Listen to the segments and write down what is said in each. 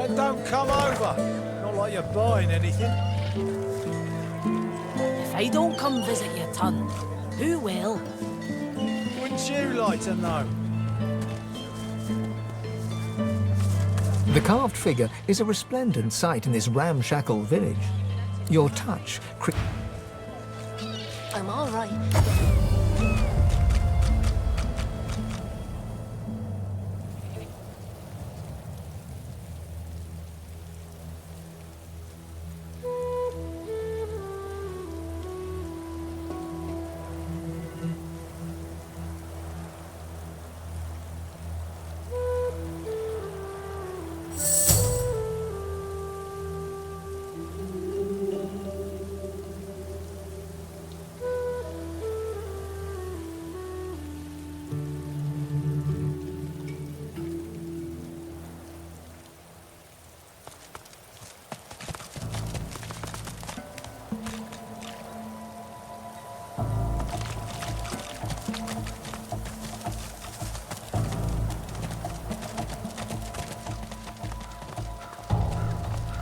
Then don't come over. Not like you're buying anything. If I don't come visit your ton, who will? Wouldn't you like to know? The carved figure is a resplendent sight in this ramshackle village. Your touch... I'm all right.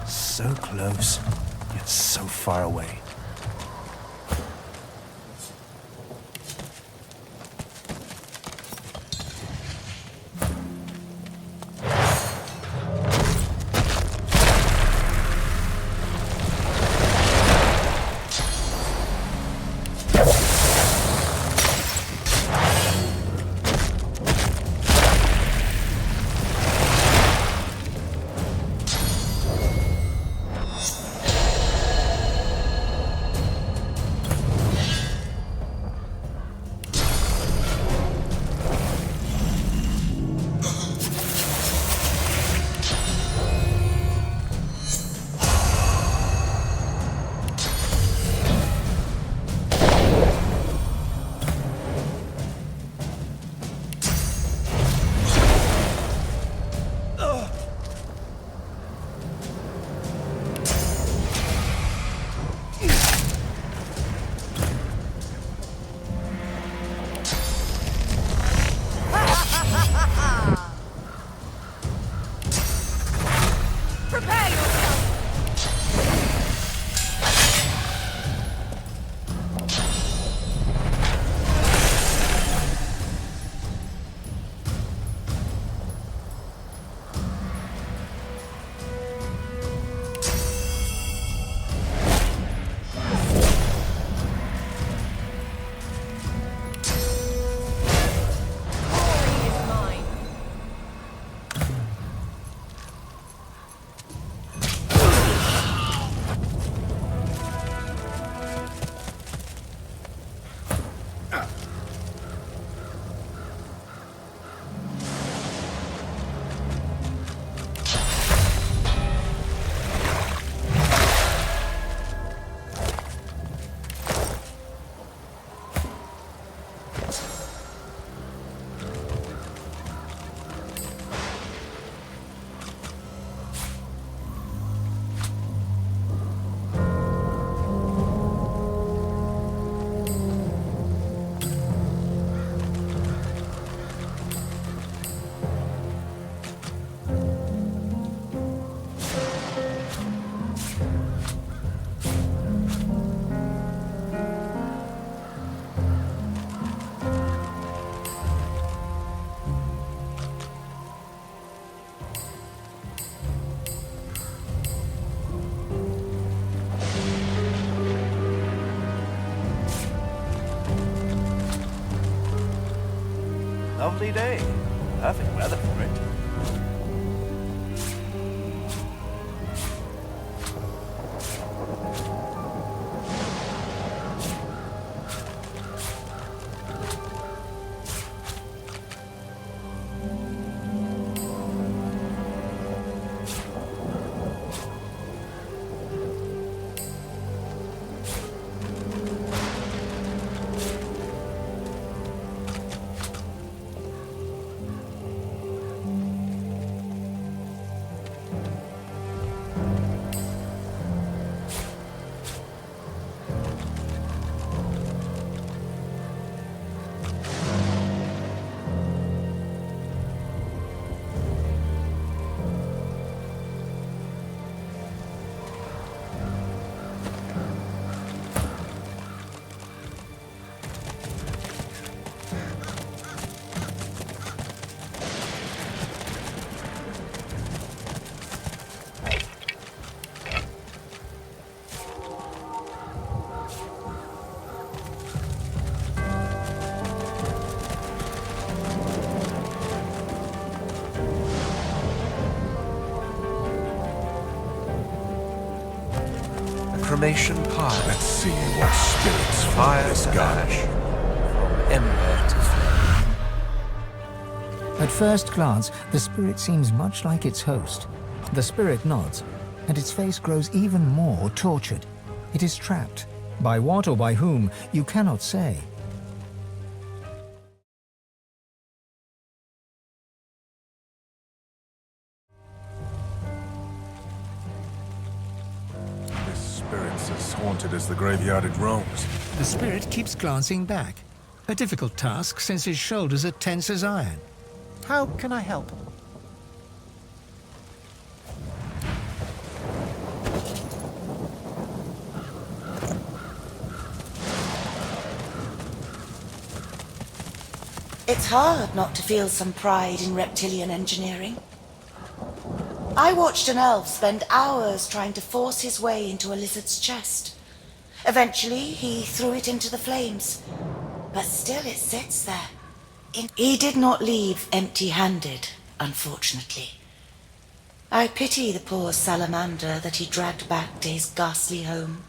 So close, yet so far away. Lovely day. Perfect weather for it. information pile. Let's see what spirits Fire from this to gun. ash, from ember to flame. At first glance, the spirit seems much like its host. The spirit nods, and its face grows even more tortured. It is trapped. By what or by whom, you cannot say. This spirit's as haunted as the graveyard it roams. The spirit keeps glancing back. A difficult task since his shoulders are tense as iron. How can I help? It's hard not to feel some pride in reptilian engineering. I watched an elf spend hours trying to force his way into a lizard's chest. Eventually, he threw it into the flames, but still it sits there. He did not leave empty-handed, unfortunately. I pity the poor salamander that he dragged back to his ghastly home.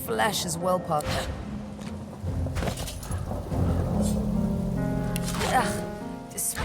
Flesh is well parked. This...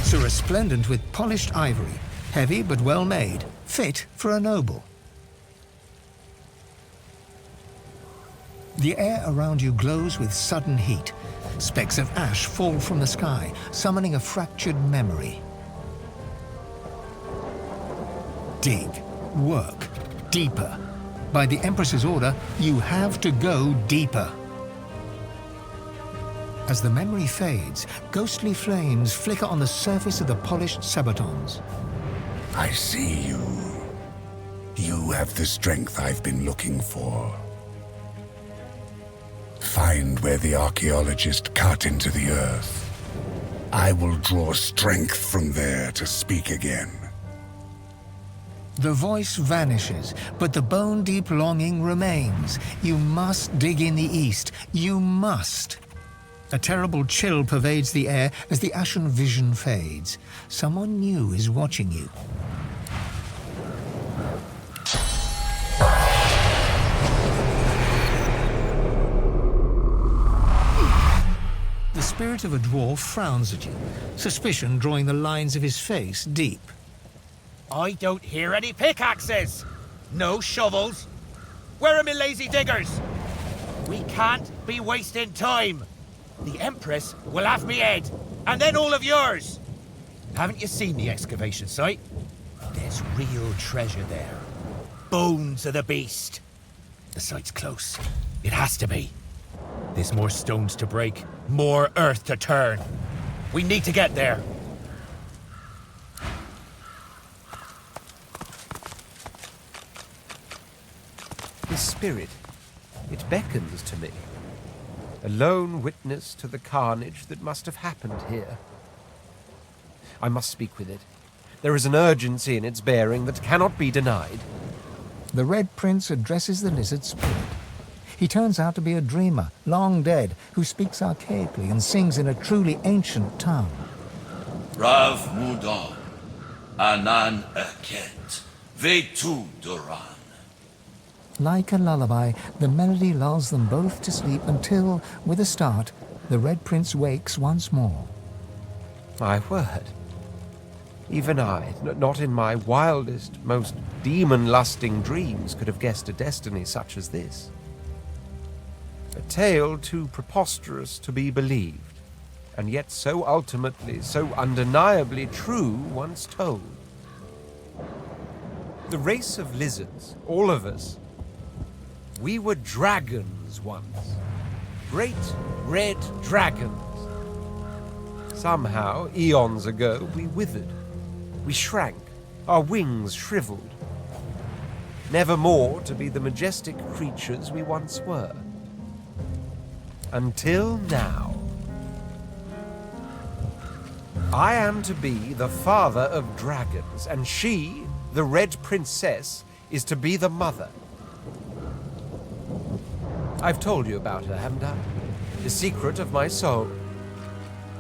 Boots are resplendent with polished ivory, heavy but well made, fit for a noble. The air around you glows with sudden heat. Specks of ash fall from the sky, summoning a fractured memory. Dig, work, deeper. By the Empress's order, you have to go deeper. As the memory fades, ghostly flames flicker on the surface of the polished sabatons. I see you. You have the strength I've been looking for. Find where the archaeologist cut into the earth. I will draw strength from there to speak again. The voice vanishes, but the bone-deep longing remains. You must dig in the east. You must. A terrible chill pervades the air as the ashen vision fades. Someone new is watching you. The spirit of a dwarf frowns at you, suspicion drawing the lines of his face deep. I don't hear any pickaxes! No shovels! Where are my lazy diggers? We can't be wasting time! The Empress will have me head, and then all of yours! Haven't you seen the excavation site? There's real treasure there. Bones of the beast. The site's close. It has to be. There's more stones to break, more earth to turn. We need to get there. His spirit, it beckons to me. A lone witness to the carnage that must have happened here. I must speak with it. There is an urgency in its bearing that cannot be denied. The Red Prince addresses the lizard spirit. He turns out to be a dreamer, long dead, who speaks archaically and sings in a truly ancient tongue. Rav Mudon, Anan Eket, Vetu Duran. Like a lullaby, the melody lulls them both to sleep until, with a start, the Red Prince wakes once more. My word. Even I, not in my wildest, most demon-lusting dreams, could have guessed a destiny such as this. A tale too preposterous to be believed, and yet so ultimately, so undeniably true once told. The race of lizards, all of us, we were dragons once. Great red dragons. Somehow, eons ago, we withered. We shrank, our wings shriveled. Never more to be the majestic creatures we once were. Until now. I am to be the father of dragons, and she, the Red Princess, is to be the mother. I've told you about her, haven't I? The secret of my soul.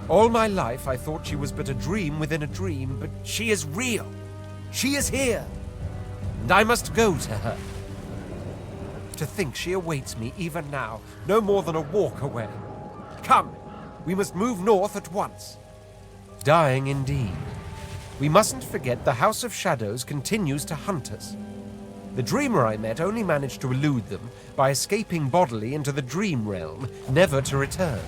All my life I thought she was but a dream within a dream, but she is real. She is here. And I must go to her. To think she awaits me even now, no more than a walk away. Come, we must move north at once. Dying indeed. We mustn't forget the House of Shadows continues to hunt us. The dreamer I met only managed to elude them by escaping bodily into the dream realm, never to return.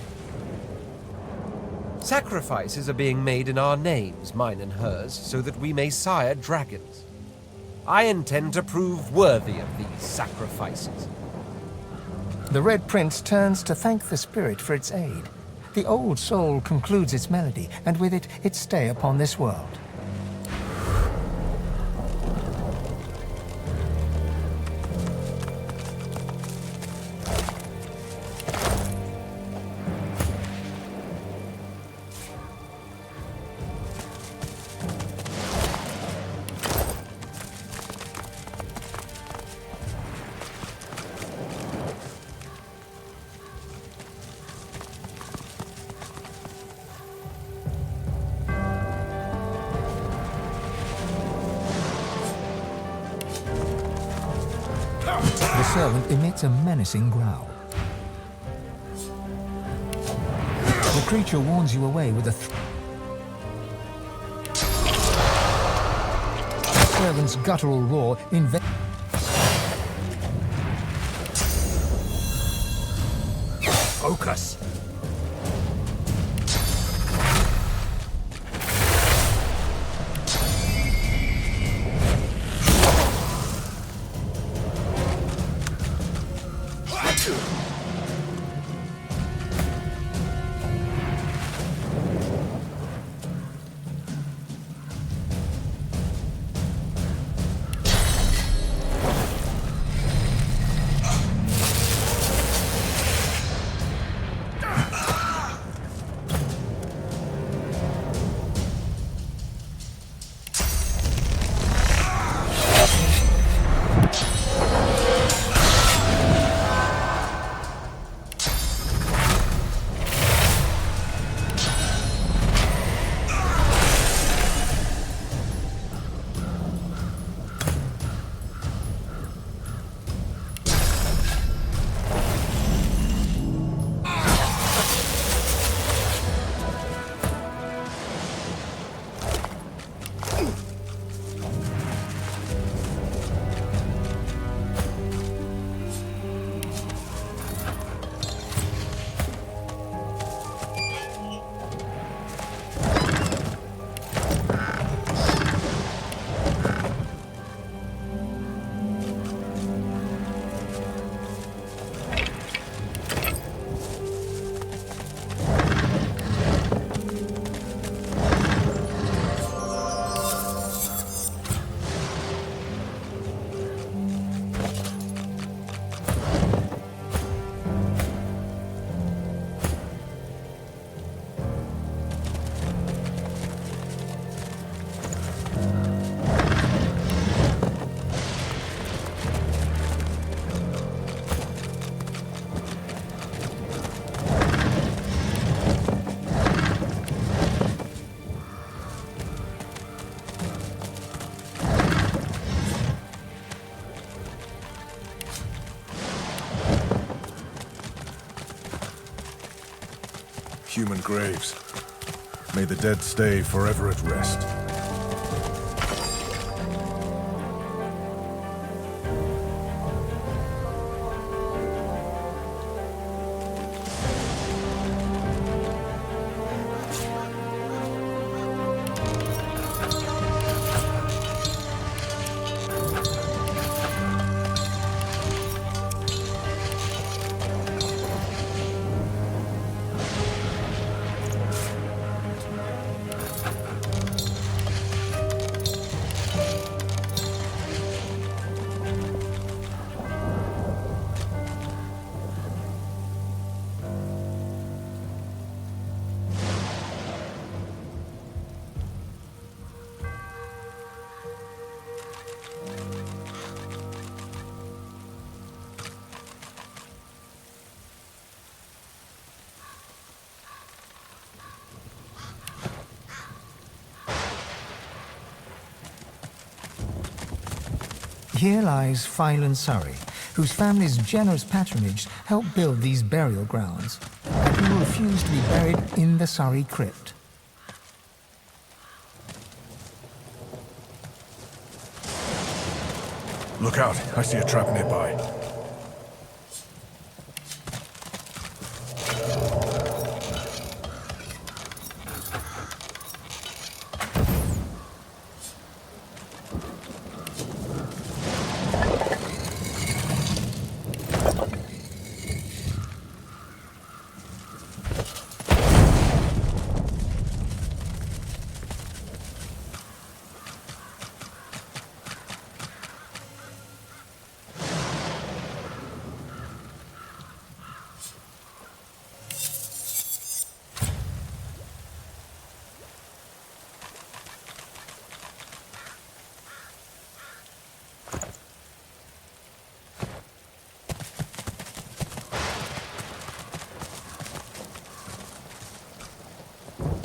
Sacrifices are being made in our names, mine and hers, so that we may sire dragons. I intend to prove worthy of these sacrifices. The Red Prince turns to thank the spirit for its aid. The old soul concludes its melody, and with it, its stay upon this world. The servant emits a menacing growl. The creature warns you away with a The servant's guttural roar Focus! human graves. May the dead stay forever at rest. Here lies Phylan Surrey, whose family's generous patronage helped build these burial grounds, and who refused to be buried in the Surrey crypt. Look out, I see a trap nearby.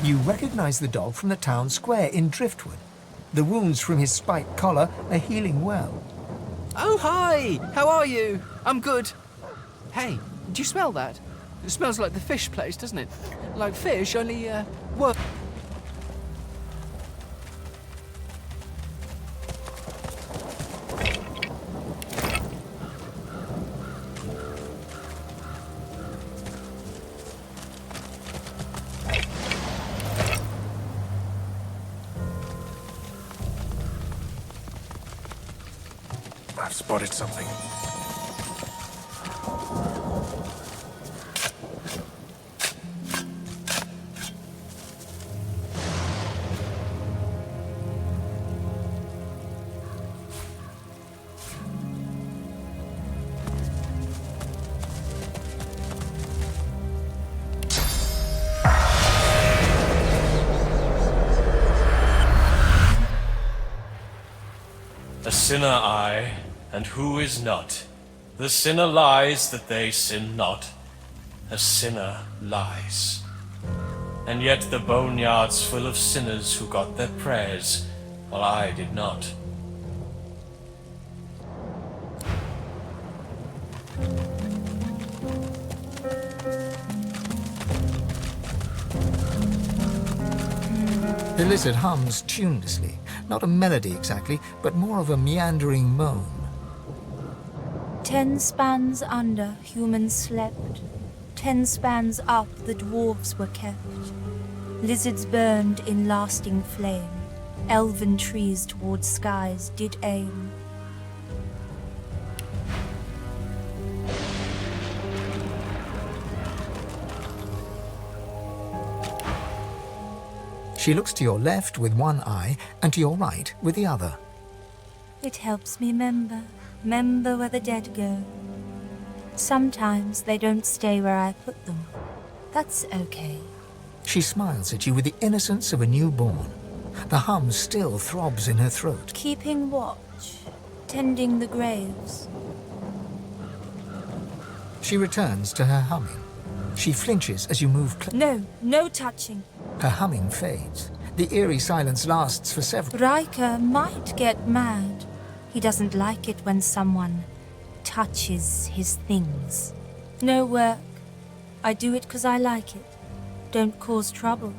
You recognize the dog from the town square in Driftwood. The wounds from his spiked collar are healing well. Oh, hi! How are you? I'm good. Hey, do you smell that? It smells like the fish place, doesn't it? Like fish, only, work. I've spotted something. A sinner I, and who is not? The sinner lies that they sin not. A sinner lies. And yet the boneyard's full of sinners who got their prayers, while I did not. The lizard hums tunelessly, not a melody exactly, but more of a meandering moan. 10 spans under, humans slept. 10 spans up, the dwarves were kept. Lizards burned in lasting flame. Elven trees towards skies did aim. She looks to your left with one eye and to your right with the other. It helps me remember where the dead go. Sometimes they don't stay where I put them. That's okay. She smiles at you with the innocence of a newborn. The hum still throbs in her throat. Keeping watch, tending the graves. She returns to her humming. She flinches as you move closer. No touching. Her humming fades. The eerie silence lasts for several... Riker might get mad. He doesn't like it when someone touches his things. No work. I do it 'cause I like it. don't cause trouble.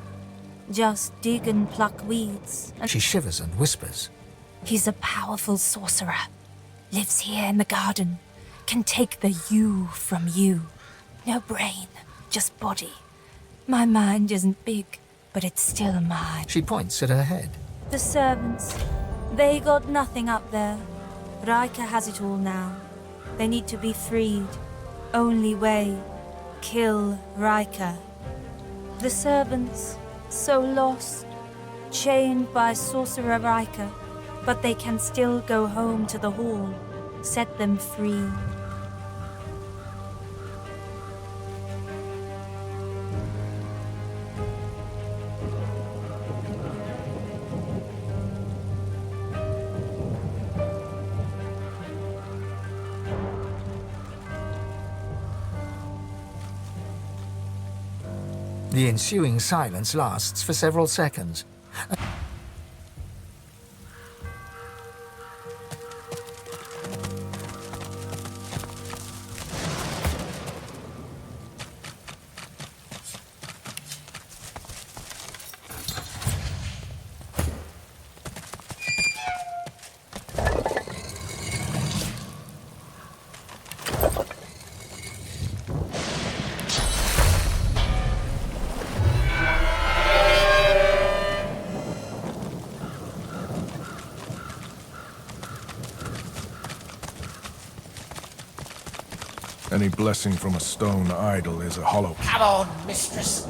Just dig and pluck weeds. And She shivers and whispers. he's a powerful sorcerer. Lives here in the garden. Can take the you from you. No brain, just body. My mind isn't big, but it's still mine. She points at her head. The servants, they got nothing up there. Rika has it all now. They need to be freed. Only way, kill Rika. The servants, so lost, chained by sorcerer Rika, but they can still go home to the hall. Set them free. The ensuing silence lasts for several seconds. Any blessing from a stone idol is a hollow. Come on, mistress.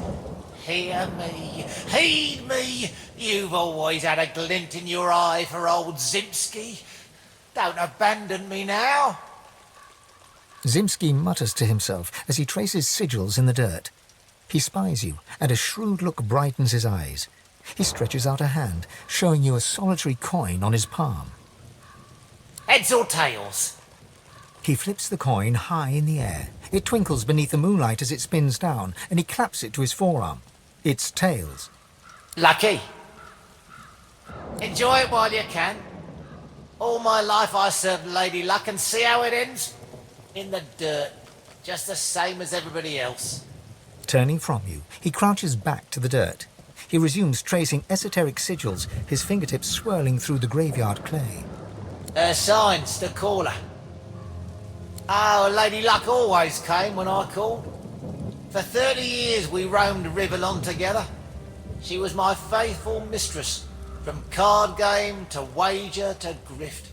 Hear me. Heed me. You've always had a glint in your eye for old Zimski. Don't abandon me now. Zimski mutters to himself as he traces sigils in the dirt. He spies you, and a shrewd look brightens his eyes. He stretches out a hand, showing you a solitary coin on his palm. Heads or tails? He flips the coin high in the air. It twinkles beneath the moonlight as it spins down, and he claps it to his forearm. It's tails. Lucky. Enjoy it while you can. All my life I served Lady Luck, and see how it ends? In the dirt, just the same as everybody else. Turning from you, he crouches back to the dirt. He resumes tracing esoteric sigils, his fingertips swirling through the graveyard clay. Her signs to call her. Oh, Lady Luck always came when I called. For 30 years we roamed Riverlon together. She was my faithful mistress, from card game to wager to grift.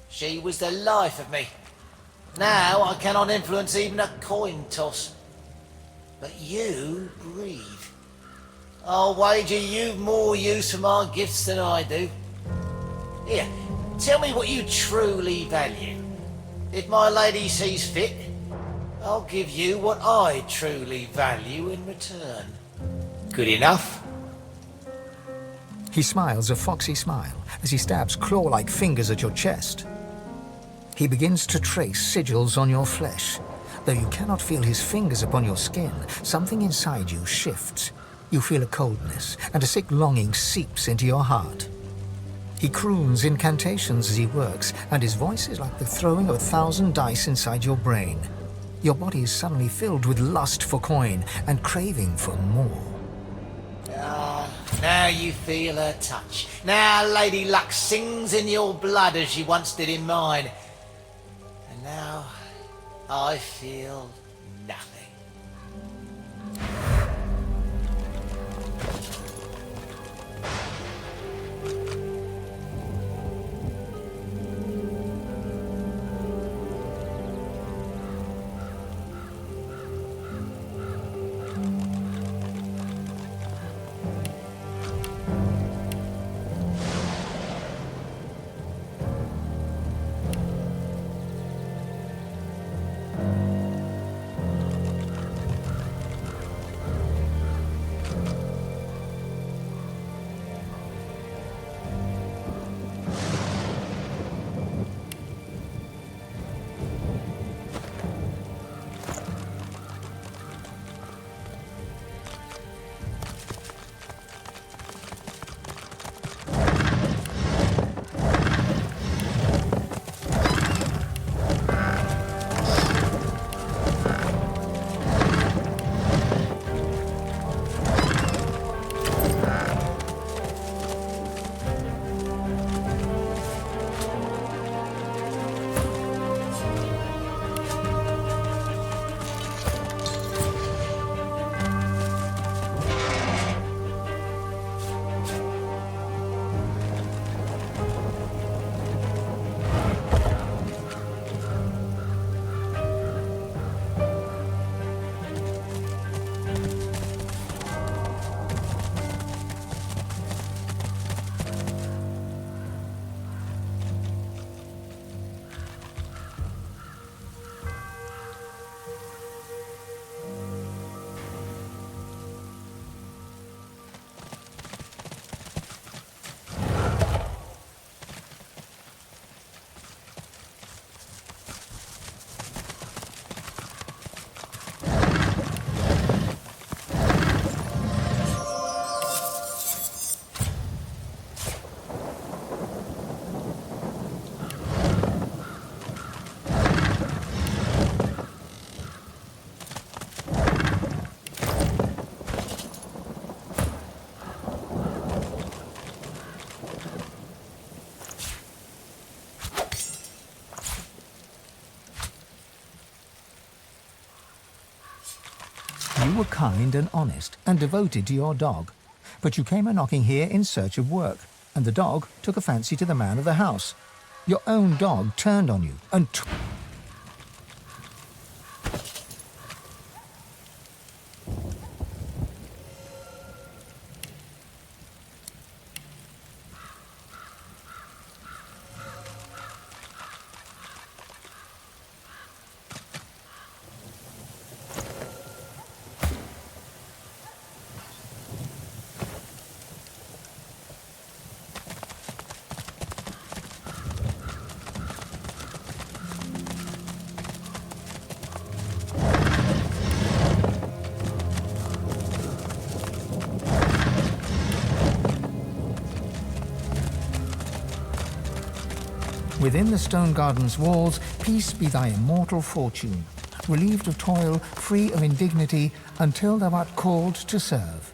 She was the life of me. Now I cannot influence even a coin toss. But you breathe. I'll wager you've more use for my gifts than I do. Here, tell me what you truly value. If my lady sees fit, I'll give you what I truly value in return. Good enough? He smiles a foxy smile as he stabs claw-like fingers at your chest. He begins to trace sigils on your flesh. Though you cannot feel his fingers upon your skin, something inside you shifts. You feel a coldness, and a sick longing seeps into your heart. He croons incantations as he works, and his voice is like the throwing of 1,000 dice inside your brain. Your body is suddenly filled with lust for coin and craving for more. Ah, now you feel her touch. Now Lady Luck sings in your blood as she once did in mine. And now I feel nothing. were kind and honest and devoted to your dog, but you came a-knocking here in search of work, and the dog took a fancy to the man of the house. Your own dog turned on you and Within the stone garden's walls, peace be thy immortal fortune, relieved of toil, free of indignity, until thou art called to serve.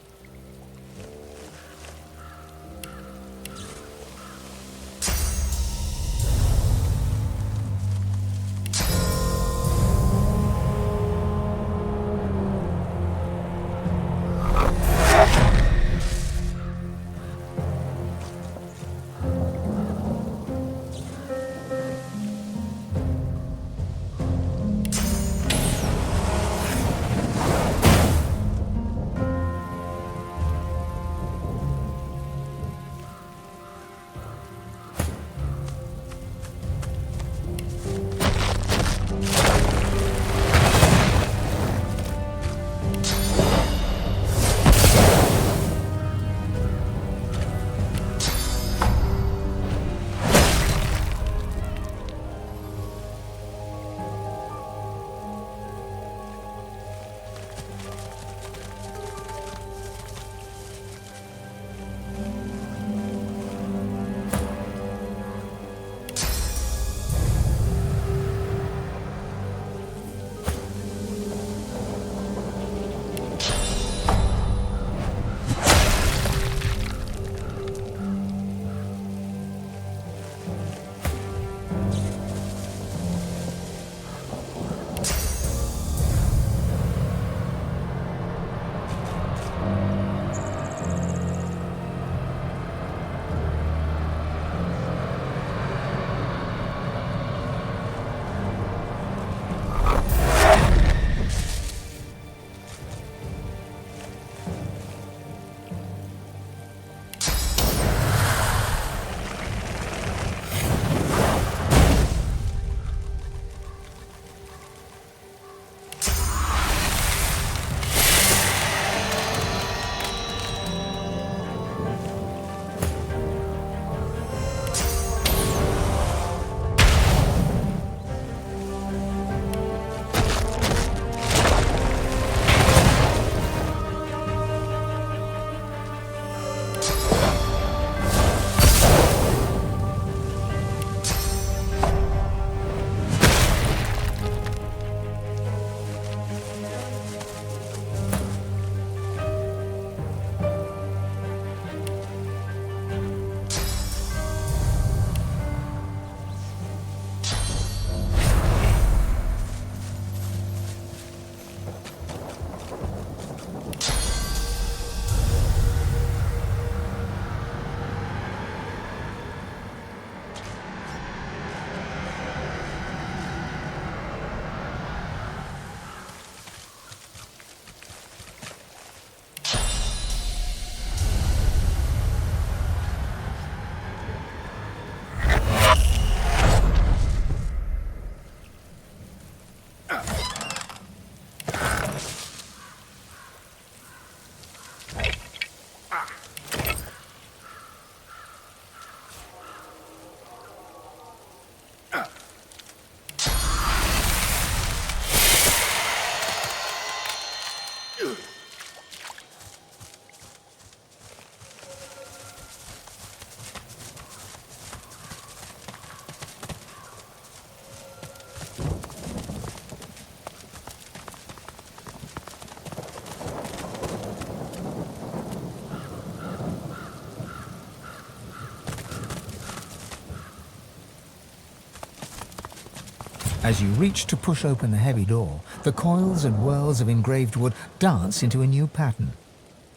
As you reach to push open the heavy door, the coils and whirls of engraved wood dance into a new pattern.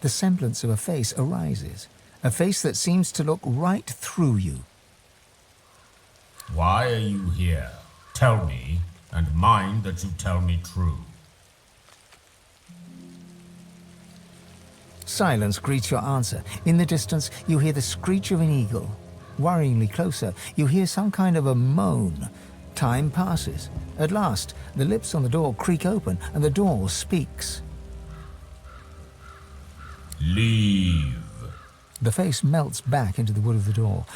The semblance of a face arises, a face that seems to look right through you. Why are you here? Tell me, and mind that you tell me true. Silence greets your answer. In the distance, you hear the screech of an eagle. Worryingly closer, you hear some kind of a moan. Time passes. At last, the lips on the door creak open, and the door speaks. Leave. The face melts back into the wood of the door.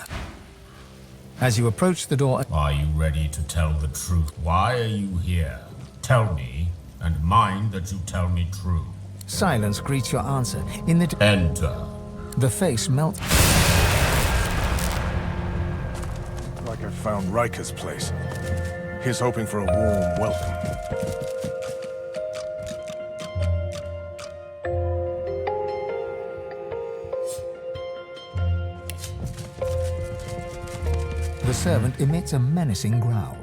As you approach the door... Are you ready to tell the truth? Why are you here? Tell me, and mind that you tell me true. Silence greets your answer. In the... Enter. The face melts... Like I found Riker's place. He's hoping for a warm welcome. The servant emits a menacing growl.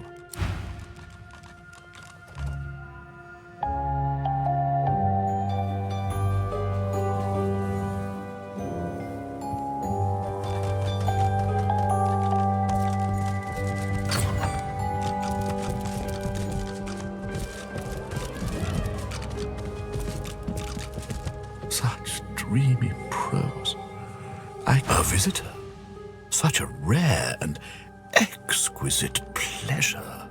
Such dreamy prose. A visitor. Such a rare and exquisite pleasure.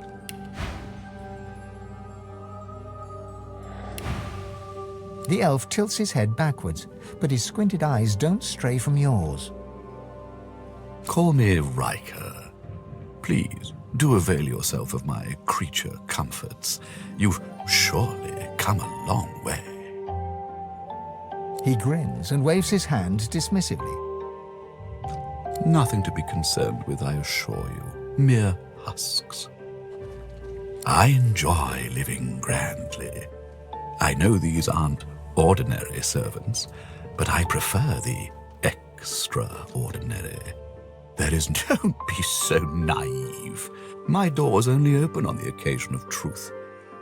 The elf tilts his head backwards, but his squinted eyes don't stray from yours. Call me Riker. Please, do avail yourself of my creature comforts. You've surely come a long way. He grins and waves his hand dismissively. Nothing to be concerned with, I assure you. Mere husks. I enjoy living grandly. I know these aren't ordinary servants, but I prefer the extraordinary. There is... Don't be so naive. My doors only open on the occasion of truth.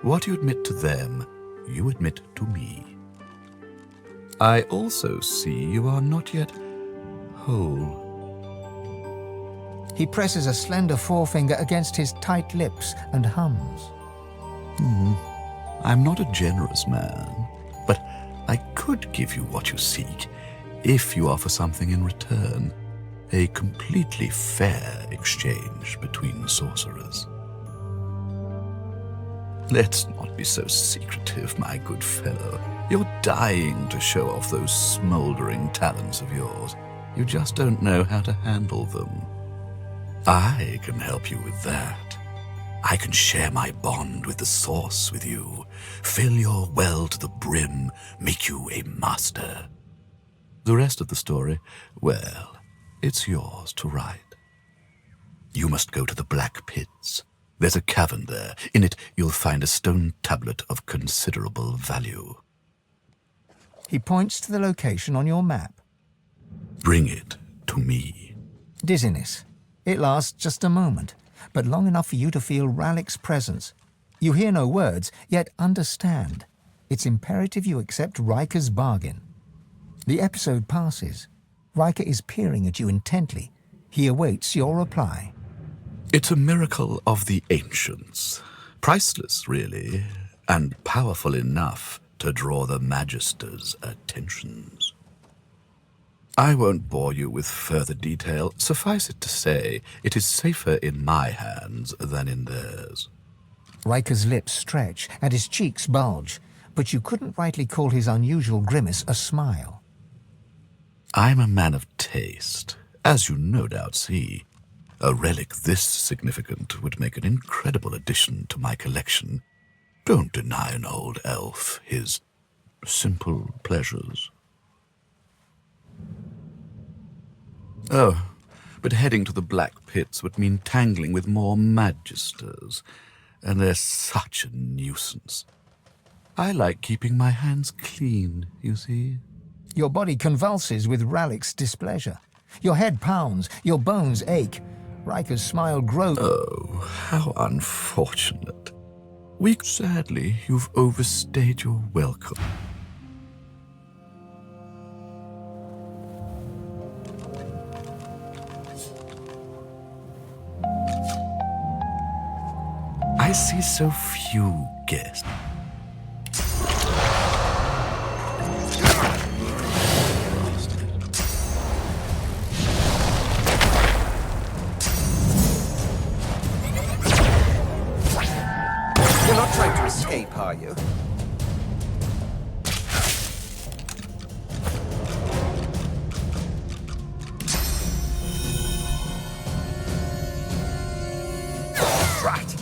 What you admit to them, you admit to me. I also see you are not yet whole. He presses a slender forefinger against his tight lips and hums. I'm not a generous man, but I could give you what you seek if you offer something in return. A completely fair exchange between sorcerers. Let's not be so secretive, my good fellow. You're dying to show off those smoldering talents of yours. You just don't know how to handle them. I can help you with that. I can share my bond with the source with you, fill your well to the brim, make you a master. The rest of the story, well, it's yours to write. You must go to the Black Pits. There's a cavern there. In it, you'll find a stone tablet of considerable value. He points to the location on your map. Bring it to me. Dizziness. It lasts just a moment, but long enough for you to feel Ralik's presence. You hear no words, yet understand. It's imperative you accept Riker's bargain. The episode passes. Riker is peering at you intently. He awaits your reply. It's a miracle of the ancients. Priceless, really, and powerful enough to draw the Magister's attentions. I won't bore you with further detail. Suffice it to say, it is safer in my hands than in theirs. Riker's lips stretch and his cheeks bulge, but you couldn't rightly call his unusual grimace a smile. I'm a man of taste, as you no doubt see. A relic this significant would make an incredible addition to my collection. Don't deny an old elf his simple pleasures. Oh, but heading to the Black Pits would mean tangling with more Magisters, and they're such a nuisance. I like keeping my hands clean, you see. Your body convulses with Ralik's displeasure. Your head pounds, your bones ache. Riker's smile grows. Oh, how unfortunate. Sadly, you've overstayed your welcome. I see so few guests. You're not trying to escape, are you? Right.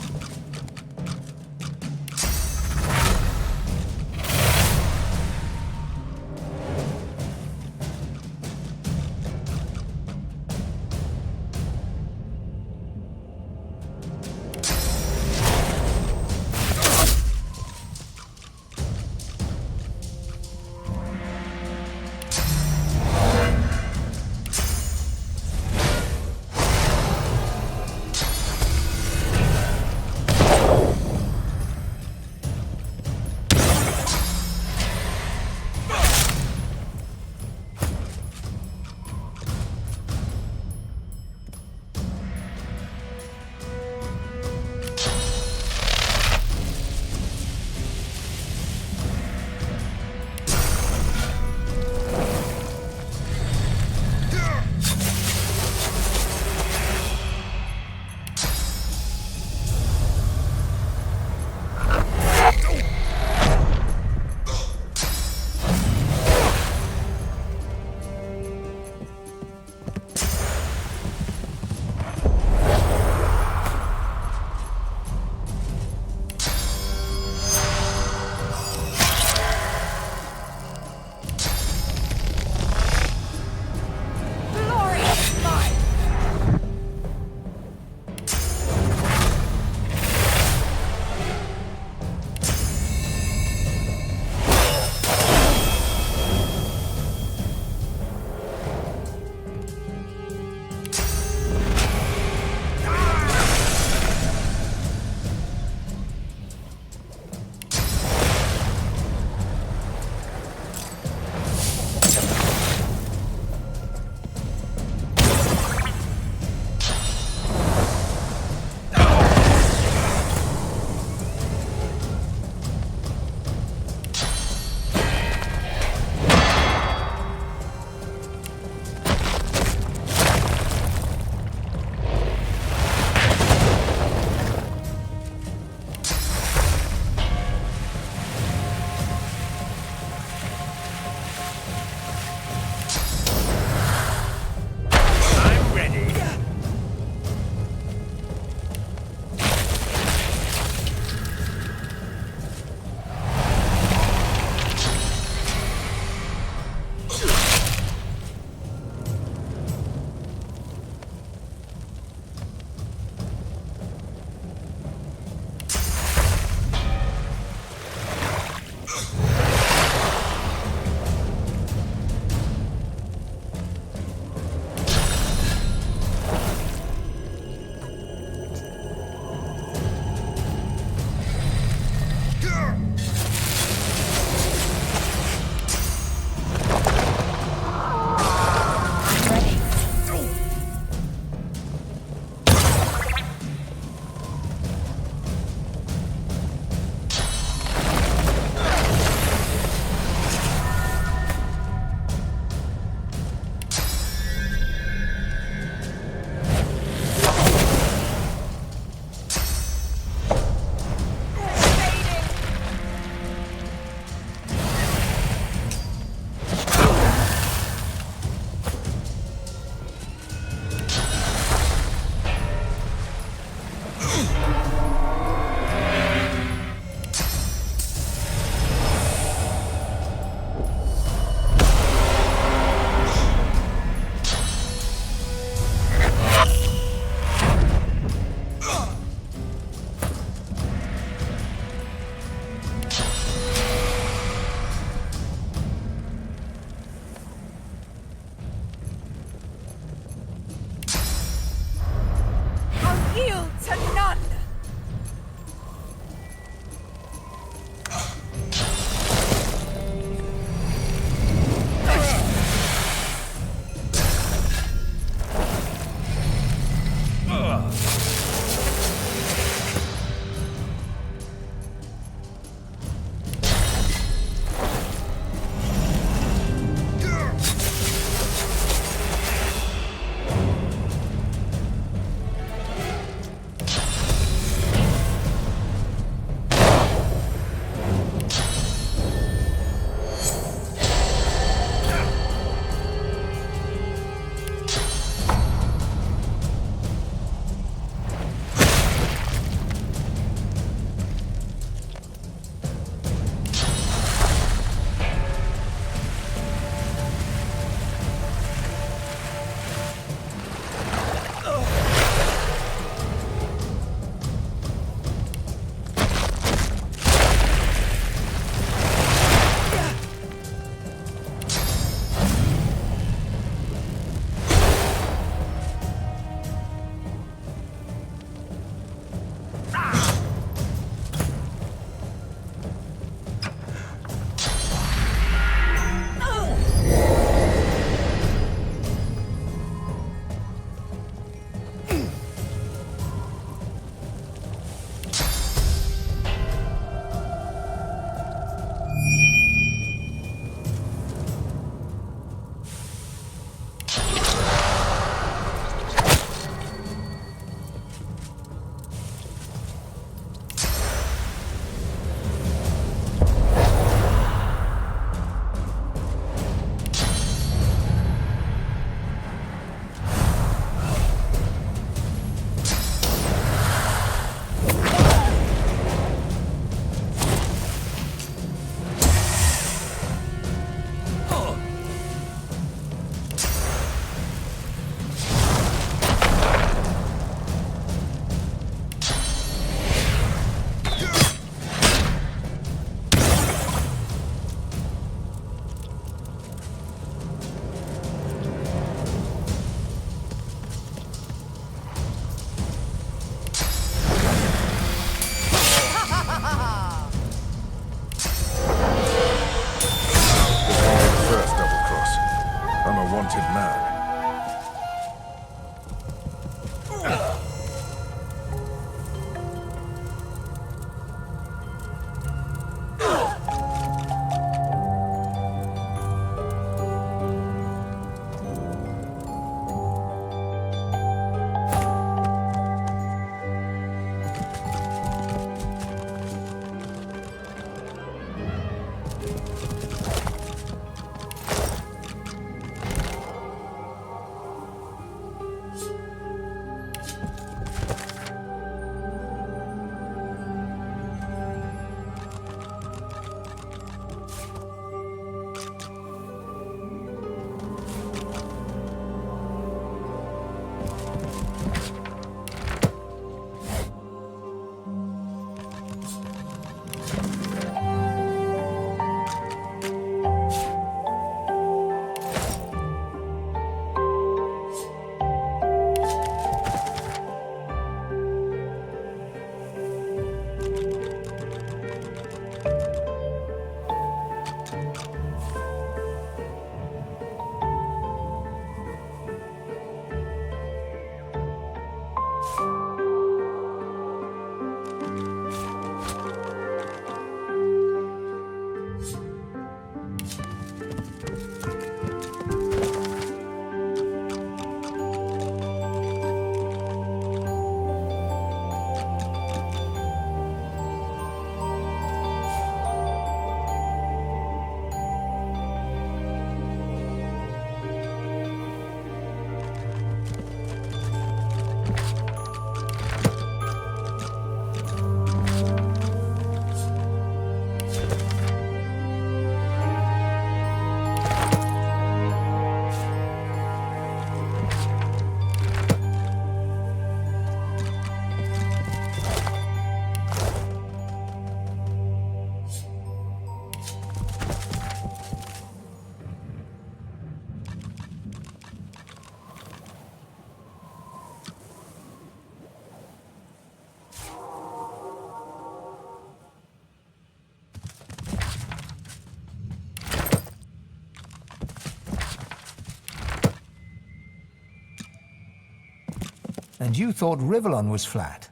And you thought Rivellon was flat.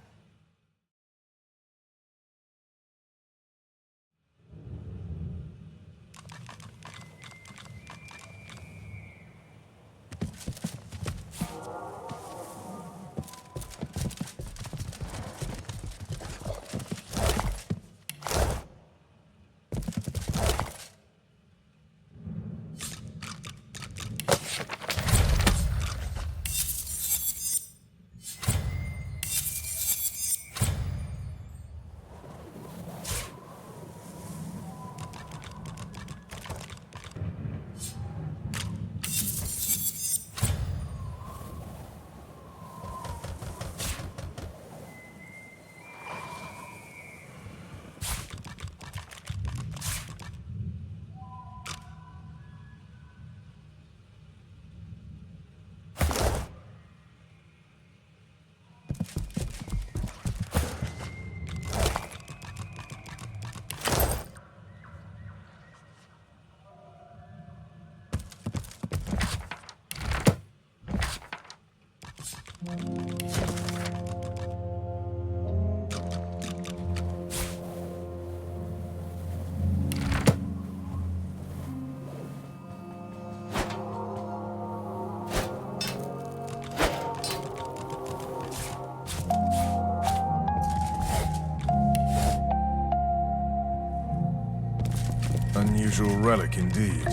Unusual relic indeed.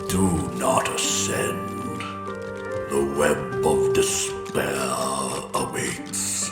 Do not ascend. The web of despair awaits.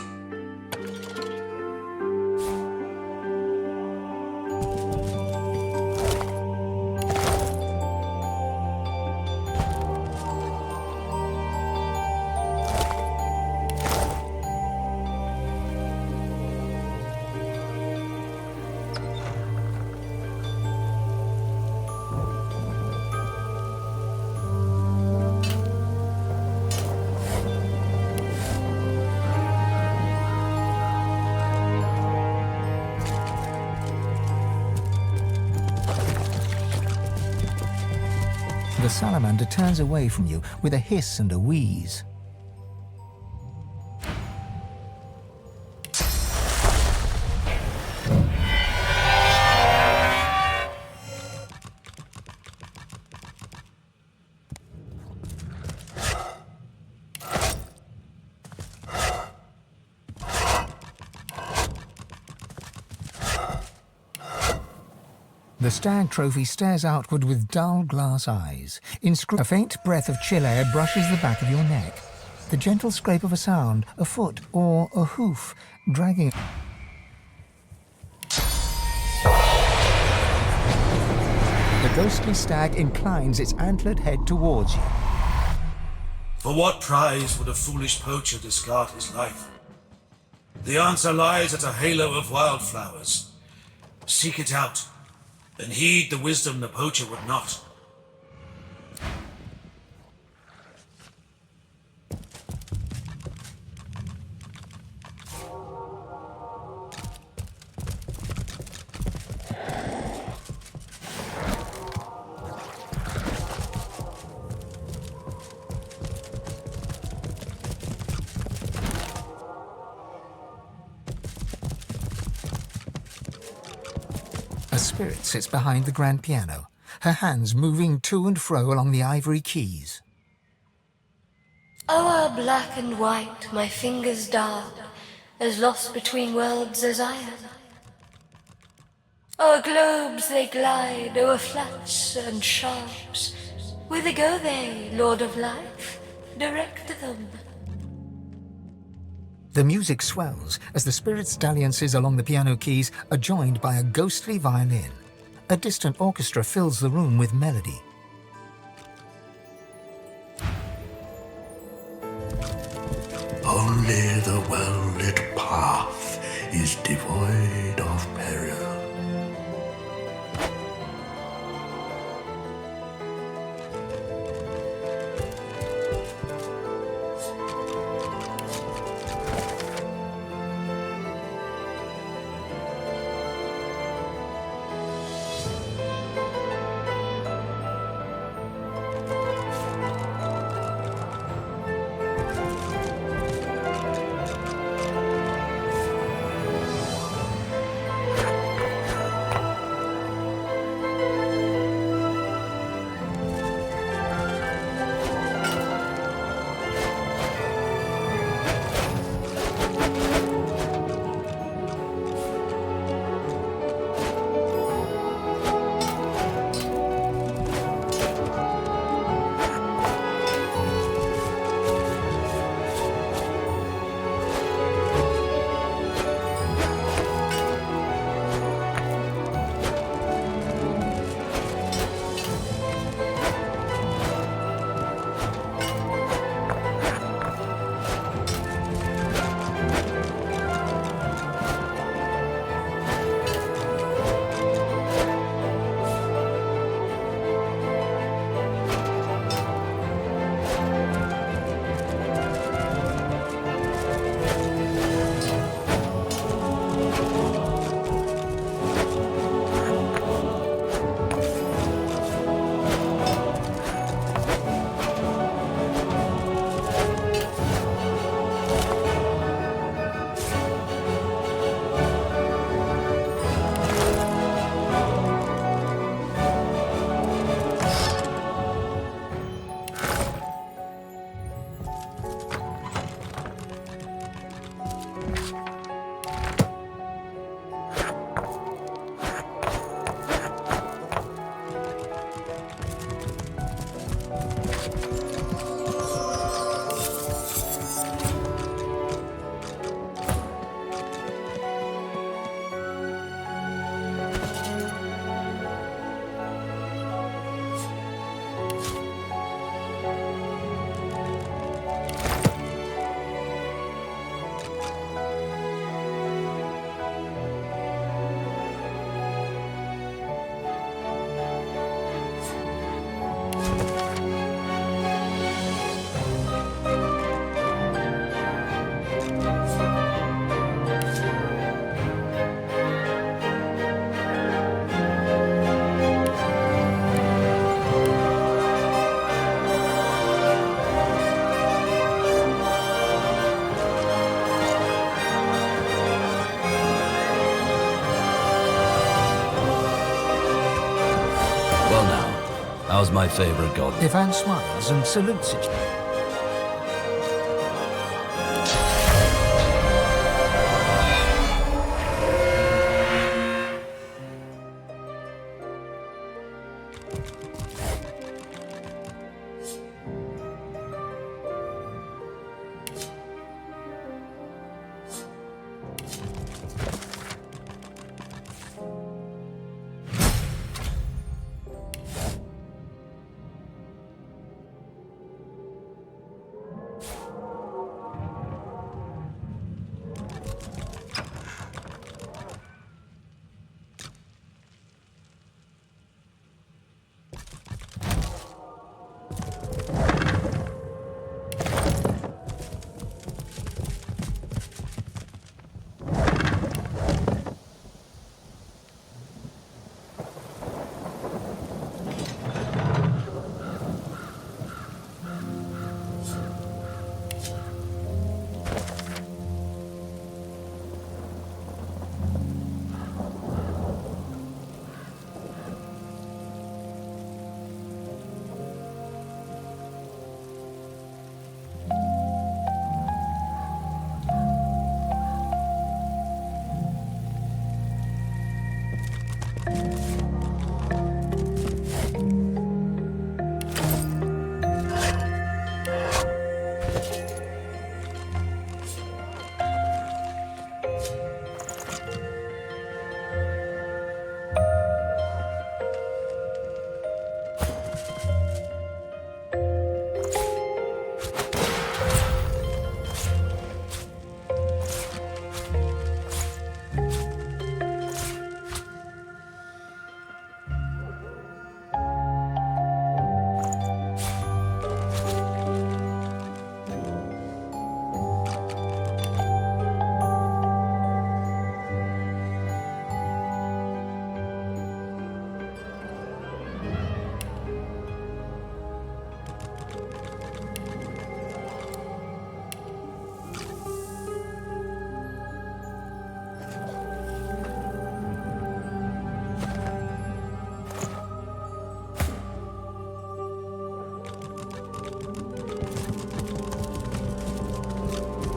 The salamander turns away from you with a hiss and a wheeze. The stag trophy stares outward with dull glass eyes. A faint breath of chill air brushes the back of your neck. The gentle scrape of a sound, a foot or a hoof, dragging... The ghostly stag inclines its antlered head towards you. For what prize would a foolish poacher discard his life? The answer lies at a halo of wildflowers. Seek it out, and heed the wisdom the poacher would not. A spirit sits behind the grand piano, her hands moving to and fro along the ivory keys. O'er black and white, my fingers dart, as lost between worlds as I am. O'er globes they glide, o'er flats and sharps. Whither go they, Lord of Life? Direct them. The music swells as the spirit's dalliances along the piano keys are joined by a ghostly violin. A distant orchestra fills the room with melody. Only the well-lit path is devoid of peril. How's my favorite god? Ivan smiles and salutes it.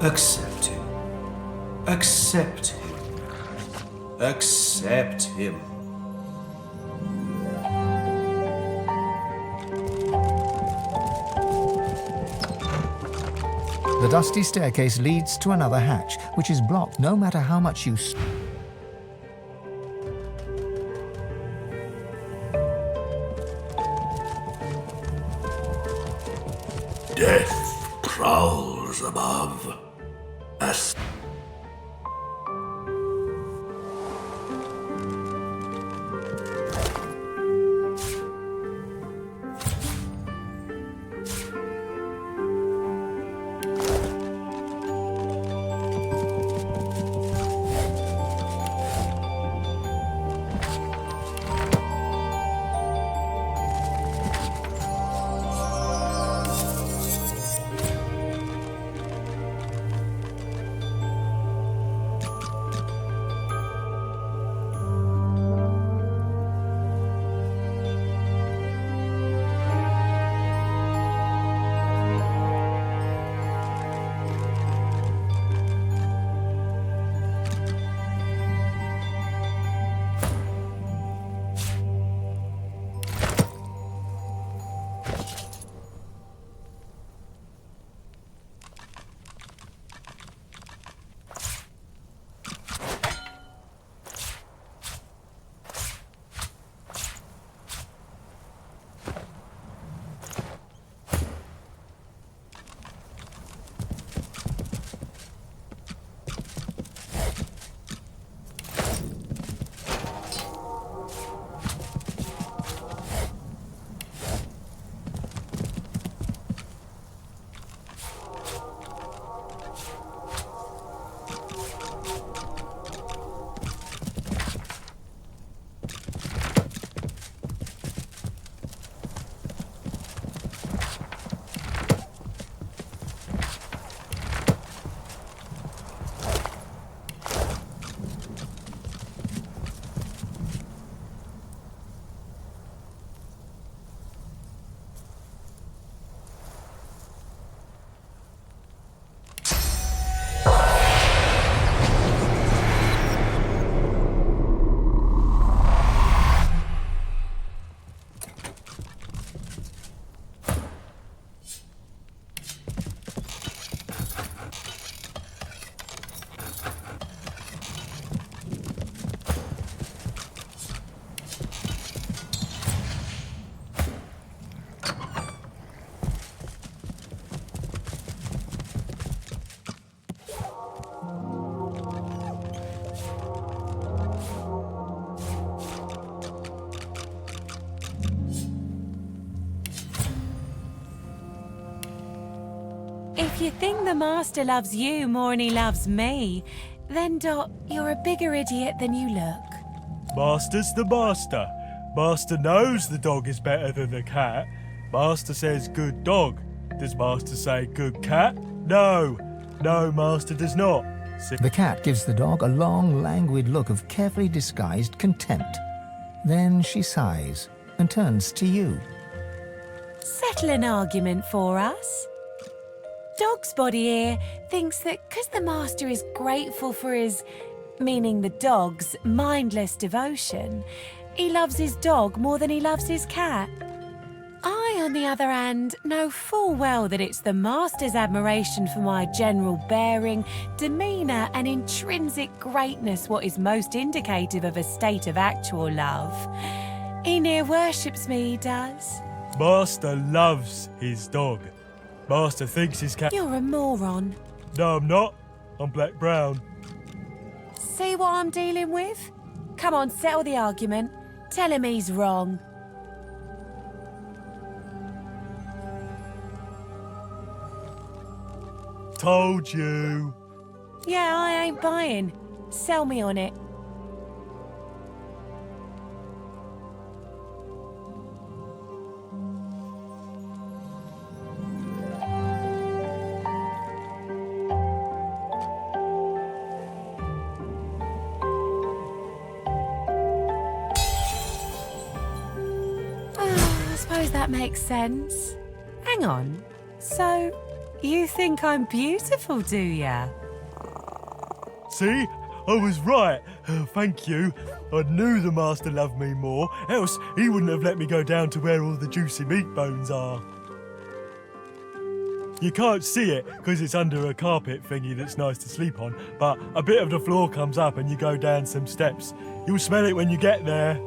Accept him. Accept him. Accept him. The dusty staircase leads to another hatch, which is blocked no matter how much you... Death prowls above us. If you think the master loves you more than he loves me, then, Dot, you're a bigger idiot than you look. Master's the master. Master knows the dog is better than the cat. Master says good dog. Does Master say good cat? No. No, Master does not. The cat gives the dog a long, languid look of carefully disguised contempt. Then she sighs and turns to you. Settle an argument for us. Dog's body here thinks that because the master is grateful for his, meaning the dog's, mindless devotion, he loves his dog more than he loves his cat. I, on the other hand, know full well that it's the master's admiration for my general bearing, demeanour and intrinsic greatness what is most indicative of a state of actual love. He near worships me, he does. Master loves his dog. Master thinks his cat... You're a moron. No, I'm not. I'm black-brown. See what I'm dealing with? Come on, settle the argument. Tell him he's wrong. Told you. Yeah, I ain't buying. Sell me on it. I suppose that makes sense. Hang on. So, You think I'm beautiful, do ya? See? I was right. Thank you. I knew the master loved me more, else he wouldn't have let me go down to where all the juicy meat bones are. You can't see it because it's under a carpet thingy that's nice to sleep on, but a bit of the floor comes up and you go down some steps. You'll smell it when you get there.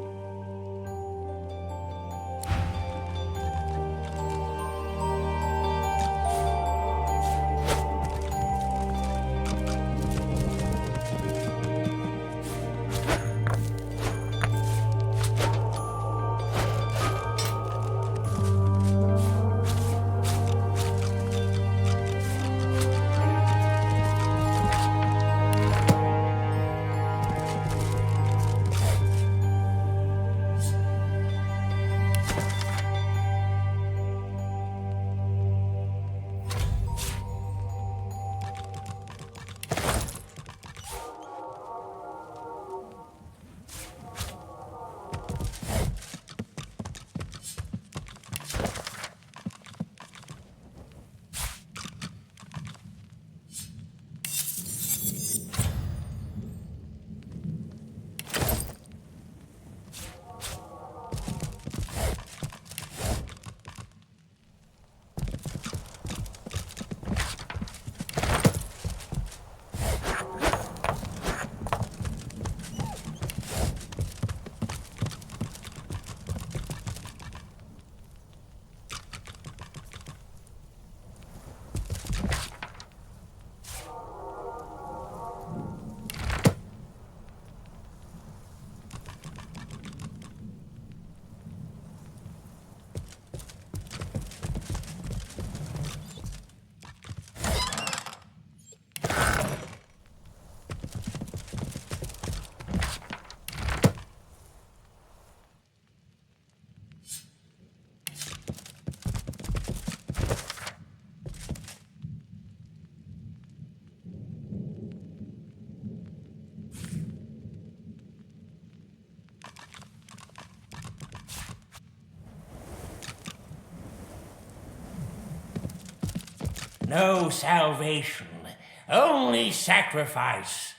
No salvation, only sacrifice.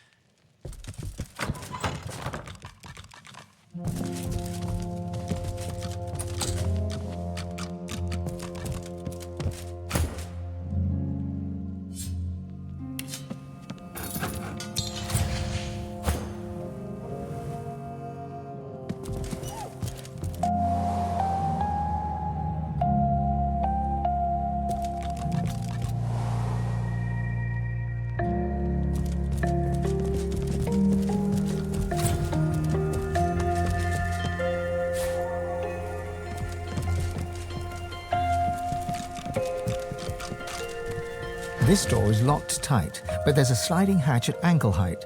This door is locked tight, but there's a sliding hatch at ankle height.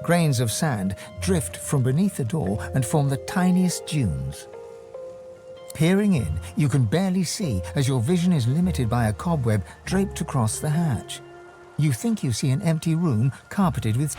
Grains of sand drift from beneath the door and form the tiniest dunes. Peering in, you can barely see as your vision is limited by a cobweb draped across the hatch. You think you see an empty room carpeted with...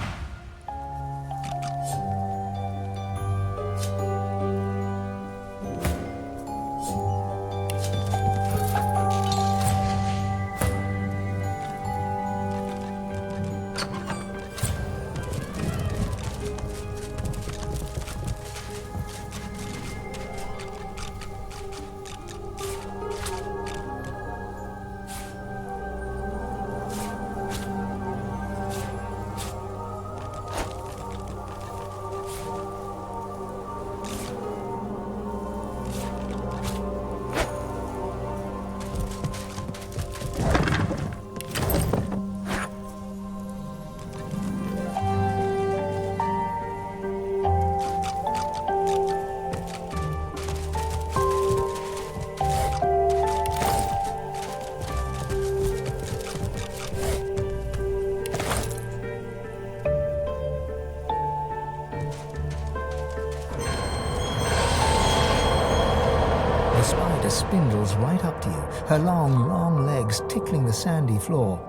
The spider spindles right up to you, her long legs tickling the sandy floor.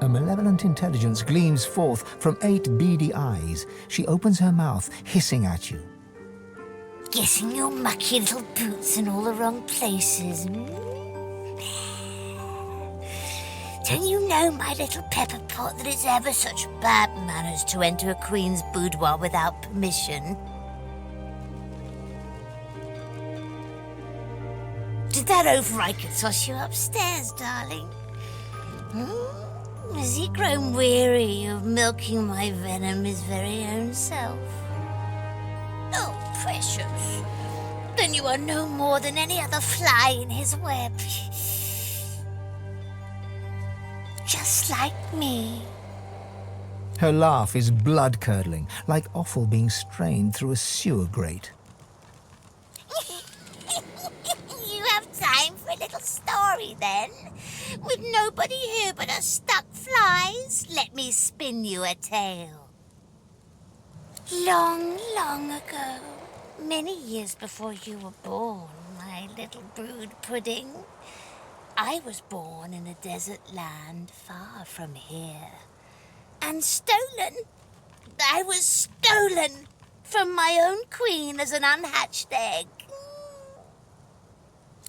A malevolent intelligence gleams forth from 8 beady eyes. She opens her mouth, hissing at you. Getting your mucky little boots in all the wrong places. Don't you know, my little pepper pot, that it's ever such bad manners to enter a queen's boudoir without permission? Did that overriker toss you upstairs, darling? Has he grown weary of milking my venom his very own self? Oh, precious. Then you are no more than any other fly in his web. Just like me. Her laugh is blood-curdling, like offal being strained through a sewer grate. You have time for a little story, then? With nobody here but us stuck flies, let me spin you a tale. Long, long ago, many years before you were born, my little brood pudding, I was born in a desert land far from here. And stolen. I was stolen from my own queen as an unhatched egg.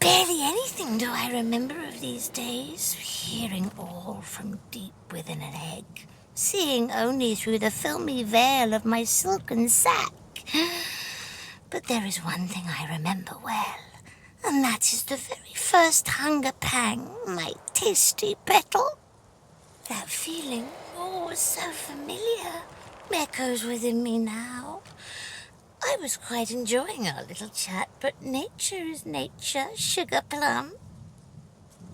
Barely anything do I remember of these days, hearing all from deep within an egg, seeing only through the filmy veil of my silken sack. But there is one thing I remember well, and that is the very first hunger pang, my tasty petal. That feeling, so familiar, echoes within me now. I was quite enjoying our little chat, but nature is nature, sugar plum.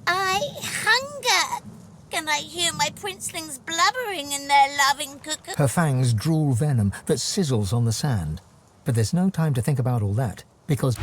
I hunger. Can I hear my princelings blubbering in their loving cuckoo? Her fangs drool venom that sizzles on the sand. But there's no time to think about all that, because...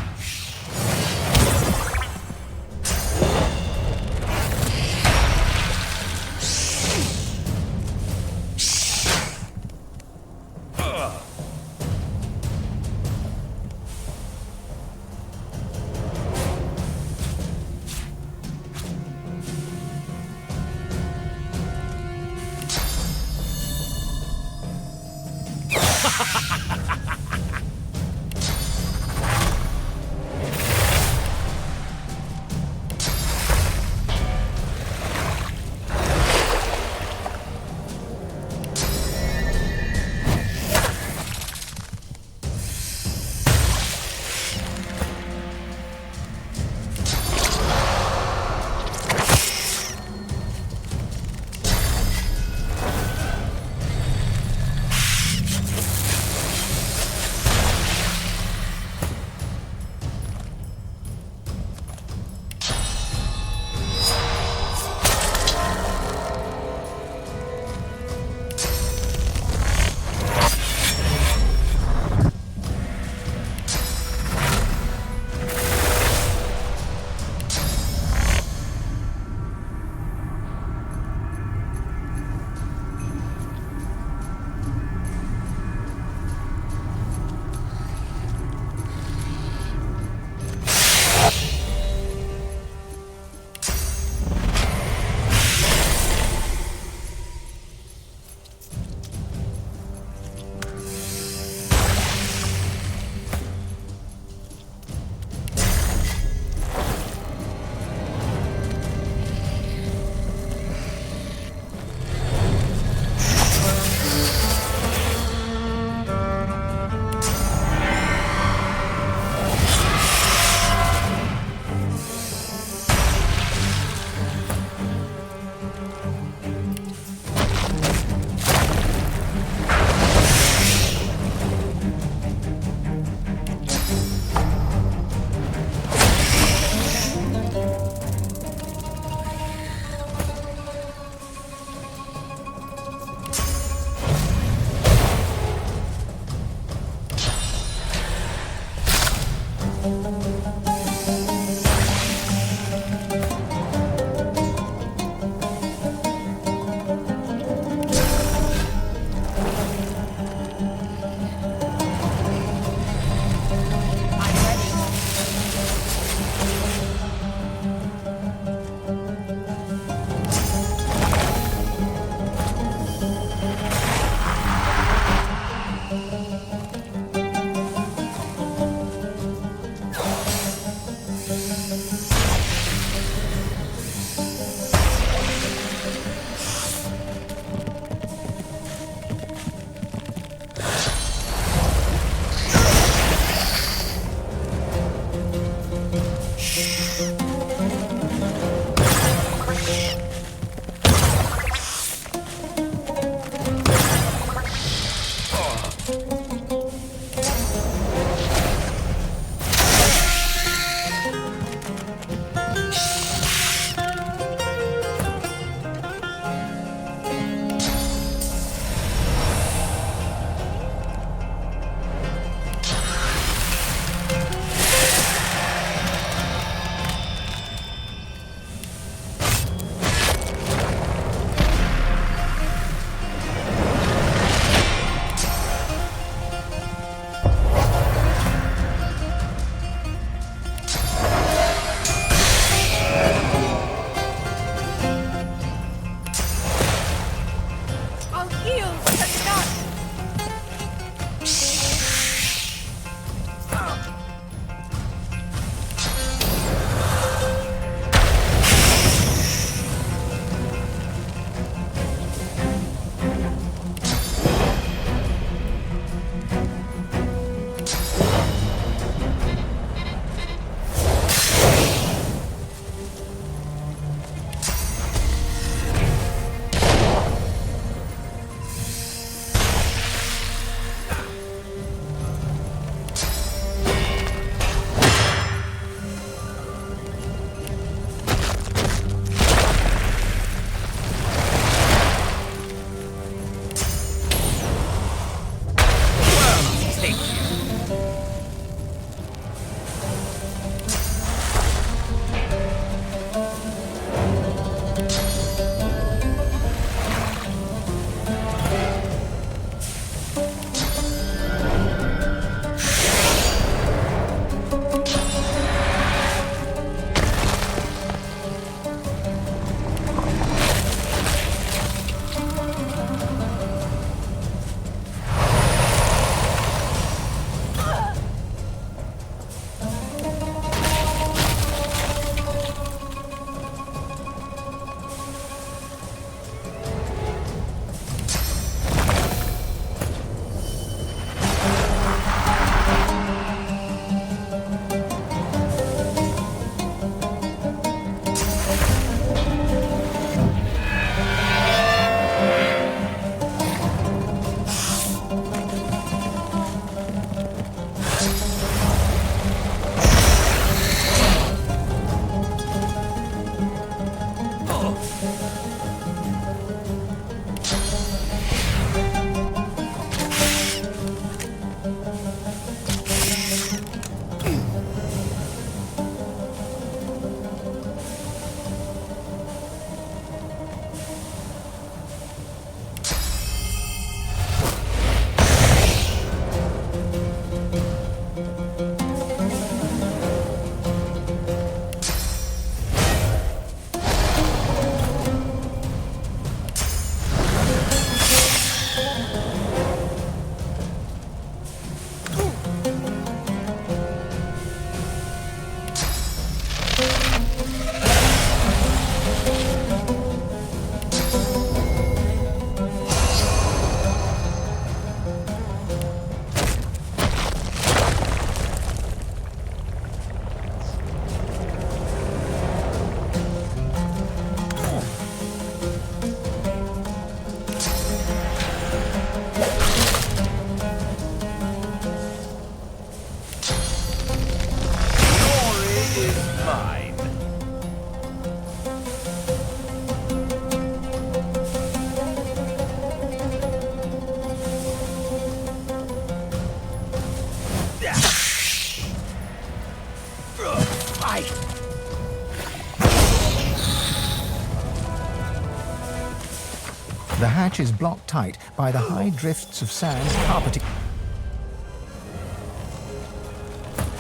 The hatch is blocked tight by the high drifts of sand carpeting.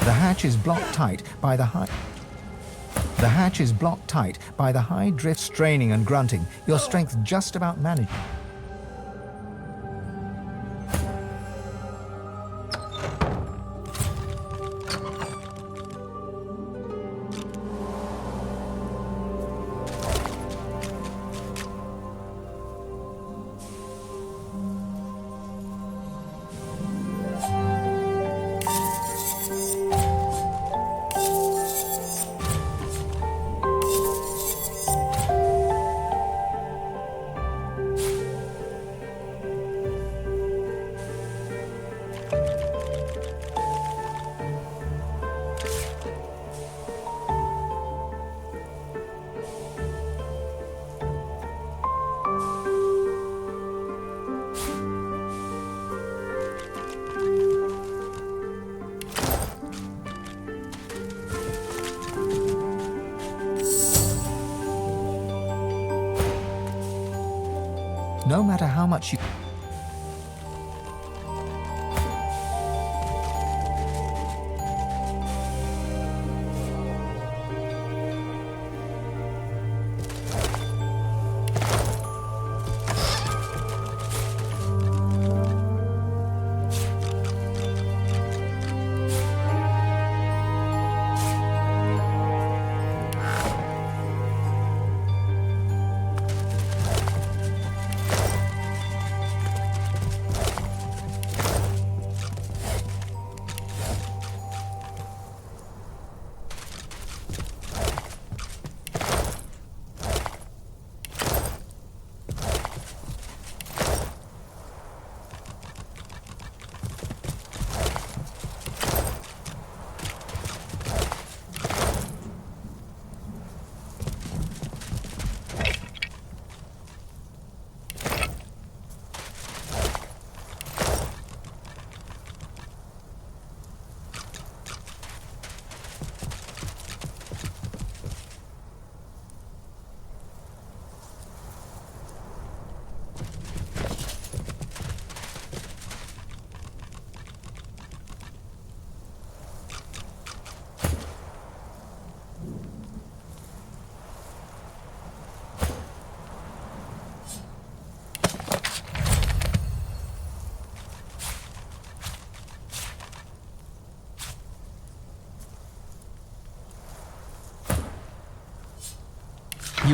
The hatch is blocked tight by the high... The hatch is blocked tight by the high drift, straining and grunting. Your strength just about managed. No matter how much you...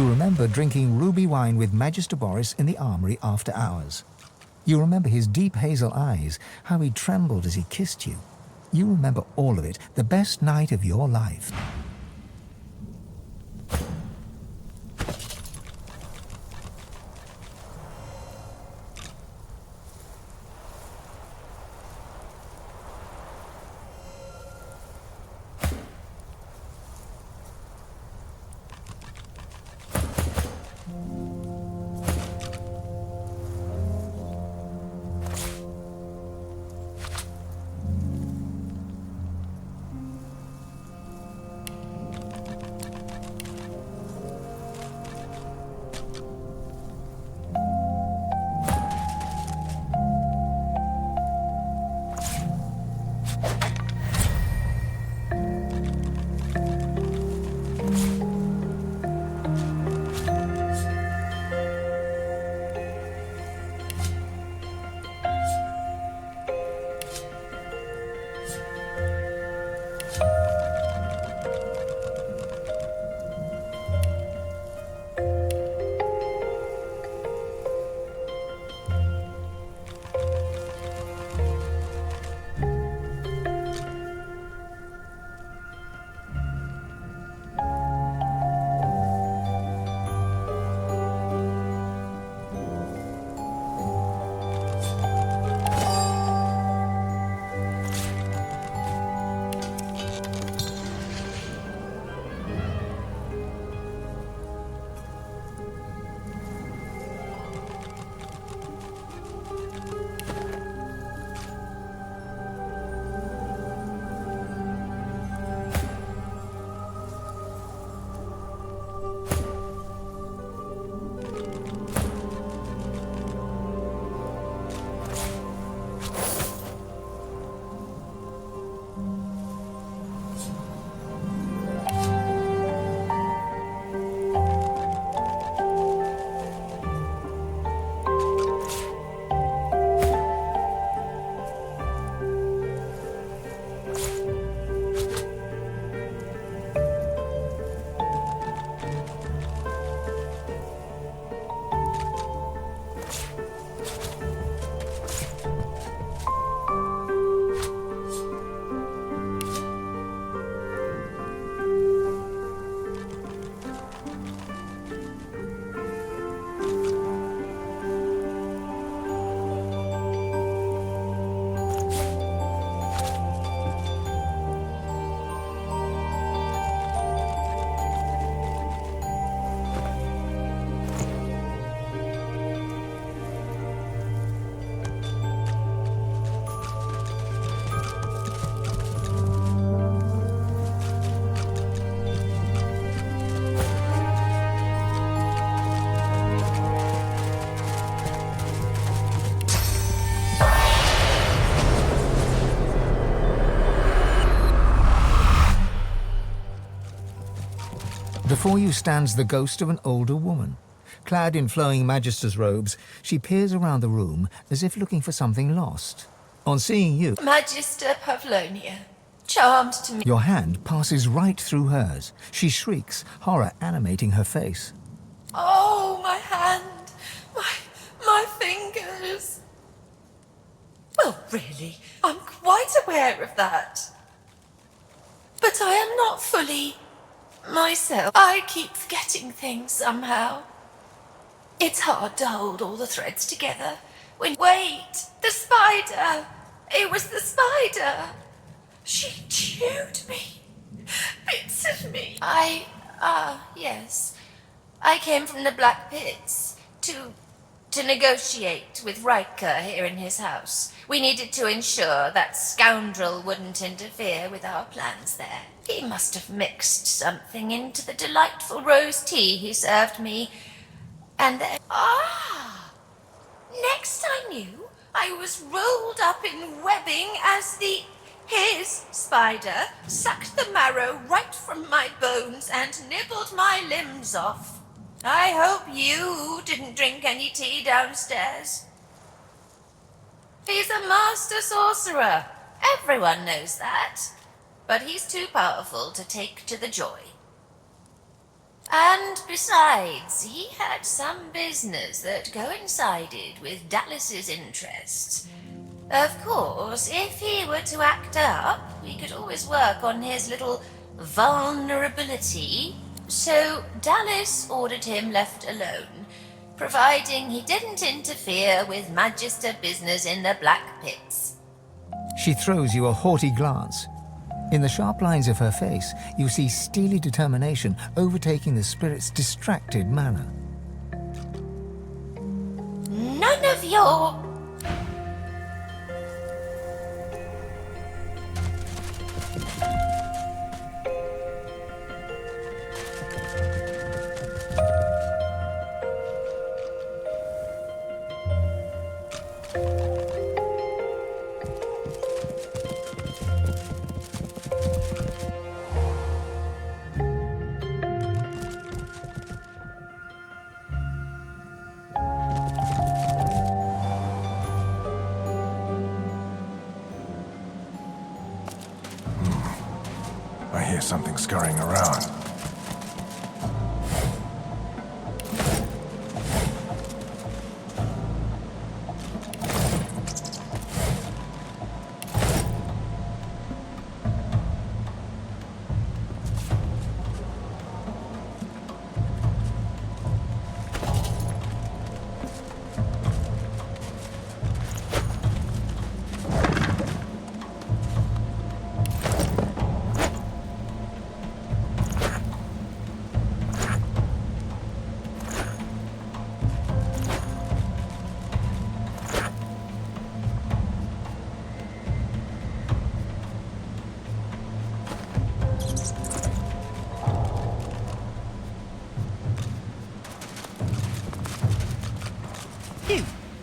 You remember drinking ruby wine with Magister Boris in the armory after hours. You remember his deep hazel eyes, how he trembled as he kissed you. You remember all of it, the best night of your life. Before you stands the ghost of an older woman. Clad in flowing magister's robes, she peers around the room as if looking for something lost. On seeing you, Magister Pavlonia, charmed to meet... Your hand passes right through hers. She shrieks, horror animating her face. Oh, my hand! My fingers! Well, really, I'm quite aware of that. But I am not fully myself. I keep forgetting things somehow. It's hard to hold all the threads together when... Wait! The spider! It was the spider! She chewed me. Bits of me. Yes. I came from the Black Pits to negotiate with Riker here in his house. We needed to ensure that scoundrel wouldn't interfere with our plans there. He must have mixed something into the delightful rose tea he served me. And then... Next I knew, I was rolled up in webbing as his spider sucked the marrow right from my bones and nibbled my limbs off. I hope you didn't drink any tea downstairs. He's a master sorcerer. Everyone knows that. But he's too powerful to take to the joy. And besides, he had some business that coincided with Dallas's interests. Of course, if he were to act up, we could always work on his little vulnerability. So Dallas ordered him left alone, providing he didn't interfere with Magister business in the Black Pits. She throws you a haughty glance. In the sharp lines of her face, you see steely determination overtaking the spirit's distracted manner. None of your... I hear something scurrying around.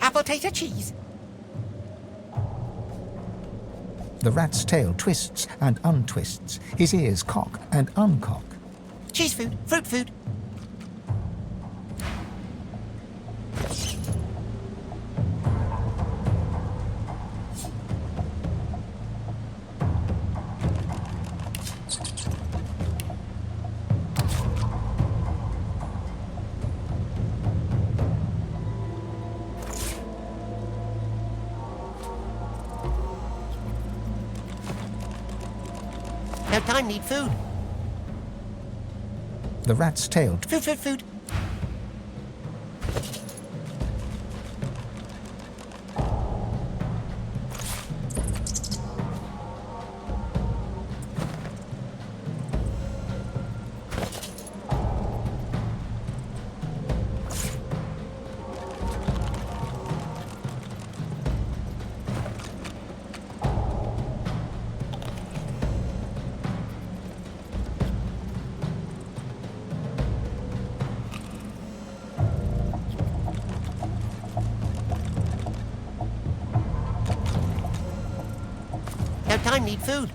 Apple tater cheese. The rat's tail twists and untwists. His ears cock and uncock. Cheese food, fruit food. No time, need food. The rat's tail. Food, food, food. No time, need food.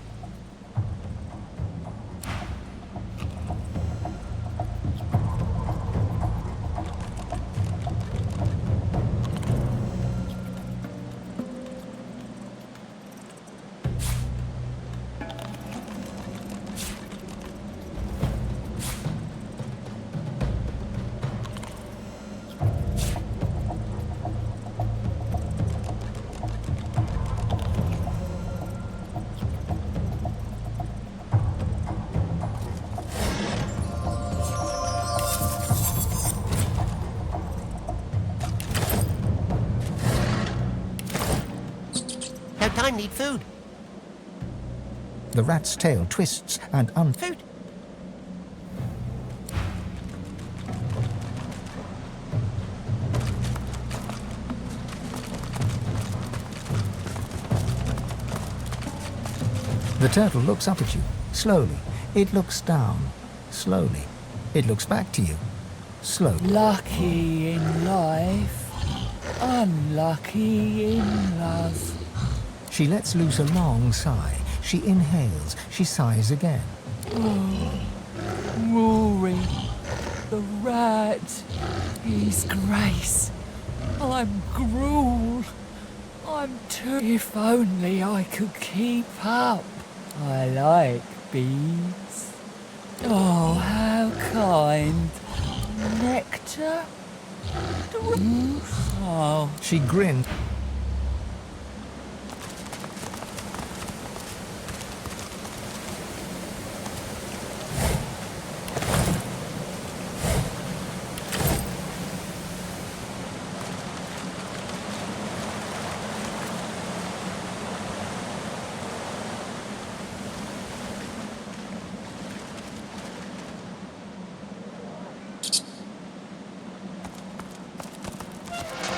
No time, need food. The rat's tail twists and Food. The turtle looks up at you, slowly. It looks down, slowly. It looks back to you, slowly. Lucky in life, unlucky in love. She lets loose a long sigh. She inhales. She sighs again. Oh, Rory, the rat, his grace. I'm gruel. I'm too... If only I could keep up. I like bees. Oh, how kind. Nectar? Oh. She grinned.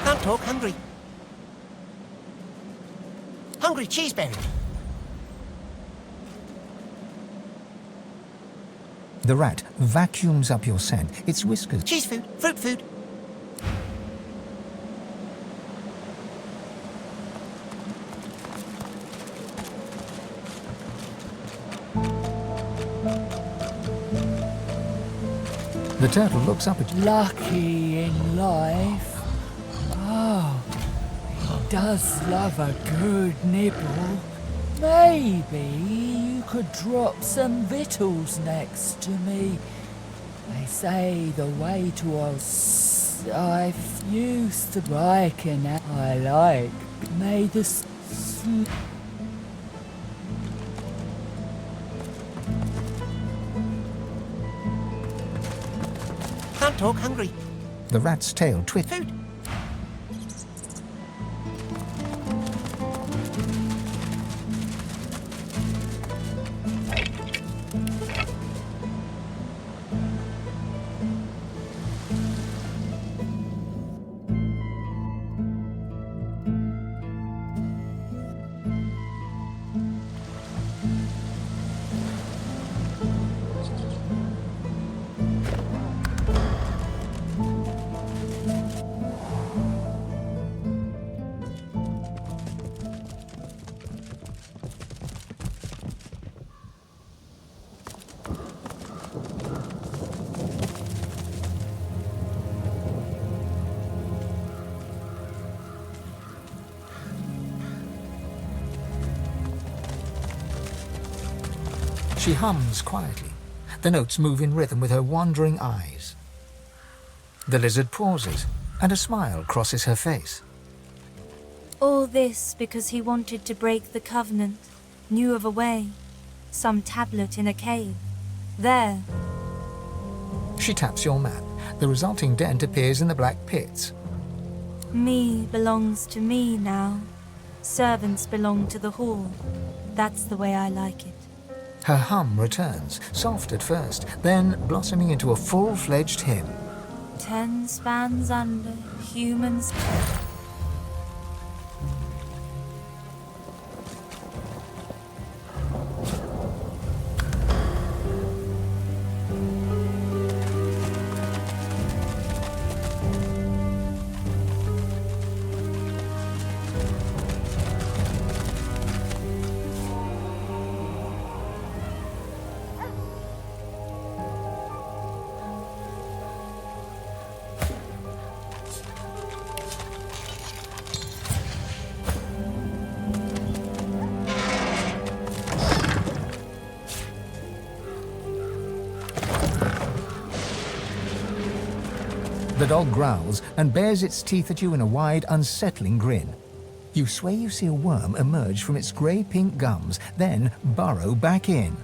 Can't talk, hungry. Hungry cheeseberry. The rat vacuums up your scent. Its whiskers. Cheese food, fruit food. The turtle looks up at you. Lucky in life. Oh, he does love a good nibble. Maybe you could drop some victuals next to me. They say the way to a I used to liking it. I like. May the Can't talk, hungry. The rat's tail twists. Food. She hums quietly. The notes move in rhythm with her wandering eyes. The lizard pauses, and a smile crosses her face. All this because he wanted to break the covenant, knew of a way, some tablet in a cave. There. She taps your map. The resulting dent appears in the black pits. Me belongs to me now. Servants belong to the hall. That's the way I like it. Her hum returns, soft at first, then blossoming into a full-fledged hymn. 10 spans under, humans... The dog growls and bares its teeth at you in a wide, unsettling grin. You swear you see a worm emerge from its grey-pink gums, then burrow back in.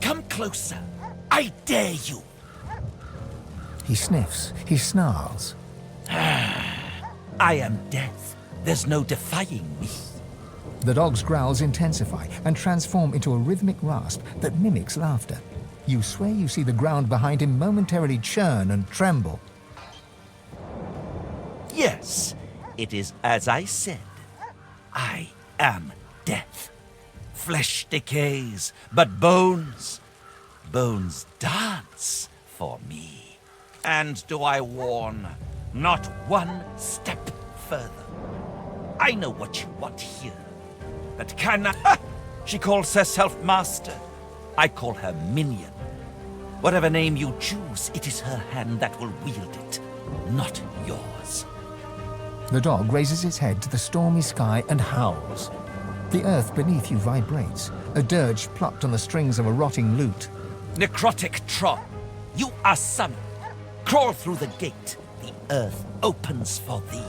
Come closer. I dare you. He sniffs, he snarls. I am death. There's no defying me. The dog's growls intensify and transform into a rhythmic rasp that mimics laughter. You swear you see the ground behind him momentarily churn and tremble. Yes, it is as I said. I am death. Flesh decays, but bones dance for me. And do I warn, not one step further. I know what you want here. But she calls herself master. I call her minion. Whatever name you choose, it is her hand that will wield it, not yours. The dog raises its head to the stormy sky and howls. The earth beneath you vibrates, a dirge plucked on the strings of a rotting lute. Necrotic trot. You are summoned. Crawl through the gate. The earth opens for thee.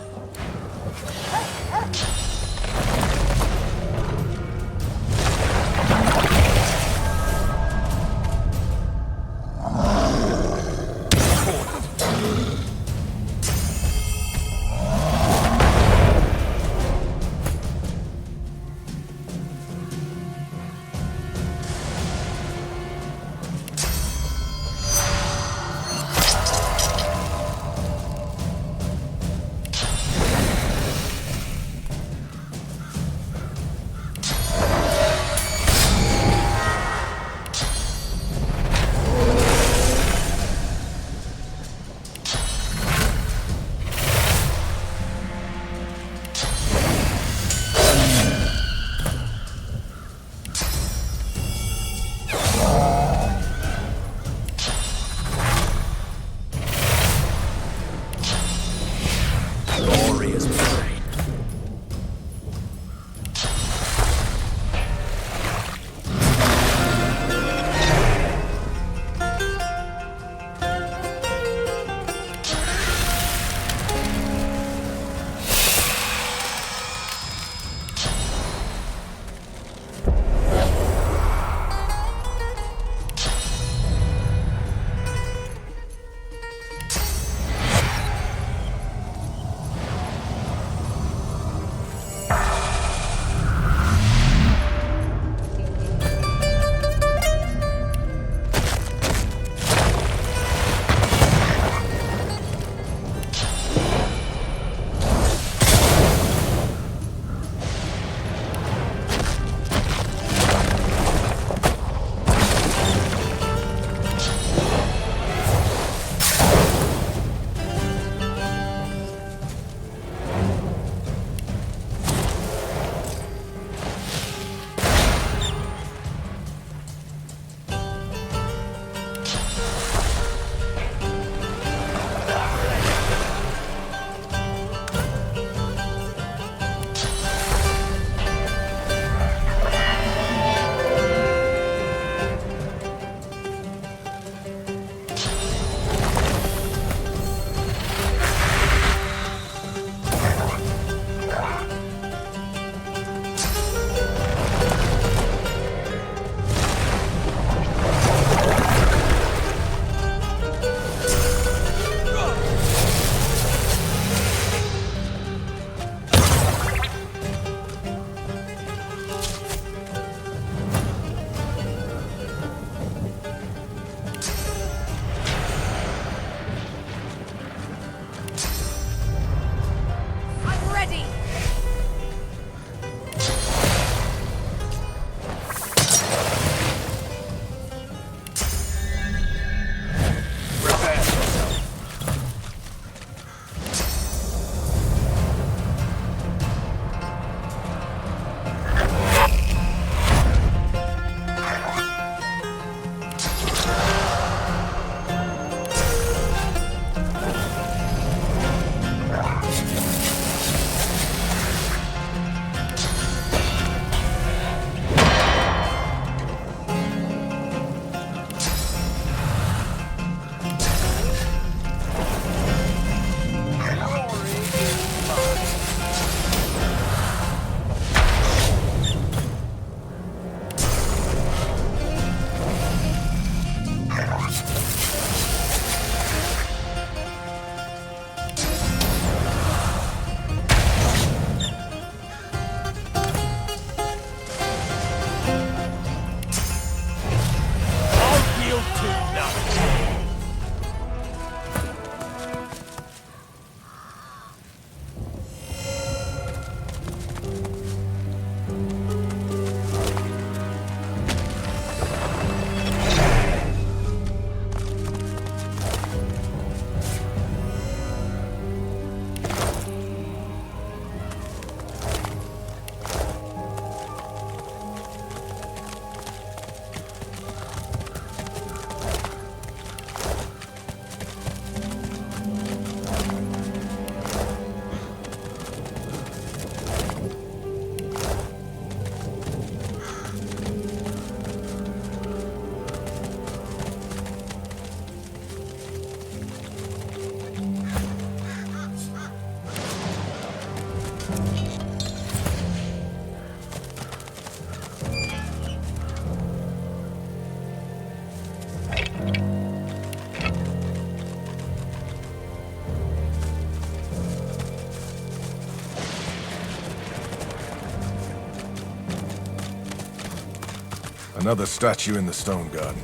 Another statue in the stone garden.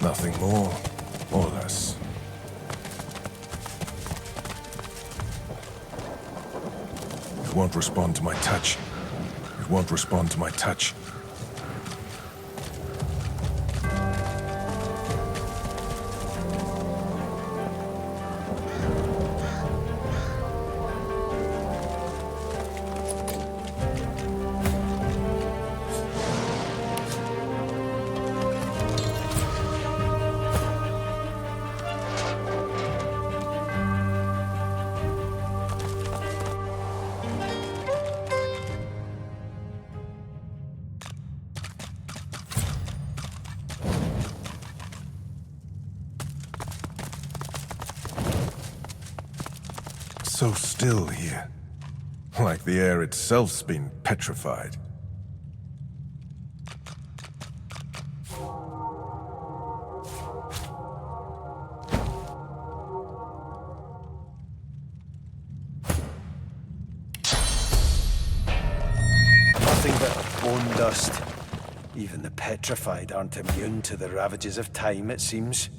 Nothing more or less. It won't respond to my touch. It won't respond to my touch. So still here. Like the air itself's been petrified. Nothing but bone dust. Even the petrified aren't immune to the ravages of time, it seems.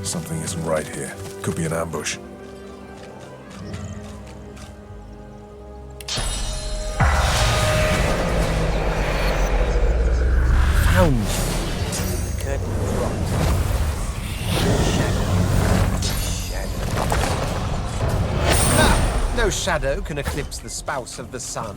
Something isn't right here. Could be an ambush. Found you. Curtain dropped. Shadow. No, No shadow can eclipse the spouse of the sun.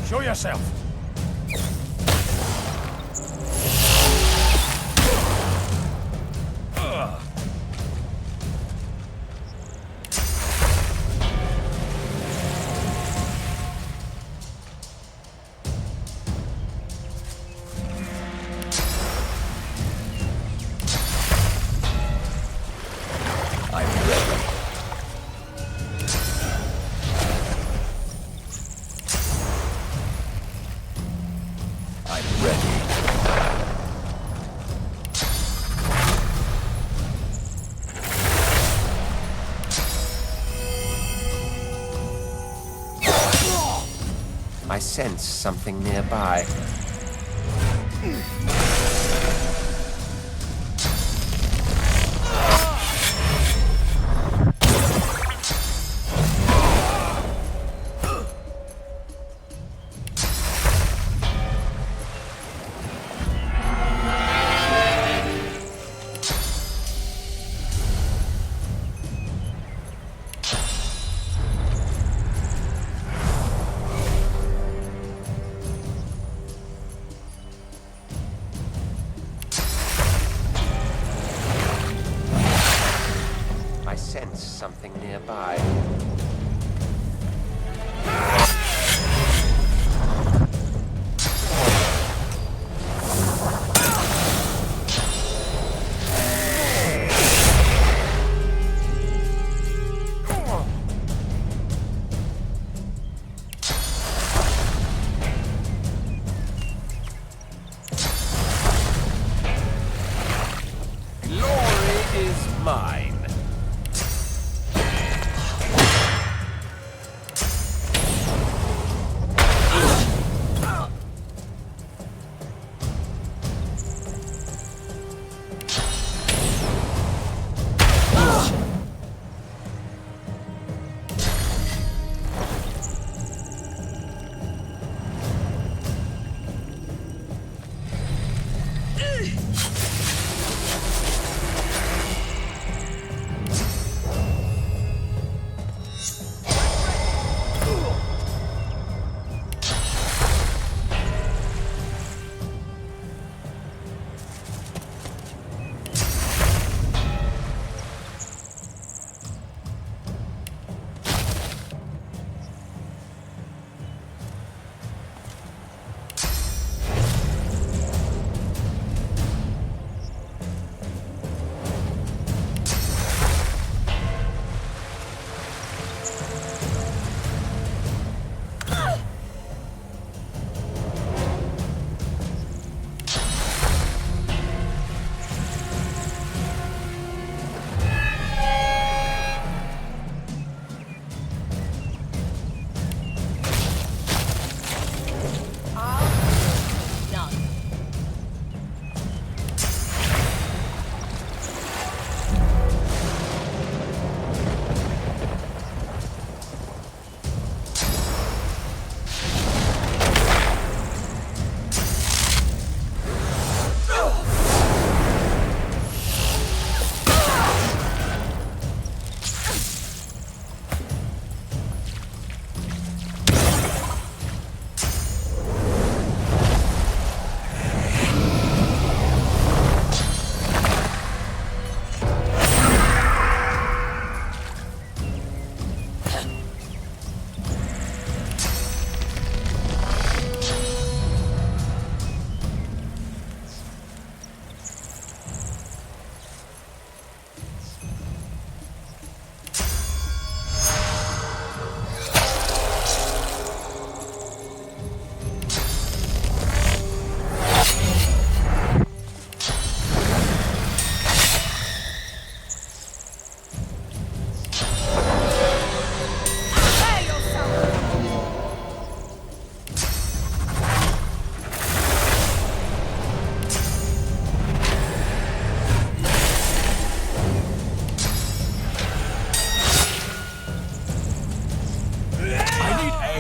Show yourself. I sense something nearby. I sense something nearby. Glory is mine.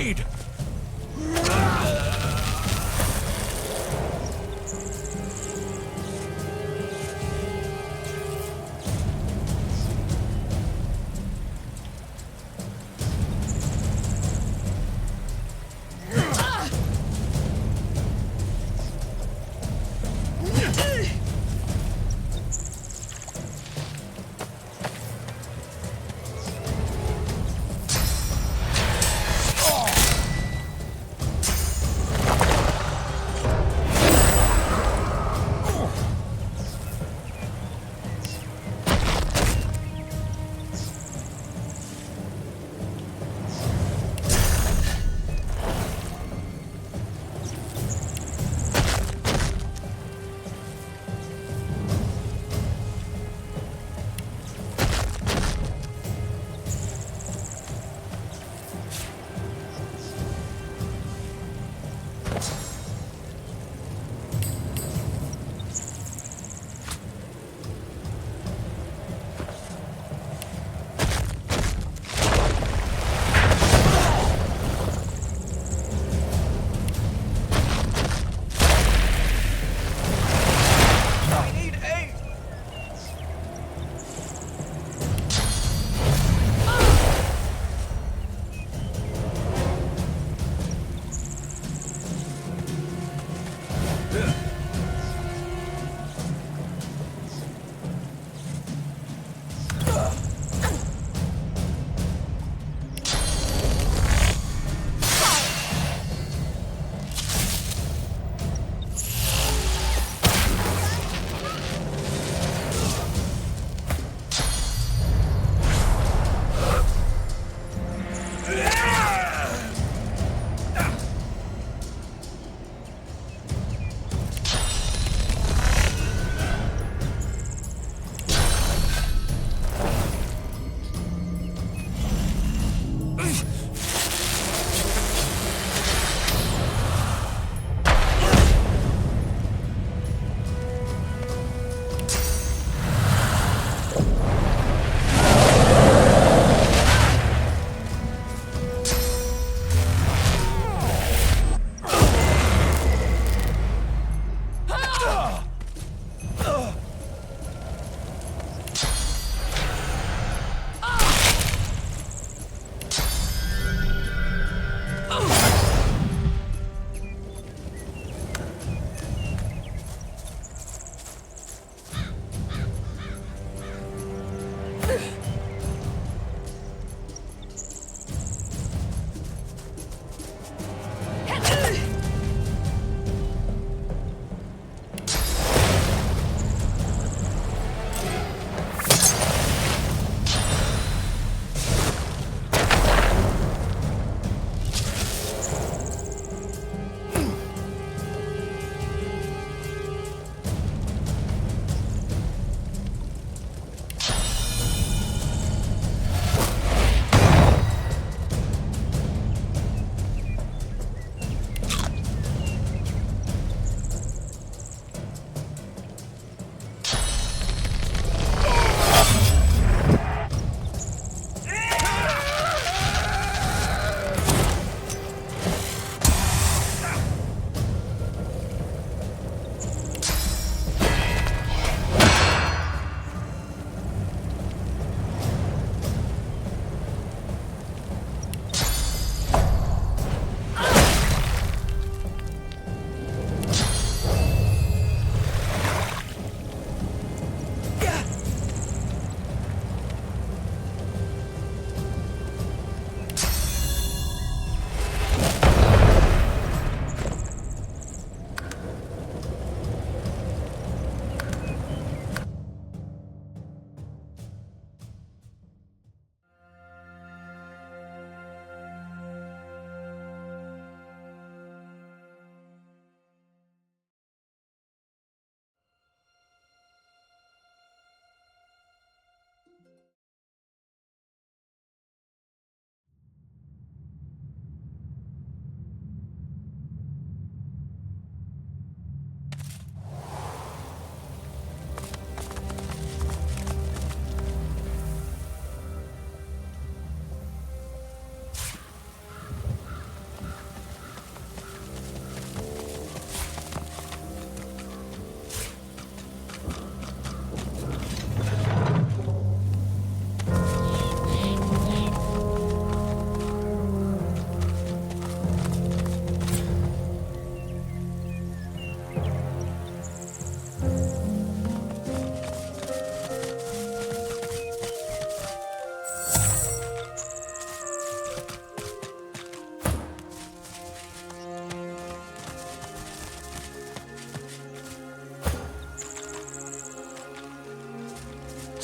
blade!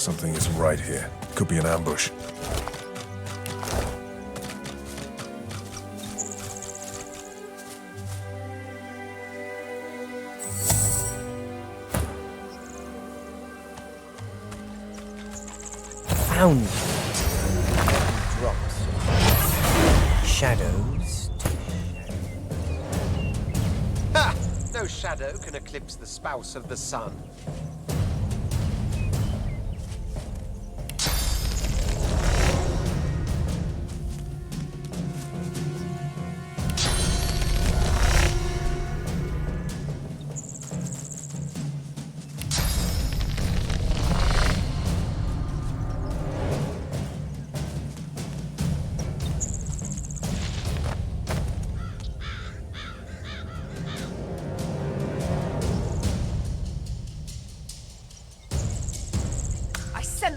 Something isn't right here. Could be an ambush. Found drops. Shadows. Ha! No shadow can eclipse the spouse of the sun.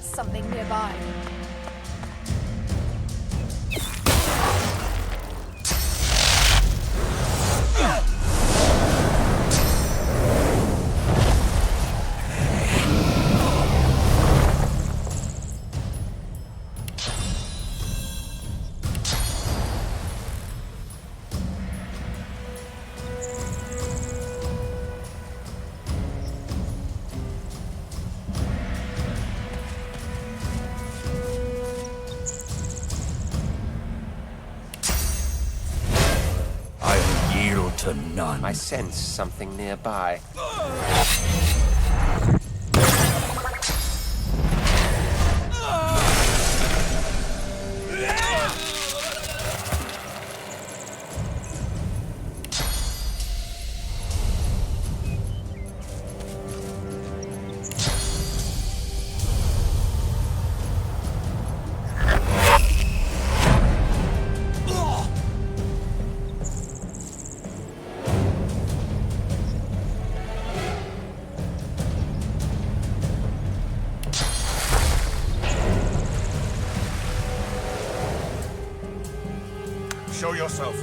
Something nearby. To none. I sense something nearby. Show yourself.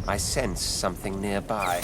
I sense something nearby.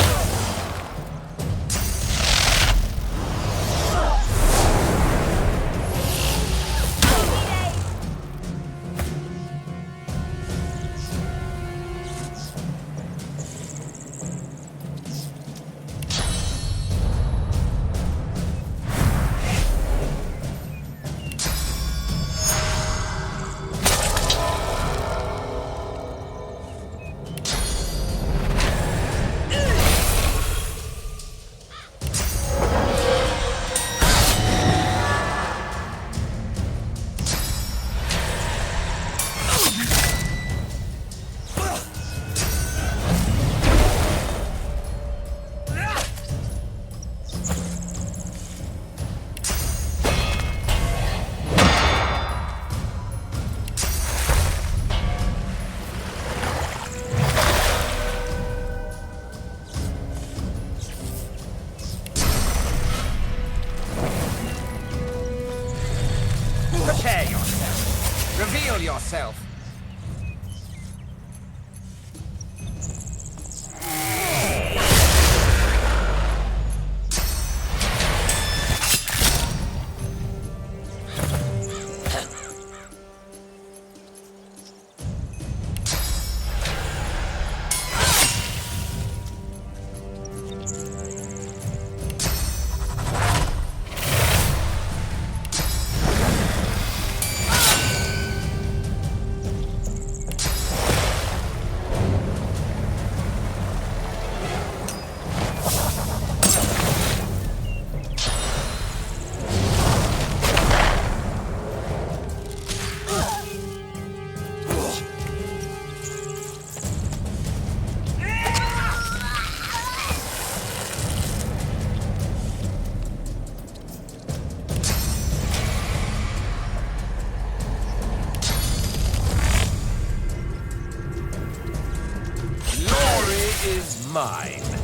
is mine.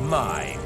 Mine.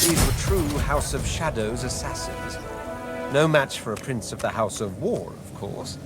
These were true House of Shadows assassins. No match for a prince of the House of War, of course.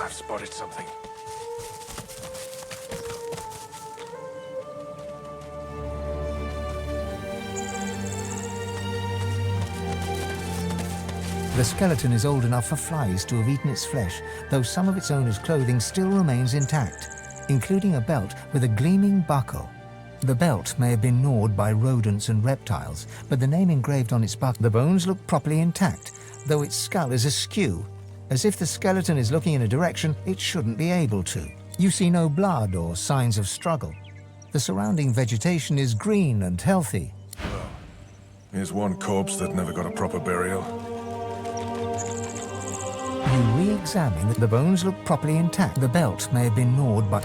I've spotted something. The skeleton is old enough for flies to have eaten its flesh, though some of its owner's clothing still remains intact, including a belt with a gleaming buckle. The belt may have been gnawed by rodents and reptiles, but the name engraved on its buckle. The bones look properly intact, though its skull is askew, as if the skeleton is looking in a direction it shouldn't be able to. You see no blood or signs of struggle. The surrounding vegetation is green and healthy. Well, here's one corpse that never got a proper burial. You re-examine. The bones look properly intact. The belt may have been gnawed by...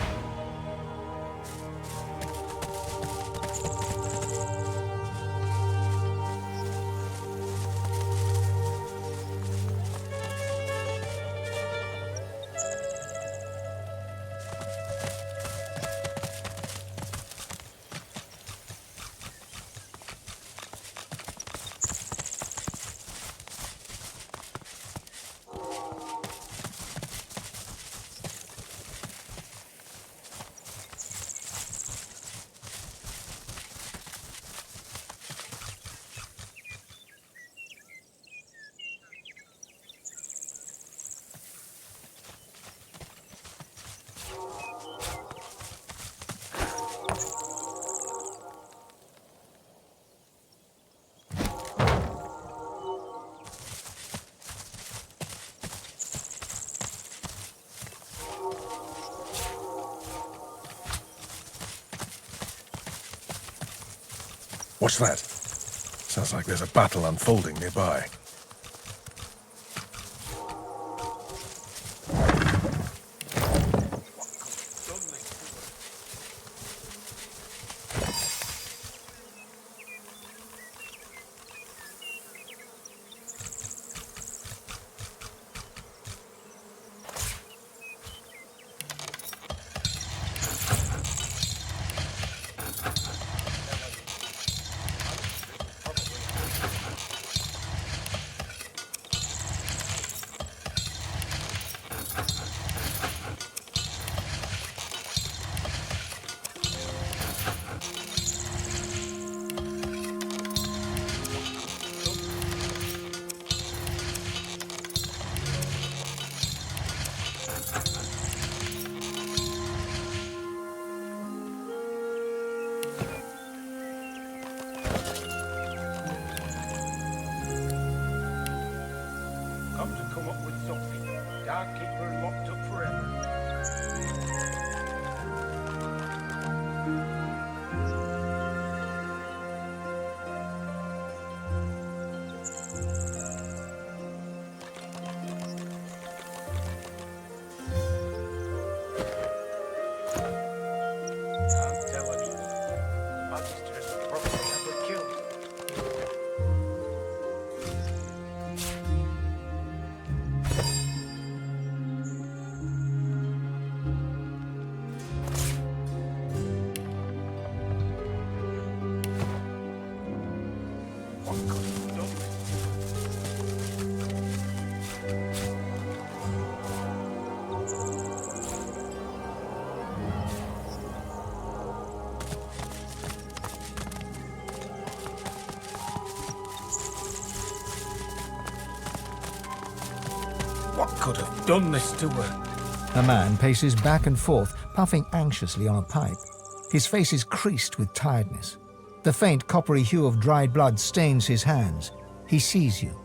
What's that? Sounds like there's a battle unfolding nearby. Can't keep her locked up forever. Can't tell anyone. Magistrates will probably have her killed. What could have done this to her? A man paces back and forth, puffing anxiously on a pipe. His face is creased with tiredness. The faint coppery hue of dried blood stains his hands. He sees you.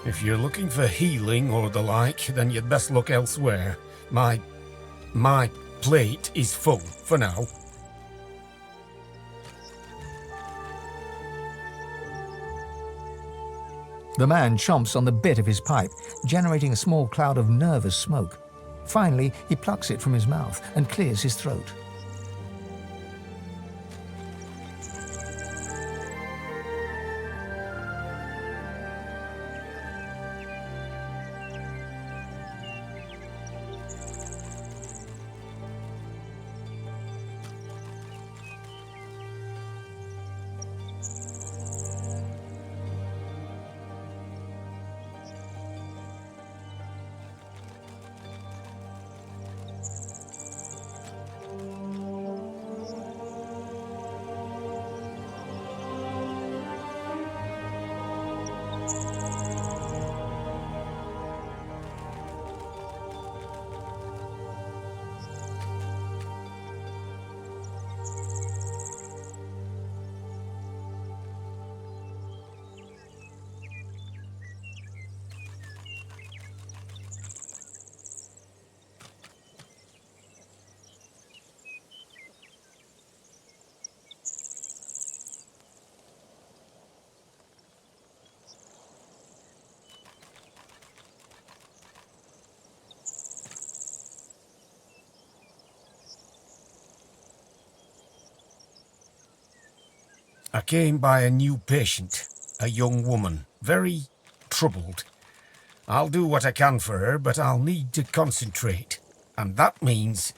If you're looking for healing or the like, then you'd best look elsewhere. My plate is full for now. The man chomps on the bit of his pipe, generating a small cloud of nervous smoke. Finally, he plucks it from his mouth and clears his throat. I came by a new patient, a young woman, very troubled. I'll do what I can for her, but I'll need to concentrate. And that means...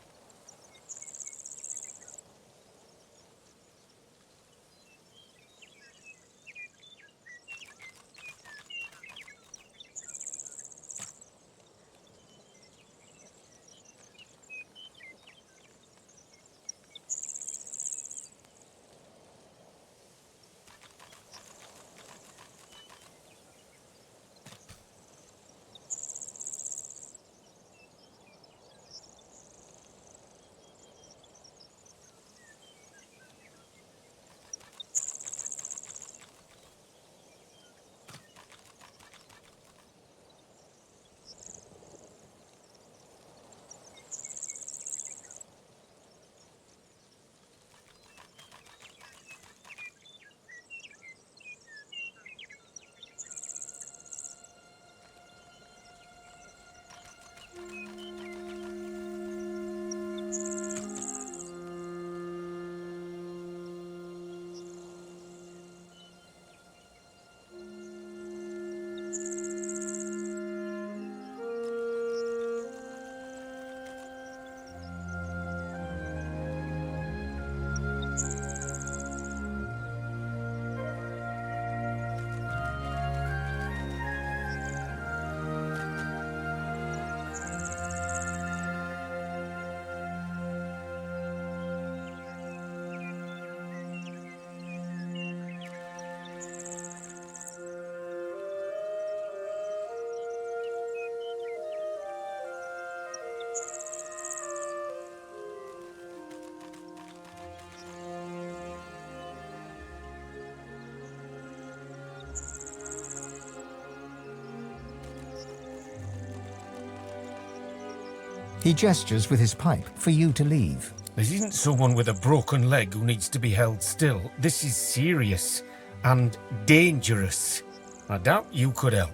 He gestures with his pipe for you to leave. This isn't someone with a broken leg who needs to be held still. This is serious and dangerous. I doubt you could help.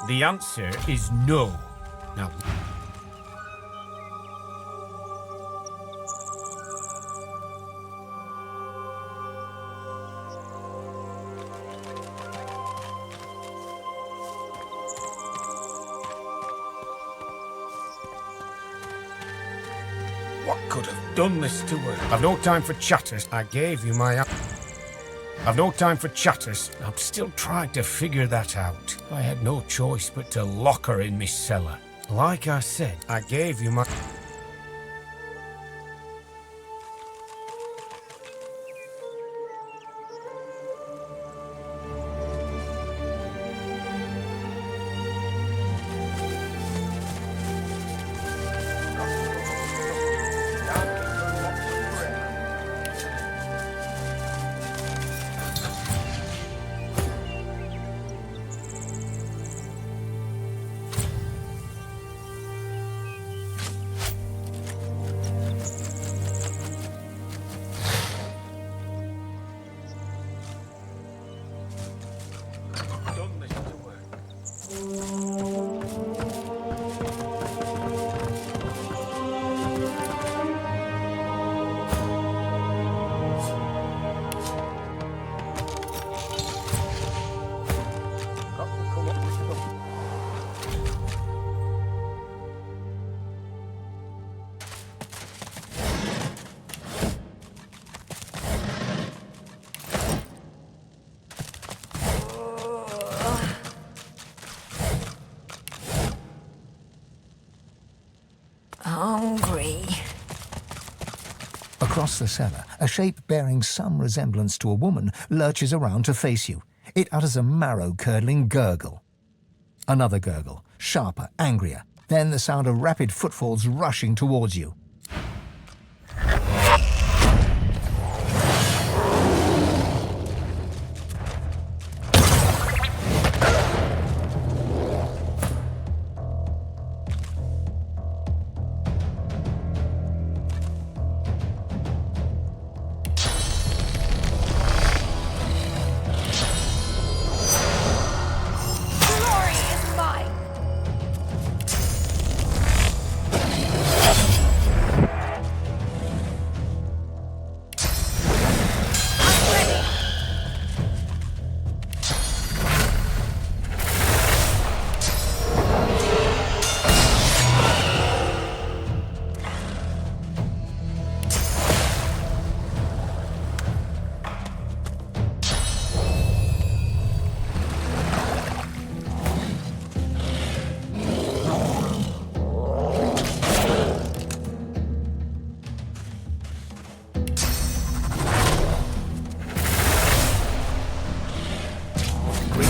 The answer is no. Now... What could have done this to her? I've no time for chatters. I gave you my... I've no time for chatters. I'm still trying to figure that out. I had no choice but to lock her in my cellar. Like I said, I gave you my... Hungry. Across the cellar, a shape bearing some resemblance to a woman lurches around to face you. It utters a marrow-curdling gurgle. Another gurgle, sharper, angrier. Then the sound of rapid footfalls rushing towards you.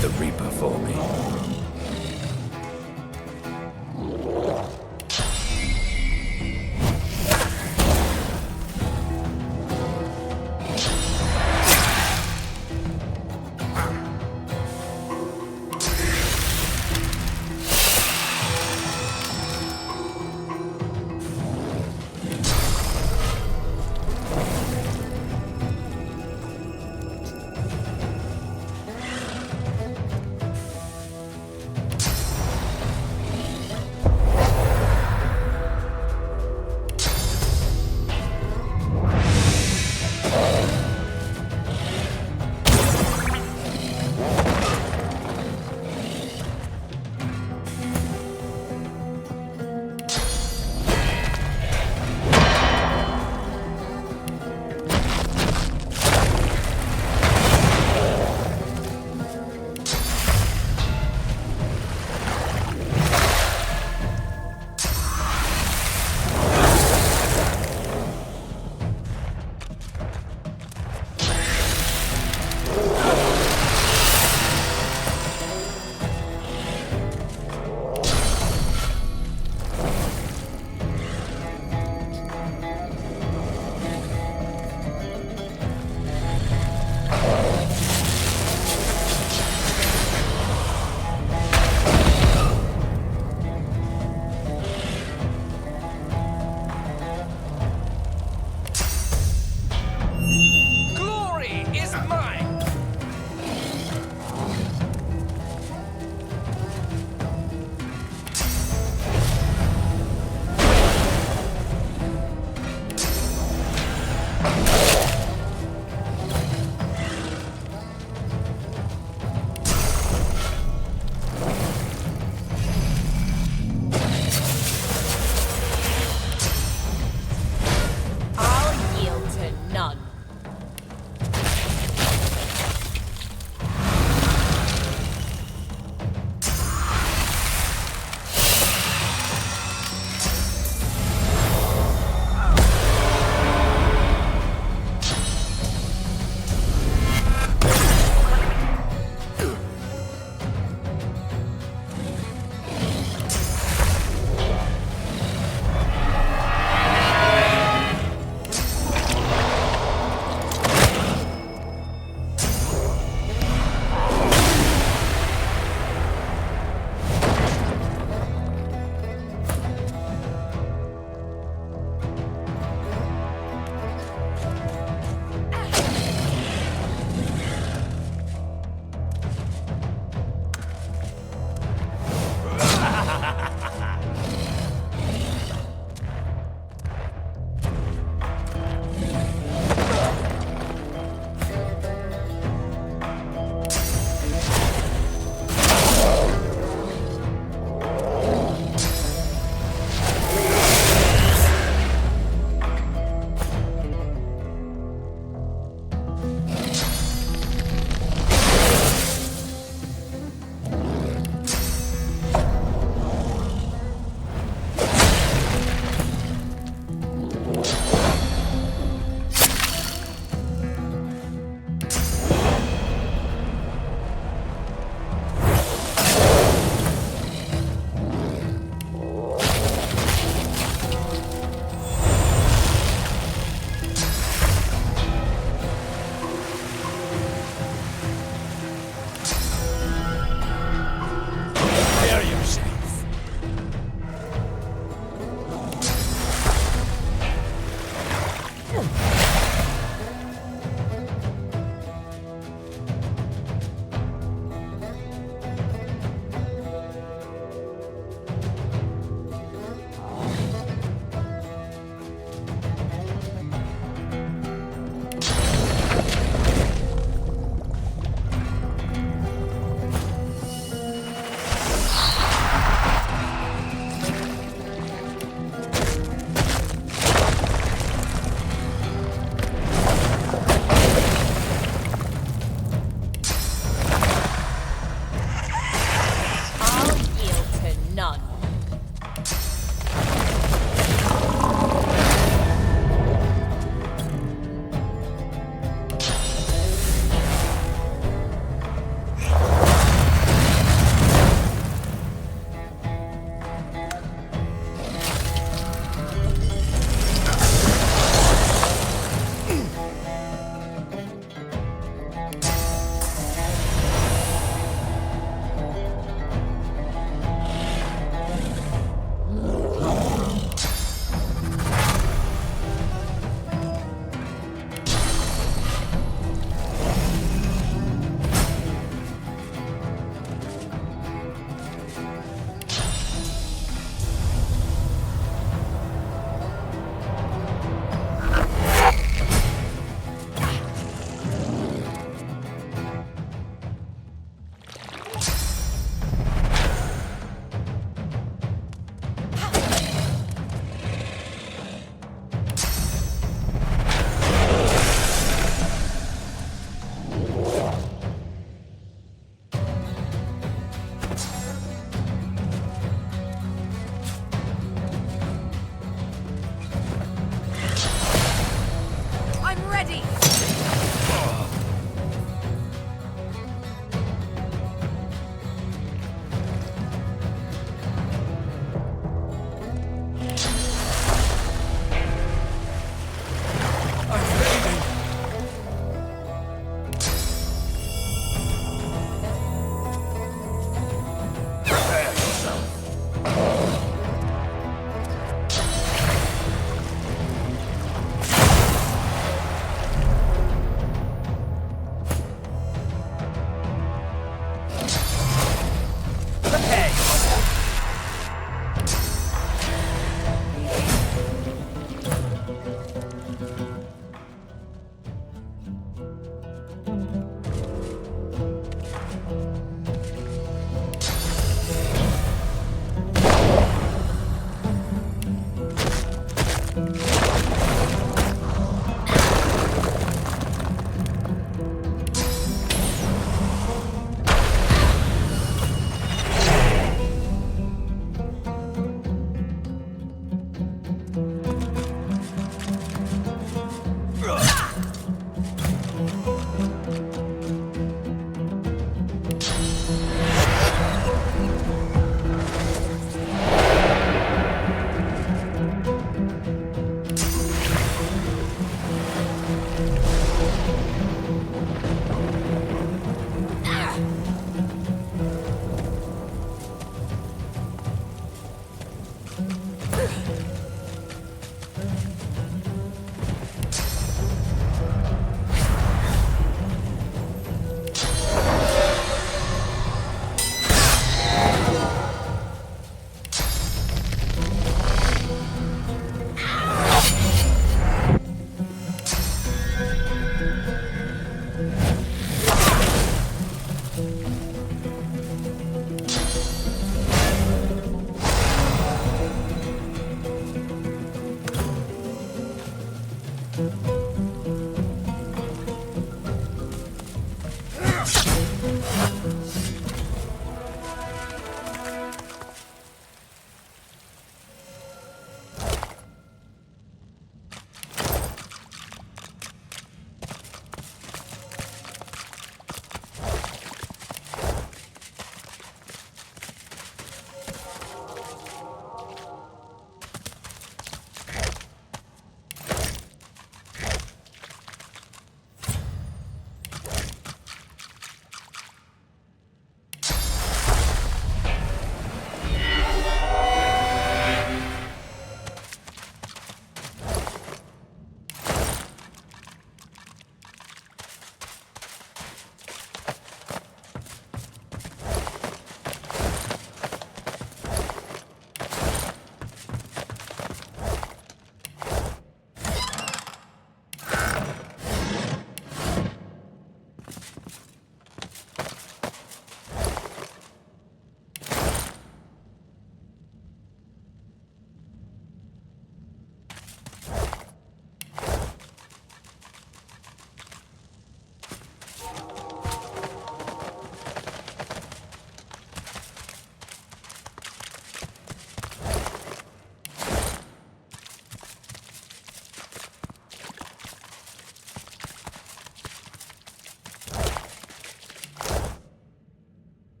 the Reaper for me.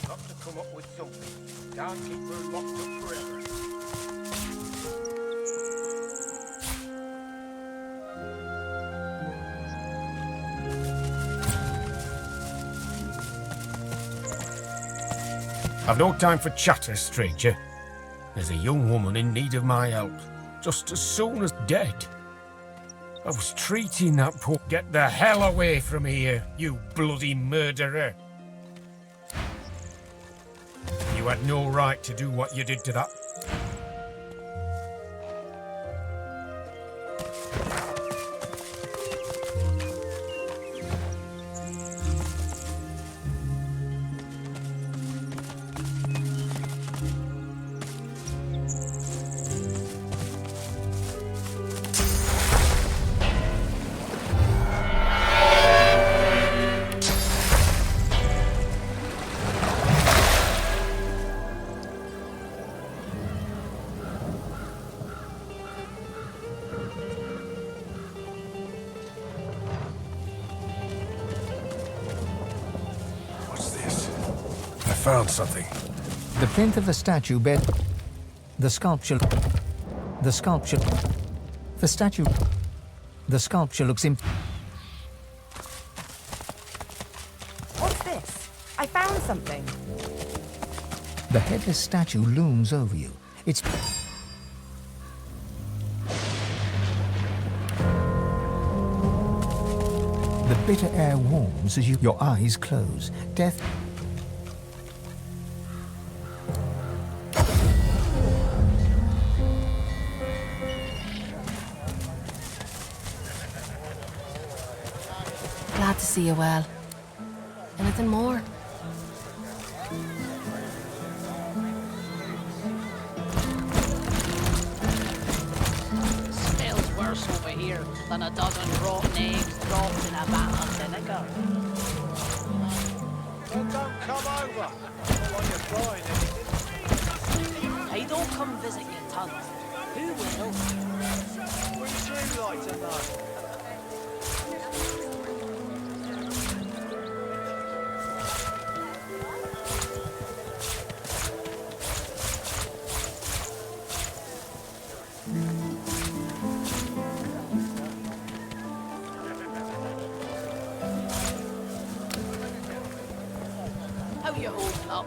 Got to come up with something. Can't keep her locked up forever. I've no time for chatter, stranger. There's a young woman in need of my help, just as soon as dead. I was treating that poor... Get the hell away from here, you bloody murderer! You had no right to do what you did to that... Found something. The plinth of the statue bed. The sculpture. The sculpture. The statue. The sculpture looks What's this? I found something. The headless statue looms over you. It's... The bitter air warms as your eyes close. Death... Glad to see you well. Anything more? Smells worse over here than a dozen rotten eggs dropped in a vat of vinegar. Well, don't come over. While you're frying anything. Hey, don't come visit your tongue. Who will? Wouldn't you like to know? How you holding up?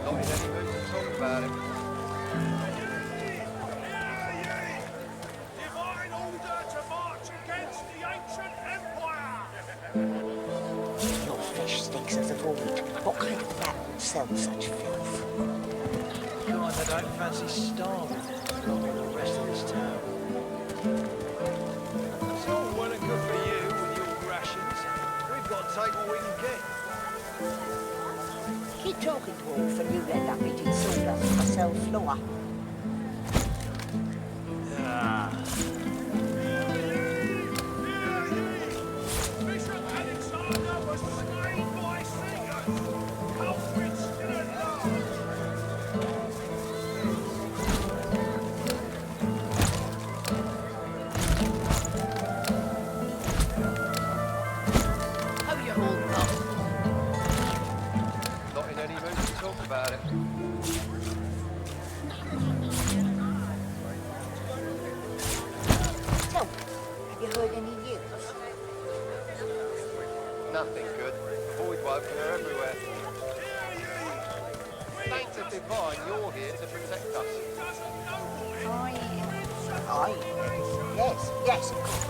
Not in any mood to talk about it. Divine order to march against the ancient empire! Your fish stinks as of old. What kind of rat would sell such filth? Kind that don't fancy starving like the rest of this town. It's all well and good for you with your rations. We've got to take what we can get. Keep talking, dwarf, and you end up eating sawdust on the cell floor. Bishop Alexander was slain by singers! Culprits to the law! How you holding up? Not in any mood to talk about it. So, have you heard any news? Nothing good. Void woken are everywhere. Thanks to Divine, you're here to protect us. Aye. Yes, of course.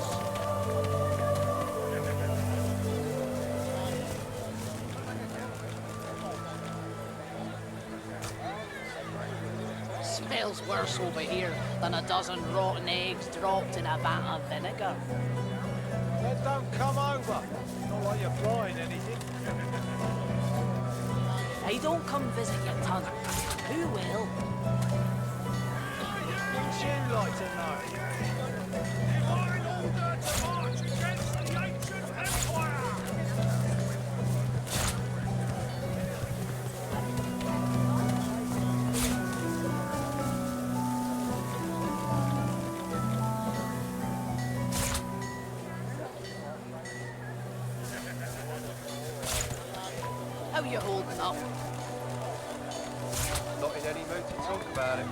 Smells worse over here than a dozen rotten eggs dropped in a vat of vinegar. Then don't come over. Not like you're frying anything. Hey, don't come visit your tongue. Who will? Wouldn't you like to know? Divine order to march against the ancient empire! How you holding up? Not in any mood to talk about it.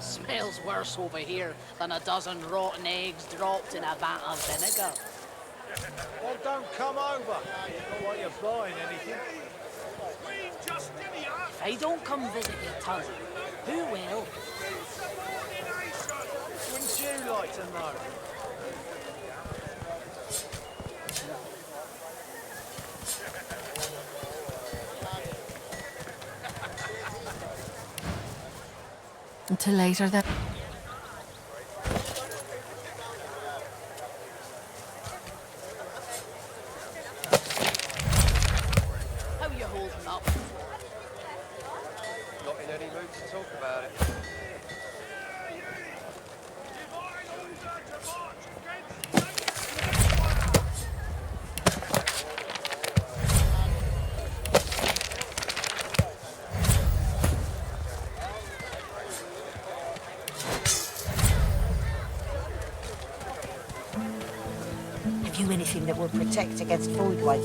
Smells worse over here than a dozen rotten eggs dropped in a vat of vinegar. Well, don't come over. Not like you're buying anything. If I don't come visit your ton, who will? Wouldn't you like to know? Until later, then. How you holding up? Not in any mood to talk about it. Have you anything that will protect against void wake?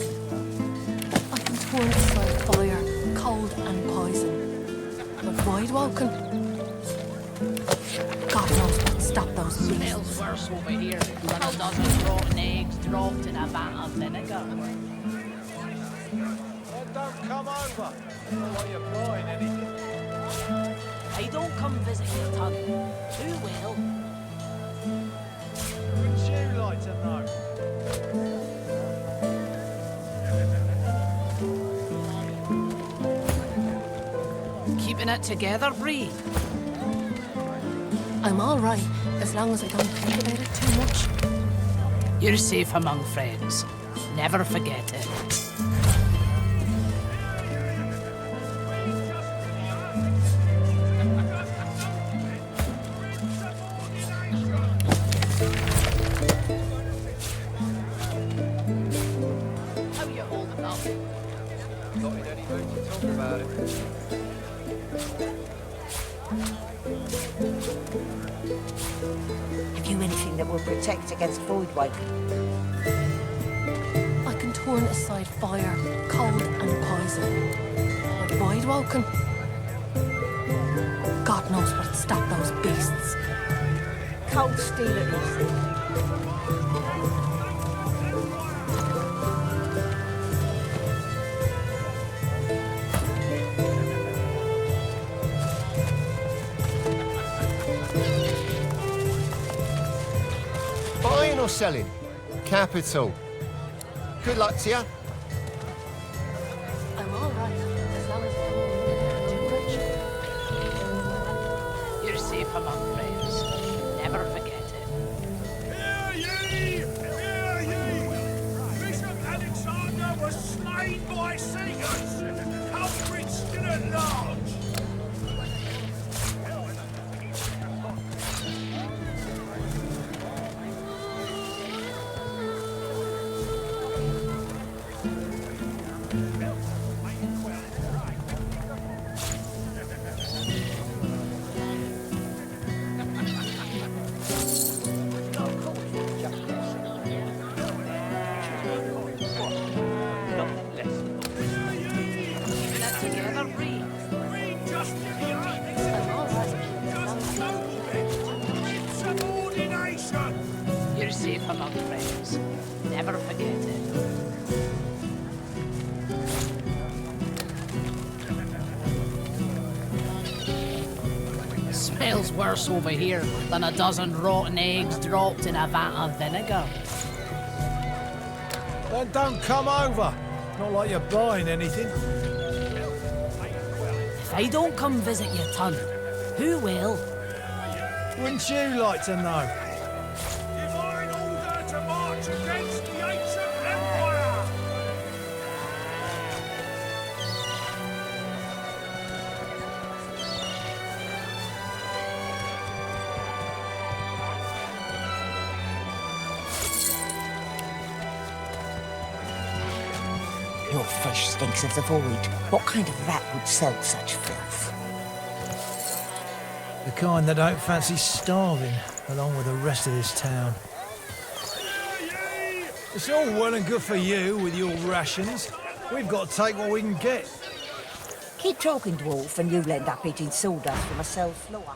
I can turn aside fire, cold and poison. But void woken? God knows what stop those beasts. Smells worse over here than a dozen rotten eggs dropped in a vat of vinegar. Well, don't come over. Not like you're buying anything. If I don't come visit your ton, who will? Wouldn't you like to know? Keeping it together, Bree? I'm all right, as long as I don't think about it too much. You're safe among friends. Never forget it. How you holding up? Not in any mood to talk about it. Have you anything that will protect against void wake? I can turn aside fire, cold and poison. But void woken? God knows what'd stop those beasts. Cold steel at least. Buying or selling? Capital. Good luck to you. I'm all right, as long as I don't think too much. You're safe among friends. Never forget it. Hear ye! Hear ye! Bishop Alexander was slain by singers. Culprit still at large. You're safe among friends. Never forget it. Smells worse over here than a dozen rotten eggs dropped in a vat of vinegar. Then don't come over. Not like you're buying anything. If I don't come visit your ton, who will? Wouldn't you like to know? Divine order to march against the ancient empire. Your fish stinks of the void. What kind of rat would sell such filth? The kind that don't fancy starving, along with the rest of this town. It's all well and good for you with your rations. We've got to take what we can get. Keep talking, dwarf, and you'll end up eating sawdust from a cell floor.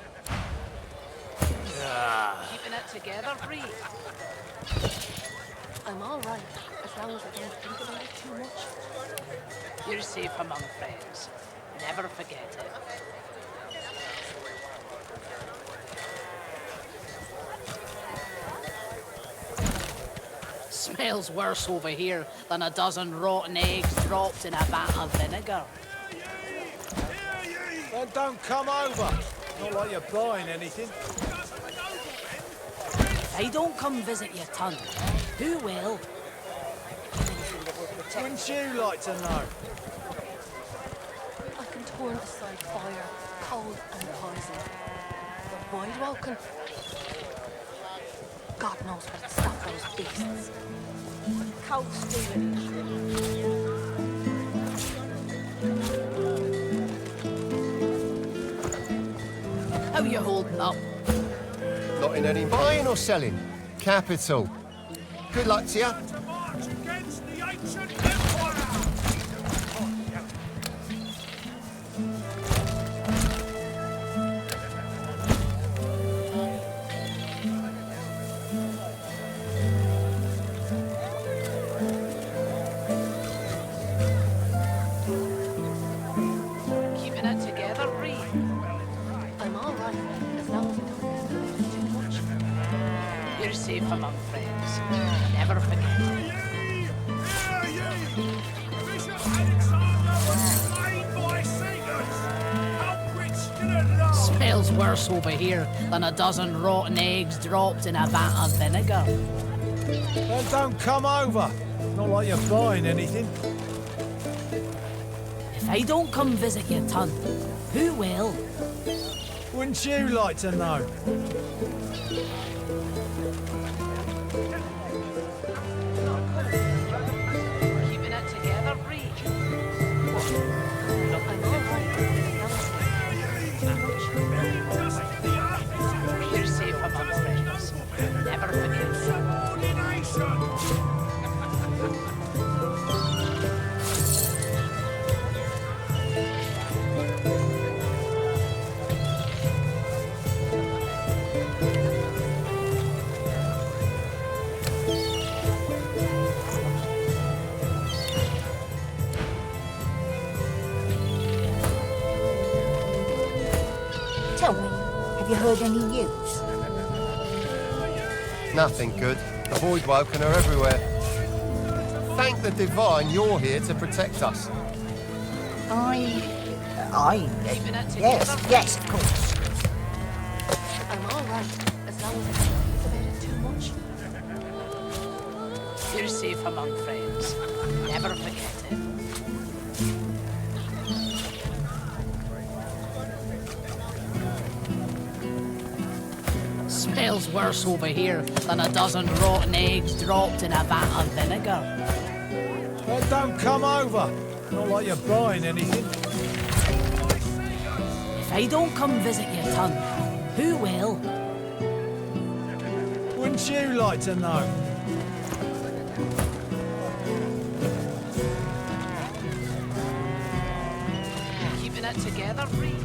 Keeping it together, Bree. I'm all right, as long as I don't think about it too much. You're safe among friends. Never forget it. Smells worse over here than a dozen rotten eggs dropped in a vat of vinegar. Then don't come over. Not like you're buying anything. If I don't come visit your ton, who will? Wouldn't you like to know? I can turn aside fire, cold and poison. But void welcome. God knows what'd stop those beasts. Cold steaming. How you holding up? Not in any buying or selling. Capital. Good luck to you. Keeping it together, Bree. I'm all right, as long as I don't think about it too much. You're safe among friends. Never forget it. Smells worse over here than a dozen rotten eggs dropped in a vat of vinegar. Then don't come over. Not like you're buying anything. If I don't come visit your ton, who will? Wouldn't you like to know? Keeping it together, Bree. I'm all right, You're safe among friends. Never forget it. Tell me, have you heard any news? Nothing good. The void woken are everywhere. Thank the divine you're here to protect us. Yes, of course. I'm all right, as long as I don't think about it too much. You're safe among friends. Never forget it. Smells worse over here than a dozen rotten eggs dropped in a vat of vinegar. Then don't come over. Not like you're buying anything. If I don't come visit your ton, who will? Wouldn't you like to know? Keeping it together, Bree.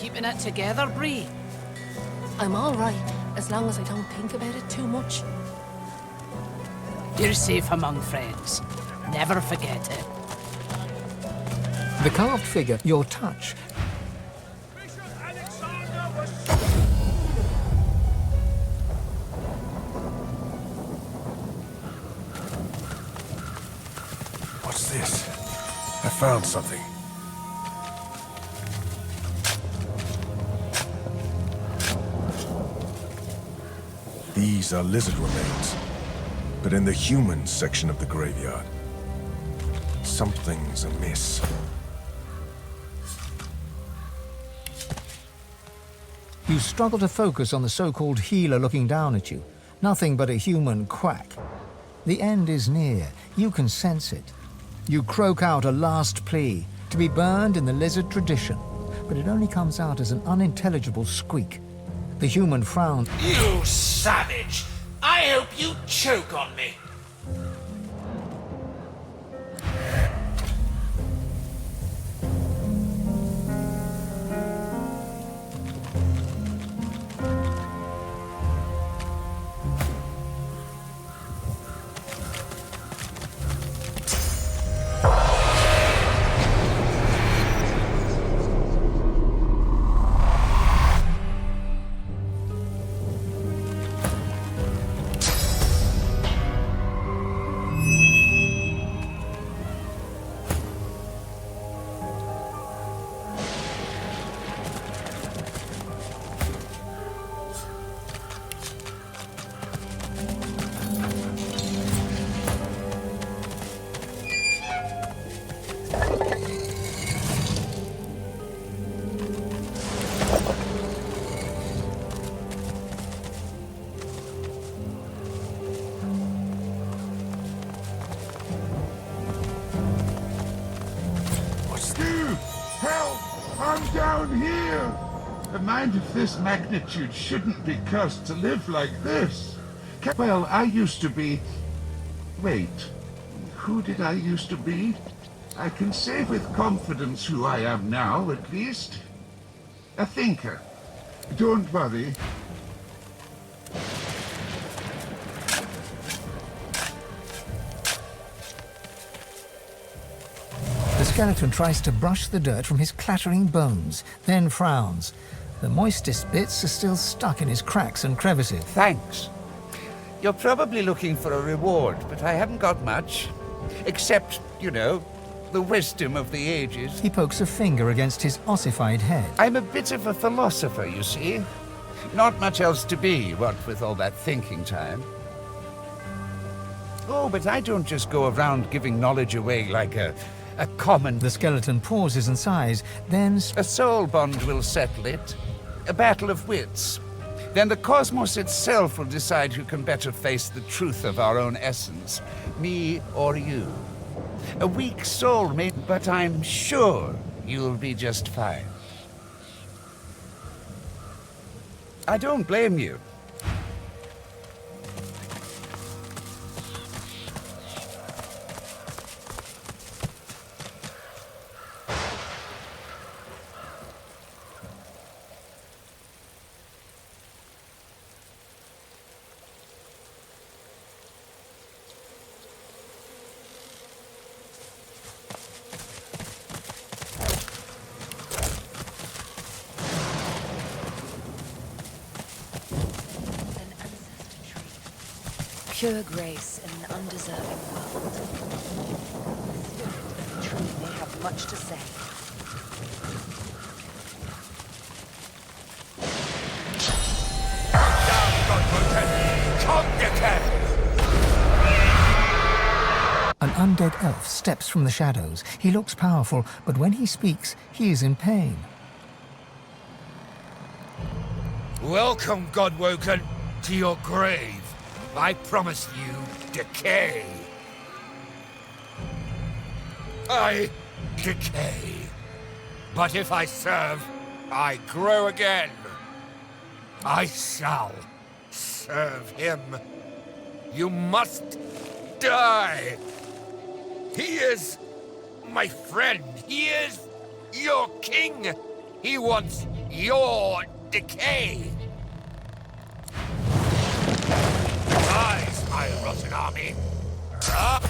keeping it together, Bree? I'm all right, as long as I don't think about it too much. You're safe among friends. Never forget it. The carved figure, your touch. What's this? I found something. These are lizard remains, but in the human section of the graveyard. Something's amiss. You struggle to focus on the so-called healer looking down at you. Nothing but a human quack. The end is near. You can sense it. You croak out a last plea, to be burned in the lizard tradition, but it only comes out as an unintelligible squeak. The human frowns. You savage! I hope you choke on me! I'm down here! A mind of this magnitude shouldn't be cursed to live like this. Well, I used to be... Wait, who did I used to be? I can say with confidence who I am now, at least. A thinker. Don't worry. The skeleton tries to brush the dirt from his clattering bones, then frowns. The moistest bits are still stuck in his cracks and crevices. Thanks. You're probably looking for a reward, but I haven't got much. Except, you know, the wisdom of the ages. He pokes a finger against his ossified head. I'm a bit of a philosopher, you see. Not much else to be, what with all that thinking time. Oh, but I don't just go around giving knowledge away like a common... The skeleton pauses and sighs, then... A soul bond will settle it. A battle of wits. Then the cosmos itself will decide who can better face the truth of our own essence, me or you. A weak soul may, but I'm sure you'll be just fine. I don't blame you. Pure grace in an undeserving world. The tree may have much to say. An undead elf steps from the shadows. He looks powerful, but when he speaks, he is in pain. Welcome, Godwoken, to your grave. I promised you decay. I decay. But if I serve, I grow again. I shall serve him. You must die. He is my friend. He is your king. He wants your decay. Rise, my rotten army. Up.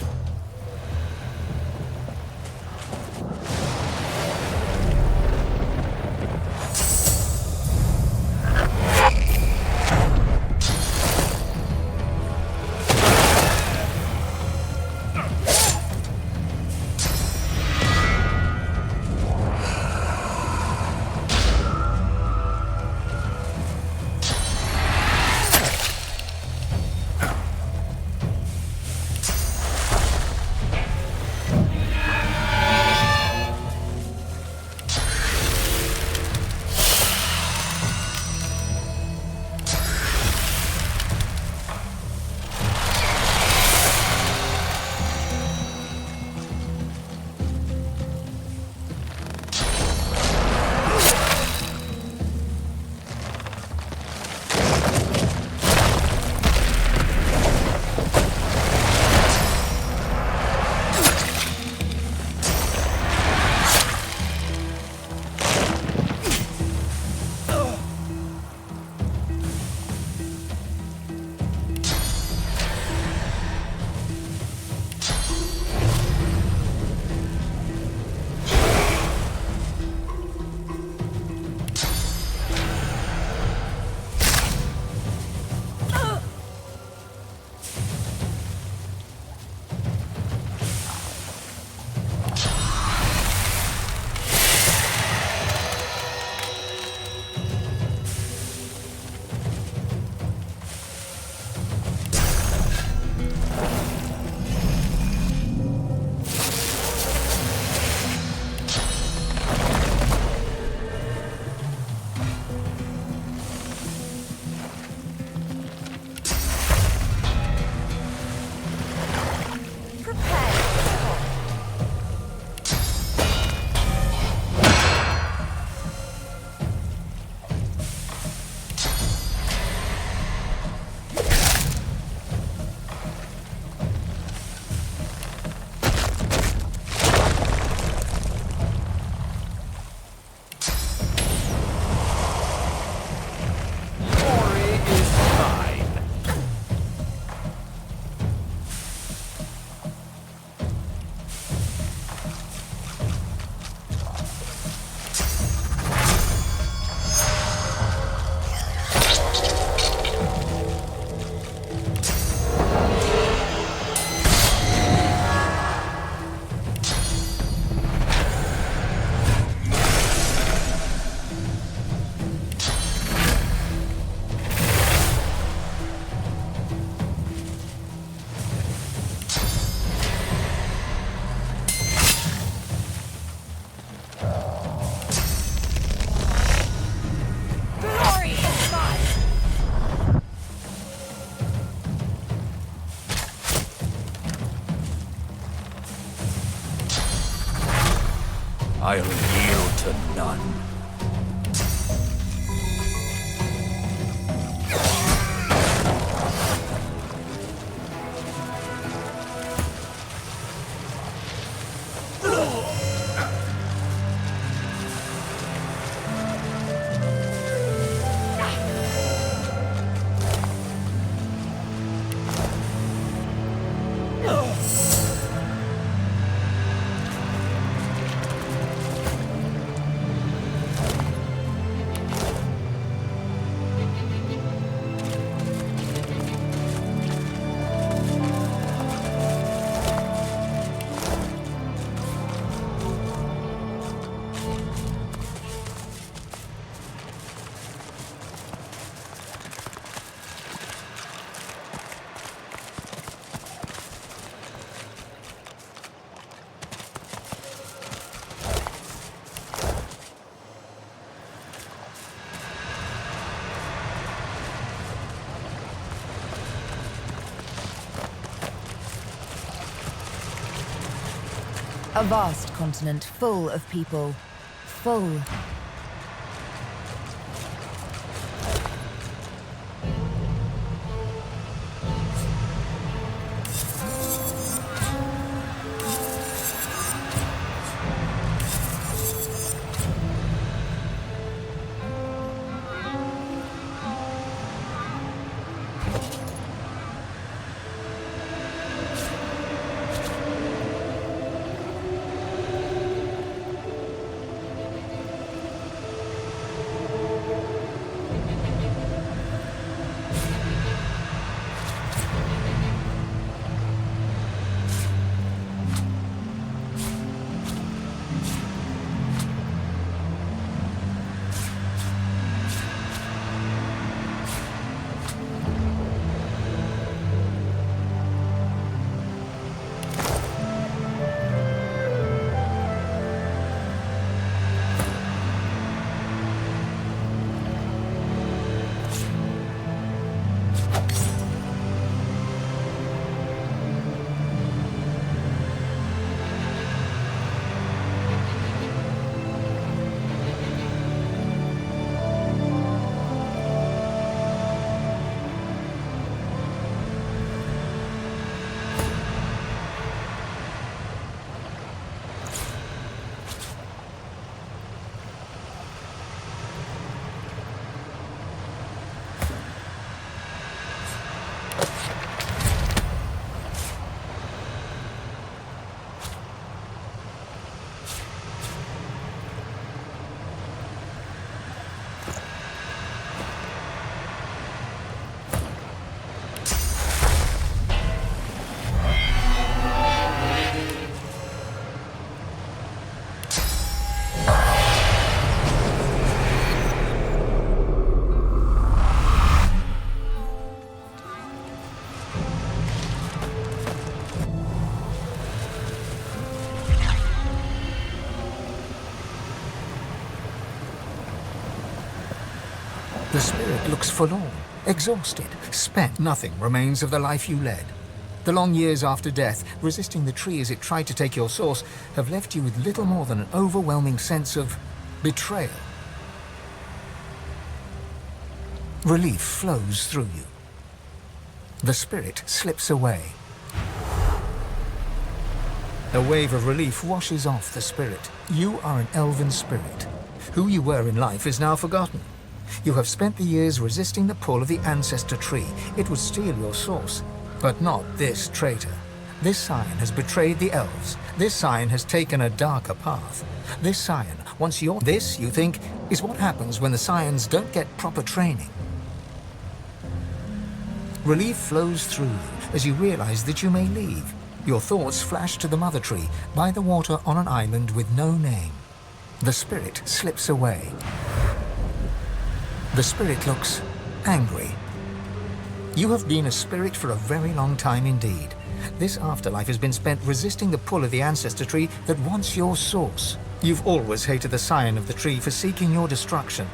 I'll yield to none. A vast continent full of people. Full. The spirit looks forlorn, exhausted, spent. Nothing remains of the life you led. The long years after death, resisting the tree as it tried to take your source, have left you with little more than an overwhelming sense of betrayal. Relief flows through you. The spirit slips away. A wave of relief washes off the spirit. You are an elven spirit. Who you were in life is now forgotten. You have spent the years resisting the pull of the ancestor tree. It would steal your source, but not this traitor. This scion has betrayed the elves. This scion has taken a darker path. This scion, once you're this, you think, is what happens when the scions don't get proper training. Relief flows through you as you realize that you may leave. Your thoughts flash to the mother tree by the water on an island with no name. The spirit slips away. The spirit looks angry. You have been a spirit for a very long time indeed. This afterlife has been spent resisting the pull of the ancestor tree that wants your source. You've always hated the scion of the tree for seeking your destruction.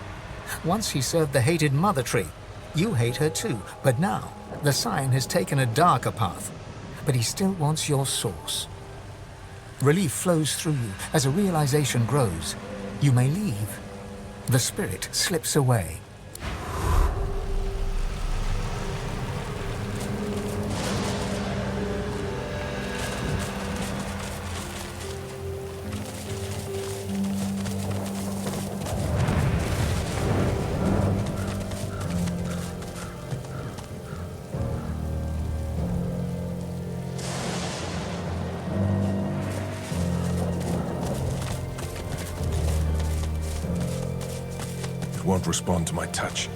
Once he served the hated mother tree. You hate her too, but now the scion has taken a darker path. But he still wants your source. Relief flows through you as a realization grows. You may leave. The spirit slips away. Won't respond to my touch.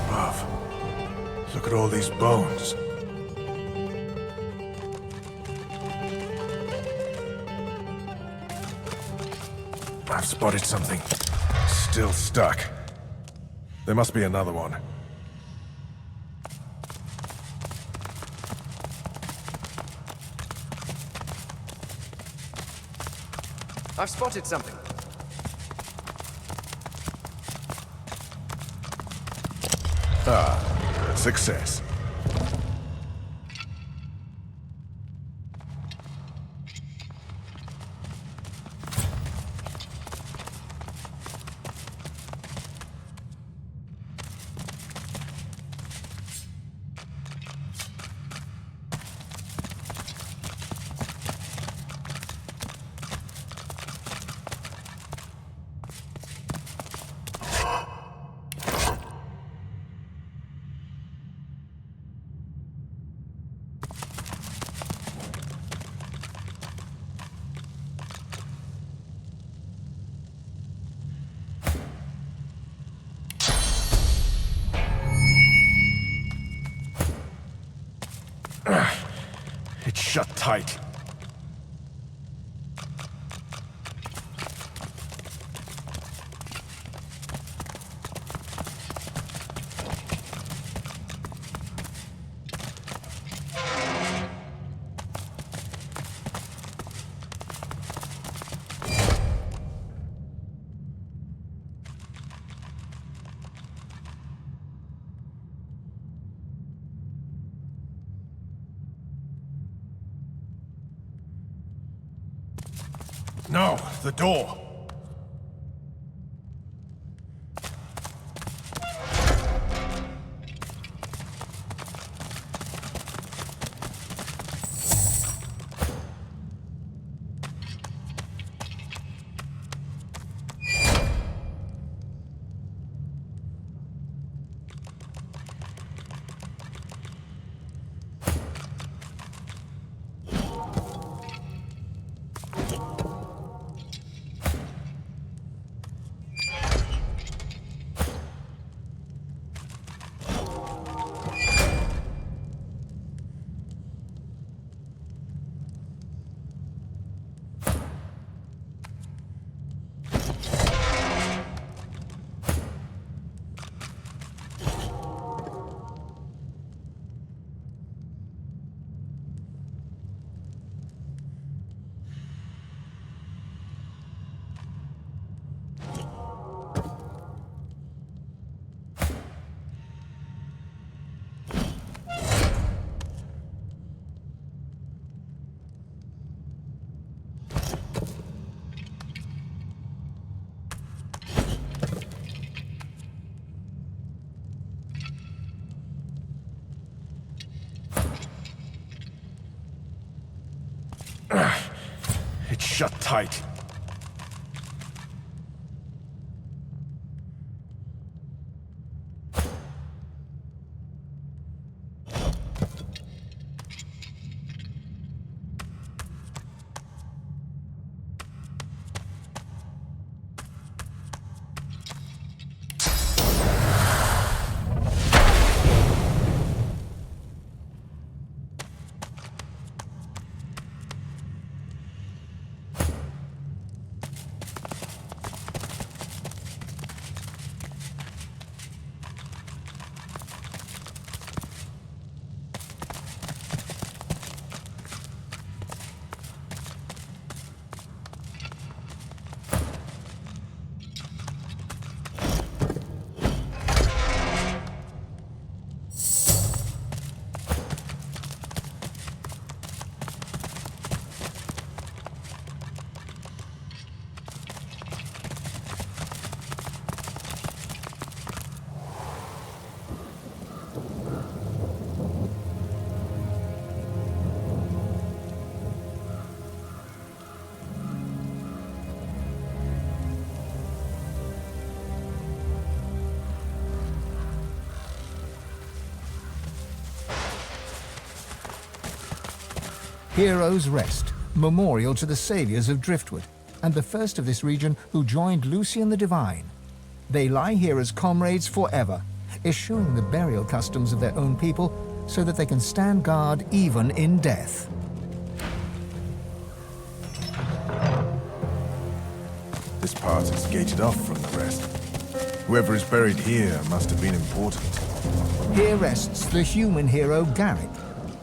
Bruv, look at all these bones. I've spotted something. Still stuck. There must be another one. I've spotted something. Ah, success. It's shut tight. No, the door. It's shut tight. Heroes Rest, memorial to the saviors of Driftwood, and the first of this region who joined Lucian the Divine. They lie here as comrades forever, eschewing the burial customs of their own people so that they can stand guard even in death. This part is gated off from the rest. Whoever is buried here must have been important. Here rests the human hero Garrick.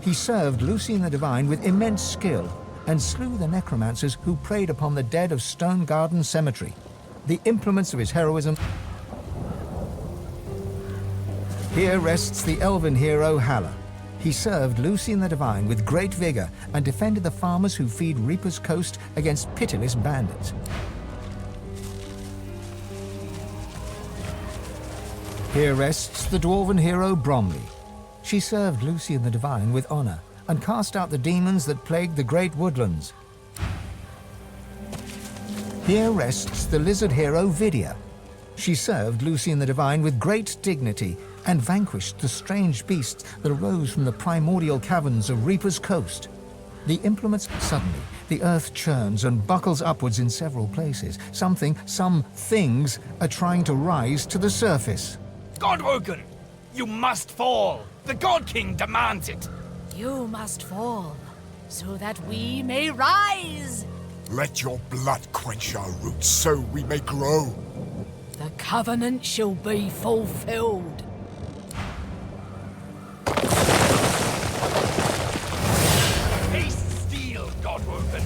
He served Lucian the Divine with immense skill and slew the necromancers who preyed upon the dead of Stone Garden Cemetery. The implements of his heroism. Here rests the elven hero Halla. He served Lucian the Divine with great vigor and defended the farmers who feed Reaper's Coast against pitiless bandits. Here rests the dwarven hero Bromley. She served Lucian the Divine with honor and cast out the demons that plagued the great woodlands. Here rests the lizard hero Vidia. She served Lucian the Divine with great dignity and vanquished the strange beasts that arose from the primordial caverns of Reaper's Coast. The implements suddenly, the earth churns and buckles upwards in several places. Some things are trying to rise to the surface. Godwoken! You must fall! The God King demands it! You must fall, so that we may rise! Let your blood quench our roots, so we may grow. The covenant shall be fulfilled. Face steel, Godwoken!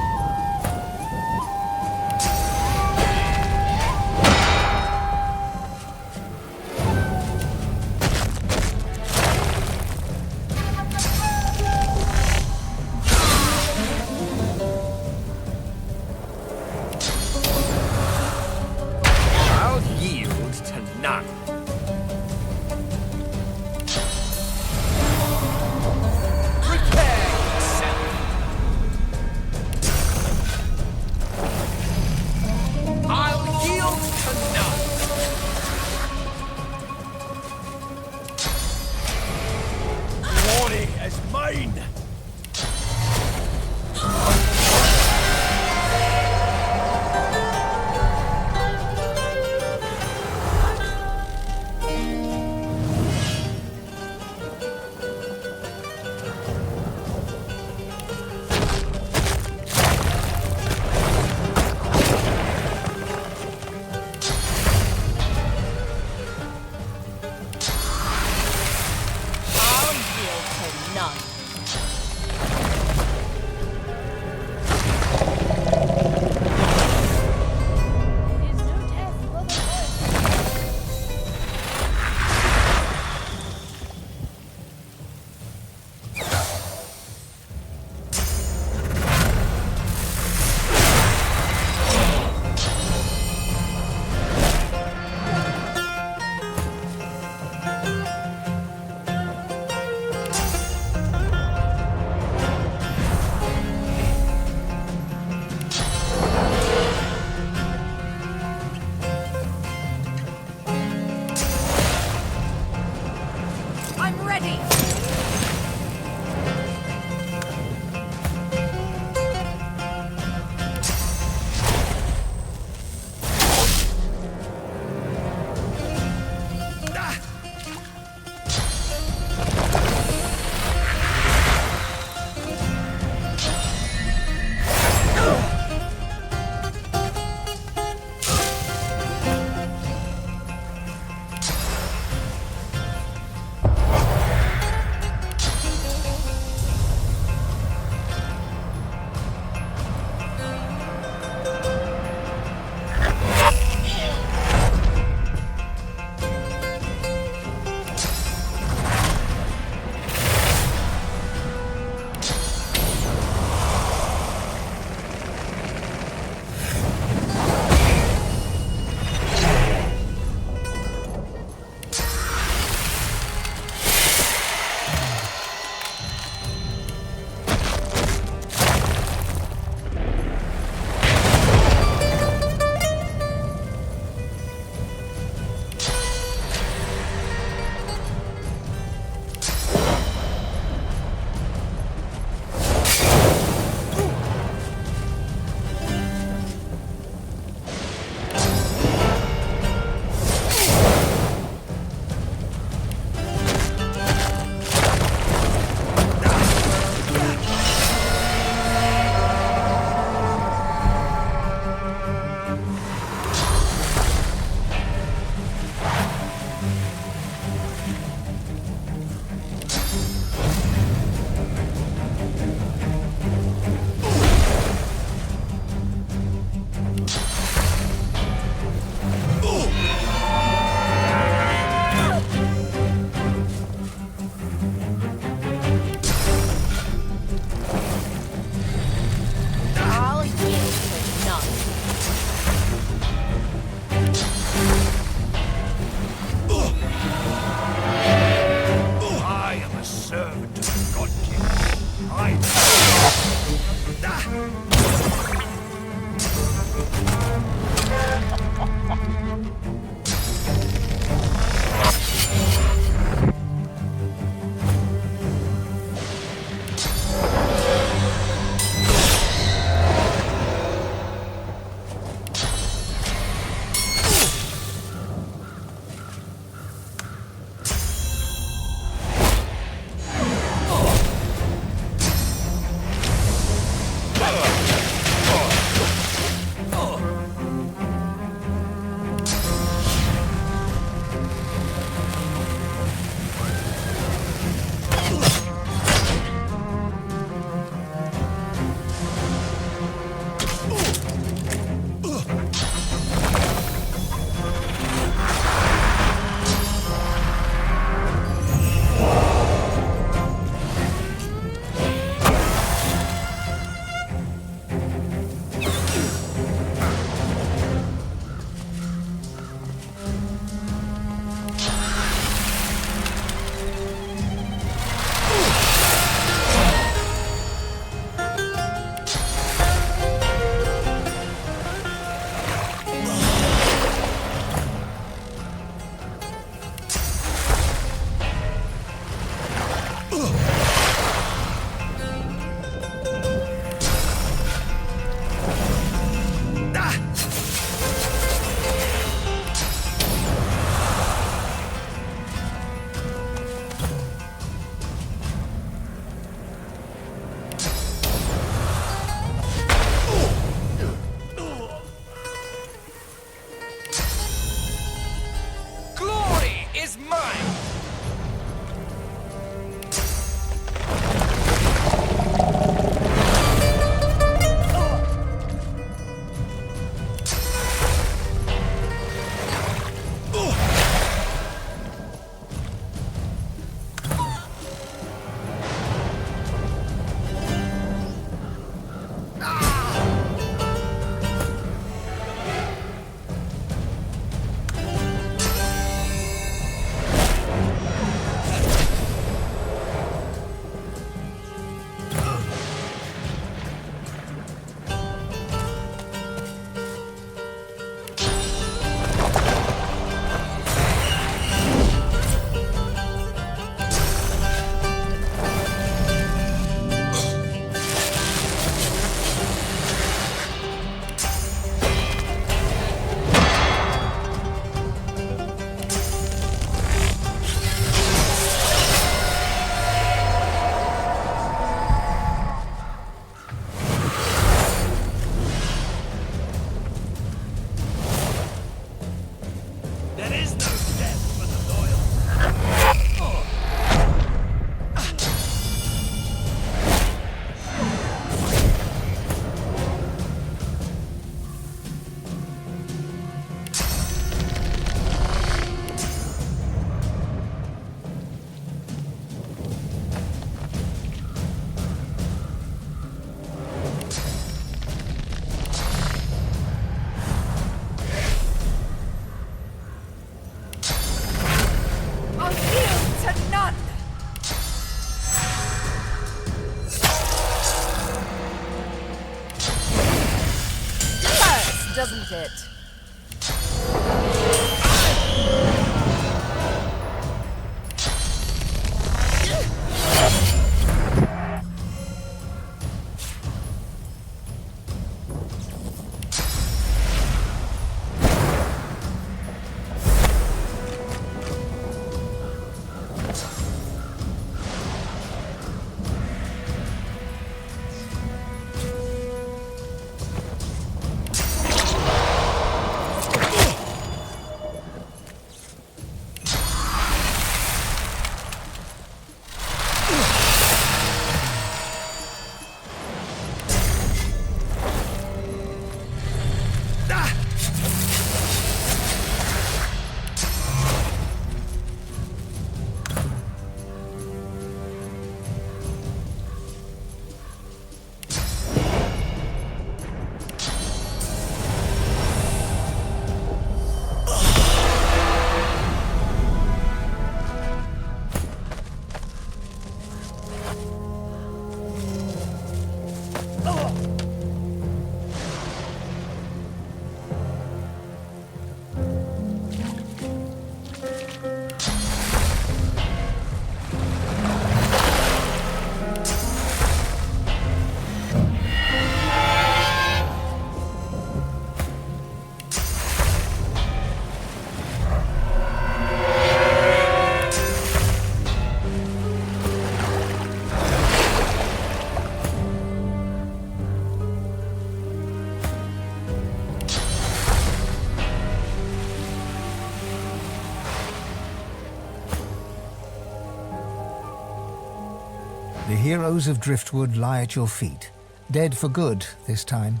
The heroes of Driftwood lie at your feet, dead for good this time.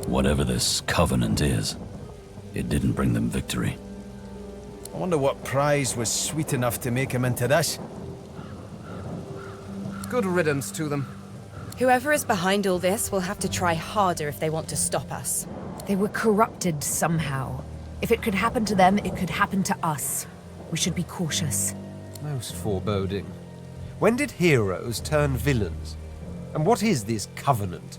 Whatever this covenant is, it didn't bring them victory. I wonder what prize was sweet enough to make him into this. Good riddance to them. Whoever is behind all this will have to try harder if they want to stop us. They were corrupted somehow. If it could happen to them, it could happen to us. We should be cautious. Most foreboding. When did heroes turn villains? And what is this covenant?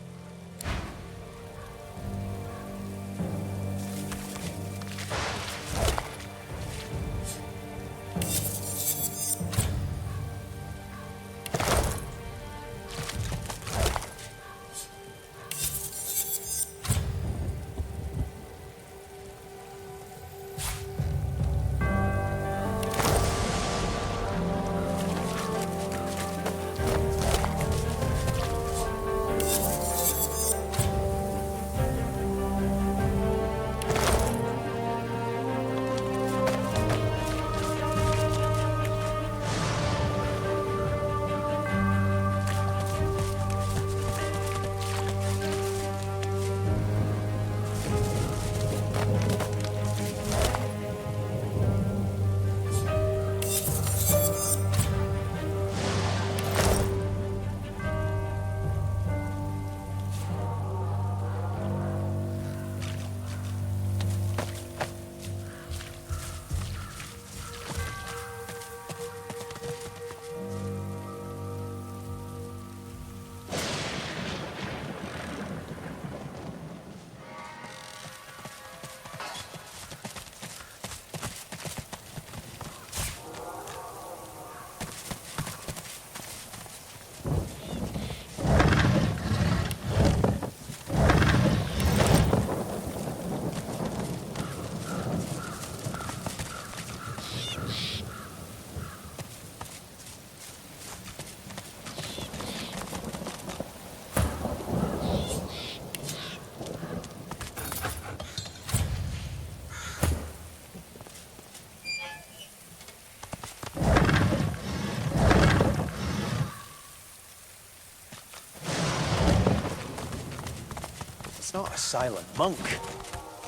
It's not a silent monk,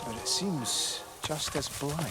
but it seems just as blank.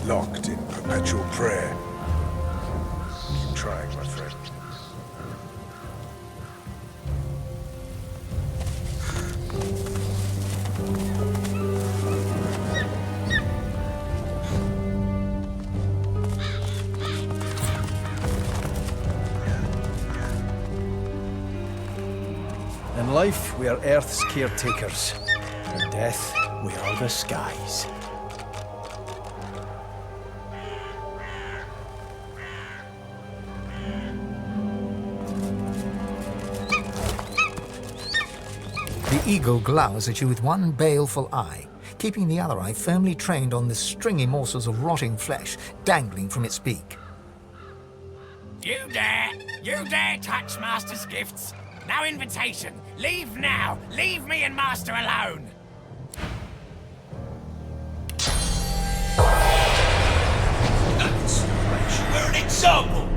Locked in perpetual prayer. Keep trying, my friend. In life, we are Earth's caretakers. In death, we are the skies. The eagle glowers at you with one baleful eye, keeping the other eye firmly trained on the stringy morsels of rotting flesh dangling from its beak. You dare touch Master's gifts. No invitation, Leave now! Leave me and Master alone! We're an example!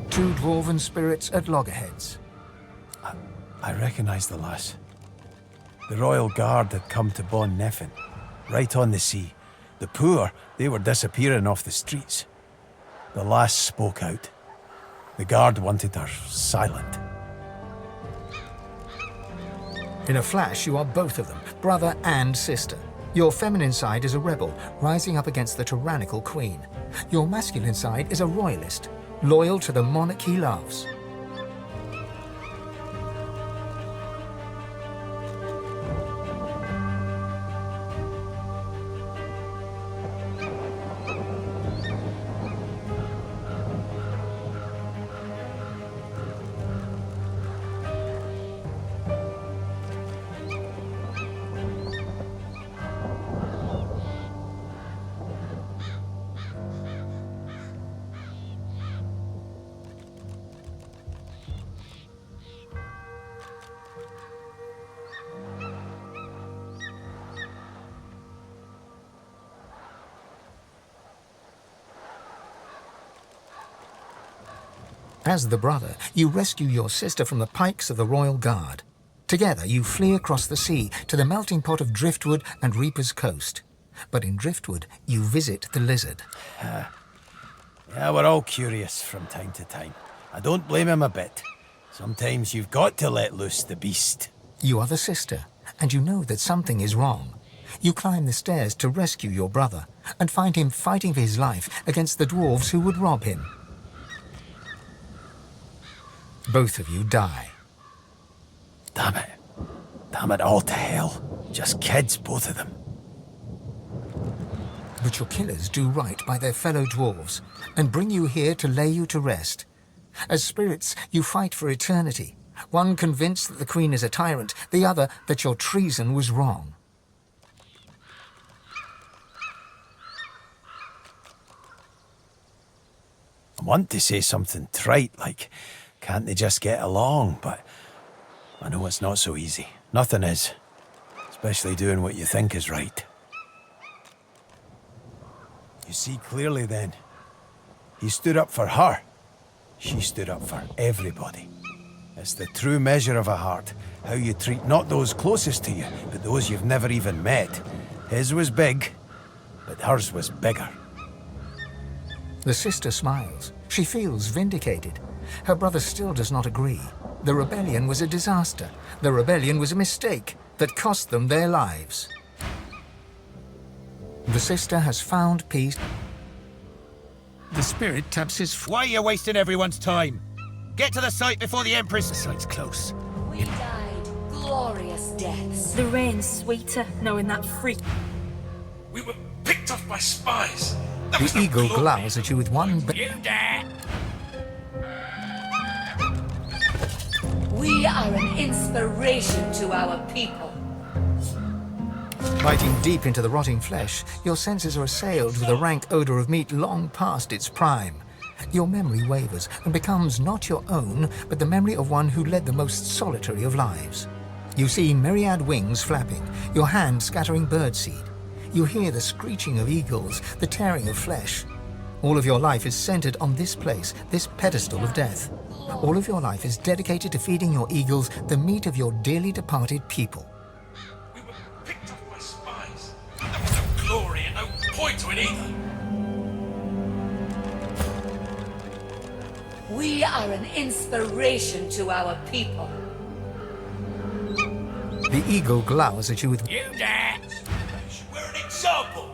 Two dwarven spirits at loggerheads. I recognise the lass. The royal guard had come to Bon Neffen, right on the sea. The poor, they were disappearing off the streets. The lass spoke out. The guard wanted her silent. In a flash, you are both of them, brother and sister. Your feminine side is a rebel, rising up against the tyrannical queen. Your masculine side is a royalist, loyal to the monarch he loves. As the brother, you rescue your sister from the pikes of the Royal Guard. Together, you flee across the sea to the melting pot of Driftwood and Reaper's Coast. But in Driftwood, you visit the lizard. Yeah, we're all curious from time to time. I don't blame him a bit. Sometimes you've got to let loose the beast. You are the sister, and you know that something is wrong. You climb the stairs to rescue your brother, and find him fighting for his life against the dwarves who would rob him. Both of you die. Damn it. Damn it all to hell. Just kids, both of them. But your killers do right by their fellow dwarves, and bring you here to lay you to rest. As spirits, you fight for eternity, one convinced that the Queen is a tyrant, the other that your treason was wrong. I want to say something trite, like, can't they just get along? But I know it's not so easy. Nothing is. Especially doing what you think is right. You see clearly then. He stood up for her. She stood up for everybody. It's the true measure of a heart. How you treat not those closest to you, but those you've never even met. His was big, but hers was bigger. The sister smiles. She feels vindicated. Her brother still does not agree. The rebellion was a disaster. The rebellion was a mistake that cost them their lives. The sister has found peace. The spirit taps his... Why are you wasting everyone's time? Get to the site before the Empress... The site's close. We died glorious deaths. The rain's sweeter, knowing that freak... We were picked off by spies. The eagle glowers at you with one... You dare! We are an inspiration to our people. Biting deep into the rotting flesh, your senses are assailed with a rank odor of meat long past its prime. Your memory wavers and becomes not your own, but the memory of one who led the most solitary of lives. You see myriad wings flapping, your hand scattering birdseed. You hear the screeching of eagles, the tearing of flesh. All of your life is centered on this place, this pedestal of death. All of your life is dedicated to feeding your eagles the meat of your dearly departed people. We were picked up by spies. There was no glory and no point to it either. We are an inspiration to our people. The eagle glowers at you with... You dare! We're an example!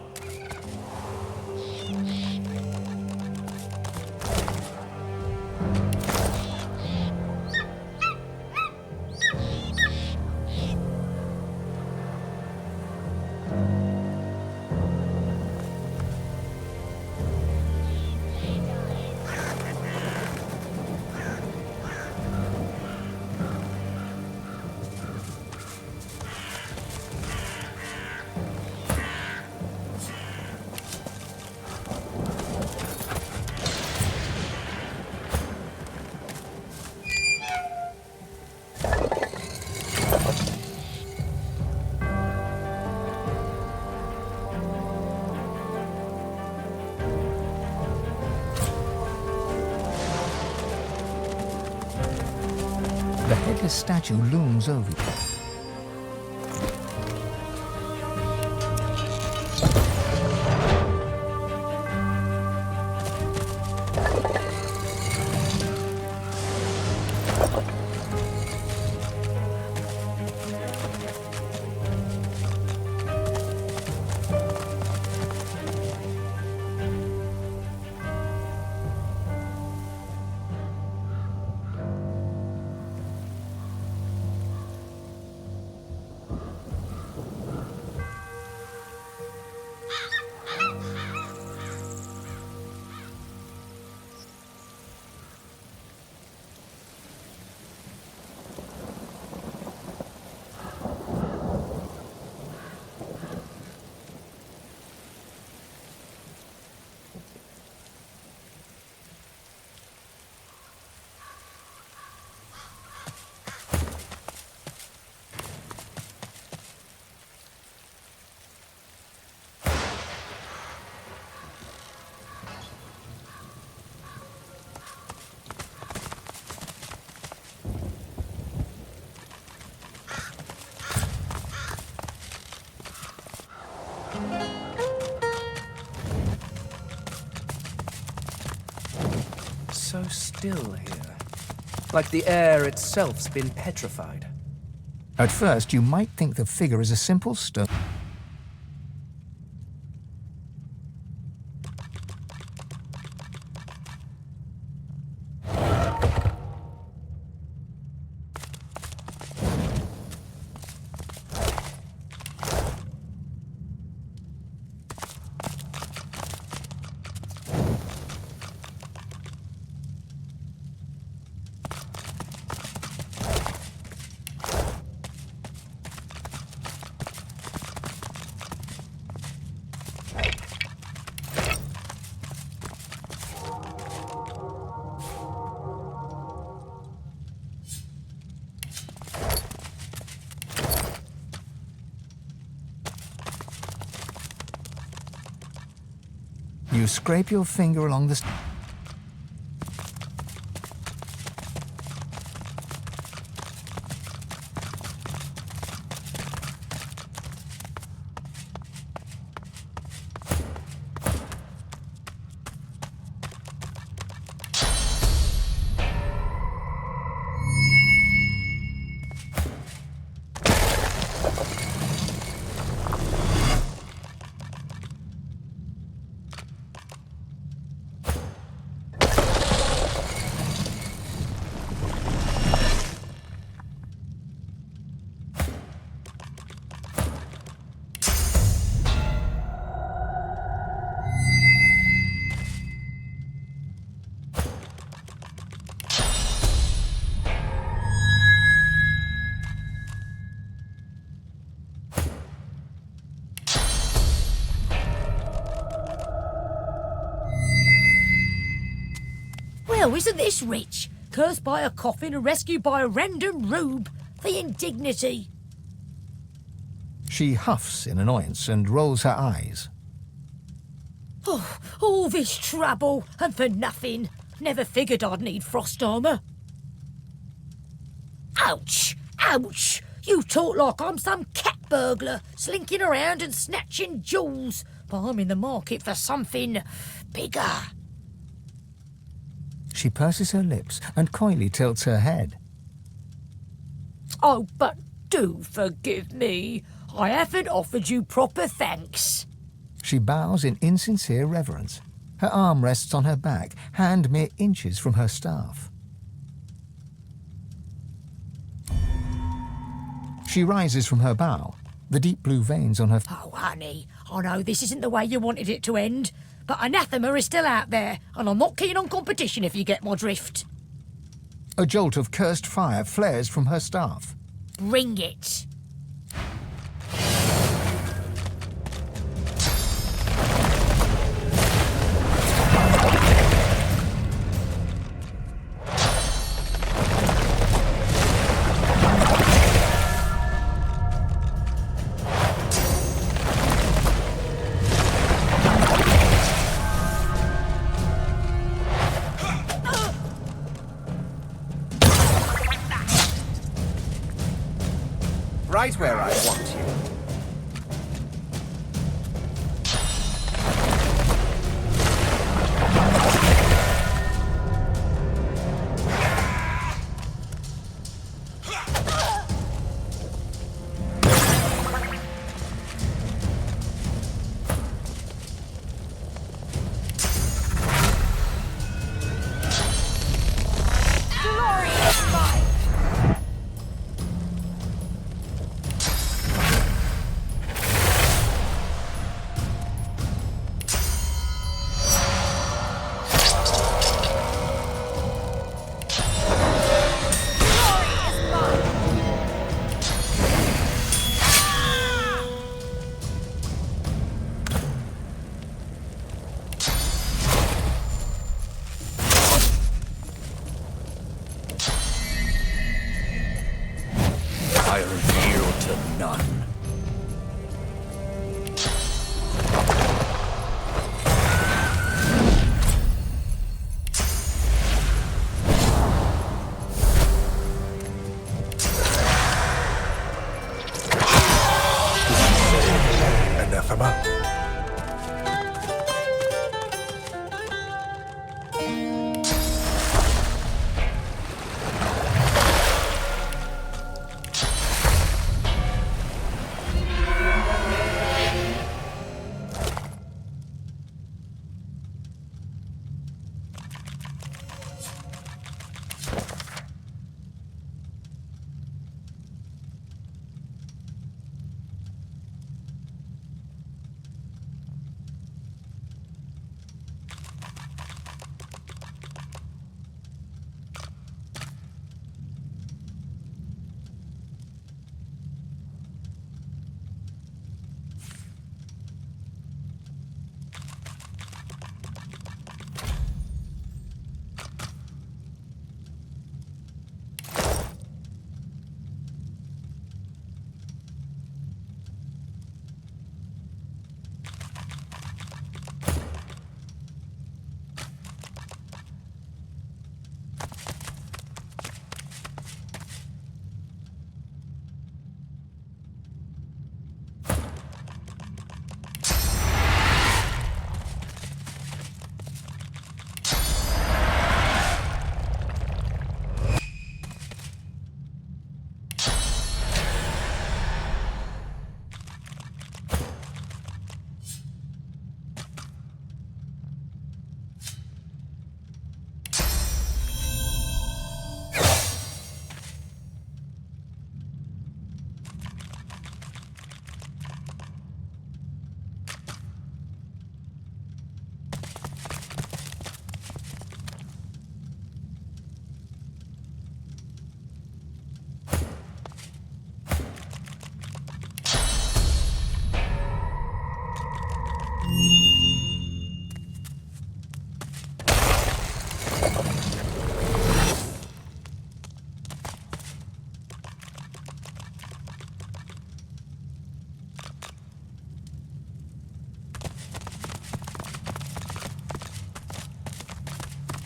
The headless statue looms over you. So still here. Like the air itself's been petrified. At first, you might think the figure is a simple stone. You scrape your finger along the... Well, isn't this rich? Cursed by a coffin and rescued by a random rube. The indignity. She huffs in annoyance and rolls her eyes. Oh, all this trouble, and for nothing. Never figured I'd need frost armour. Ouch! Ouch! You talk like I'm some cat burglar, slinking around and snatching jewels. But I'm in the market for something bigger. She purses her lips and coyly tilts her head. Oh, but do forgive me. I haven't offered you proper thanks. She bows in insincere reverence. Her arm rests on her back, hand mere inches from her staff. She rises from her bow, the deep blue veins on her... Oh, honey, I know this isn't the way you wanted it to end, but anathema is still out there, and I'm not keen on competition if you get my drift. A jolt of cursed fire flares from her staff. Bring it. right where I want you. I'll yield to none. Anathema.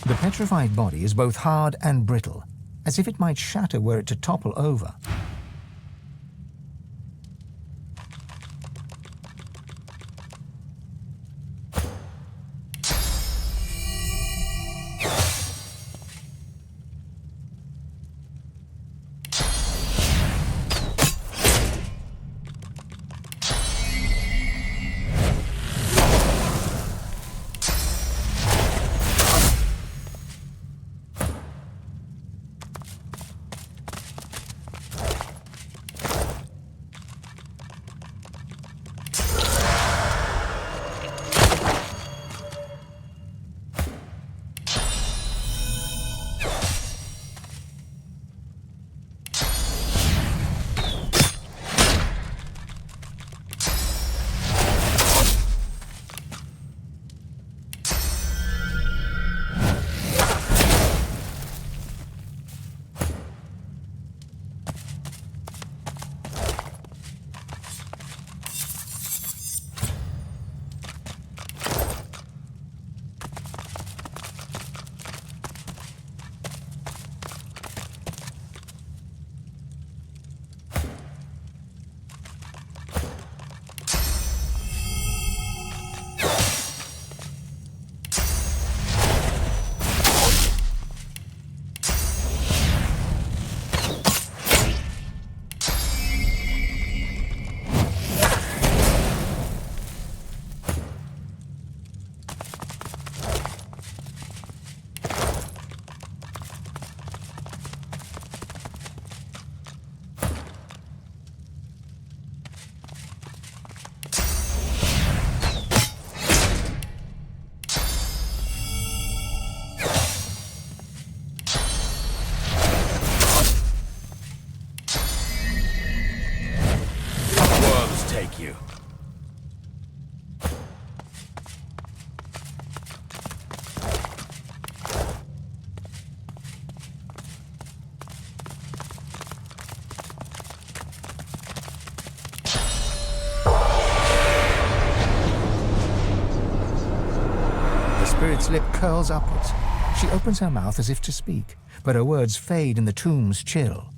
The petrified body is both hard and brittle, as if it might shatter were it to topple over. Thank you. The spirit's lip curls upwards. She opens her mouth as if to speak, but her words fade in the tomb's chill.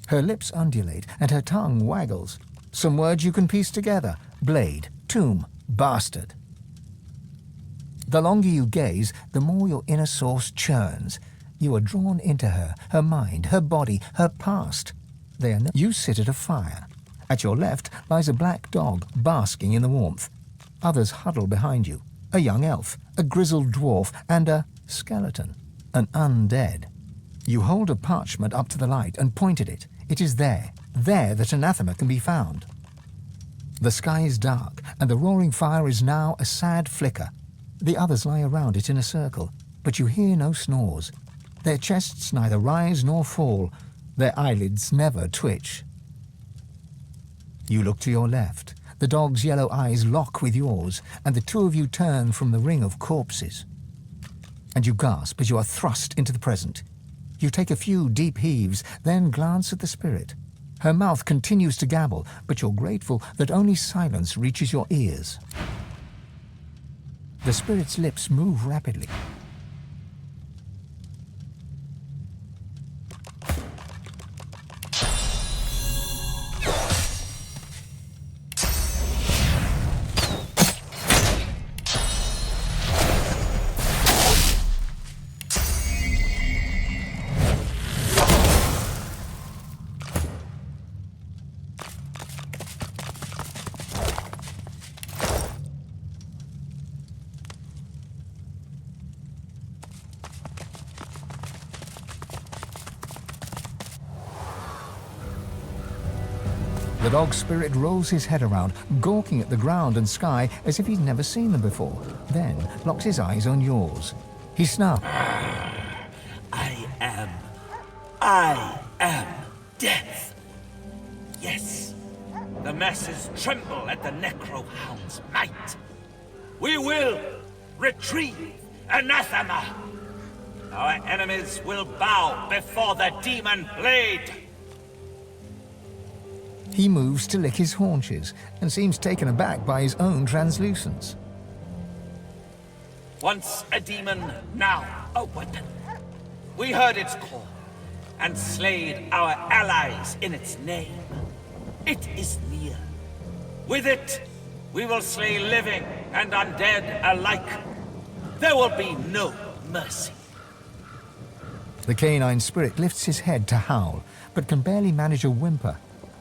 Her lips undulate and her tongue waggles. Some words you can piece together: blade, tomb, bastard. The longer you gaze, the more your inner source churns. You are drawn into her, her mind, her body, her past. You sit at a fire. At your left lies a black dog basking in the warmth. Others huddle behind you: a young elf, a grizzled dwarf, and a skeleton, an undead. You hold a parchment up to the light and point at it. It is there that anathema can be found. The sky is dark, and the roaring fire is now a sad flicker. The others lie around it in a circle, but you hear no snores. Their chests neither rise nor fall. Their eyelids never twitch. You look to your left. The dog's yellow eyes lock with yours, and the two of you turn from the ring of corpses. And you gasp as you are thrust into the present. You take a few deep heaves, then glance at the spirit. Her mouth continues to gabble, but you're grateful that only silence reaches your ears. The spirit's lips move rapidly. The dog spirit rolls his head around, gawking at the ground and sky as if he's never seen them before, then locks his eyes on yours. He snarls. I am death. Yes, the masses tremble at the necrohound's might. We will retrieve anathema. Our enemies will bow before the demon blade. He moves to lick his haunches and seems taken aback by his own translucence. Once a demon, now a weapon. We heard its call and slayed our allies in its name. It is near. With it, we will slay living and undead alike. There will be no mercy. The canine spirit lifts his head to howl, but can barely manage a whimper.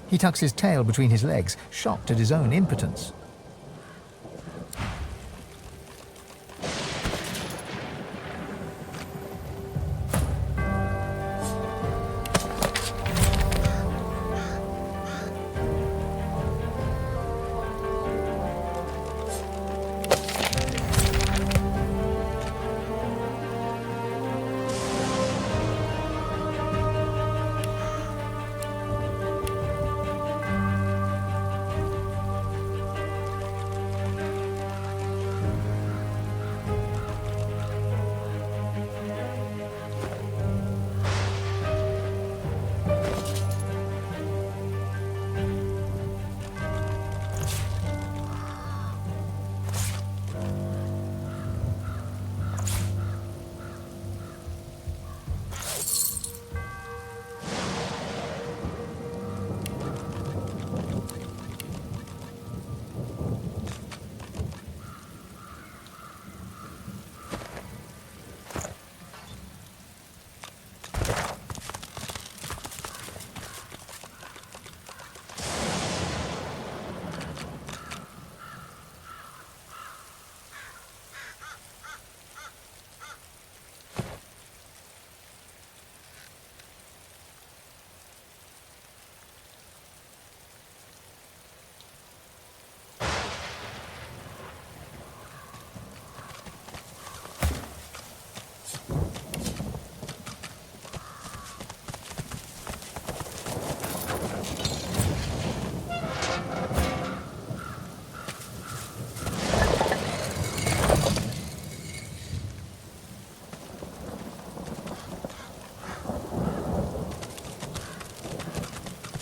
He tucks his tail between his legs, shocked at his own impotence.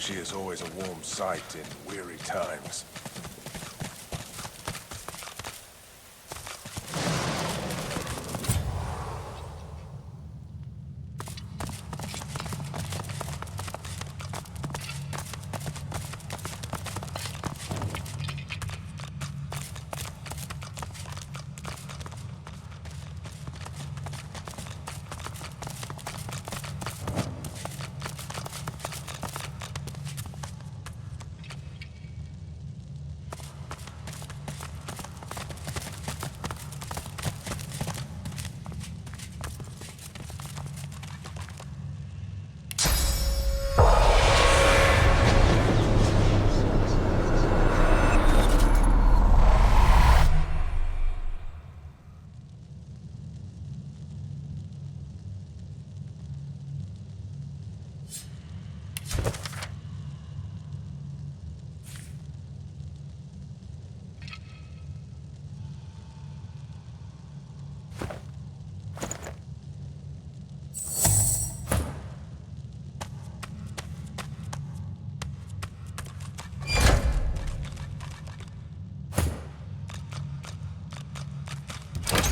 She is always a warm sight in weary times.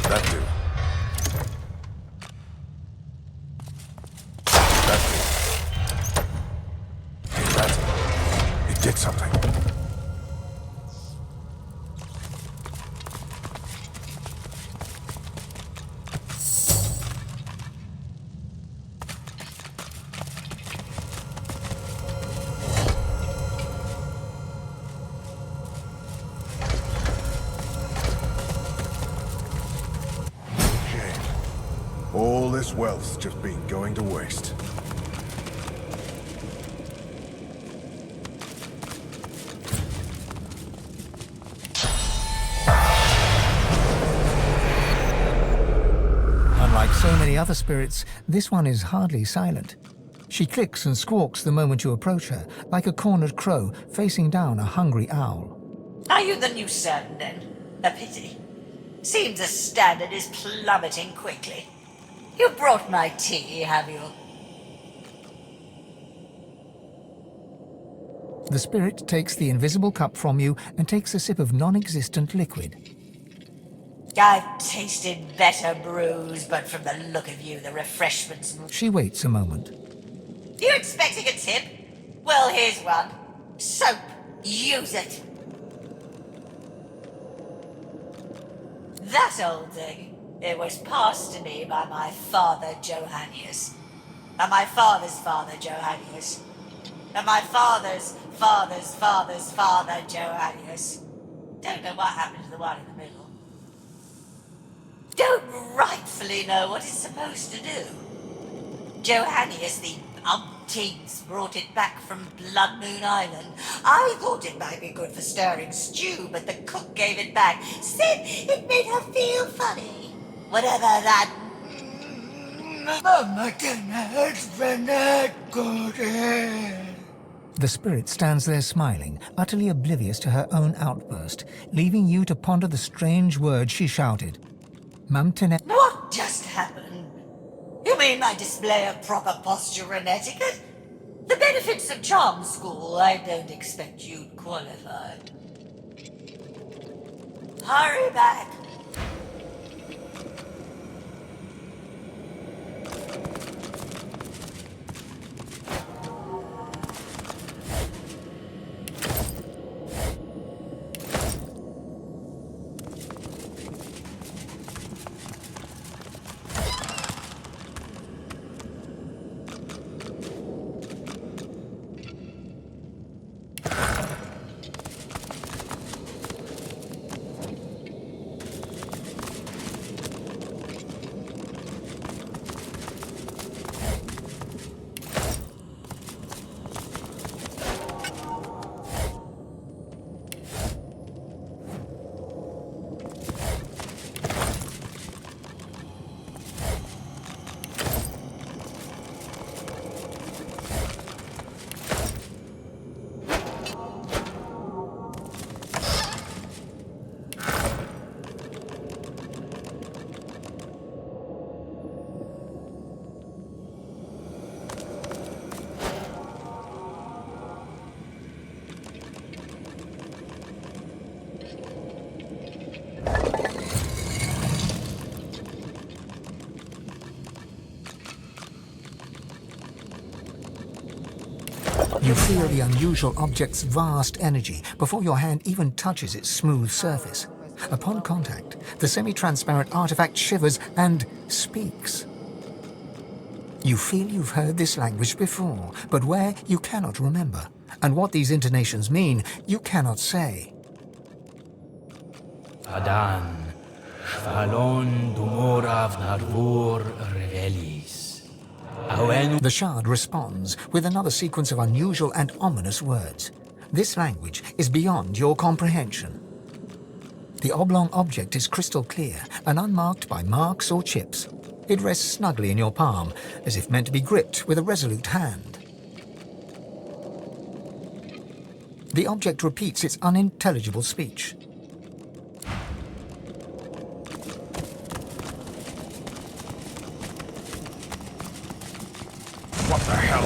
That do. That do. Hey, that. It did something. All this wealth's just been going to waste. Unlike so many other spirits, this one is hardly silent. She clicks and squawks the moment you approach her, like a cornered crow facing down a hungry owl. Are you the new servant, then? A pity. Seems the standard is plummeting quickly. You brought my tea, have you? The spirit takes the invisible cup from you and takes a sip of non-existent liquid. I've tasted better brews, but from the look of you, the refreshments... She waits a moment. You expecting a tip? Well, here's one. Soap. Use it. That old thing. It was passed to me by my father, Johannius. And my father's father, Johannius. And my father's father's father's father, Johannius. Don't know what happened to the one in the middle. Don't rightfully know what it's supposed to do. Johannius, the umpteenth, brought it back from Blood Moon Island. I thought it might be good for stirring stew, but the cook gave it back. Said it made her feel funny. Whatever that... Mama has not good. The spirit stands there smiling, utterly oblivious to her own outburst, leaving you to ponder the strange words she shouted. Mamtenet... What just happened? You mean my display of proper posture and etiquette? The benefits of charm school, I don't expect you'd qualify. Hurry back. You feel the unusual object's vast energy before your hand even touches its smooth surface. Upon contact, the semi-transparent artifact shivers and speaks. You feel you've heard this language before, but where you cannot remember. And what these intonations mean, you cannot say. Adan, Shvalon Dumorav Narvur Revelis. The shard responds with another sequence of unusual and ominous words. This language is beyond your comprehension. The oblong object is crystal clear and unmarked by marks or chips. It rests snugly in your palm, as if meant to be gripped with a resolute hand. The object repeats its unintelligible speech. What the hell?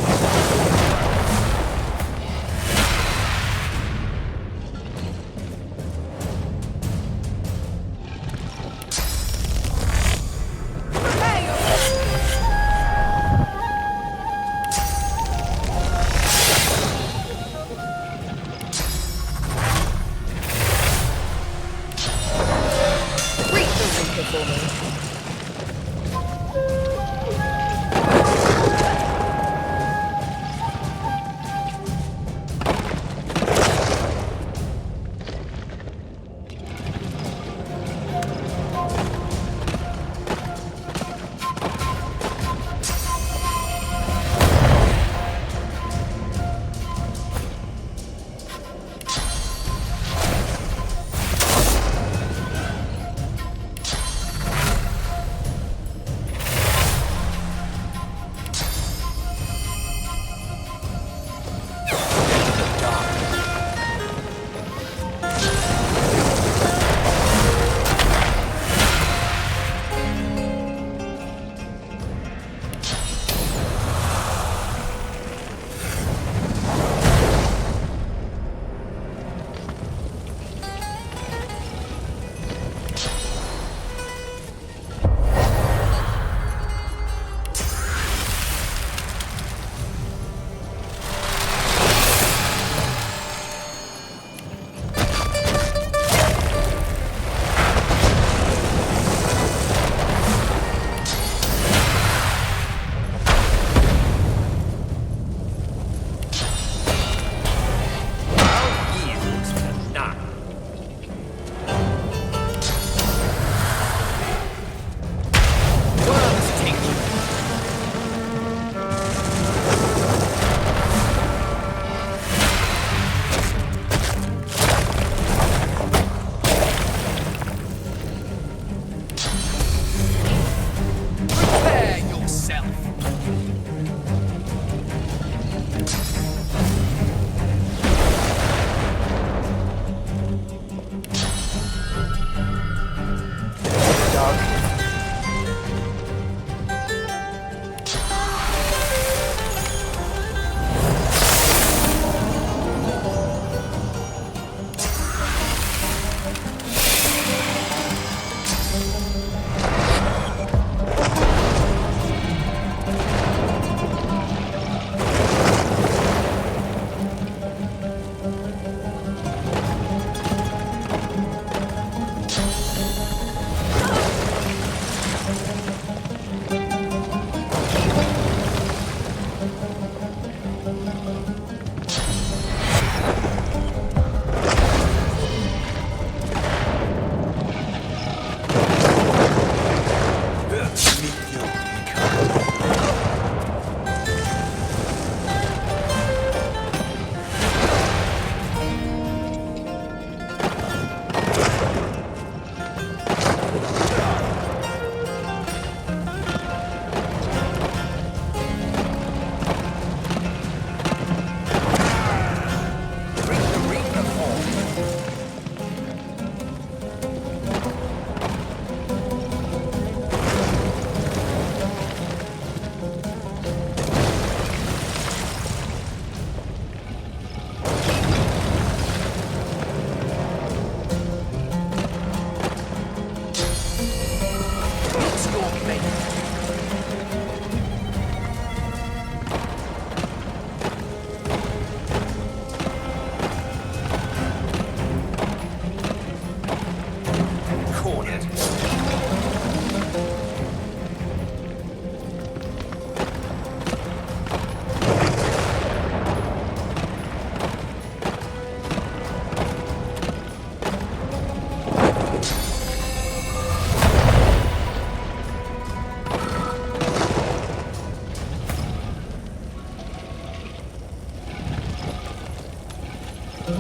Into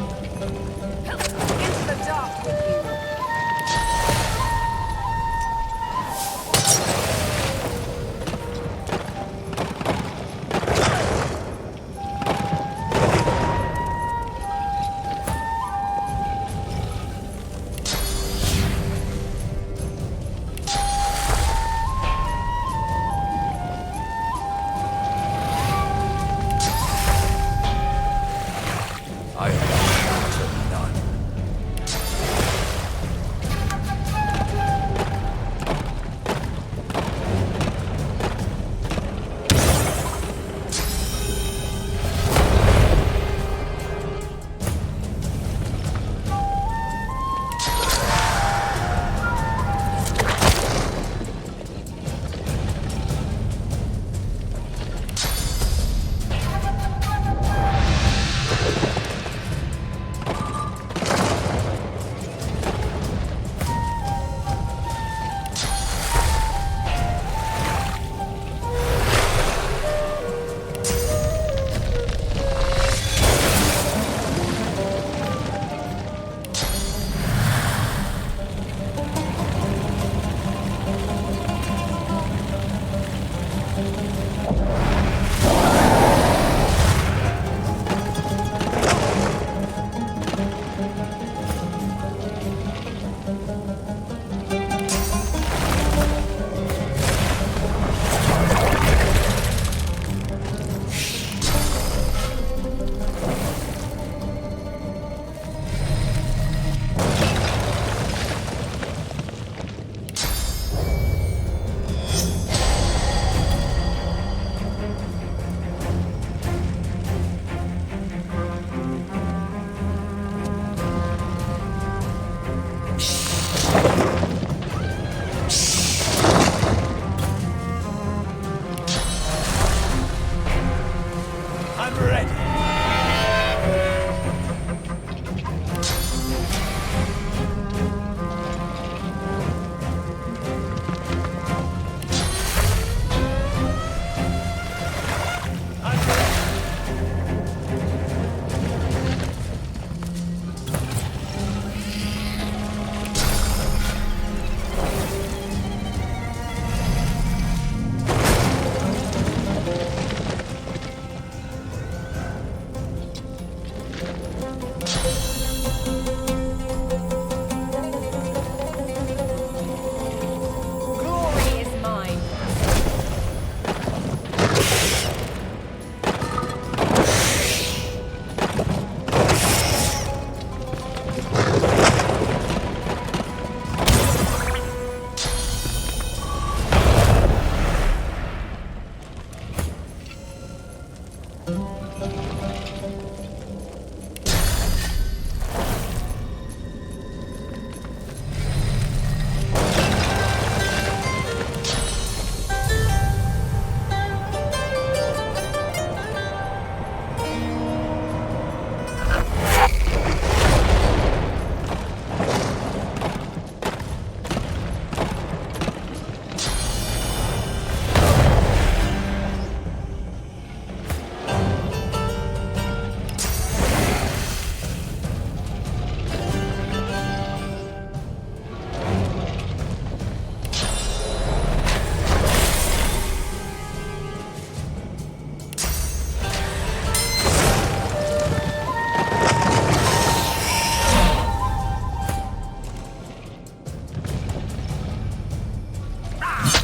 the dark with you.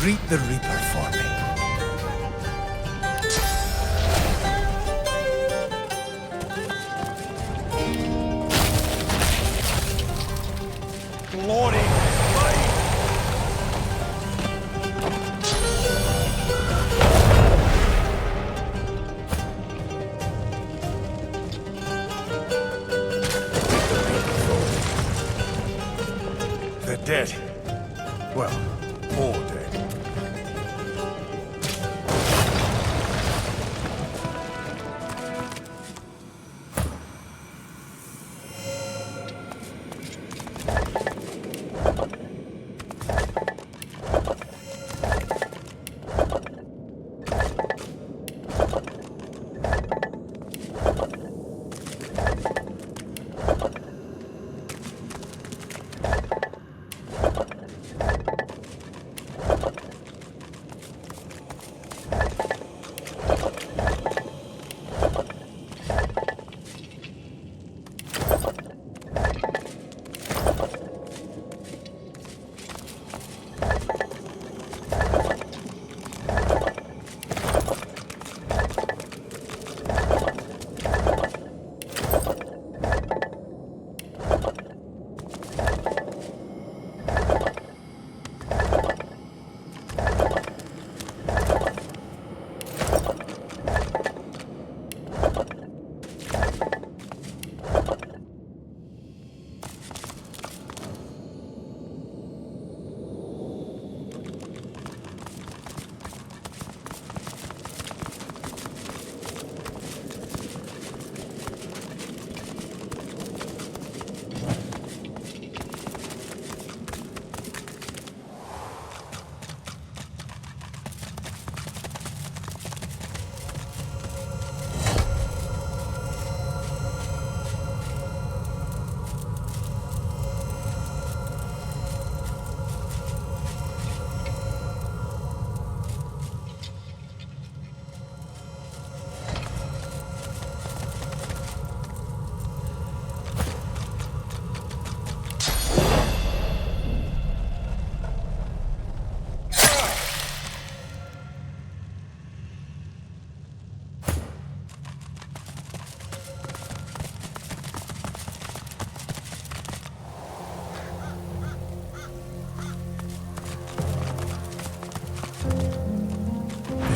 Greet the Reaper for me. Glory! They're dead. Well, more dead.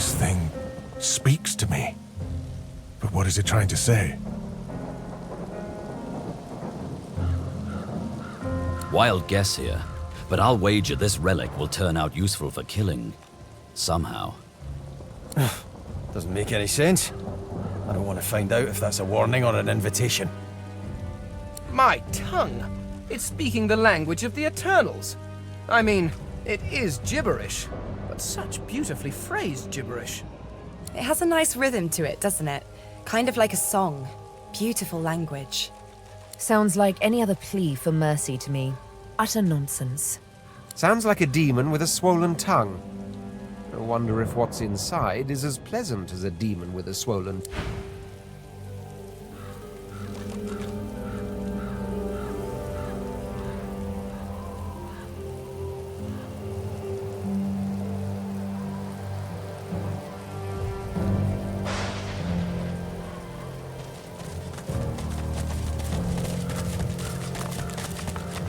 This thing speaks to me. But what is it trying to say? Wild guess here, but I'll wager this relic will turn out useful for killing. Somehow. Doesn't make any sense. I don't want to find out if that's a warning or an invitation. My tongue! It's speaking the language of the Eternals. I mean, it is gibberish, but such beautifully phrased gibberish. It has a nice rhythm to it, doesn't it? Kind of like a song. Beautiful language. Sounds like any other plea for mercy to me. Utter nonsense. Sounds like a demon with a swollen tongue. I wonder if what's inside is as pleasant as a demon with a swollen...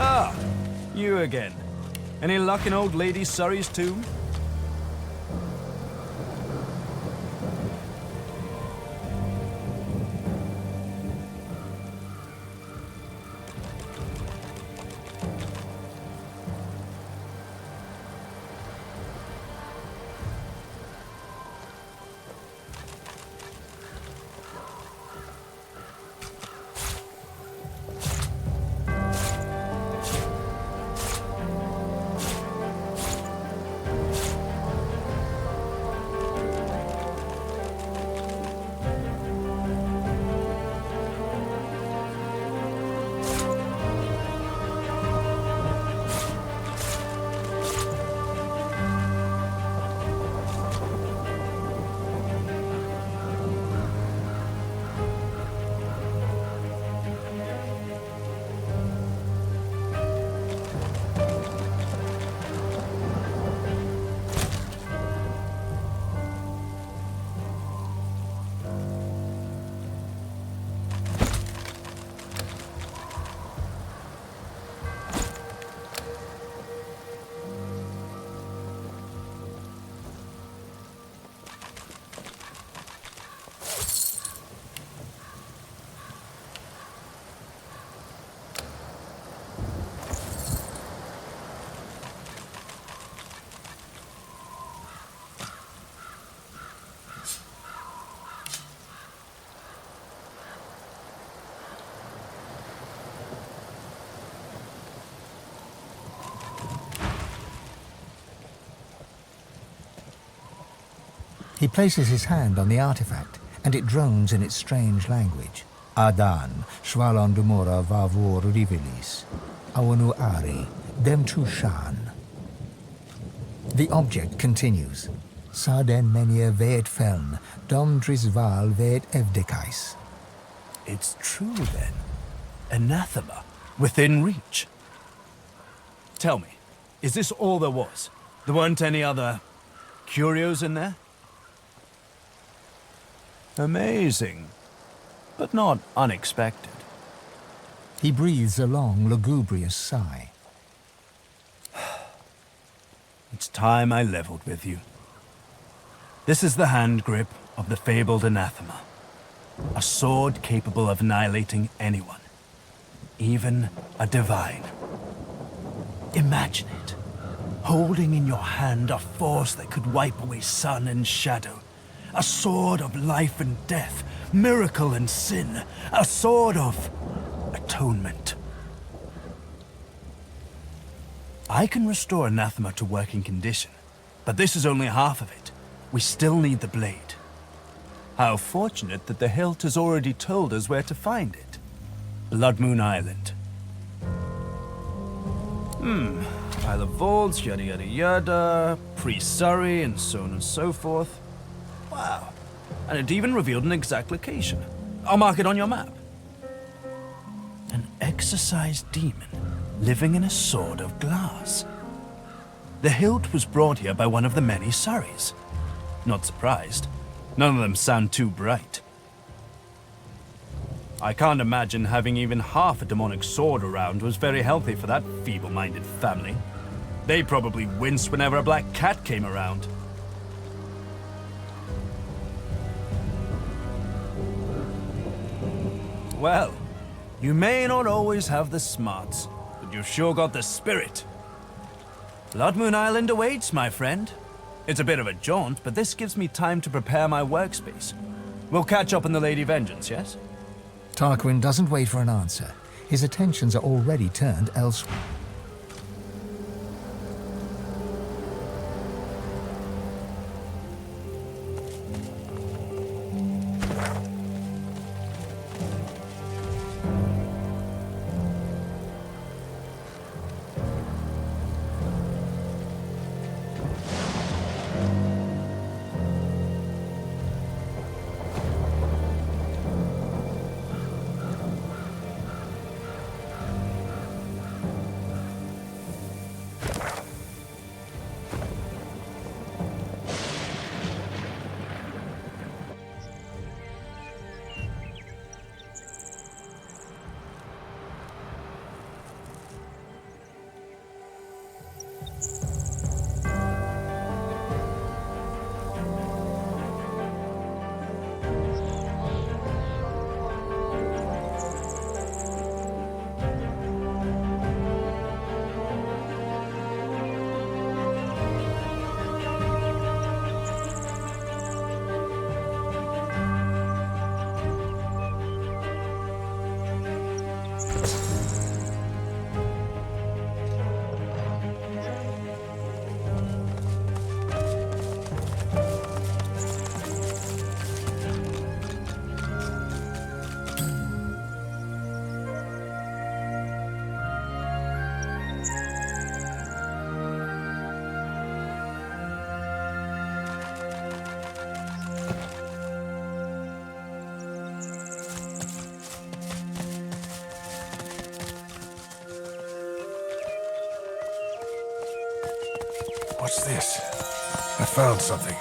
Ah, you again. Any luck in old Lady Surrey's tomb? He places his hand on the artifact, and it drones in its strange language. Adan, Shvalon Dumora Vavor Rivelis, Awanu Ari, Dem Tushan. The object continues. Sarden Menia Veet Feln, Dom Drisval Veet Evdekais. It's true, then. Anathema. Within reach. Tell me, is this all there was? There weren't any other curios in there? Amazing, but not unexpected. He breathes a long, lugubrious sigh. It's time I leveled with you. This is the hand grip of the fabled anathema. A sword capable of annihilating anyone, even a divine. Imagine it, holding in your hand a force that could wipe away sun and shadow. A sword of life and death, miracle and sin. A sword of atonement. I can restore anathema to working condition, but this is only half of it. We still need the blade. How fortunate that the hilt has already told us where to find it. Blood Moon Island. Isle of Volds, yada yada yada, Priest Surrey, and so on and so forth. Wow. And it even revealed an exact location. I'll mark it on your map. An exorcised demon living in a sword of glass. The hilt was brought here by one of the many Surreys. Not surprised. None of them sound too bright. I can't imagine having even half a demonic sword around was very healthy for that feeble-minded family. They probably winced whenever a black cat came around. Well, you may not always have the smarts, but you've sure got the spirit. Blood Moon Island awaits, my friend. It's a bit of a jaunt, but this gives me time to prepare my workspace. We'll catch up in the Lady Vengeance, yes? Tarquin doesn't wait for an answer. His attentions are already turned elsewhere. What's this? I found something.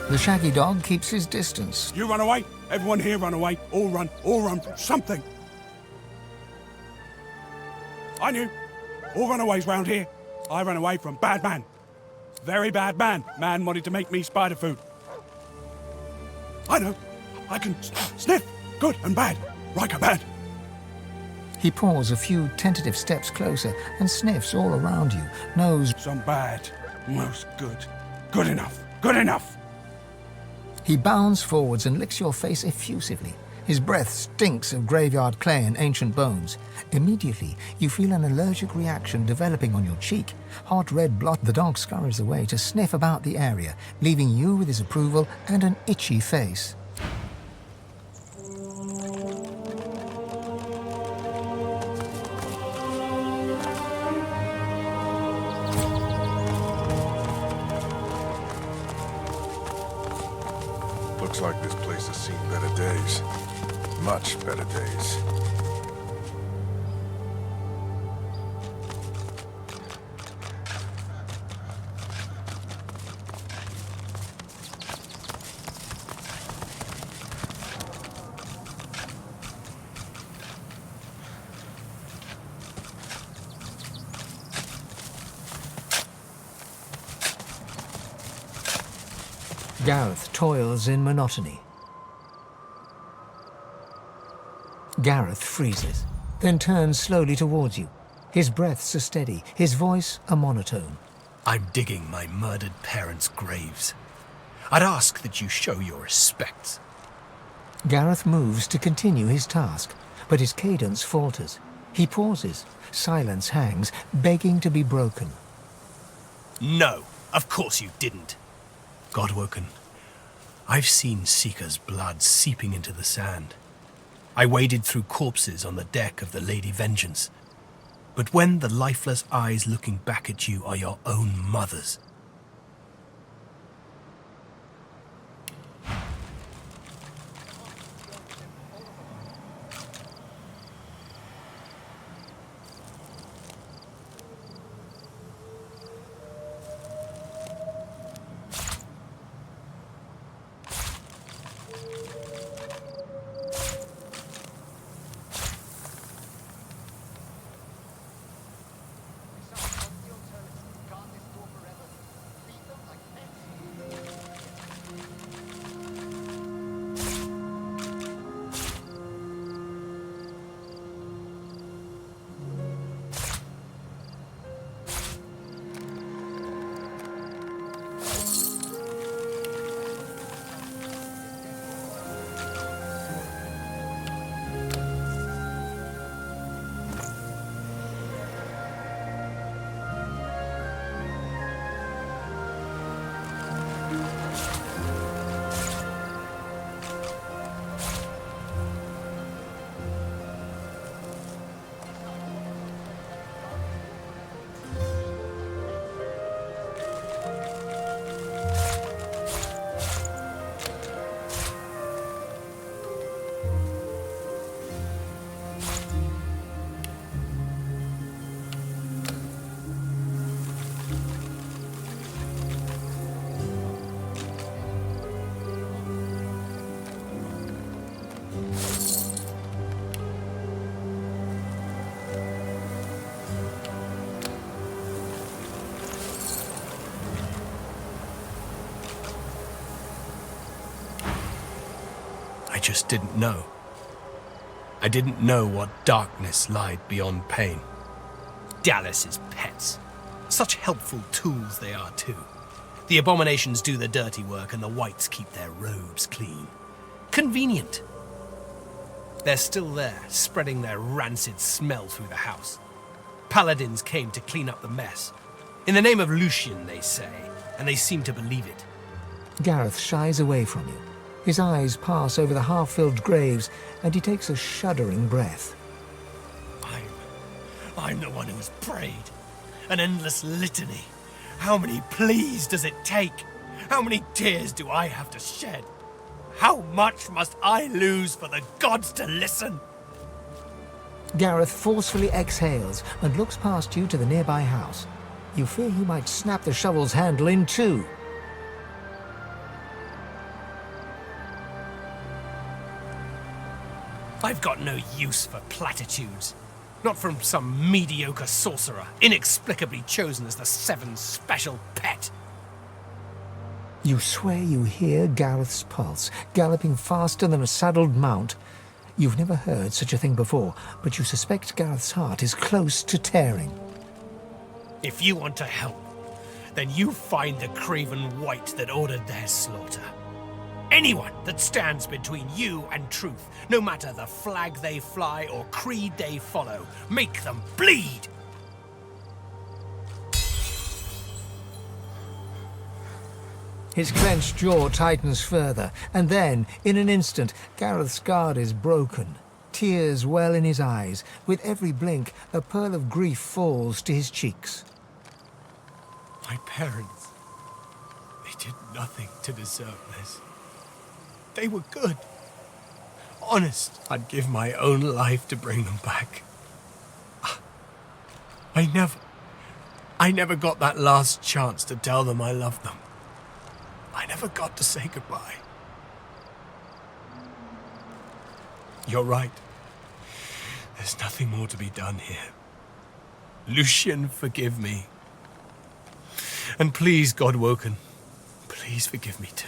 The shaggy dog keeps his distance. You run away. Everyone here run away. All run from something. I knew. All runaways round here. I ran away from bad man. Very bad man. Man wanted to make me spider food. I know. I can sniff good and bad. Right or bad. He paws a few tentative steps closer and sniffs all around you, knows some bad, most good. Good enough. Good enough. He bounds forwards and licks your face effusively. His breath stinks of graveyard clay and ancient bones. Immediately, you feel an allergic reaction developing on your cheek. Hot red blood. The dog scurries away to sniff about the area, leaving you with his approval and an itchy face. Looks like this place has seen better days. Much better days. Gareth toils in monotony. Gareth freezes, then turns slowly towards you. His breaths are steady, his voice a monotone. I'm digging my murdered parents' graves. I'd ask that you show your respects. Gareth moves to continue his task, but his cadence falters. He pauses. Silence hangs, begging to be broken. No, of course you didn't. Godwoken, I've seen Seeker's blood seeping into the sand. I waded through corpses on the deck of the Lady Vengeance. But when the lifeless eyes looking back at you are your own mother's, I just didn't know. I didn't know what darkness lied beyond pain. Dallas's pets. Such helpful tools they are too. The abominations do the dirty work and the whites keep their robes clean. Convenient. They're still there, spreading their rancid smell through the house. Paladins came to clean up the mess. In the name of Lucian, they say, and they seem to believe it. Gareth shies away from you. His eyes pass over the half-filled graves, and he takes a shuddering breath. I'm the one who's prayed. An endless litany. How many pleas does it take? How many tears do I have to shed? How much must I lose for the gods to listen? Gareth forcefully exhales and looks past you to the nearby house. You fear he might snap the shovel's handle in two. I've got no use for platitudes. Not from some mediocre sorcerer, inexplicably chosen as the Seven's special pet. You swear you hear Gareth's pulse, galloping faster than a saddled mount. You've never heard such a thing before, but you suspect Gareth's heart is close to tearing. If you want to help, then you find the craven wight that ordered their slaughter. Anyone that stands between you and truth, no matter the flag they fly or creed they follow, make them bleed! His clenched jaw tightens further, and then, in an instant, Gareth's guard is broken. Tears well in his eyes. With every blink, a pearl of grief falls to his cheeks. My parents, they did nothing to deserve this. They were good. Honest, I'd give my own life to bring them back. I never got that last chance to tell them I loved them. I never got to say goodbye. You're right. There's nothing more to be done here. Lucian, forgive me. And please, Godwoken, please forgive me too.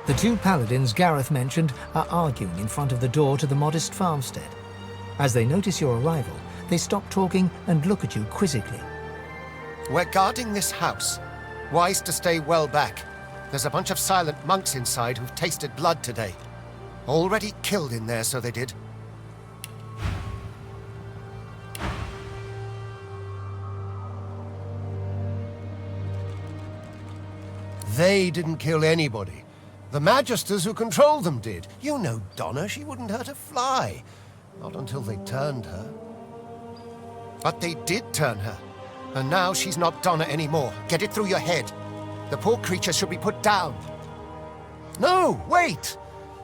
The two paladins Gareth mentioned are arguing in front of the door to the modest farmstead. As they notice your arrival, they stop talking and look at you quizzically. We're guarding this house. Wise to stay well back. There's a bunch of silent monks inside who've tasted blood today. Already killed in there, so they did. They didn't kill anybody. The magisters who controlled them did. You know Donna, she wouldn't hurt a fly. Not until they turned her. But they did turn her. And now she's not Donna anymore. Get it through your head. The poor creature should be put down. No, wait!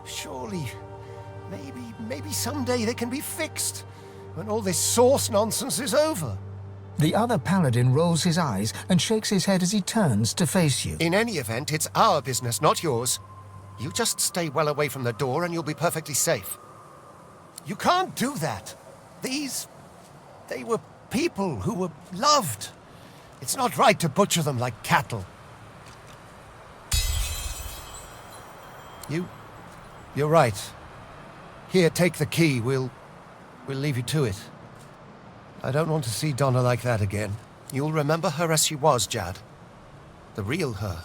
Surely, maybe someday they can be fixed. When all this source nonsense is over. The other paladin rolls his eyes and shakes his head as he turns to face you. In any event, it's our business, not yours. You just stay well away from the door and you'll be perfectly safe. You can't do that. They were people who were loved. It's not right to butcher them like cattle. You're right. Here, take the key. We'll leave you to it. I don't want to see Donna like that again. You'll remember her as she was, Jad. The real her.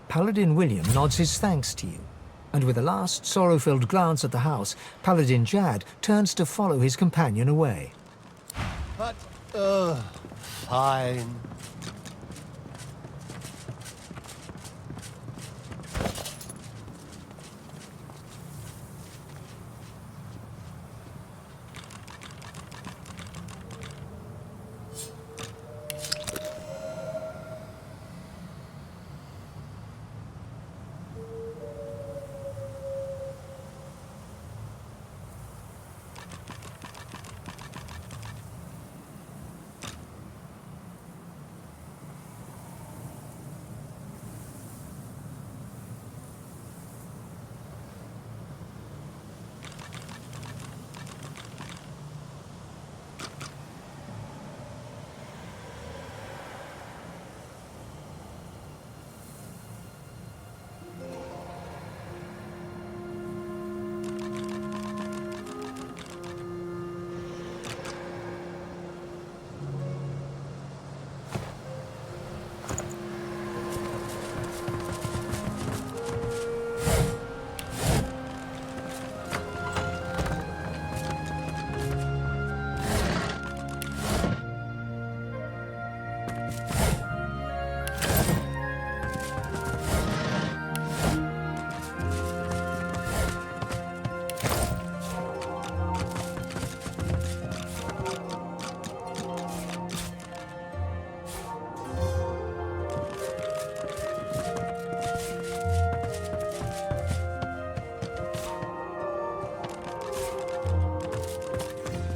Paladin William nods his thanks to you, and with a last sorrow-filled glance at the house, Paladin Jad turns to follow his companion away. But, fine.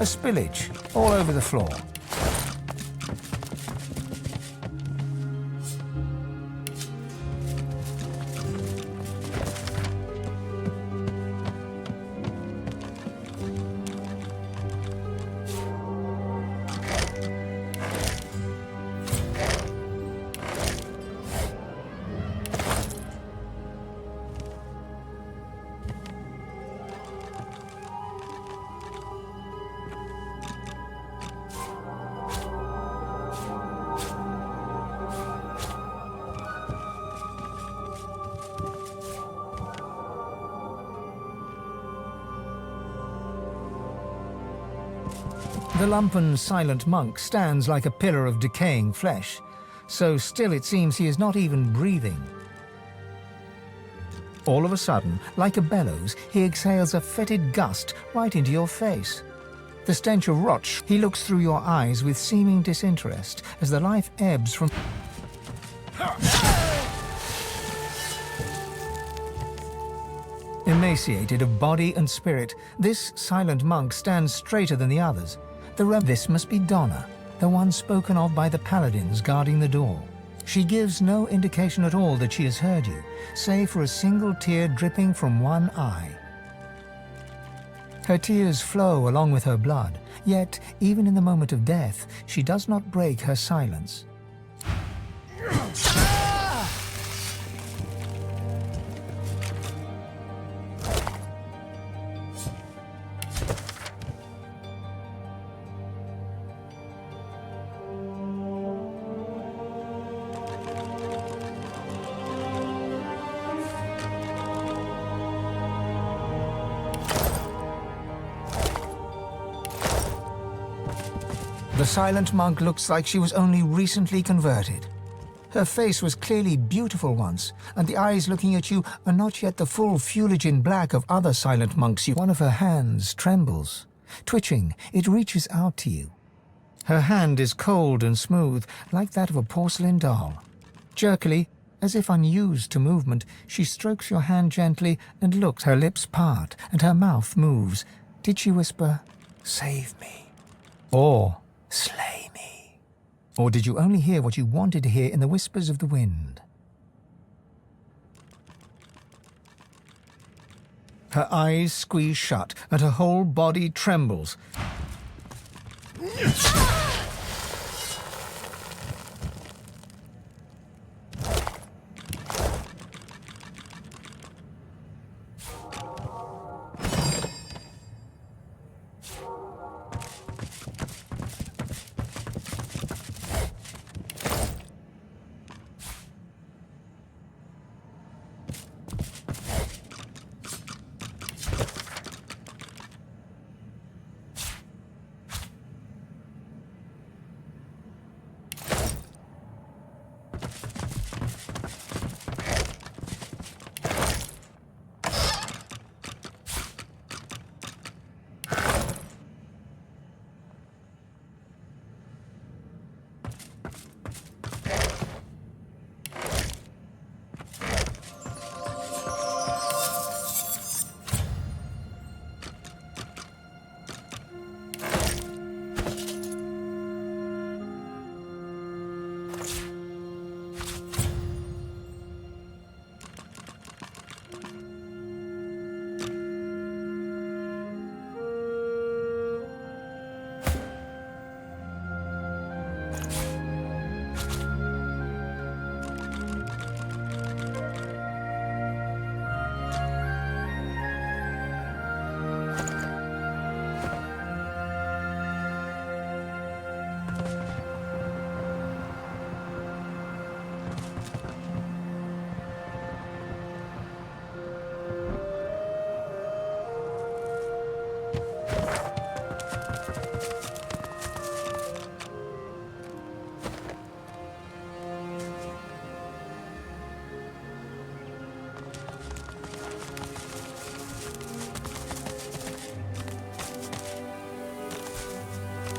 A spillage all over the floor. The lumpen, silent monk stands like a pillar of decaying flesh. So still it seems he is not even breathing. All of a sudden, like a bellows, he exhales a fetid gust right into your face. The stench of rot, he looks through your eyes with seeming disinterest as the life ebbs from... Emaciated of body and spirit, this silent monk stands straighter than the others. This must be Donna, the one spoken of by the paladins guarding the door. She gives no indication at all that she has heard you, save for a single tear dripping from one eye. Her tears flow along with her blood, yet, even in the moment of death, she does not break her silence. The silent monk looks like she was only recently converted. Her face was clearly beautiful once, and the eyes looking at you are not yet the full Fuligin black of other silent monks. One of her hands trembles. Twitching, it reaches out to you. Her hand is cold and smooth, like that of a porcelain doll. Jerkily, as if unused to movement, she strokes your hand gently and looks. Her lips part, and her mouth moves. Did she whisper, "Save me," or "Slay me"? Or did you only hear what you wanted to hear in the whispers of the wind? Her eyes squeeze shut, and her whole body trembles.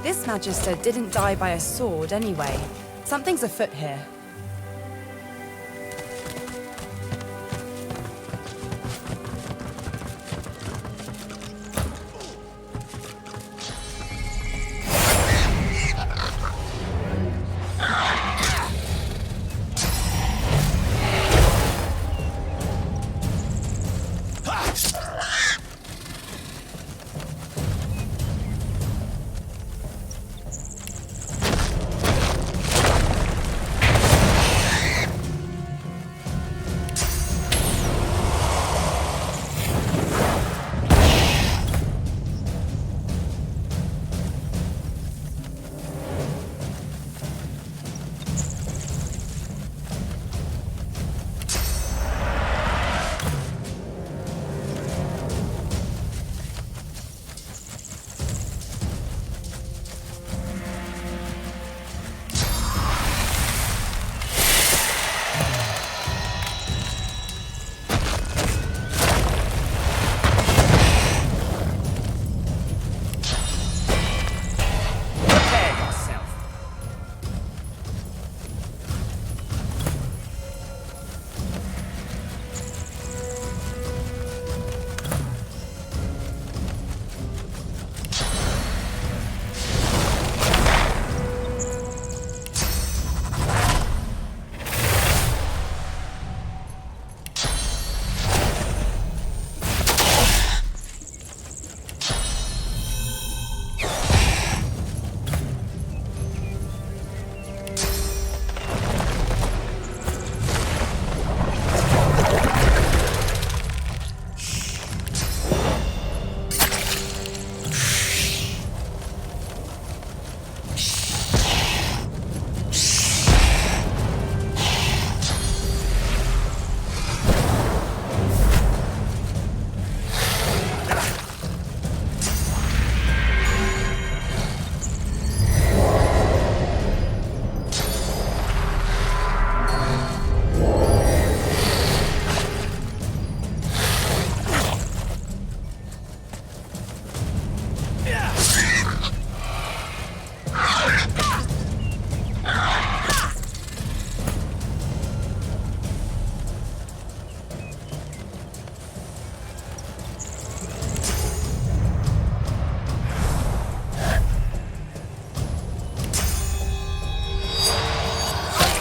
This Magister didn't die by a sword anyway. Something's afoot here.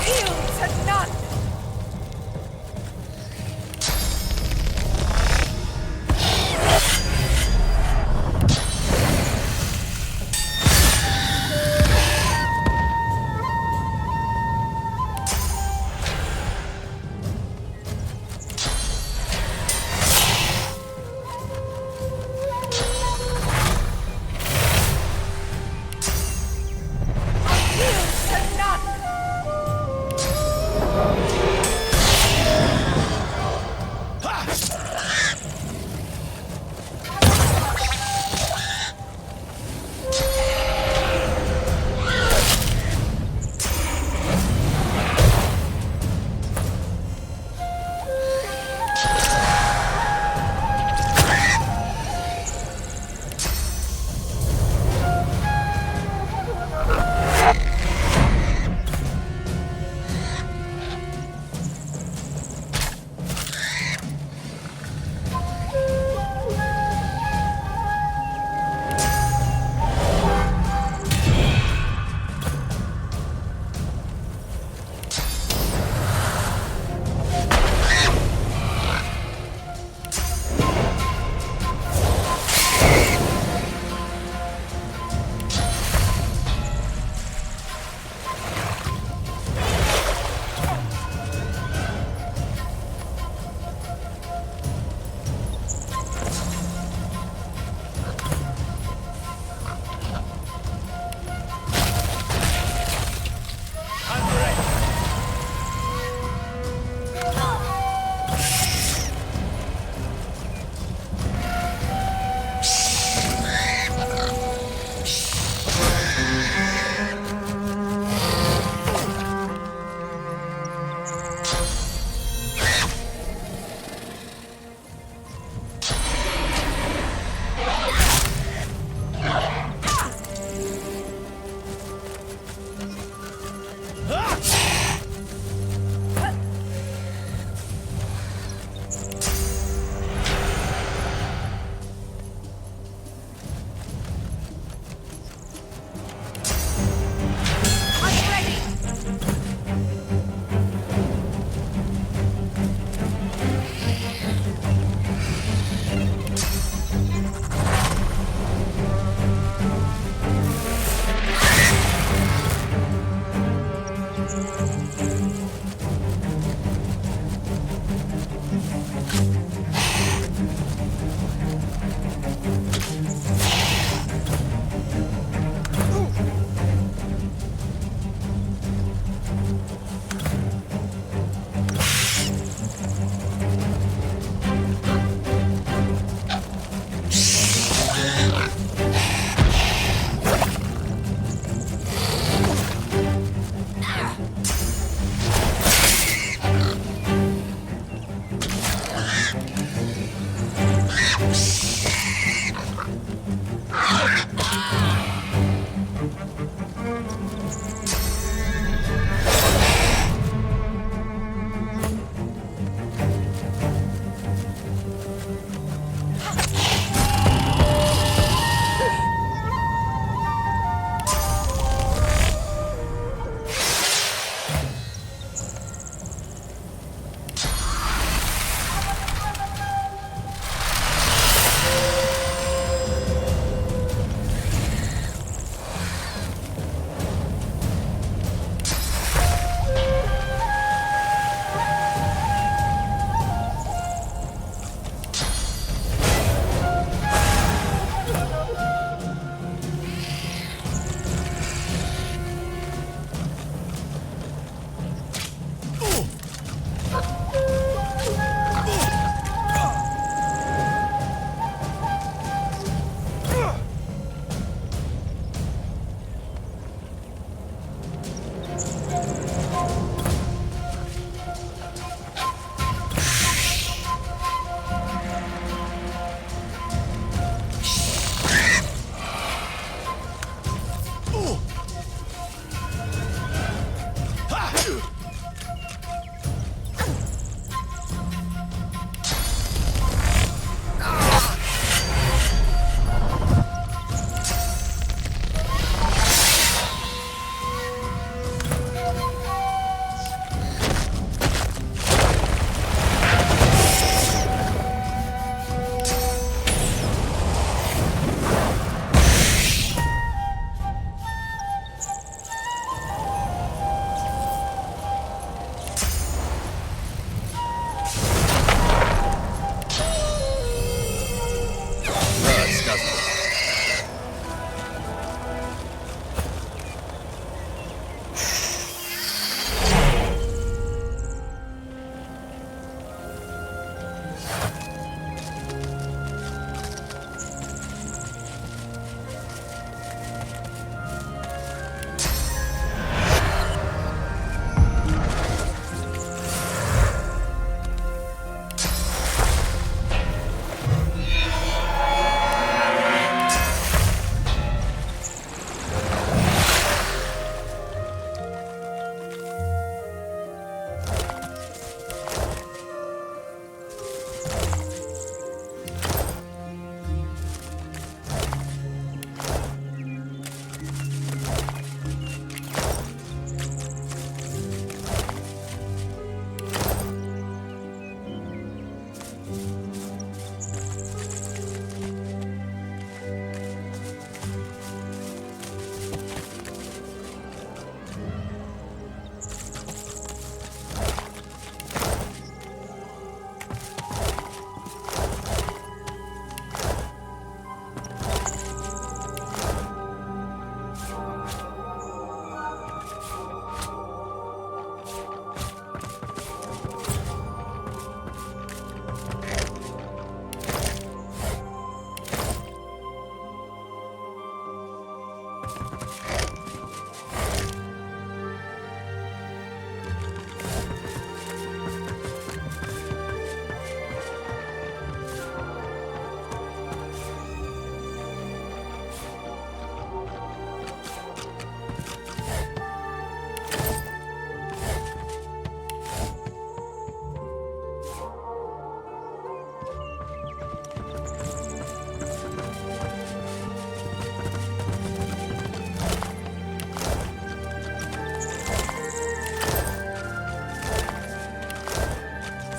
yield to none!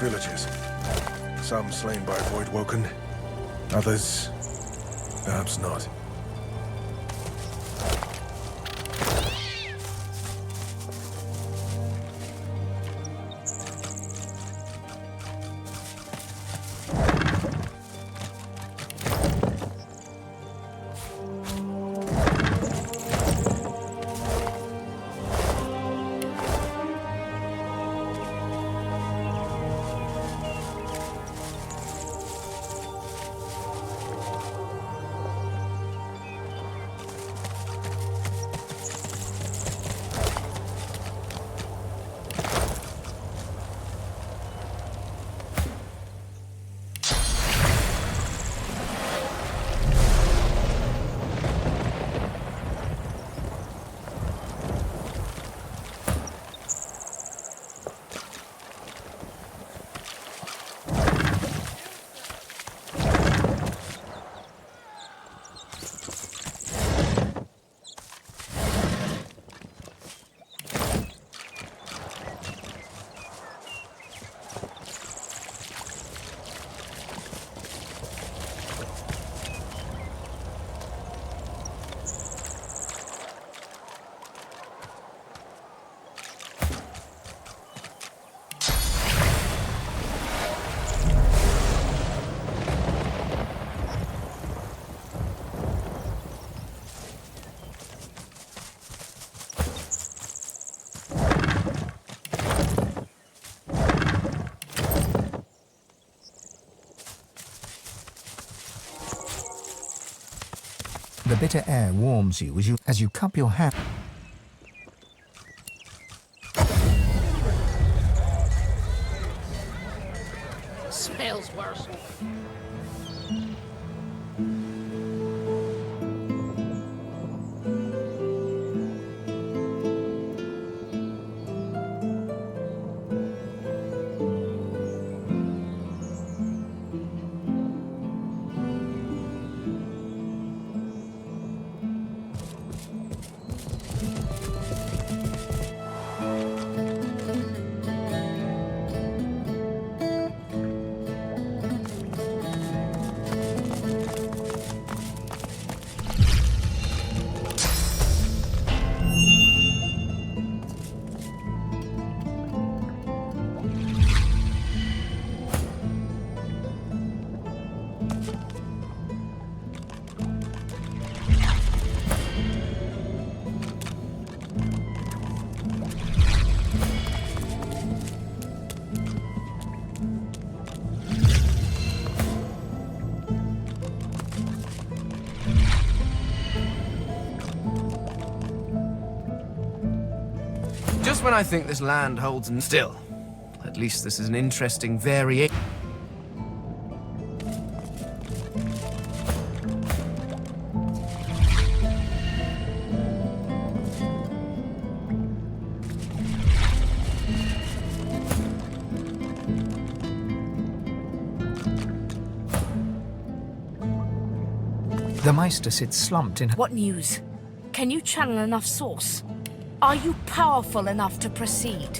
villages. Some slain by Voidwoken, others perhaps not. The bitter air warms you as you cup your hand. Smells worse. Just when I think this land holds still. At least this is an interesting variation. The Meister sits slumped in... What news? Can you channel enough source? Are you powerful enough to proceed?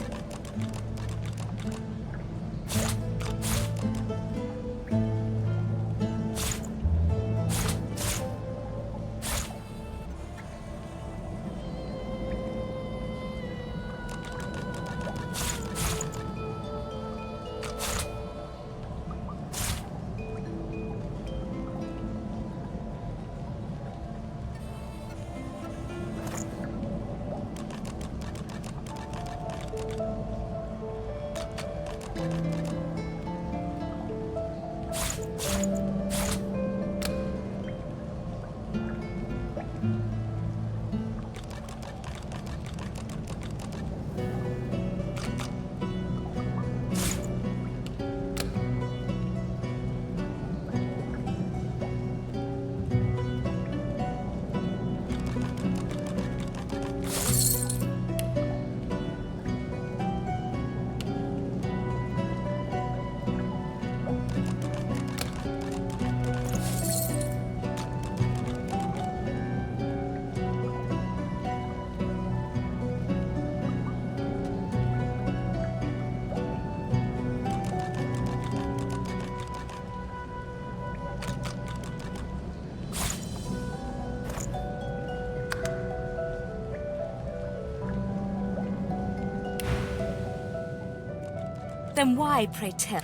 Then why, pray tell?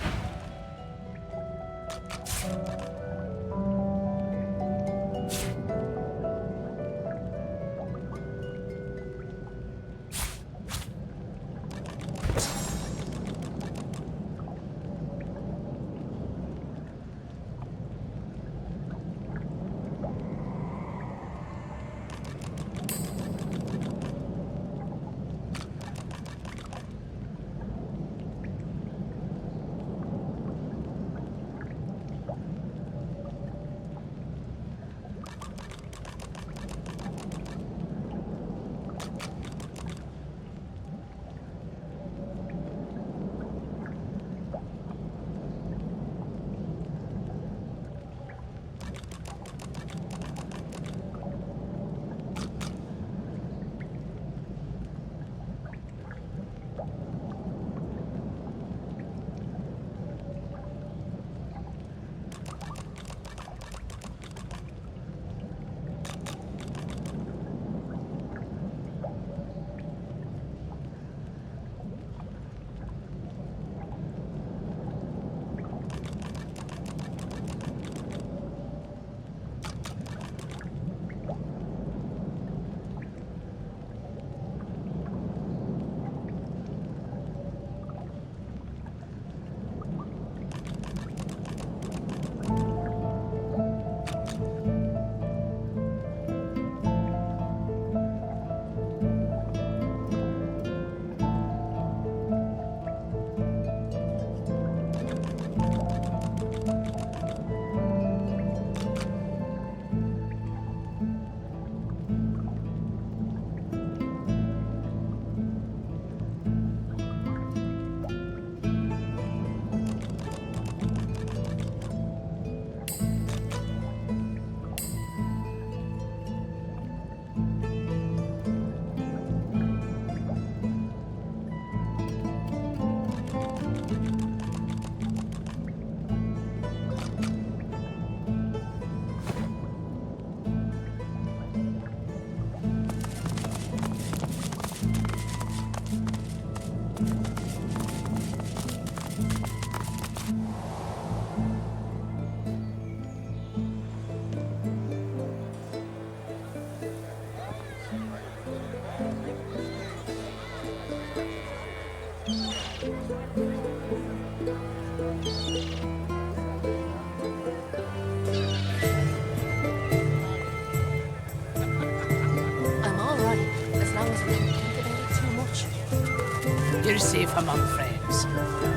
You're safe among friends.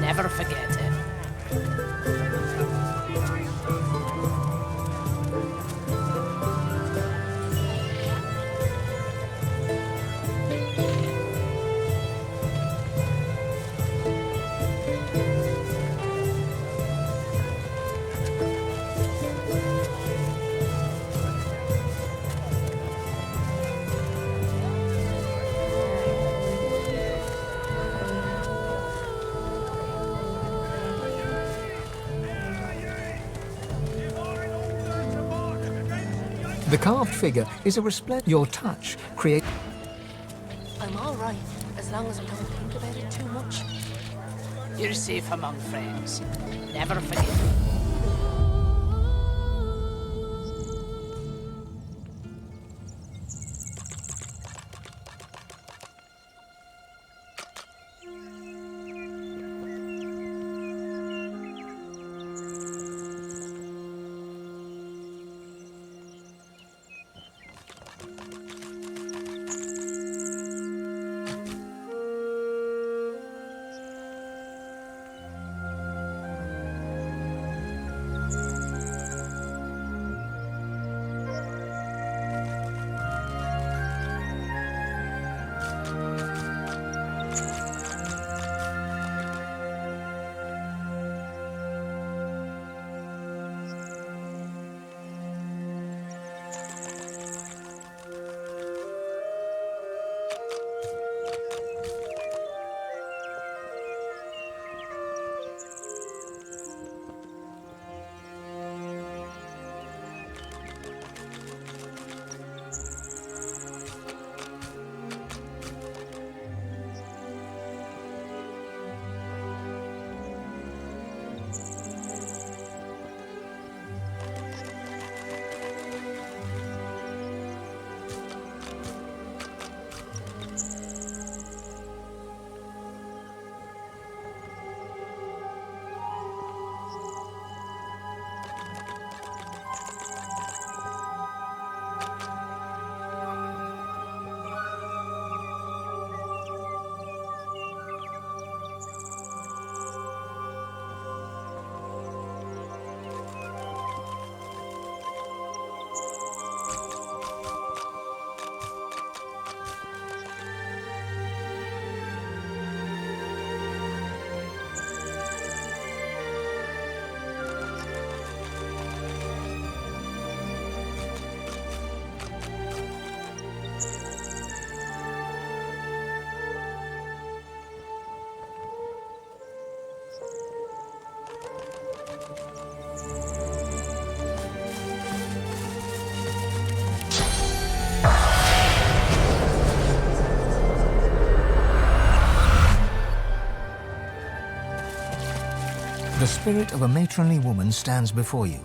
Never forget it. The carved figure is a resplendent. Your touch creates. I'm all right, as long as I don't think about it too much. You're safe among friends. Never forget it. The spirit of a matronly woman stands before you.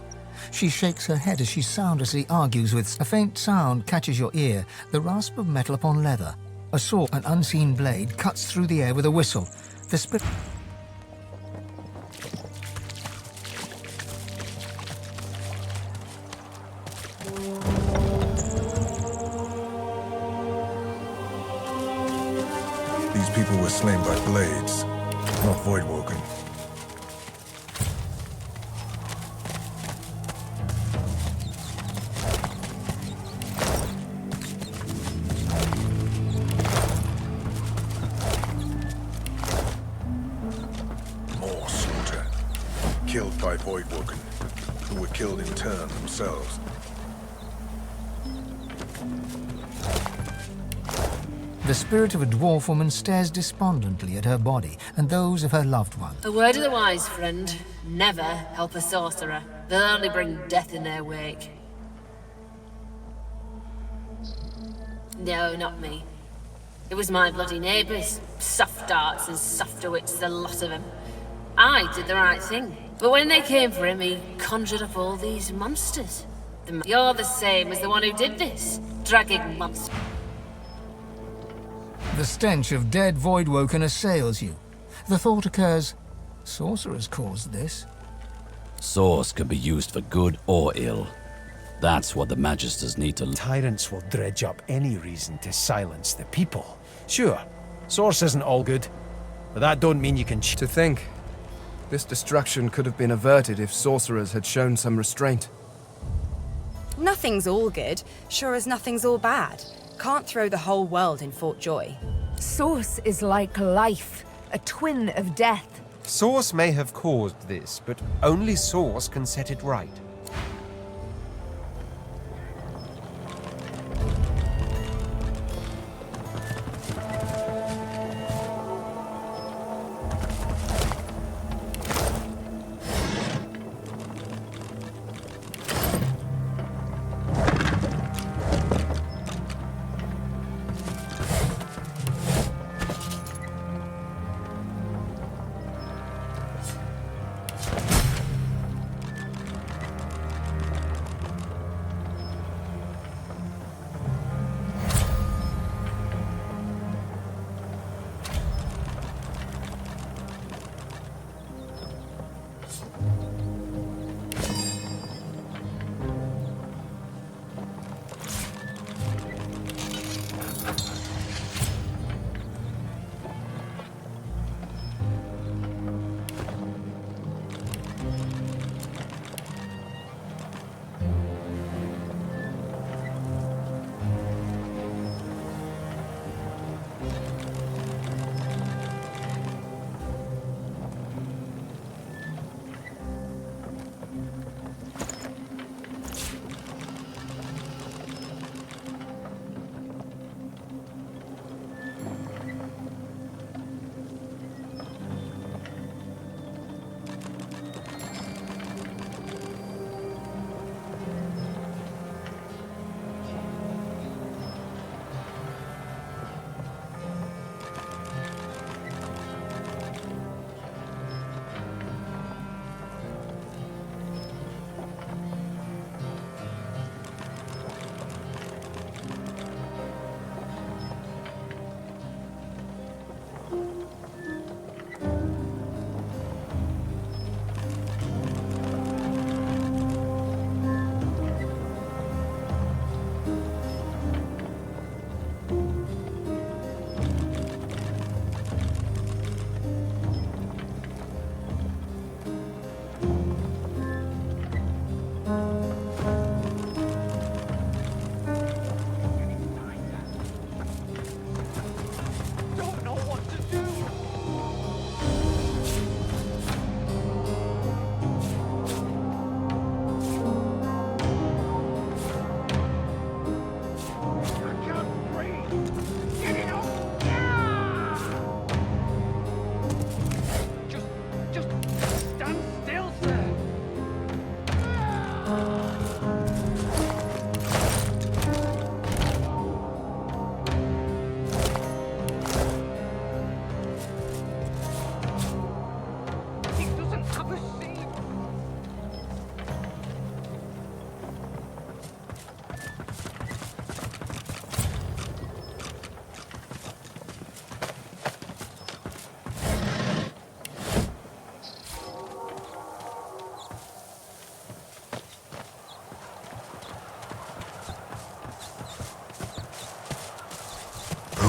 She shakes her head as she soundlessly argues with... A faint sound catches your ear, the rasp of metal upon leather. A sword, an unseen blade, cuts through the air with a whistle. The spirit... These people were slain by blades, not voidwoken. More slaughter. Killed by voidwoken, who were killed in turn themselves. The spirit of a dwarf woman stares despondently at her body and those of her loved one. A word of the wise, friend. Never help a sorcerer. They'll only bring death in their wake. No, not me. It was my bloody neighbours. Soft darts and softer wits, the lot of them. I did the right thing. But when they came for him, he conjured up all these monsters. You're the same as the one who did this. Dragging monsters. The stench of dead voidwoken assails you. The thought occurs, sorcerers caused this. Source can be used for good or ill. That's what the Magisters need to... Tyrants will dredge up any reason to silence the people. Sure, Source isn't all good, but that don't mean you can... To think, this destruction could have been averted if sorcerers had shown some restraint. Nothing's all good, sure as nothing's all bad. Can't throw the whole world in Fort Joy. Source is like life, a twin of death. Source may have caused this, but only Source can set it right.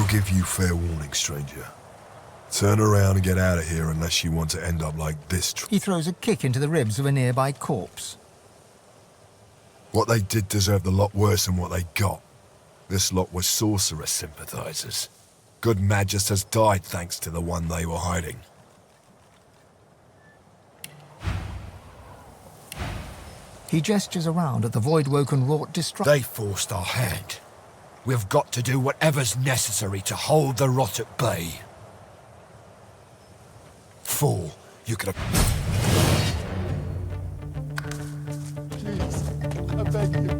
give you fair warning, stranger. Turn around and get out of here unless you want to end up like this. He throws a kick into the ribs of a nearby corpse. What they did deserved a lot worse than what they got. This lot were sorcerer sympathizers. Good magisters died thanks to the one they were hiding. He gestures around at the void-woken wrought destruction. They forced our hand. We've got to do whatever's necessary to hold the rot at bay. Fool, you could have... Please, I beg you.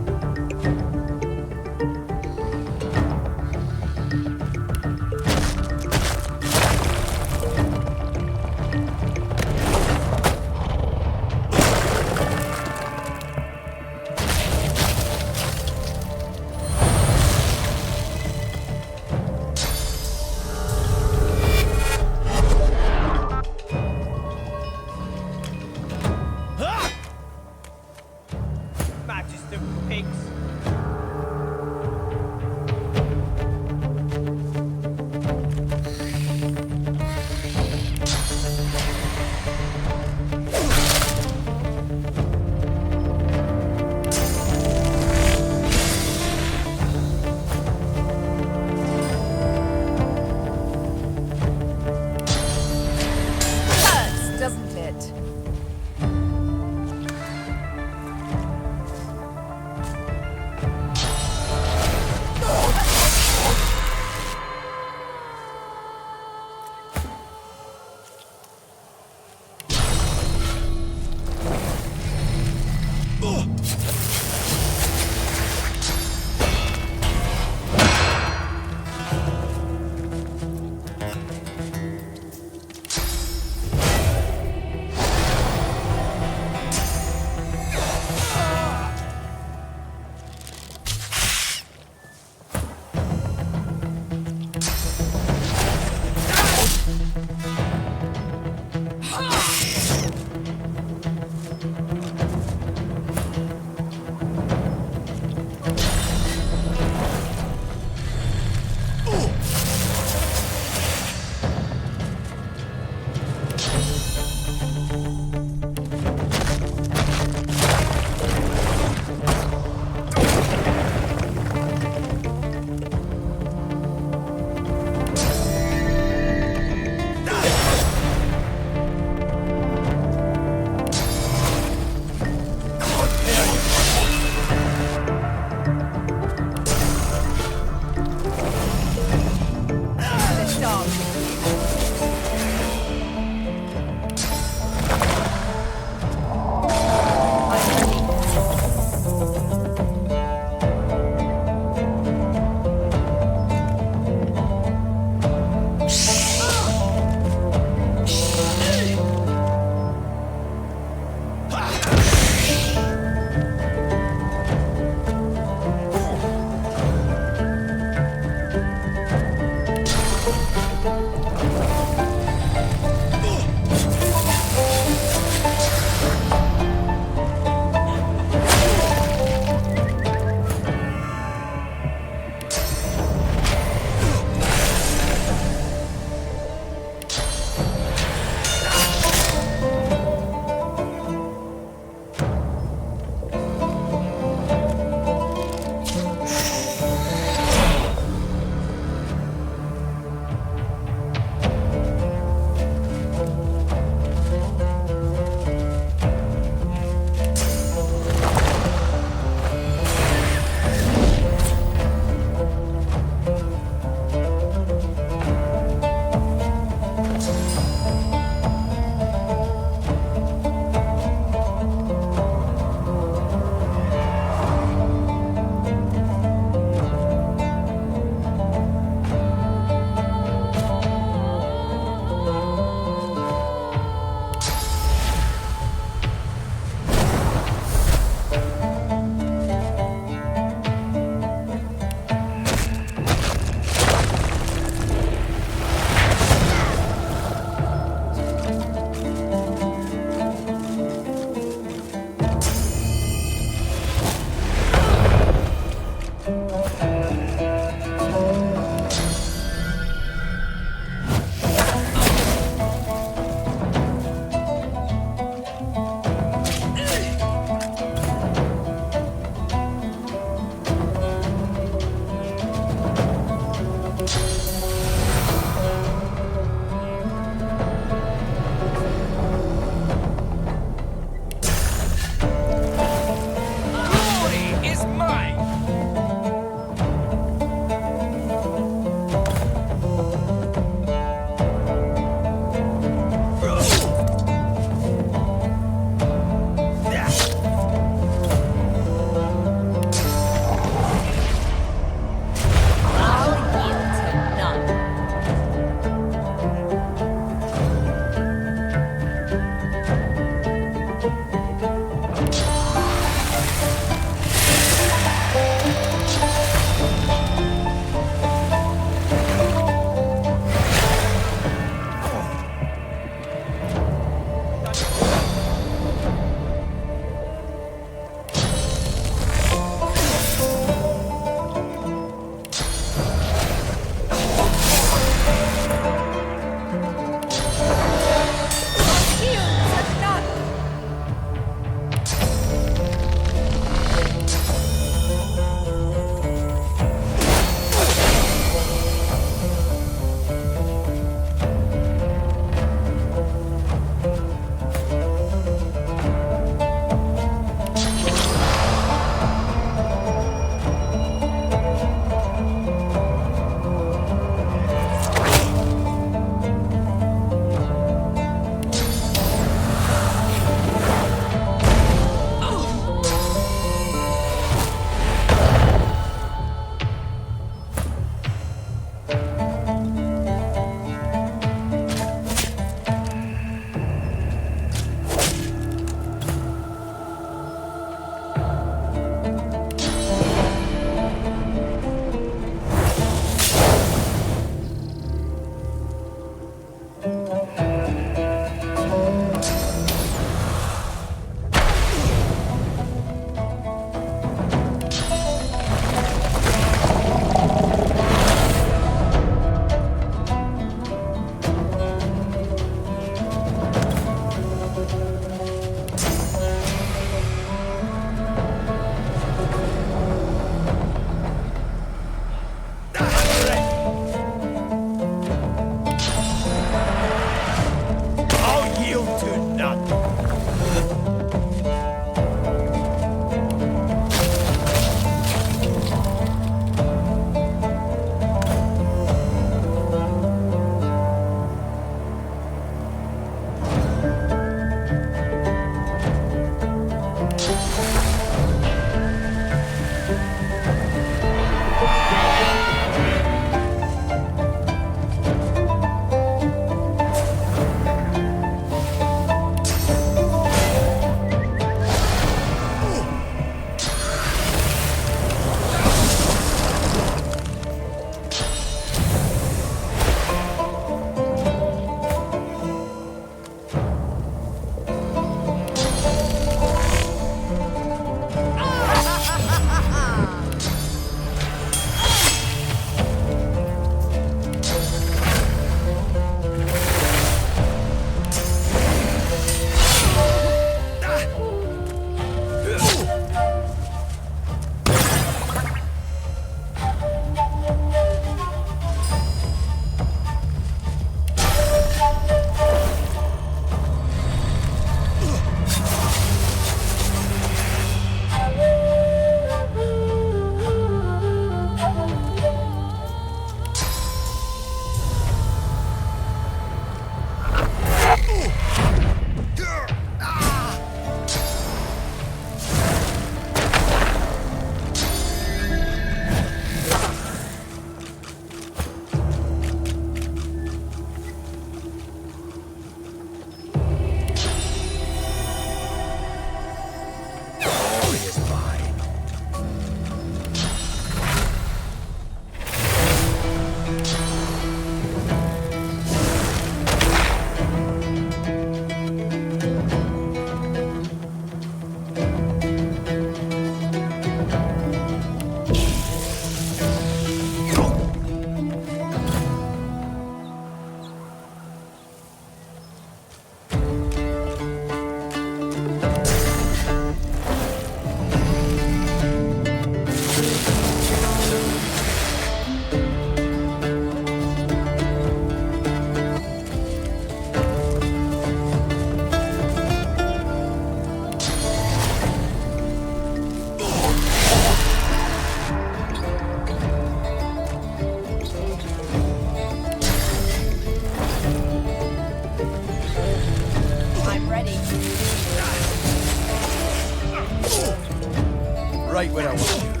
right where I want you.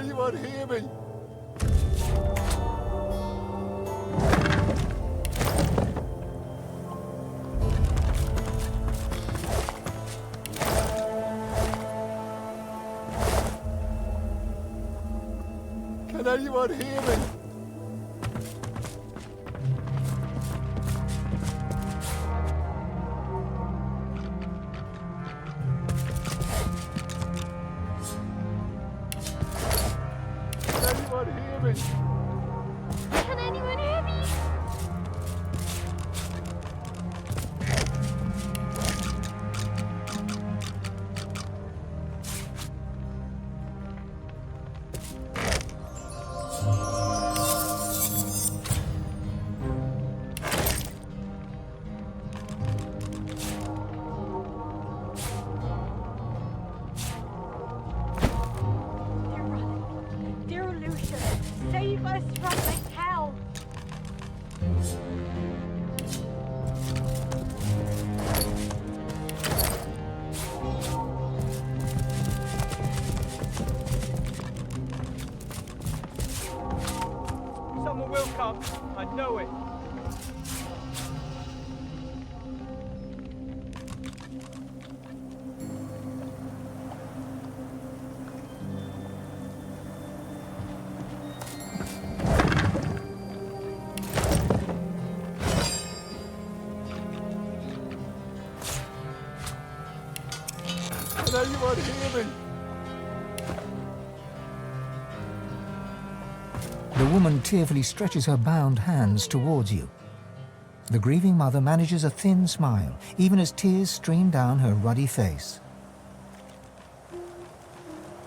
anyone hear me? Can anyone hear me? Can anyone hear me? Dear Lucia, save us from this hell! Someone will come. I know it. Can anyone hear me? The woman tearfully stretches her bound hands towards you. The grieving mother manages a thin smile, even as tears stream down her ruddy face.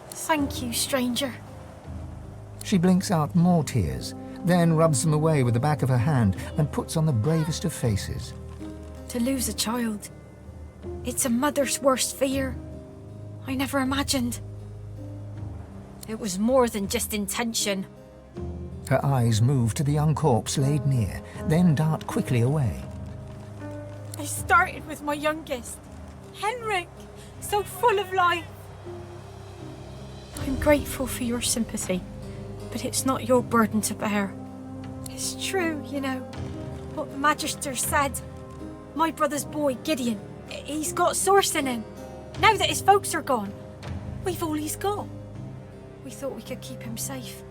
Thank you, stranger. She blinks out more tears, then rubs them away with the back of her hand and puts on the bravest of faces. To lose a child, it's a mother's worst fear. I never imagined. It was more than just intention. Her eyes move to the young corpse laid near, then dart quickly away. I started with my youngest, Henrik, so full of life. I'm grateful for your sympathy, but it's not your burden to bear. It's true, you know, what the Magister said. My brother's boy, Gideon, he's got source in him. Now that his folks are gone, we've all he's got. We thought we could keep him safe.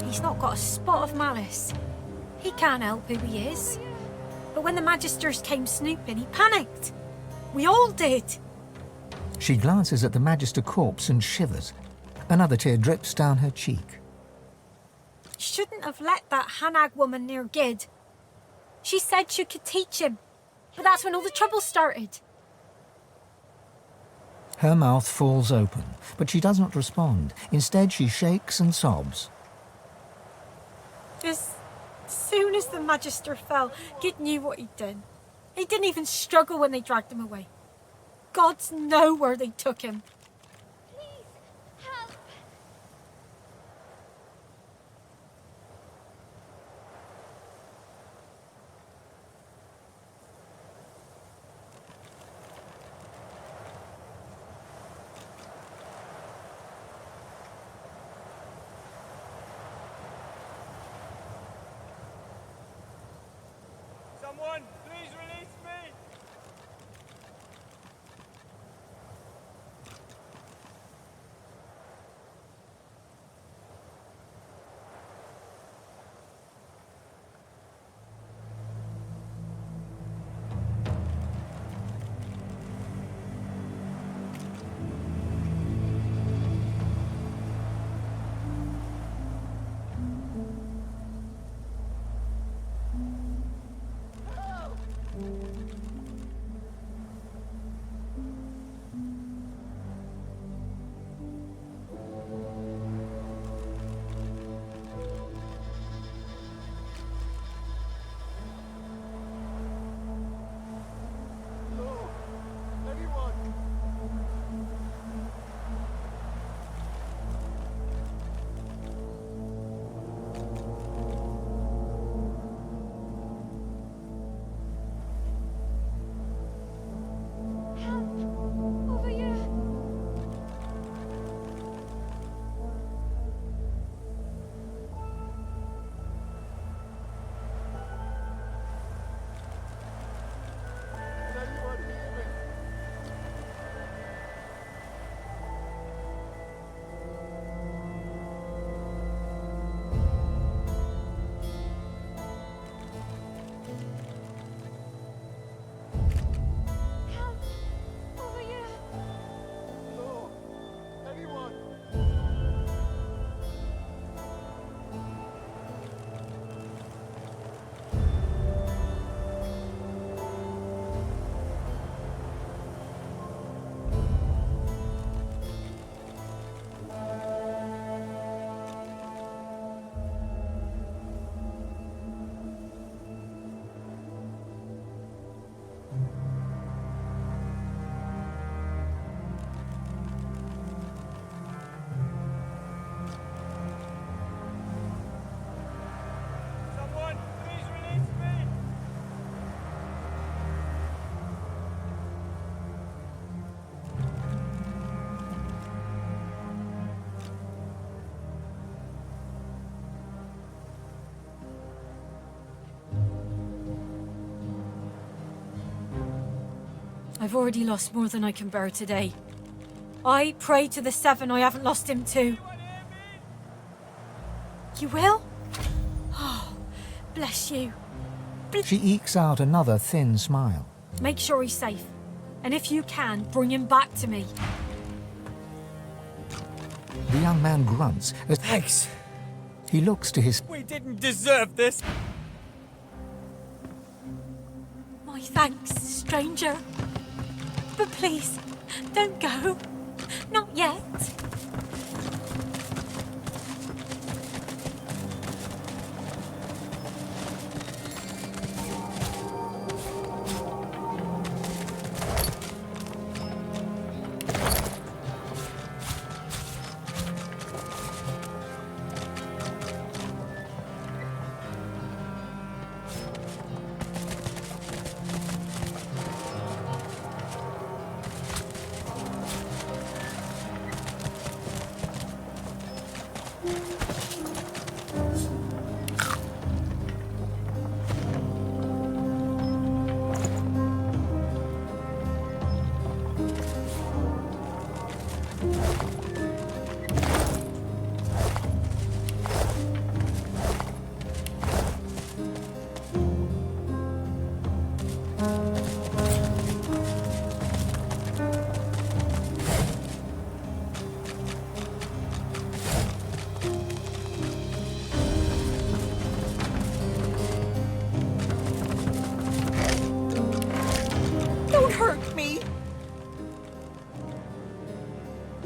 He's not got a spot of malice. He can't help who he is. But when the Magisters came snooping, he panicked. We all did. She glances at the Magister corpse and shivers. Another tear drips down her cheek. Shouldn't have let that Hanag woman near Gid. She said she could teach him, but that's when all the trouble started. Her mouth falls open, but she does not respond. Instead, she shakes and sobs. As soon as the Magister fell, Gid knew what he'd done. He didn't even struggle when they dragged him away. Gods know where they took him. Someone, please release me! Help! I've already lost more than I can bear today. I pray to the Seven I haven't lost him too. You will? Oh, bless you. She ekes out another thin smile. Make sure he's safe. And if you can, bring him back to me. The young man grunts as Thanks. he looks to his... We didn't deserve this. My thanks, stranger. But please, don't go. Not yet.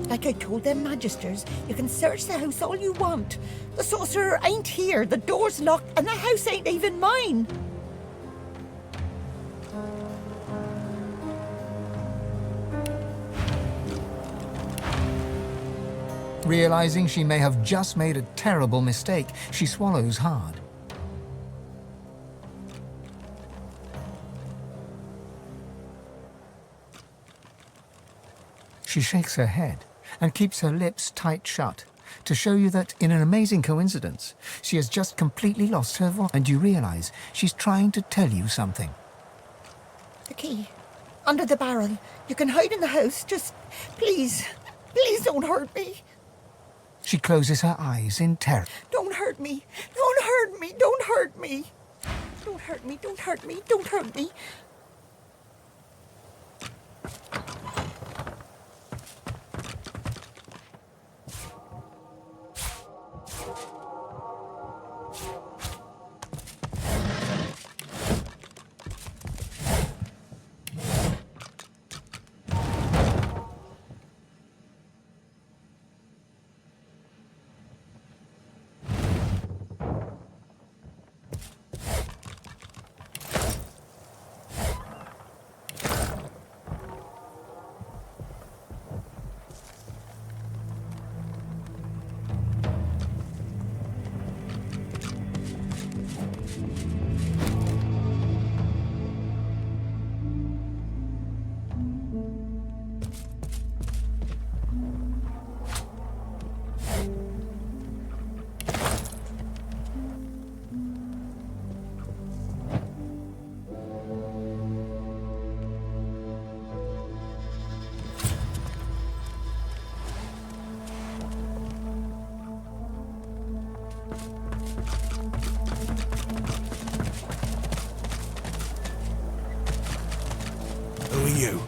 Like I told them magisters, you can search the house all you want. The sorcerer ain't here, the door's locked, and the house ain't even mine. Realizing she may have just made a terrible mistake, she swallows hard. She shakes her head and keeps her lips tight shut to show you that, in an amazing coincidence, she has just completely lost her voice, and you realize she's trying to tell you something. The key. Under the barrel. You can hide in the house. Just, please don't hurt me. She closes her eyes in terror. Don't hurt me. Don't hurt me. Don't hurt me. Don't hurt me. Don't hurt me. Don't hurt me. Who are you?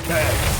prepared.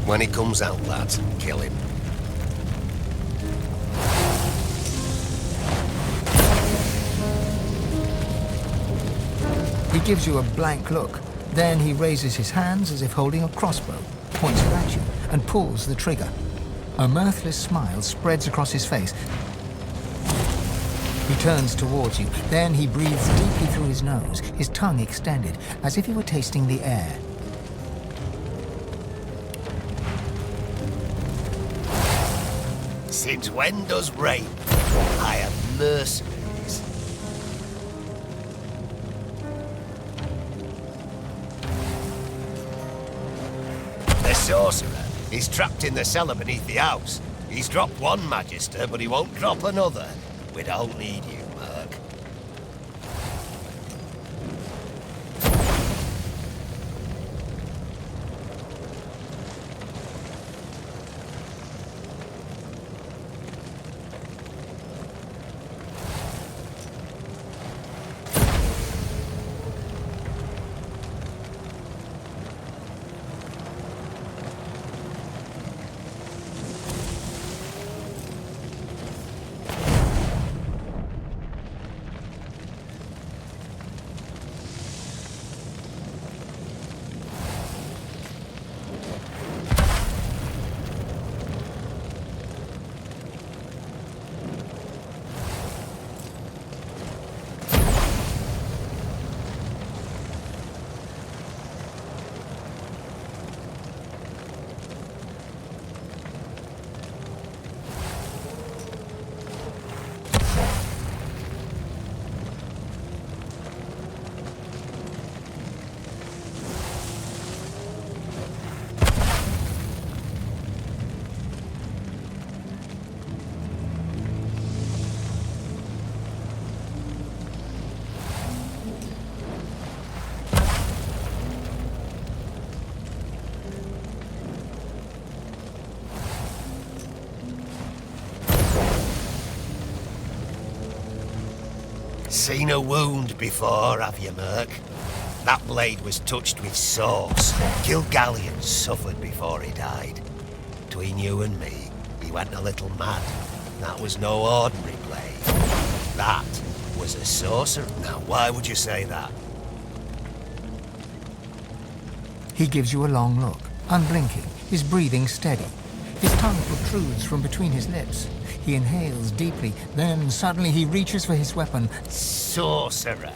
When he comes out, lads, kill him. He gives you a blank look. Then he raises his hands as if holding a crossbow, points it at you, and pulls the trigger. A mirthless smile spreads across his face. He turns towards you. Then he breathes deeply through his nose, his tongue extended, as if he were tasting the air. Since when does rape hire mercenaries? The sorcerer is trapped in the cellar beneath the house. He's dropped one magister, but he won't drop another. We don't need you, Merc. Seen a wound before, have you, Merc? That blade was touched with sauce. Gilgallion suffered before he died. Between you and me, he went a little mad. That was no ordinary blade. That was a sorcerer. Now, why would you say that? He gives you a long look, unblinking, his breathing steady. His tongue protrudes from between his lips. He inhales deeply, then suddenly he reaches for his weapon. Sorcerer.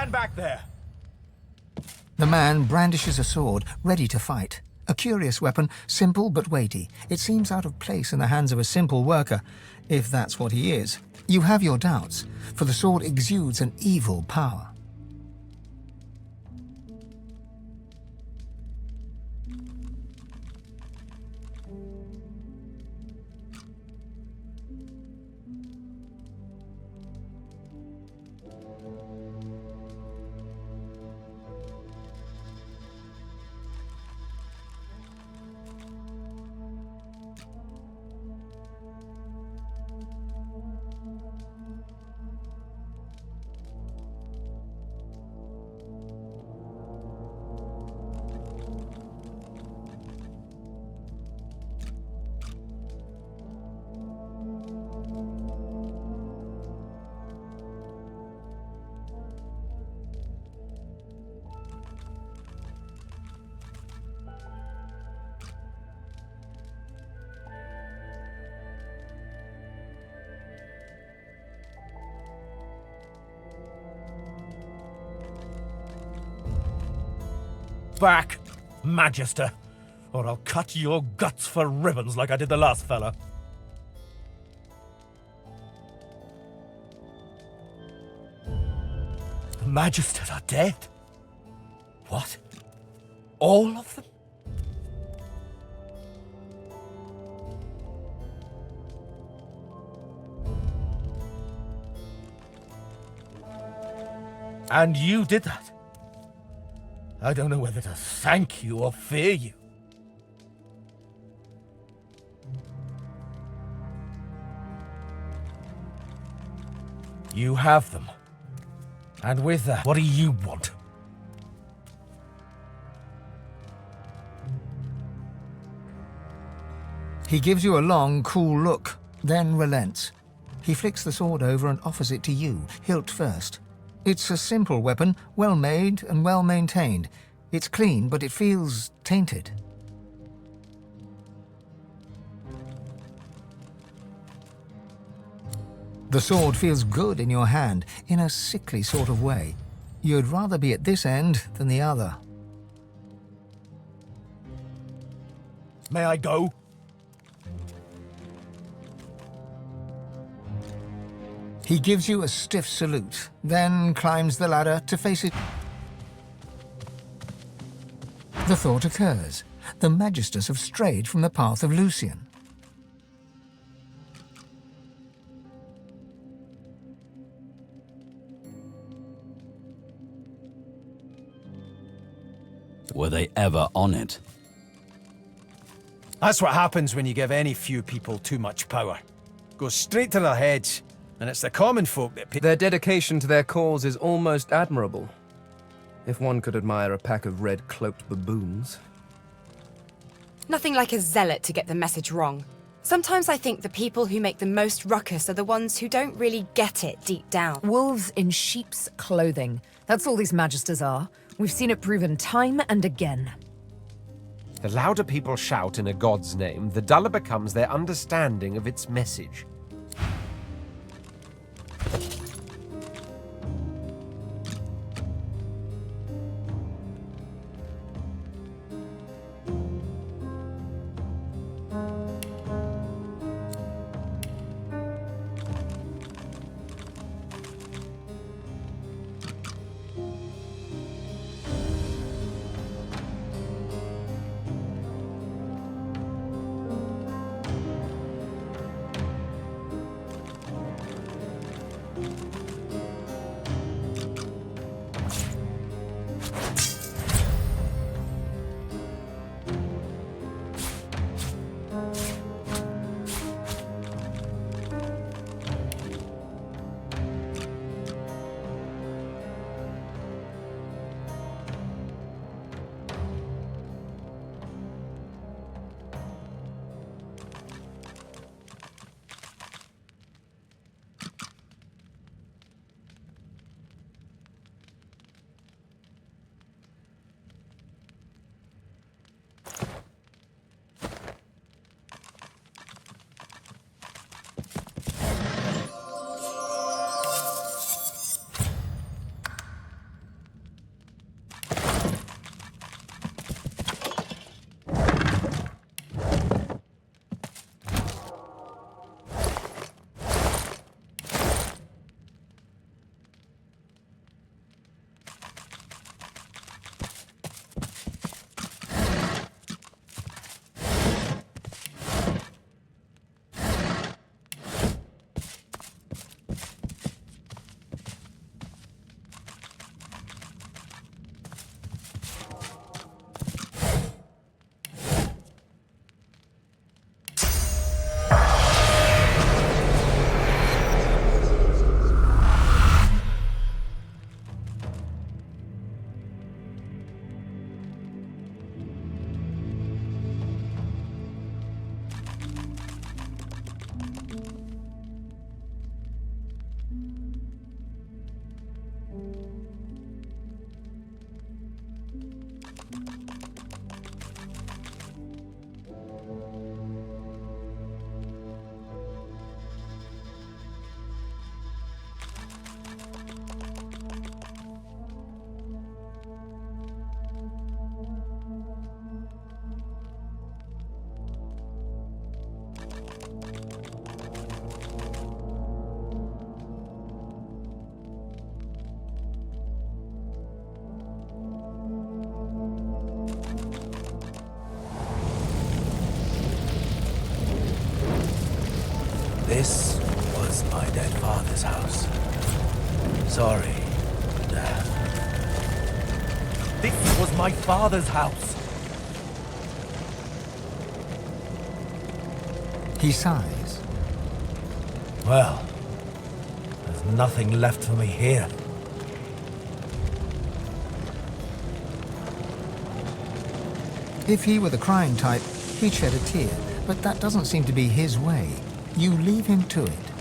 Stand back there! The man brandishes a sword, ready to fight. A curious weapon, simple but weighty. It seems out of place in the hands of a simple worker, if that's what he is. You have your doubts, for the sword exudes an evil power. Back, Magister, or I'll cut your guts for ribbons like I did the last fella. The Magisters are dead? What? All of them? And you did that? I don't know whether to thank you or fear you. You have them. And with that, what do you want? He gives you a long, cool look, then relents. He flicks the sword over and offers it to you, hilt first. It's a simple weapon, well made and well maintained. It's clean, but it feels tainted. The sword feels good in your hand, in a sickly sort of way. You'd rather be at this end than the other. May I go? He gives you a stiff salute, then climbs the ladder to face it. The thought occurs. The Magisters have strayed from the path of Lucian. Were they ever on it? That's what happens when you give any few people too much power. Goes straight to their heads, and it's the common folk that... Their dedication to their cause is almost admirable. If one could admire a pack of red-cloaked baboons. Nothing like a zealot to get the message wrong. Sometimes I think the people who make the most ruckus are the ones who don't really get it deep down. Wolves in sheep's clothing. That's all these Magisters are. We've seen it proven time and again. The louder people shout in a god's name, the duller becomes their understanding of its message. This was my dead father's house. Sorry, Dad. This was my father's house. He sighs. Well, there's nothing left for me here. If he were the crying type, he'd shed a tear, but that doesn't seem to be his way. You leave him to it.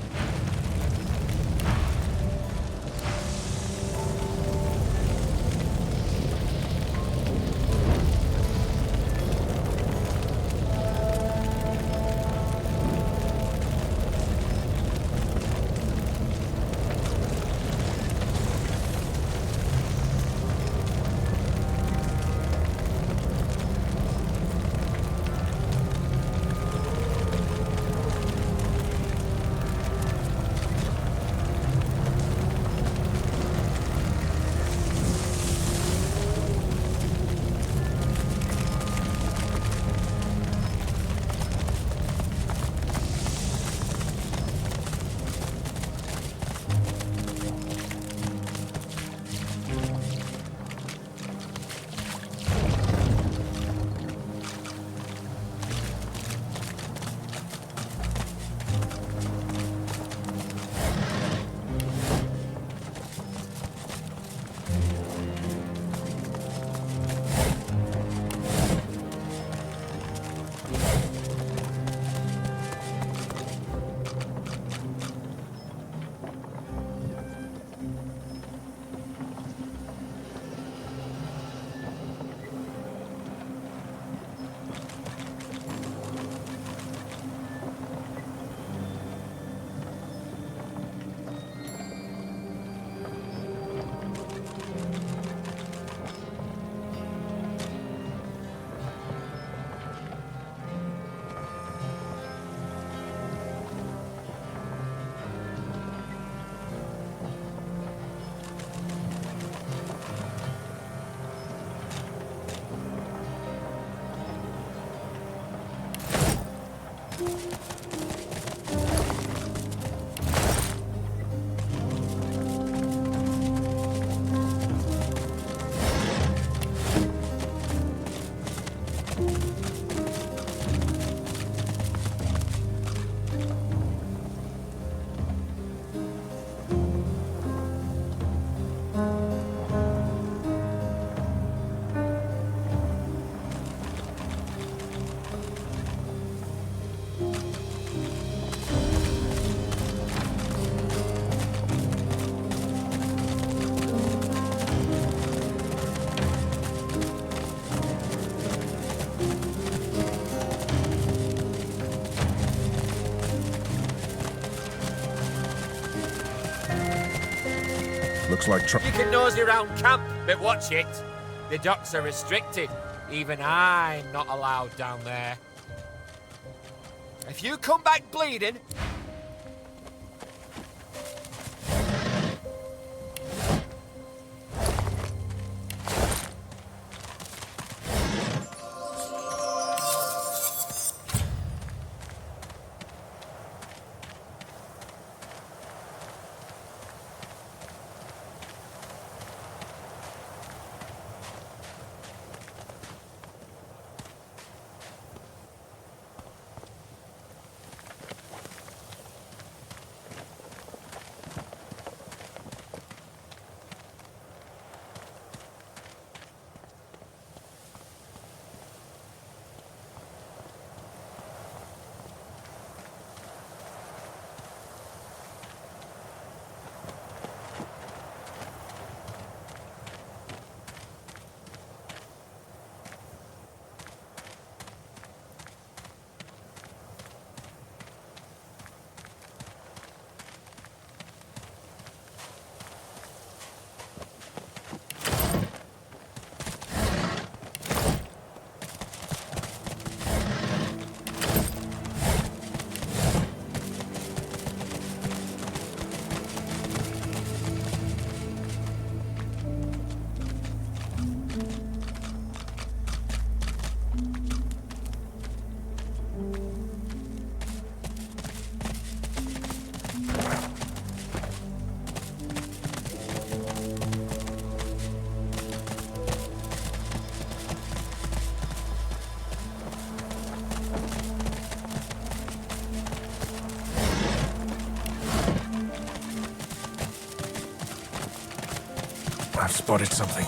Looks like You can nosy around camp, but watch it. The docks are restricted. Even I'm not allowed down there. If you come back bleeding... I've spotted something.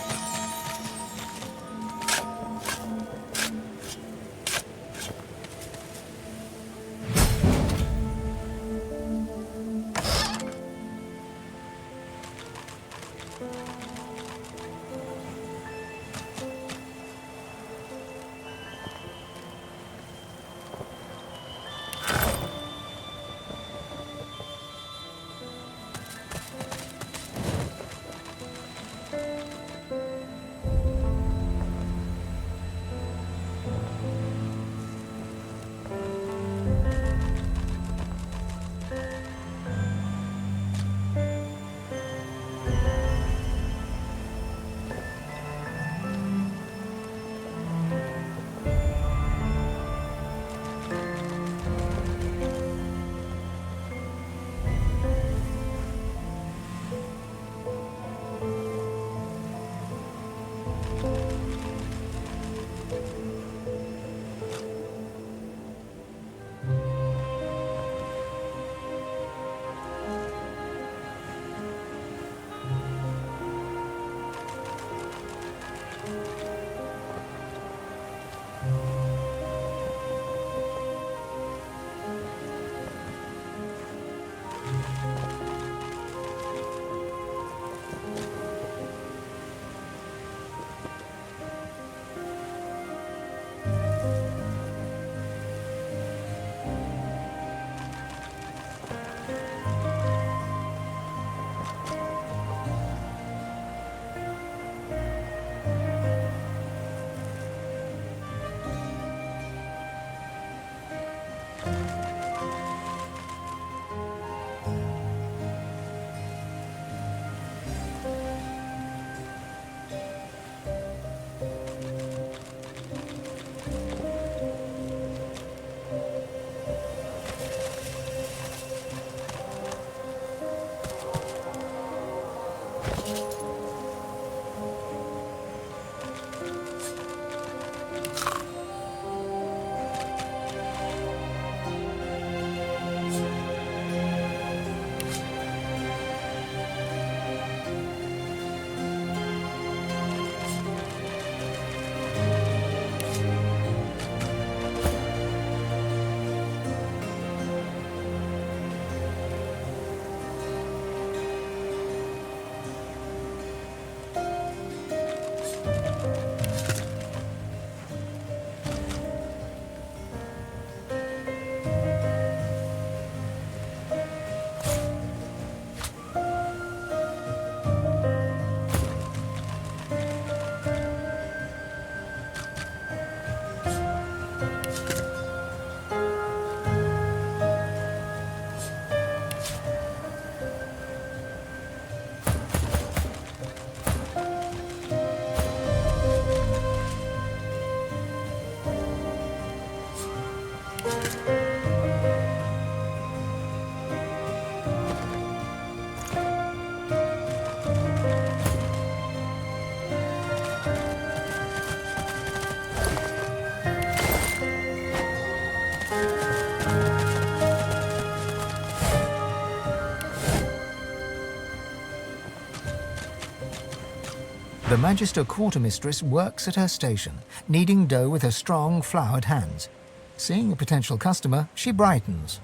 The Magister Quartermistress works at her station, kneading dough with her strong, floured hands. Seeing a potential customer, she brightens.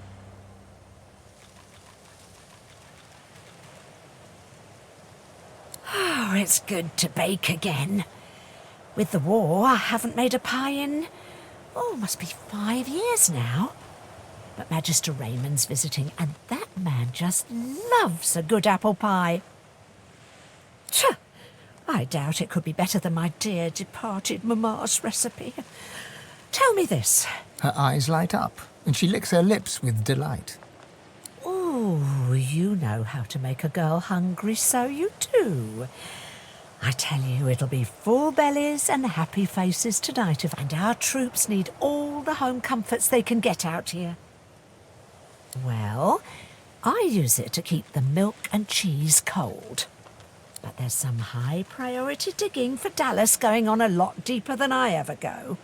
Oh, it's good to bake again. With the war, I haven't made a pie in, must be 5 years now. But Magister Raymond's visiting, and that man just loves a good apple pie. Tch! I doubt it could be better than my dear departed Mamma's recipe. Tell me this. Her eyes light up, and she licks her lips with delight. Ooh, you know how to make a girl hungry, so you do. I tell you, it'll be full bellies and happy faces tonight, and our troops need all the home comforts they can get out here. Well, I use it to keep the milk and cheese cold. But there's some high priority digging for Dallas going on a lot deeper than I ever go.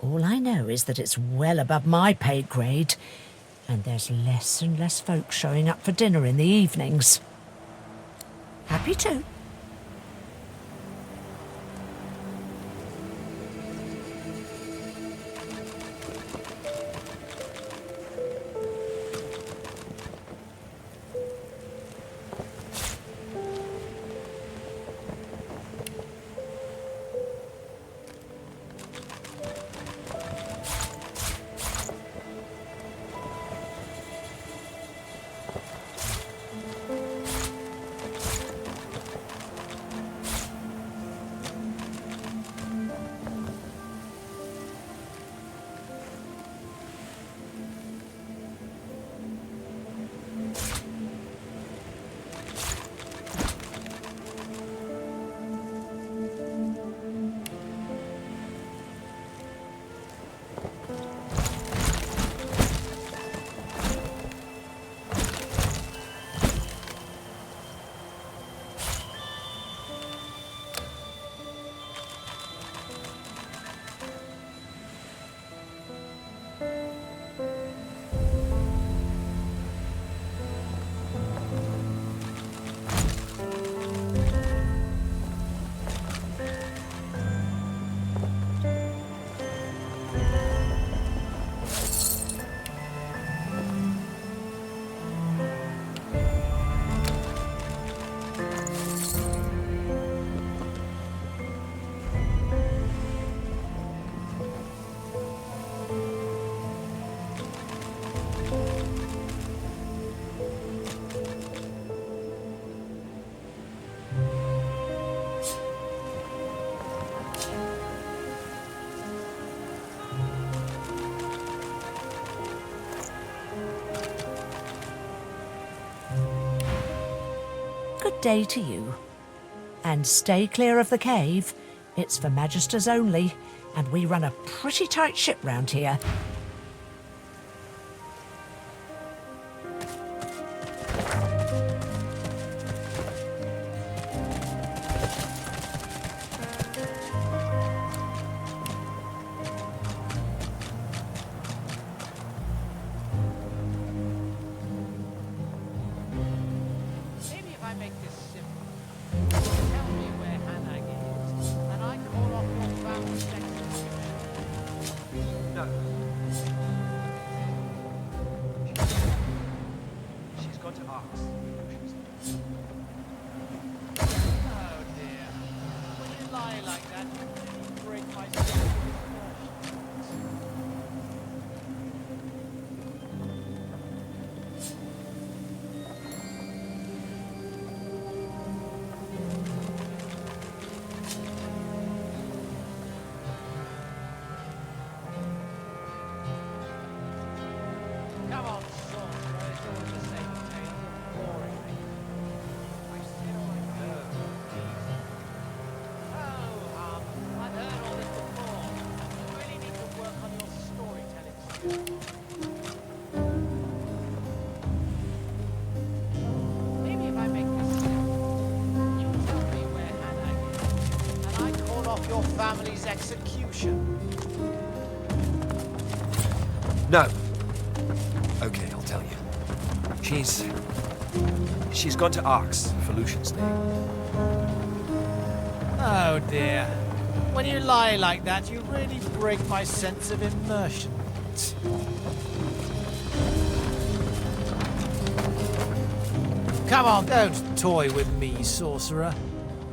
All I know is that it's well above my pay grade, and there's less and less folks showing up for dinner in the evenings. Happy happy to. Good day to you. And stay clear of the cave. It's for Magisters only, and we run a pretty tight ship round here. Your family's execution. No. Okay, I'll tell you. She's gone to Arx for Lucian's name. Oh dear. When you lie like that, you really break my sense of immersion. Come on, don't toy with me, sorcerer.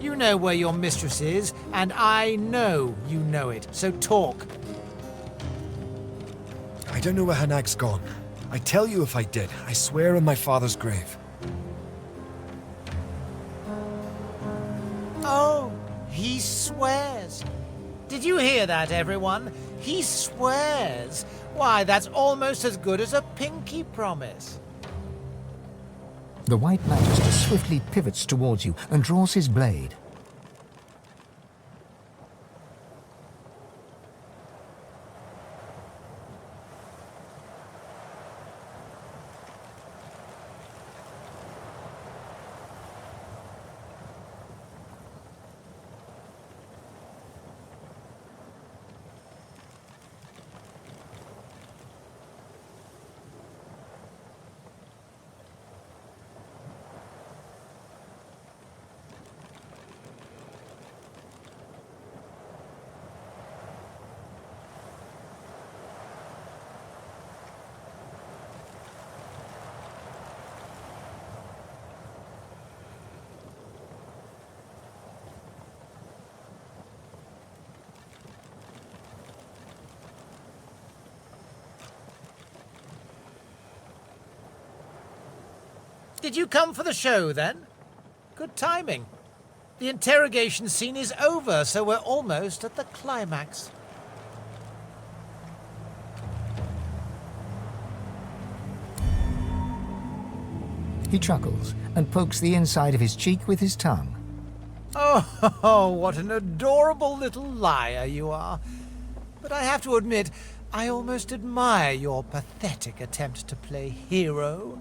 You know where your mistress is, and I know you know it, so talk. I don't know where Hanag's gone. I'd tell you if I did. I swear on my father's grave. Oh, he swears. Did you hear that, everyone? He swears. Why, that's almost as good as a pinky promise. The White Magister swiftly pivots towards you and draws his blade. Did you come for the show, then? Good timing. The interrogation scene is over, so we're almost at the climax. He chuckles and pokes the inside of his cheek with his tongue. Oh, what an adorable little liar you are. But I have to admit, I almost admire your pathetic attempt to play hero.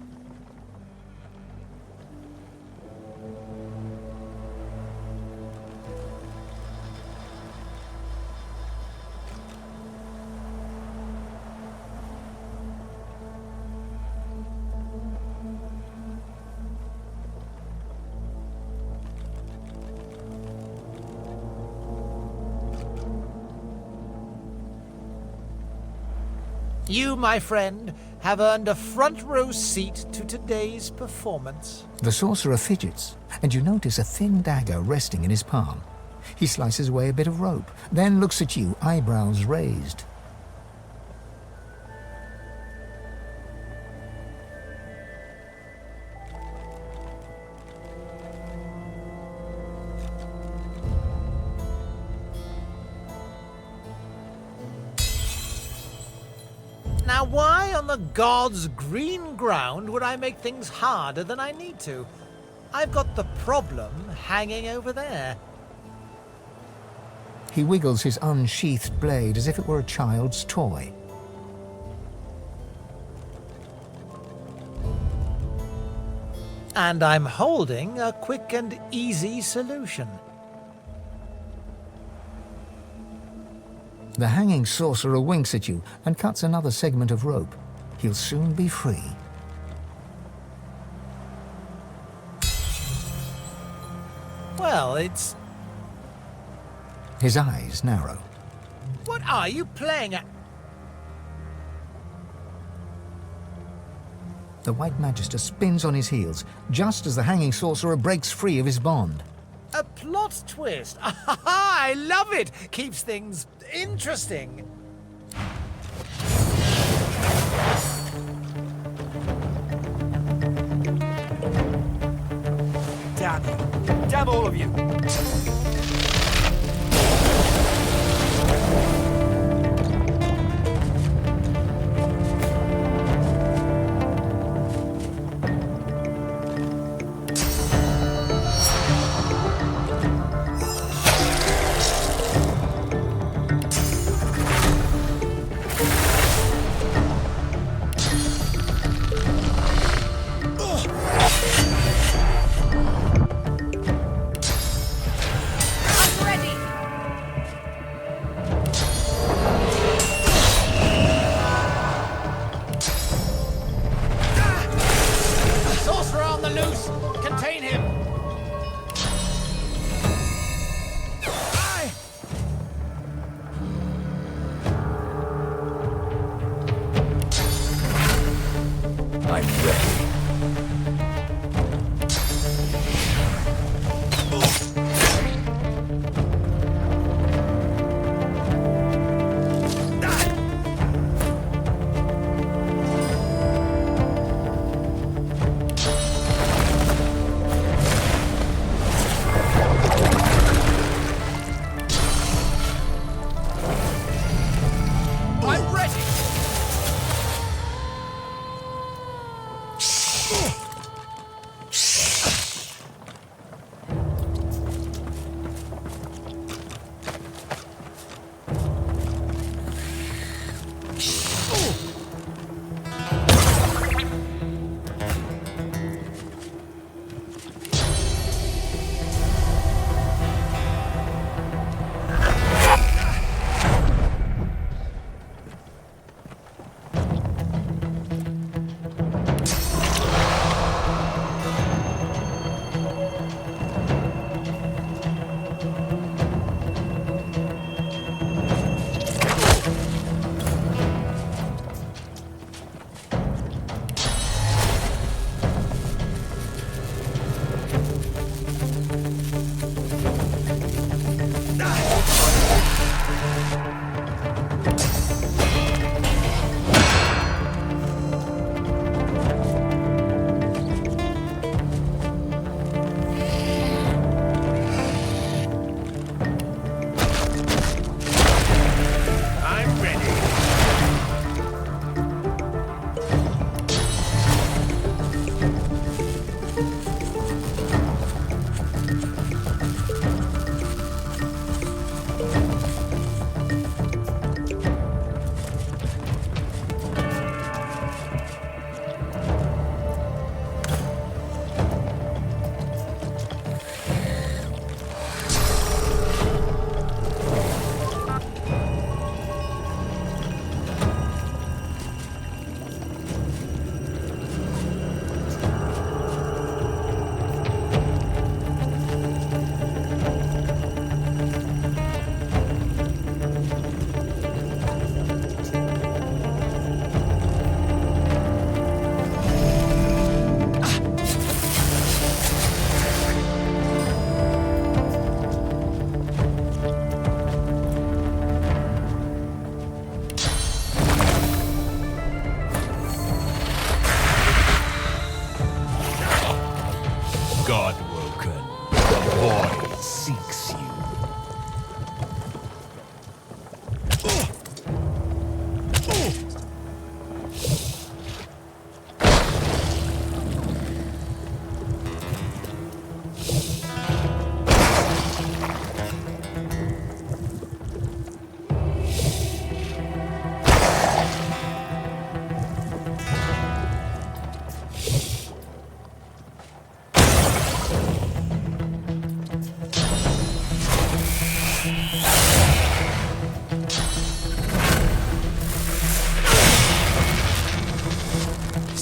You, my friend, have earned a front-row seat to today's performance. The sorcerer fidgets, and you notice a thin dagger resting in his palm. He slices away a bit of rope, then looks at you, eyebrows raised. Now, why on the gods' green ground would I make things harder than I need to? I've got the problem hanging over there. He wiggles his unsheathed blade as if it were a child's toy. And I'm holding a quick and easy solution. The hanging sorcerer winks at you and cuts another segment of rope. He'll soon be free. Well, it's... His eyes narrow. What are you playing at? The White Magister spins on his heels, just as the hanging sorcerer breaks free of his bond. A plot twist. I love it. Keeps things interesting. Damn you. Damn all of you.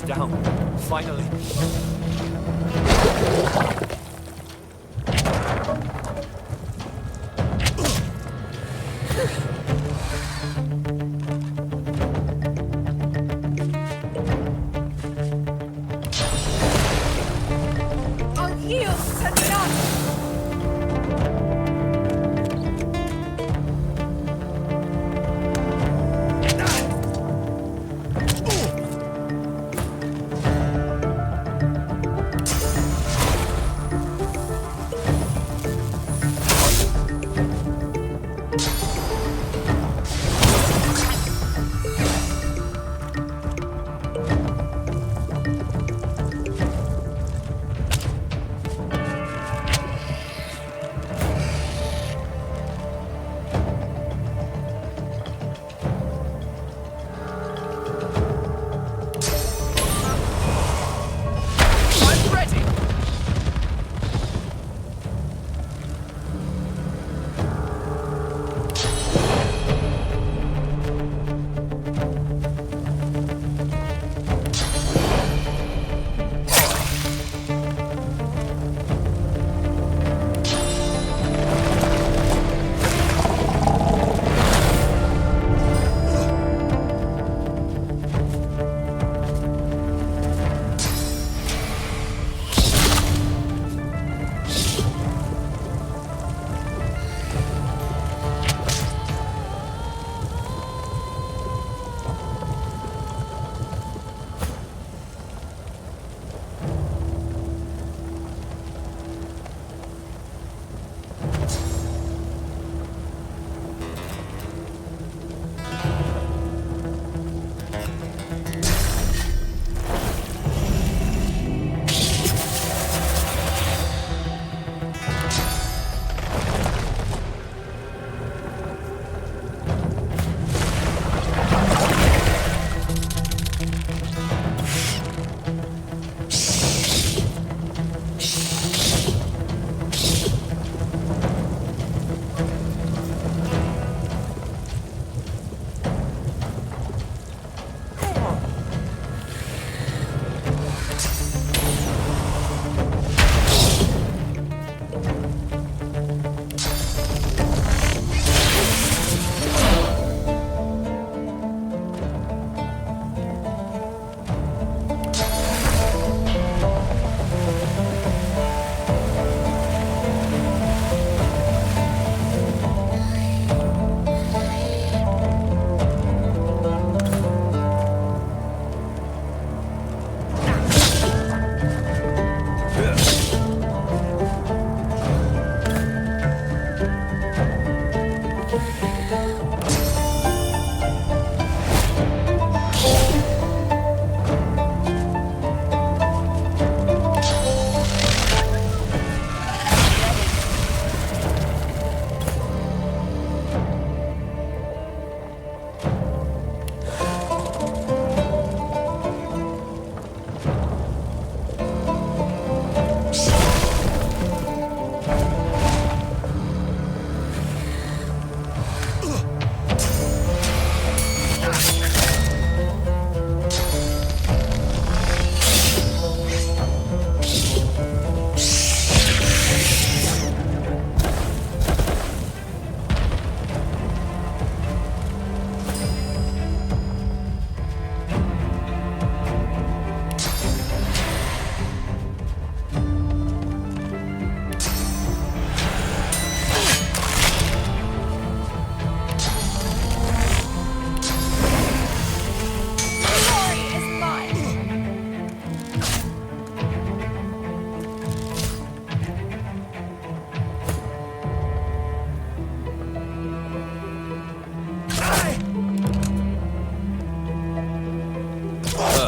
down. Finally. I'll yield to none!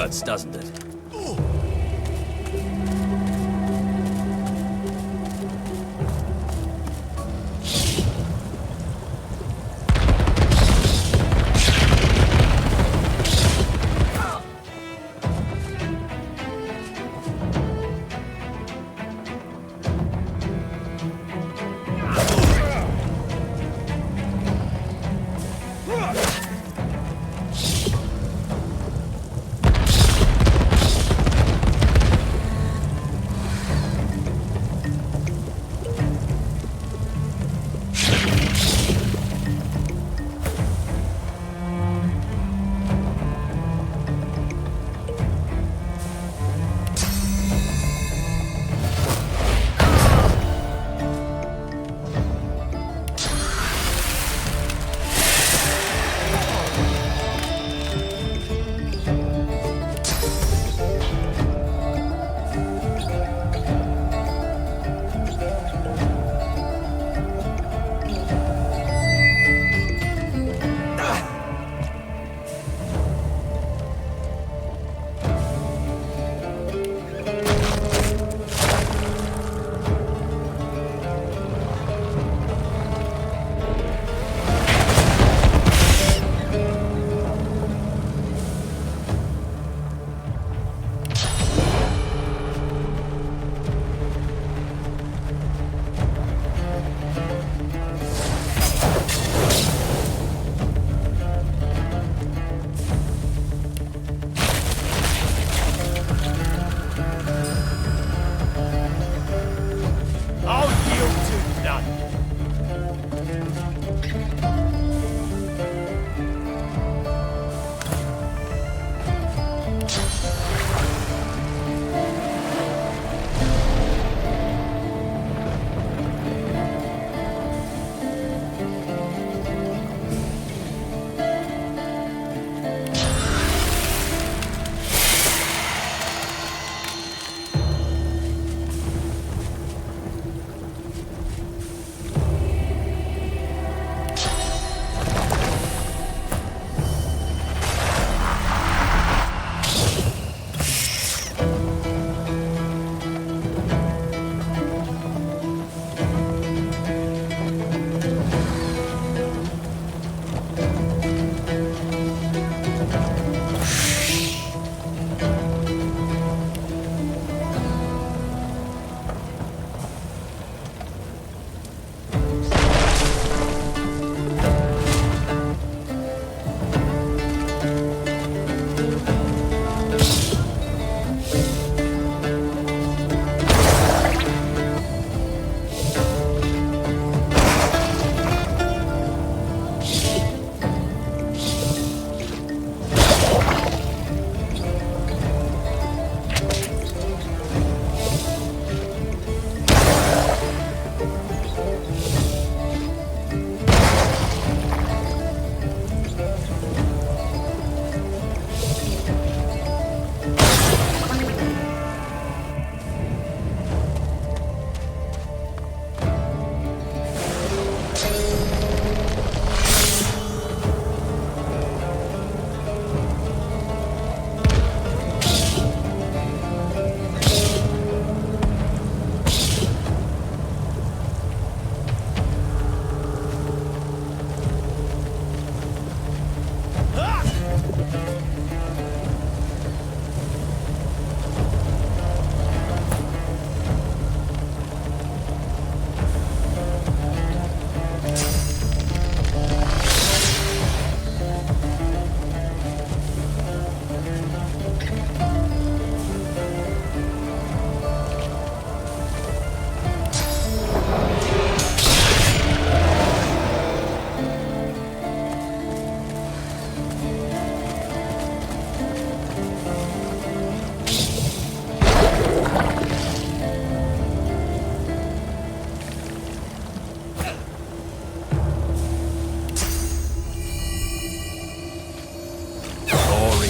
Hurts, doesn't it?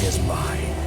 is mine.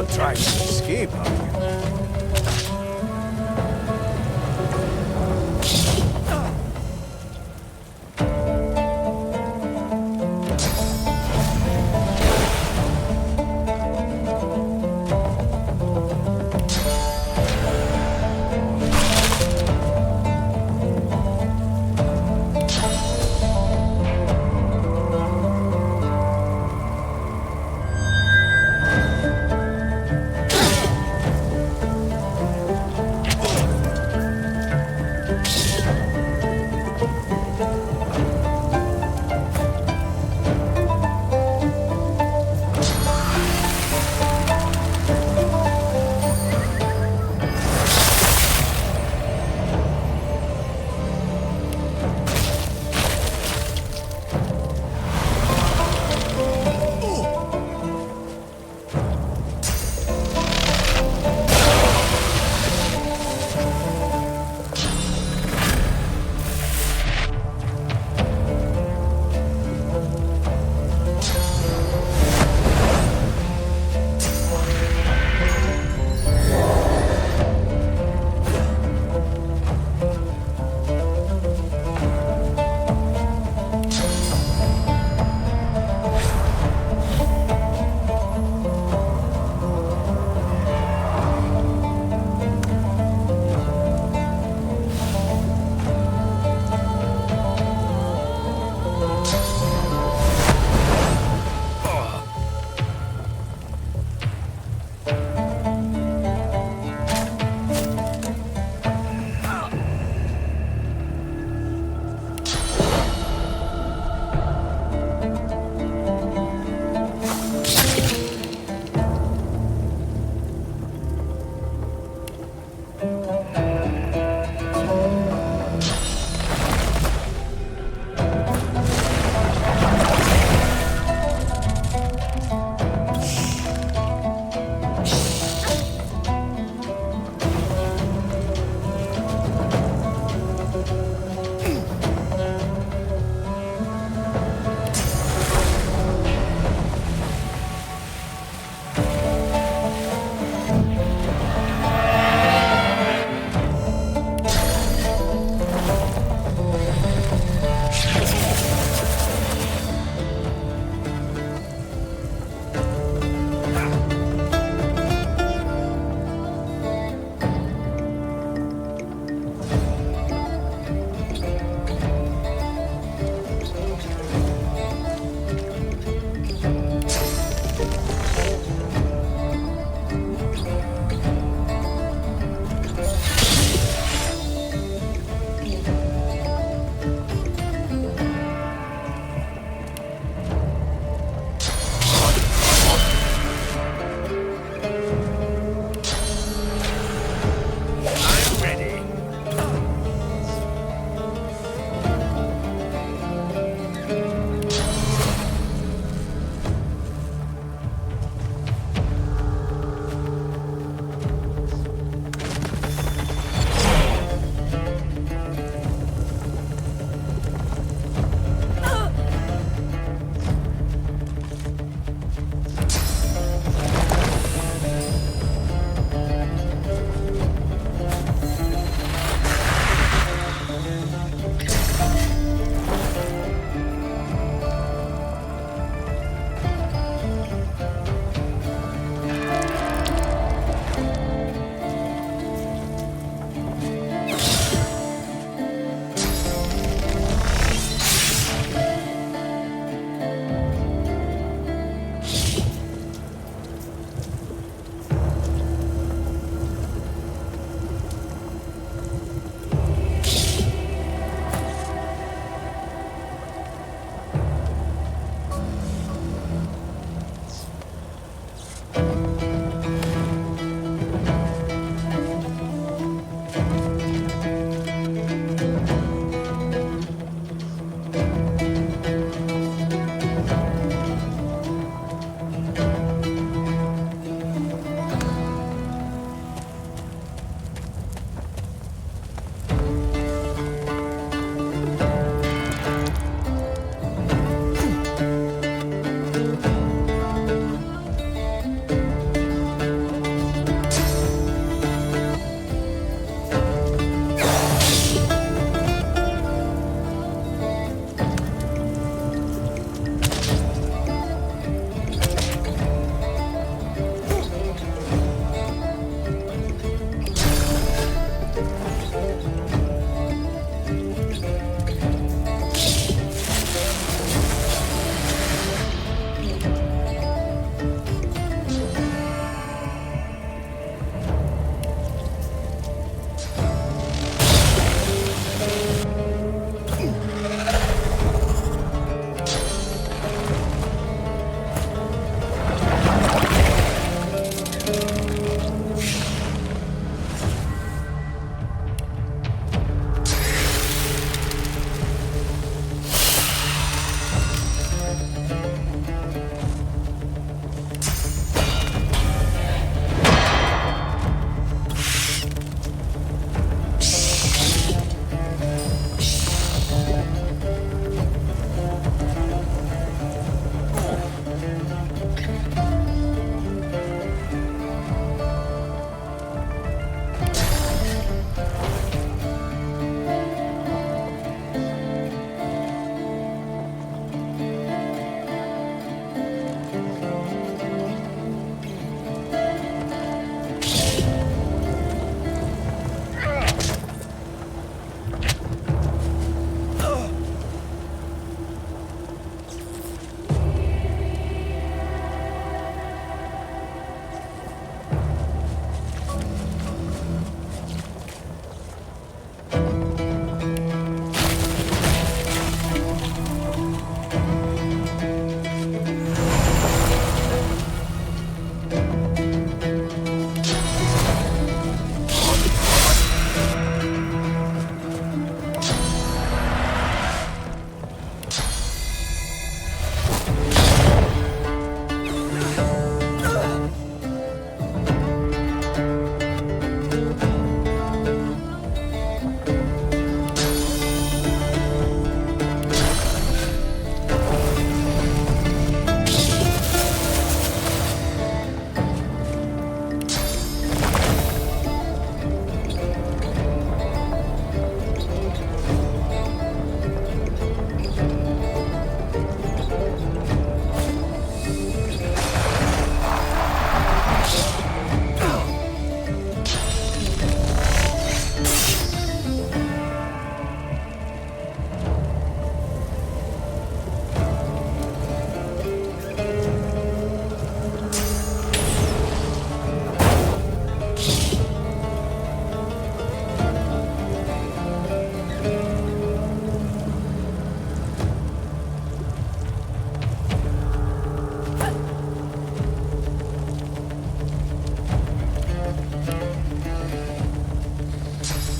not trying to escape, are you?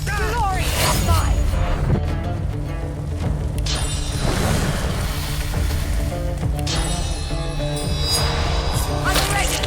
Glory is mine! I'm ready!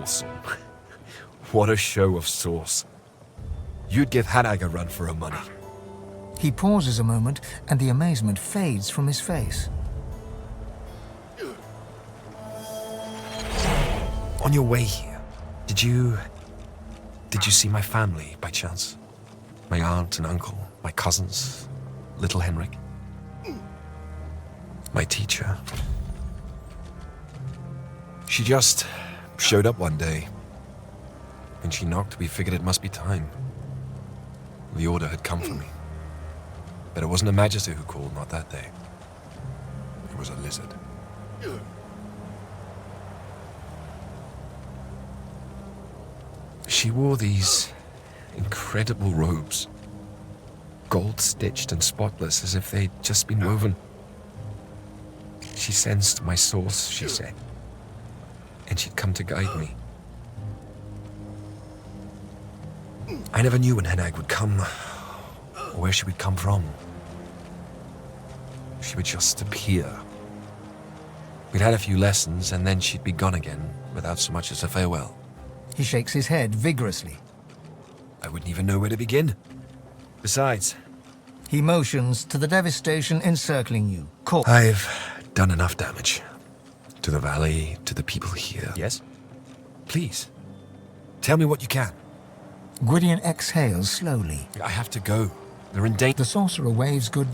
awesome. What a show of sauce. You'd give Hanag a run for her money. He pauses a moment, and the amazement fades from his face. On your way here, did you see my family by chance? My aunt and uncle, my cousins, little Henrik? My teacher? She just showed up one day. When she knocked, we figured it must be time. The order had come for me. But it wasn't a magister who called, not that day. It was a lizard. She wore these incredible robes. Gold-stitched and spotless, as if they'd just been woven. She sensed my source, she said. And she'd come to guide me. I never knew when Hanag would come, or where she would come from. She would just appear. We'd had a few lessons, and then she'd be gone again, without so much as a farewell. He shakes his head vigorously. I wouldn't even know where to begin. Besides... He motions to the devastation encircling you. I've done enough damage. To the valley, to the people here. Yes? Please, tell me what you can. Gwydion exhales slowly. I have to go. They're in danger. The sorcerer waves good...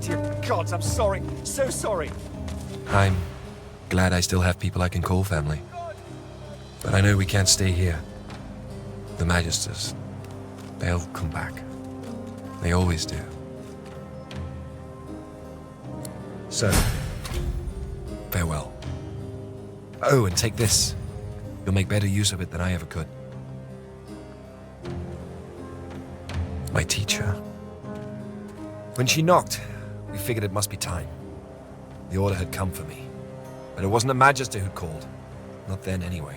Dear gods, I'm sorry. So sorry. I'm glad I still have people I can call family. But I know we can't stay here. The Magisters, they'll come back. They always do. So, farewell. Oh, and take this. You'll make better use of it than I ever could. My teacher. When she knocked, we figured it must be time. The order had come for me. But it wasn't a Magister who'd called. Not then, anyway.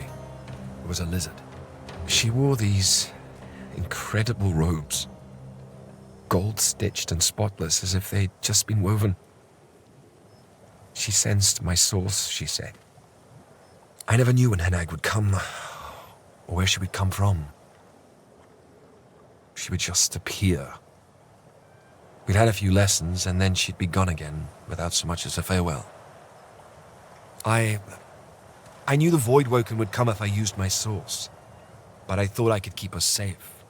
It was a lizard. She wore these incredible robes. Gold-stitched and spotless, as if they'd just been woven. She sensed my source, she said. I never knew when her nag would come, or where she would come from. She would just appear. We'd had a few lessons, and then she'd be gone again, without so much as a farewell. I knew the Voidwoken would come if I used my source, but I thought I could keep us safe.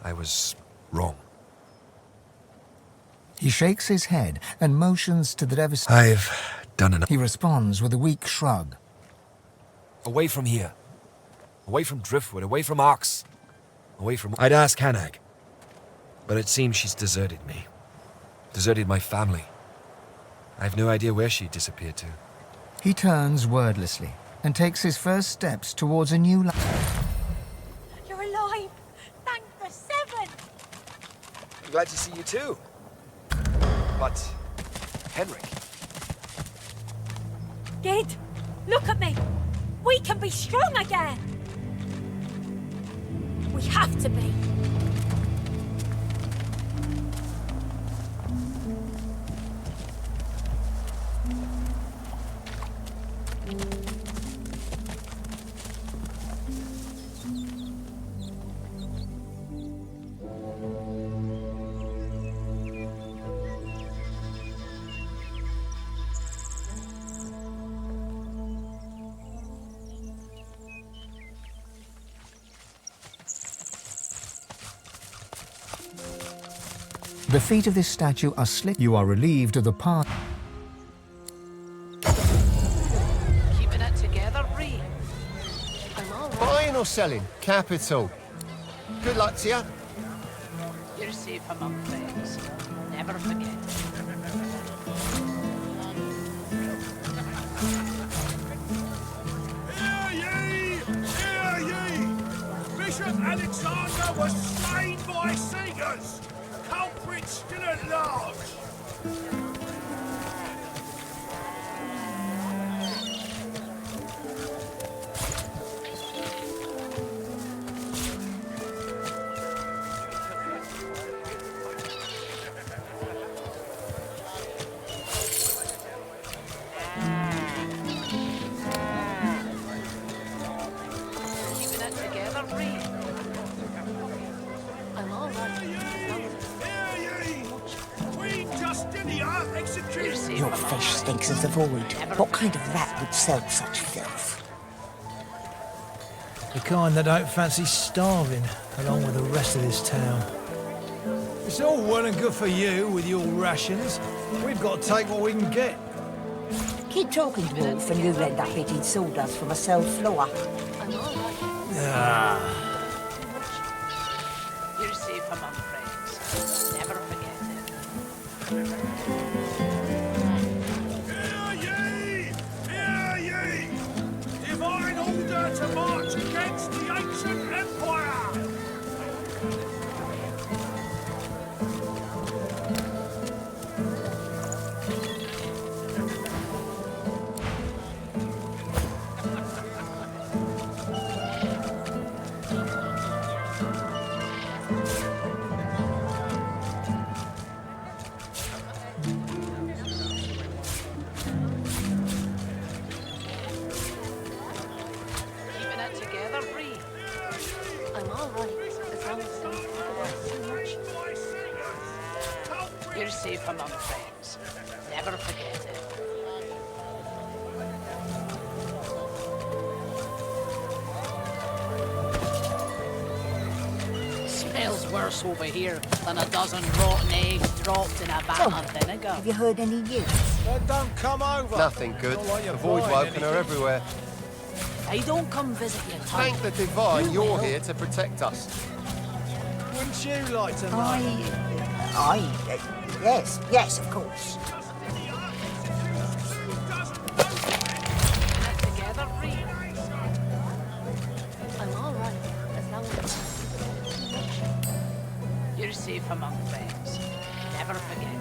I was wrong. He shakes his head and motions to the devastator. I've done enough. He responds with a weak shrug. Away from here. Away from Driftwood, away from Ox. Away from... I'd ask Hanag, but it seems she's deserted me. Deserted my family. I have no idea where she disappeared to. He turns wordlessly and takes his first steps towards a new life. You're alive! Thank the seven! I'm glad to see you too. But, Henrik... Gid, look at me! We can be strong again! We have to be. The feet of this statue are slick. You are relieved of the part. Keeping it together, Bree. I'm all right. Buying or selling? Capital. Good luck to you. You're safe among friends. Never forget. Hear ye! Bishop Alexander was slain by Seegers! Culprit still at large! Keeping it together, Bree. I'm all right. Your fish stinks of the void. What kind of rat would sell such filth? The kind that don't fancy starving, along with the rest of this town. It's all well and good for you with your rations. We've got to take what we can get. Keep talking, Wolf, and you'll end up eating sawdust from a cell floor. Ah. You're safe among friends. Never forget it. Hear ye! Divine order to march against the ancient empire! Keeping it together, Bree. I'm all right, as long as you forget so much. You're safe among friends. Never forget it. Smells worse worse over here than a dozen rotten eggs dropped in a vat of vinegar. Have you heard any news? Then don't come over. Nothing good. Not like The you're void buying woken are anything. everywhere. I don't come visit you, Tom. Thank the divine You you're will. here to protect us. Wouldn't you like to know? Yes, of course. Together, Bree. I'm all right, as long as you're safe among friends. Never forget it.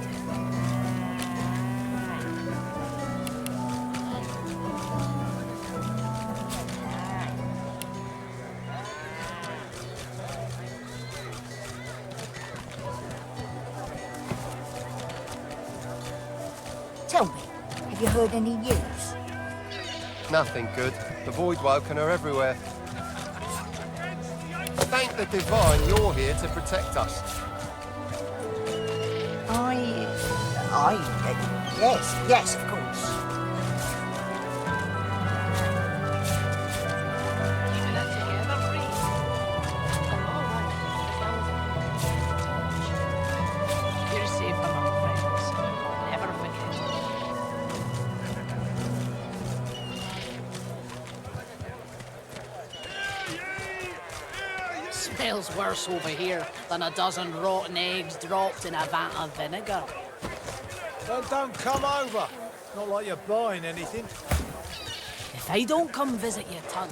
Tell me, have you heard any news? Nothing good. The void woken are everywhere. Thank the divine you're here to protect us. Yes, of course. Keeping it together, Bree. I'm all right, as long as you're safe among friends. Never forget it. Smells worse over here than a dozen rotten eggs dropped in a vat of vinegar. Then don't come over. Not like you're buying anything. If I don't come visit you, Tug,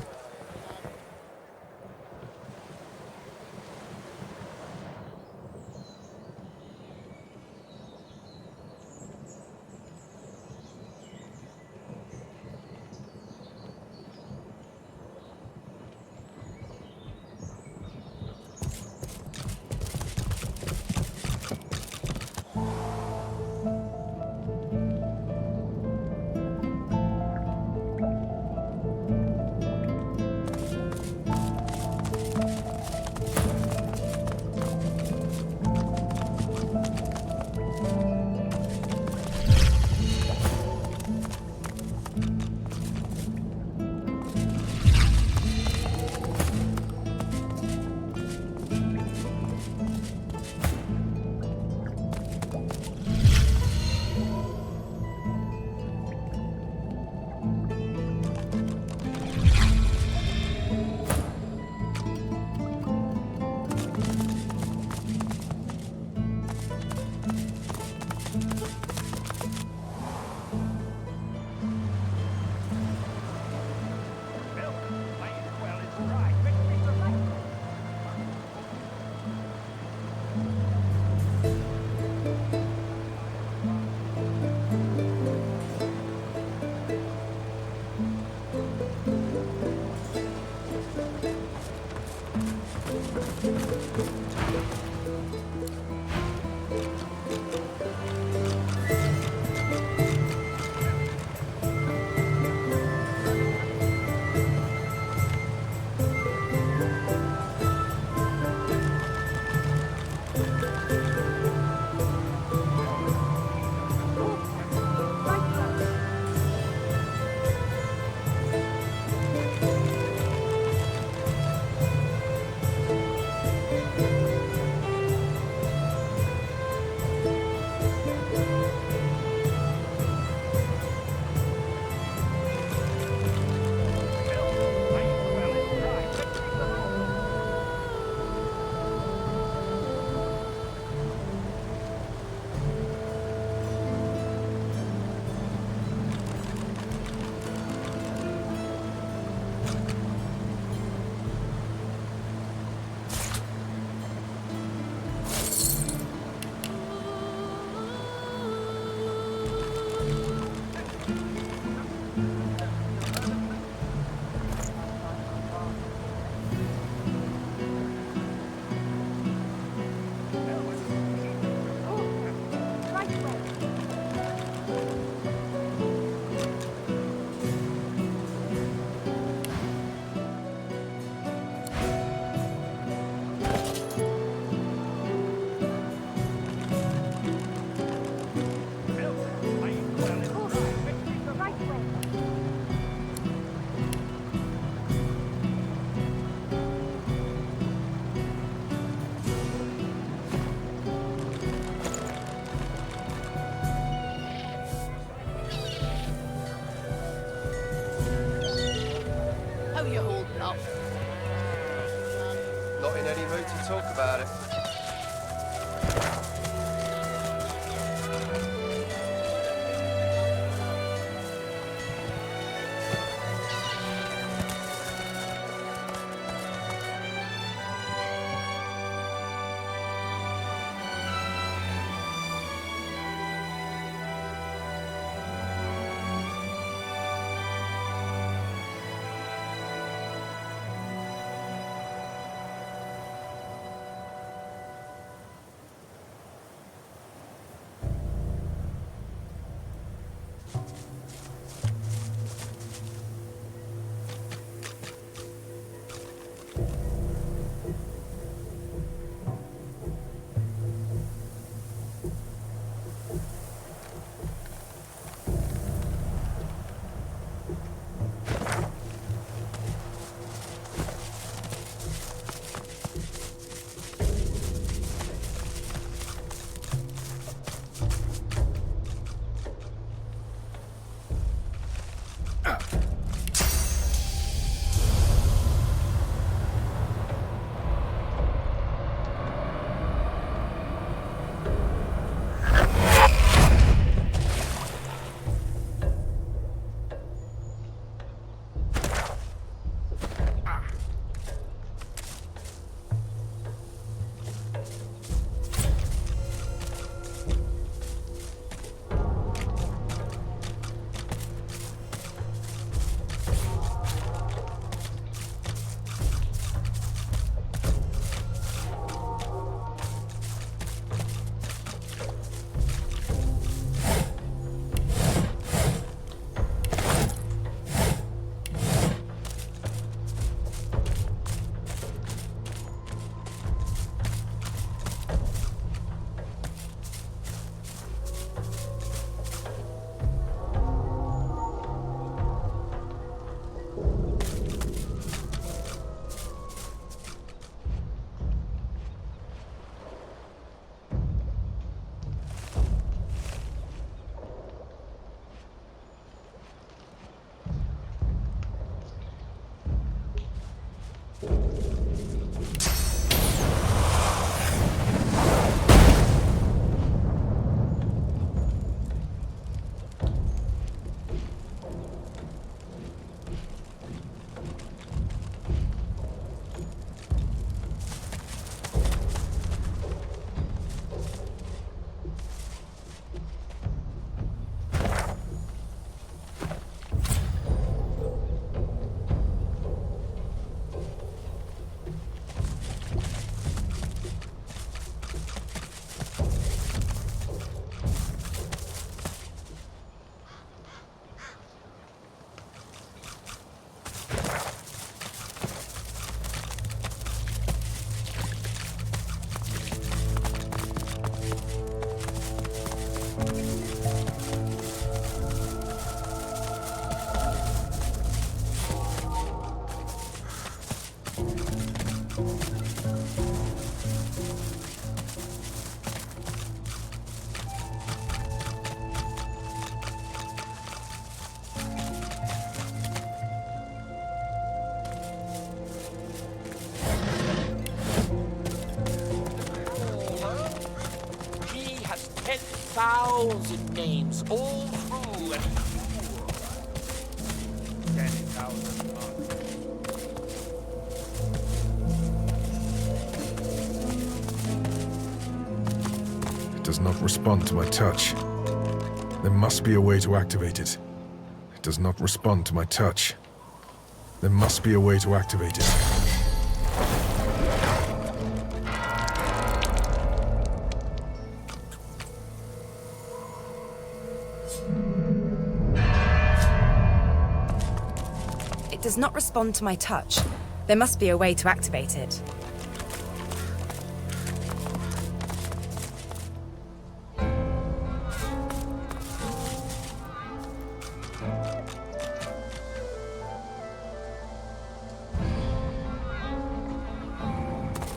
talk about it. has 10,000 names all through and through. 10,000 It does not respond to my touch. There must be a way to activate it. It does not respond to my touch. There must be a way to activate it. It does not respond to my touch. There must be a way to activate it.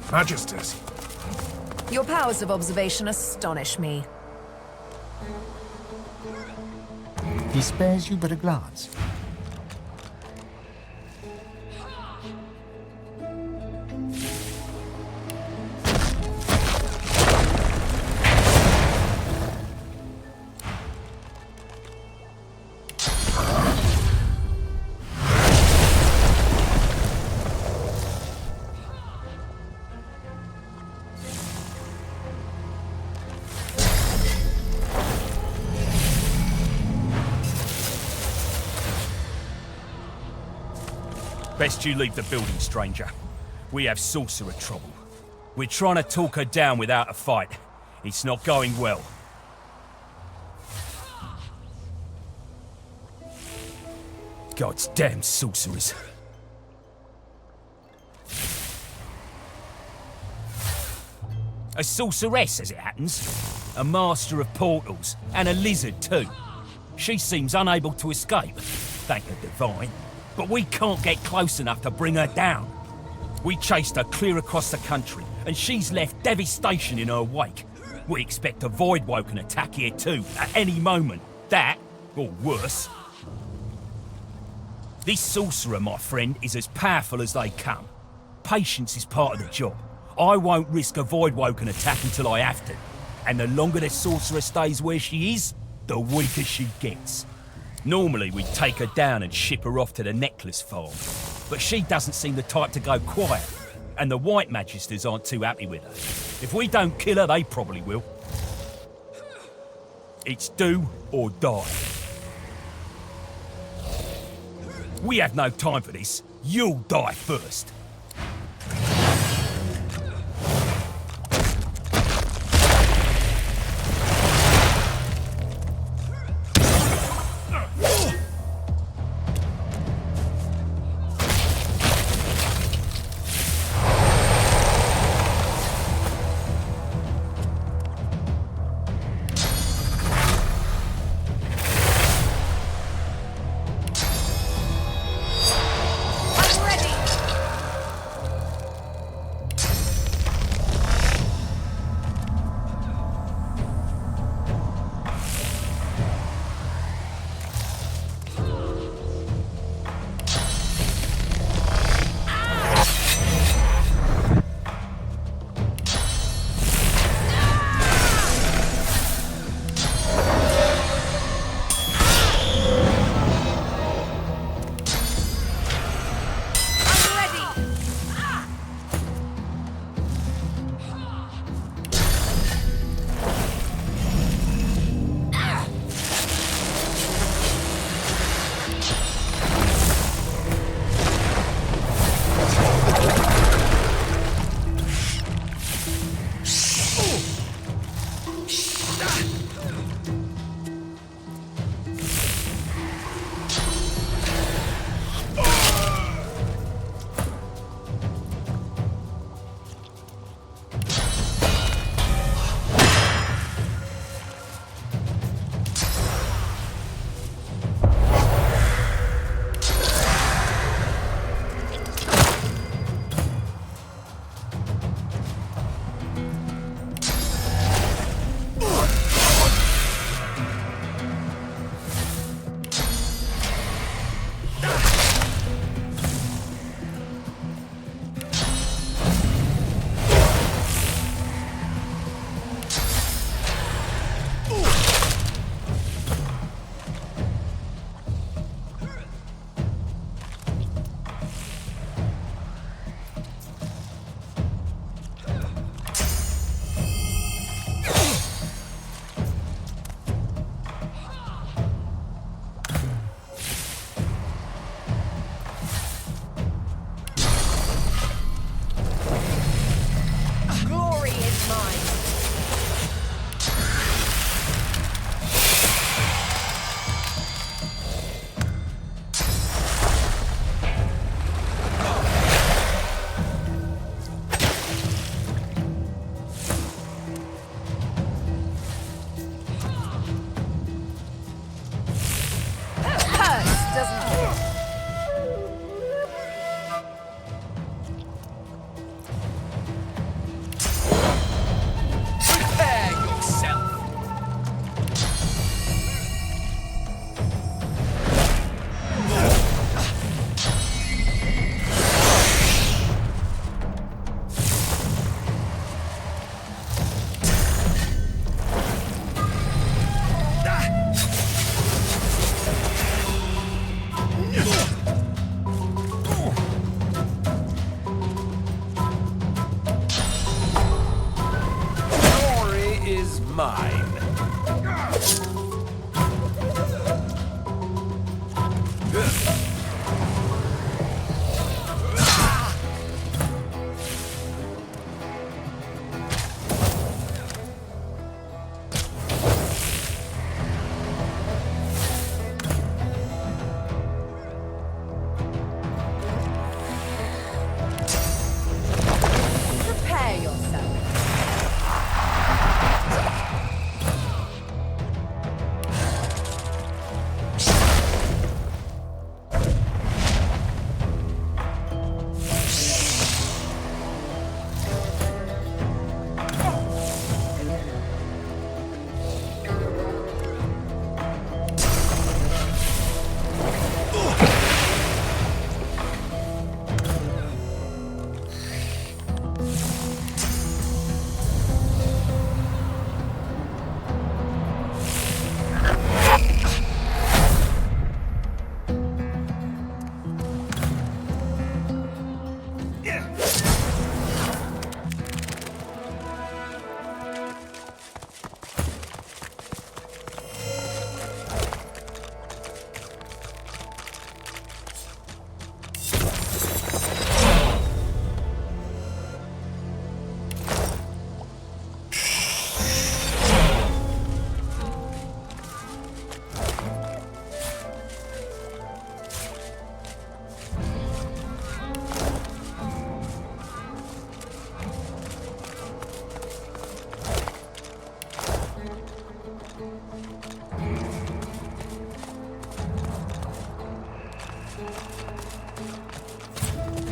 Magisters. Your powers of observation astonish me. He spares you but a glance. Best you leave the building, stranger. We have sorcerer trouble. We're trying to talk her down without a fight. It's not going well. God's damn sorcerers. A sorceress, as it happens. A master of portals, and a lizard too. She seems unable to escape, thank the divine. But we can't get close enough to bring her down. We chased her clear across the country, and she's left devastation in her wake. We expect a Voidwoken attack here too, at any moment. That, or worse. This sorcerer, my friend, is as powerful as they come. Patience is part of the job. I won't risk a Voidwoken attack until I have to. And the longer the sorcerer stays where she is, the weaker she gets. Normally we'd take her down and ship her off to the necklace farm. But she doesn't seem the type to go quiet. And the White Magisters aren't too happy with her. If we don't kill her, they probably will. It's do or die. We have no time for this. You'll die first.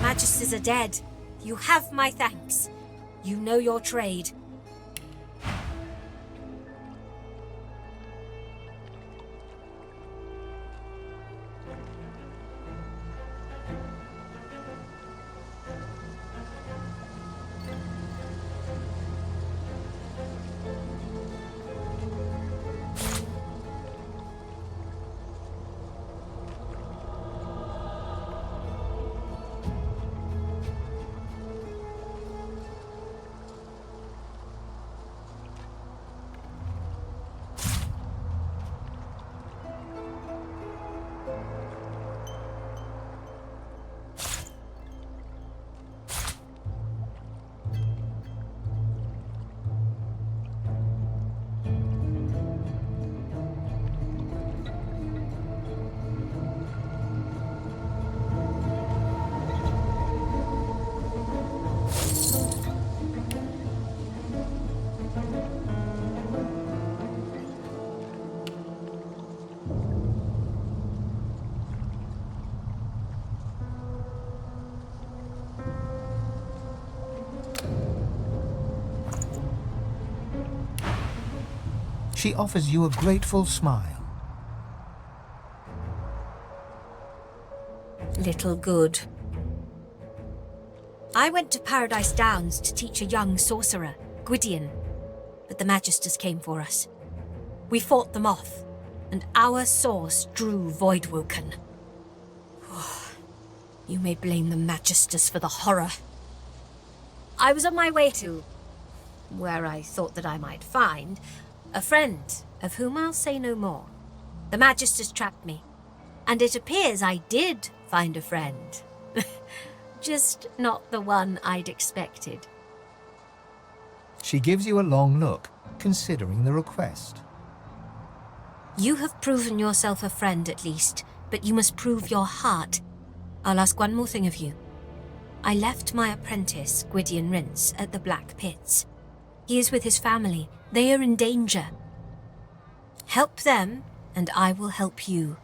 Magisters are dead. You have my thanks. You know your trade. She offers you a grateful smile. Little good. I went to Paradise Downs to teach a young sorcerer, Gwydion, but the Magisters came for us. We fought them off, and our source drew Voidwoken. You may blame the Magisters for the horror. I was on my way to where I thought that I might find a friend, of whom I'll say no more. The Magisters trapped me, and it appears I did find a friend. Just not the one I'd expected. She gives you a long look, considering the request. You have proven yourself a friend at least, but you must prove your heart. I'll ask one more thing of you. I left my apprentice, Gwydion Rince, at the Black Pits. He is with his family. They are in danger. Help them, and I will help you.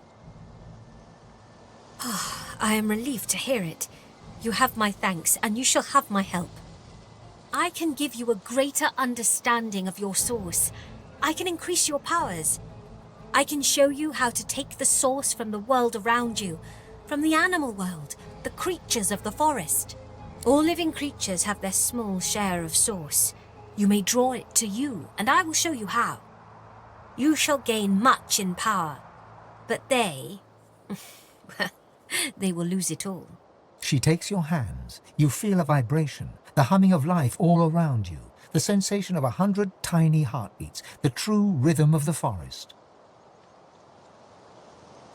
I am relieved to hear it. You have my thanks, and you shall have my help. I can give you a greater understanding of your source. I can increase your powers. I can show you how to take the source from the world around you, from the animal world, the creatures of the forest. All living creatures have their small share of source. You may draw it to you, and I will show you how. You shall gain much in power, but they will lose it all. She takes your hands. You feel a vibration, the humming of life all around you, the sensation of 100 tiny heartbeats, the true rhythm of the forest.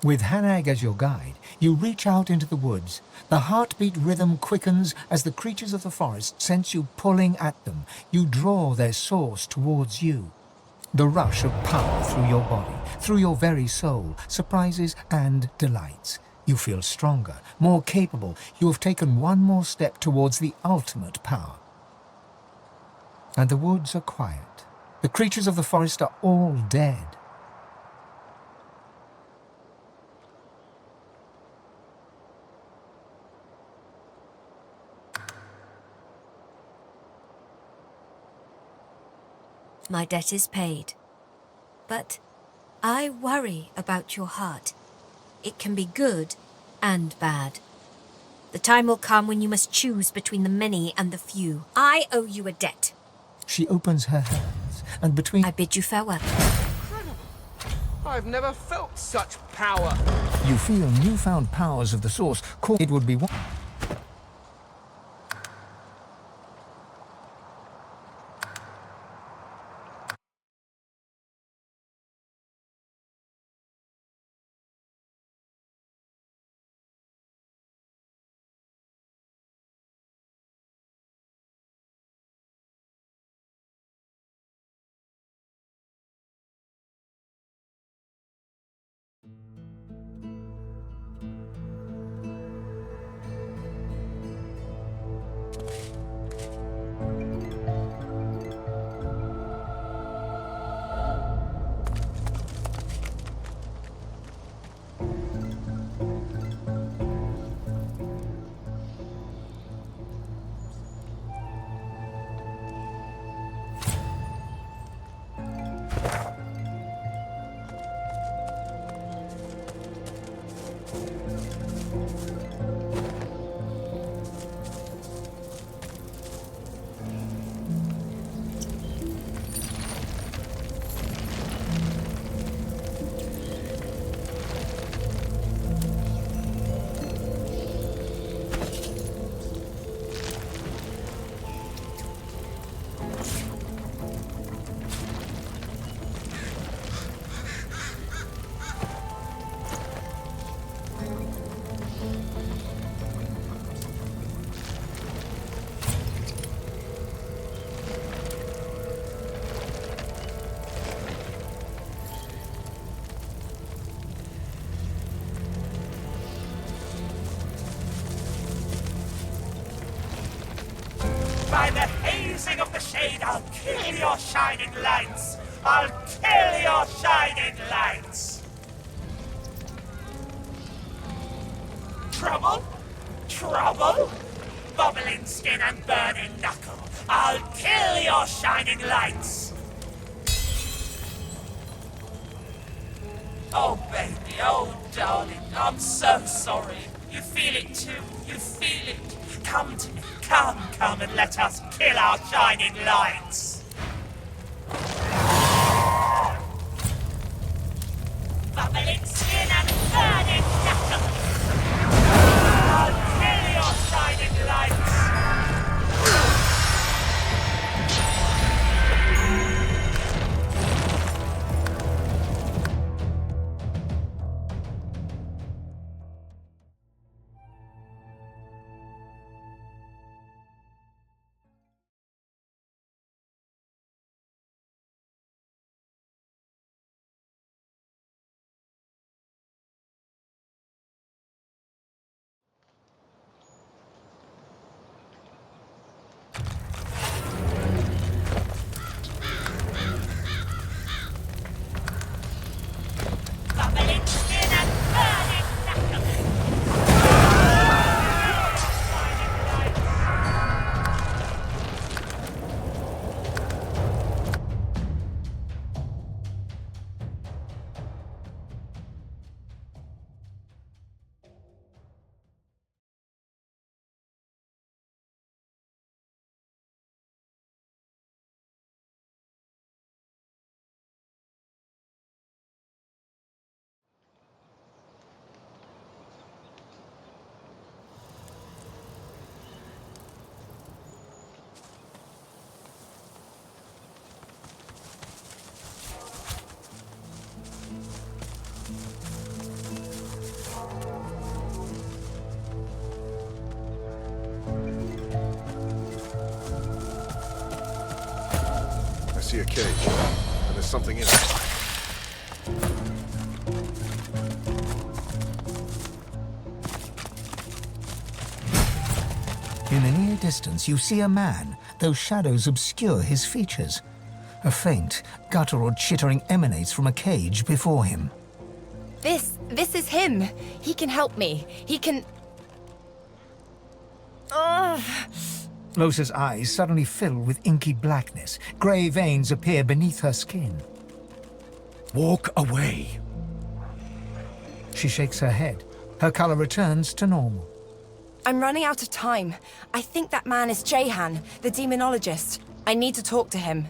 With Hanag as your guide, you reach out into the woods. The heartbeat rhythm quickens as the creatures of the forest sense you pulling at them. You draw their source towards you. The rush of power through your body, through your very soul, surprises and delights. You feel stronger, more capable. You have taken one more step towards the ultimate power. And the woods are quiet. The creatures of the forest are all dead. My debt is paid. But I worry about your heart. It can be good and bad. The time will come when you must choose between the many and the few. I owe you a debt. She opens her hands, and between... I bid you farewell. I've never felt such power. You feel newfound powers of the source. It would be one... By the hazing of the shade, I'll kill your shining lights! I'll kill your shining lights! Trouble? Trouble? Bubbling skin and burning knuckle! I'll kill your shining lights! Oh, baby, oh, darling, I'm so sorry. You feel it too, you feel it. Come to me, come and let us kill our shining lights! Bubbling skin and burning knuckle! I'll kill your shining lights! I see a cage, and there's something in it. In the near distance, you see a man, though shadows obscure his features. A faint, guttural chittering emanates from a cage before him. This is him. He can help me. He can... Losa's eyes suddenly fill with inky blackness. Grey veins appear beneath her skin. Walk away. She shakes her head. Her color returns to normal. I'm running out of time. I think that man is Jehan, the demonologist. I need to talk to him.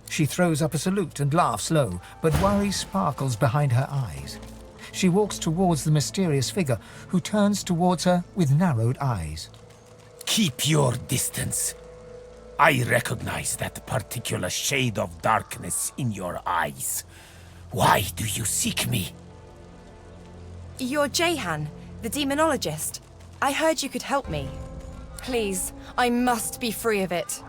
She throws up a salute and laughs low, but worry sparkles behind her eyes. She walks towards the mysterious figure, who turns towards her with narrowed eyes. Keep your distance. I recognize that particular shade of darkness in your eyes. Why do you seek me? You're Jehan, the demonologist. I heard you could help me. Please, I must be free of it.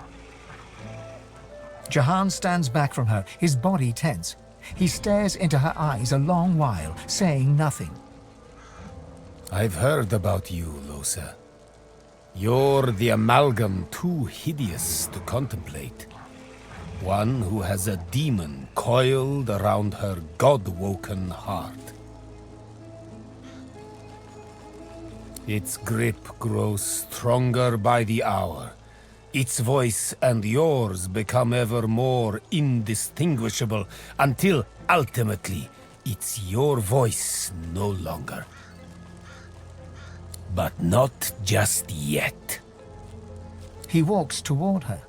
Jahan stands back from her, his body tense. He stares into her eyes a long while, saying nothing. I've heard about you, Losa. You're the amalgam too hideous to contemplate. One who has a demon coiled around her god-woken heart. Its grip grows stronger by the hour. Its voice and yours become ever more indistinguishable until, ultimately, it's your voice no longer. But not just yet. He walks toward her.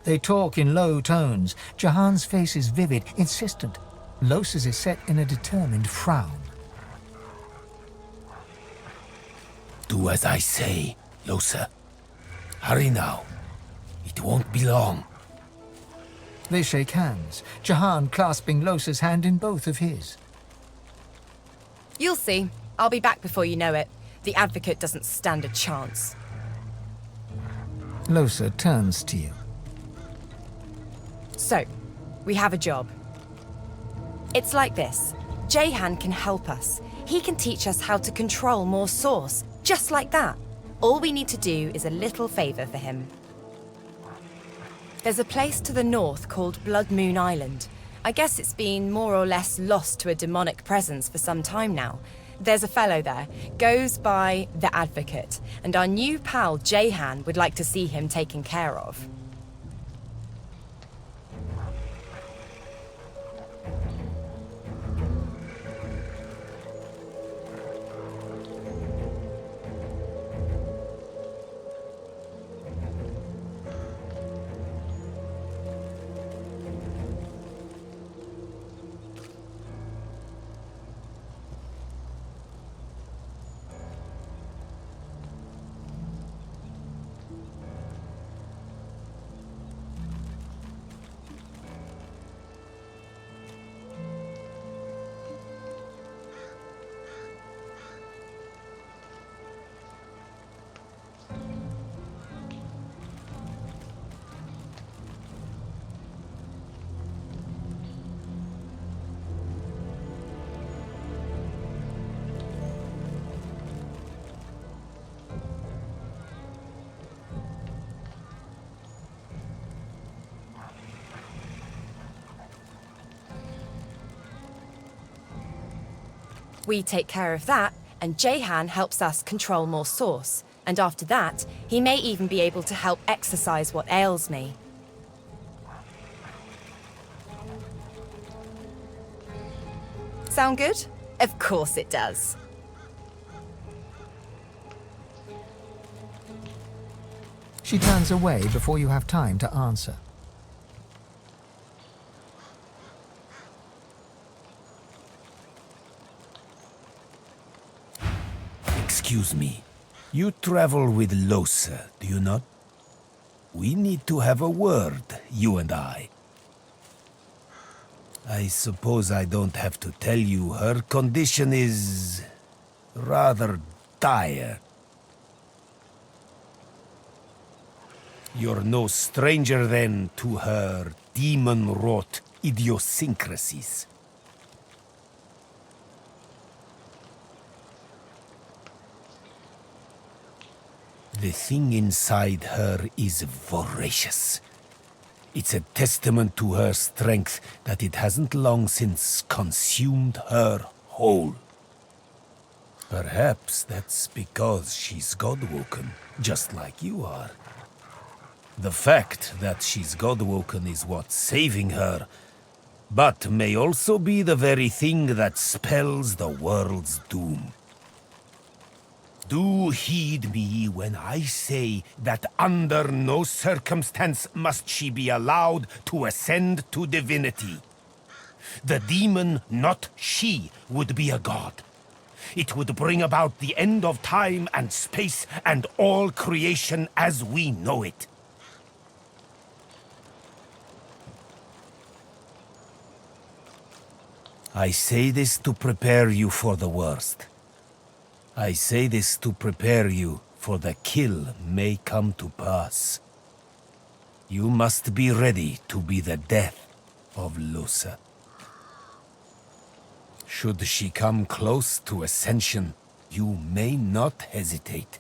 They talk in low tones. Jahan's face is vivid, insistent. Los's is set in a determined frown. Do as I say, Losa. Hurry now. It won't be long. They shake hands, Jahan clasping Los's hand in both of his. You'll see. I'll be back before you know it. The Advocate doesn't stand a chance. Losa turns to you. So, we have a job. It's like this. Jahan can help us. He can teach us how to control more source. Just like that. All we need to do is a little favor for him. There's a place to the north called Blood Moon Island. I guess it's been more or less lost to a demonic presence for some time now. There's a fellow there, goes by the Advocate, and our new pal Jahan would like to see him taken care of. We take care of that, and Jahan helps us control more source. And after that, he may even be able to help exorcise what ails me. Sound good? Of course it does. She turns away before you have time to answer. Excuse me. You travel with Losa, do you not? We need to have a word, you and I. I suppose I don't have to tell you her condition is rather dire. You're no stranger then to her demon-wrought idiosyncrasies. The thing inside her is voracious. It's a testament to her strength that it hasn't long since consumed her whole. Perhaps that's because she's God-woken, just like you are. The fact that she's God-woken is what's saving her, but may also be the very thing that spells the world's doom. Do heed me when I say that under no circumstance must she be allowed to ascend to divinity. The demon, not she, would be a god. It would bring about the end of time and space and all creation as we know it. I say this to prepare you for the worst. I say this to prepare you for the kill may come to pass. You must be ready to be the death of Losa. Should she come close to ascension, you may not hesitate.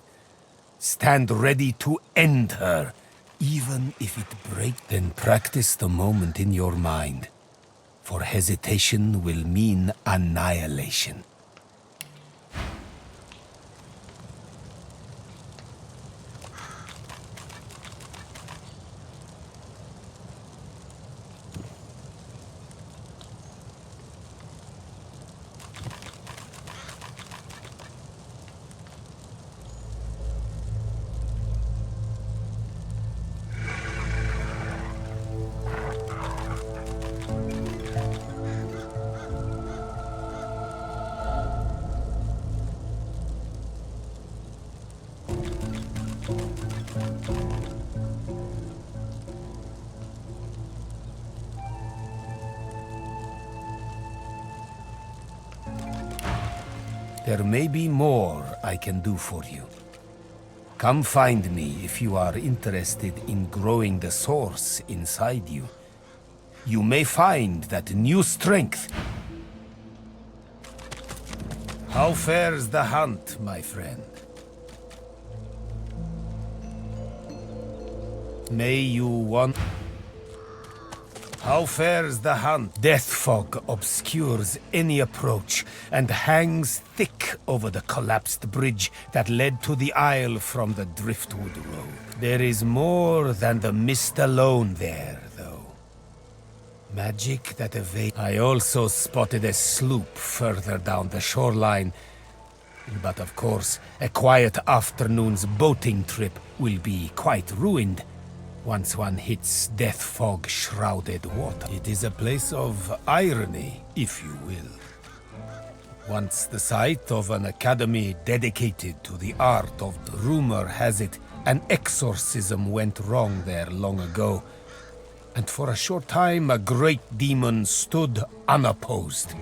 Stand ready to end her, even if it breaks. Then practice the moment in your mind, for hesitation will mean annihilation. There may be more I can do for you. Come find me if you are interested in growing the source inside you. You may find that new strength. How fares the hunt, my friend? May you want... How fares the hunt? Death fog obscures any approach and hangs thick over the collapsed bridge that led to the isle from the Driftwood Road. There is more than the mist alone there, though. Magic that evades... I also spotted a sloop further down the shoreline. But of course, a quiet afternoon's boating trip will be quite ruined once one hits death fog-shrouded water. It is a place of irony, if you will. Once the site of an academy dedicated to the art of... Rumor has it an exorcism went wrong there long ago, and for a short time a great demon stood unopposed.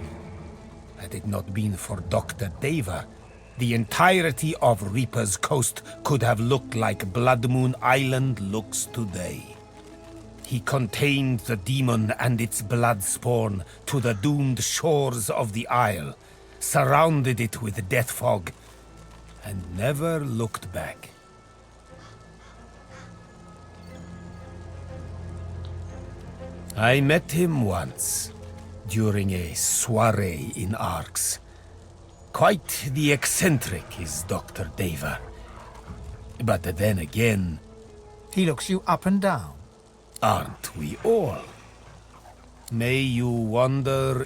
Had it not been for Dr. Deva, the entirety of Reaper's Coast could have looked like Blood Moon Island looks today. He contained the demon and its blood spawn to the doomed shores of the isle, surrounded it with death fog, and never looked back. I met him once, during a soiree in Arx. Quite the eccentric is Dr. Deva. But then again... He looks you up and down. Aren't we all? May you wonder...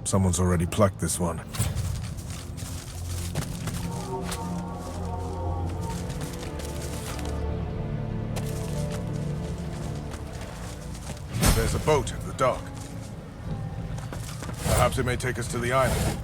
Someone's already plucked this one. There's a boat at the dock. Perhaps it may take us to the island.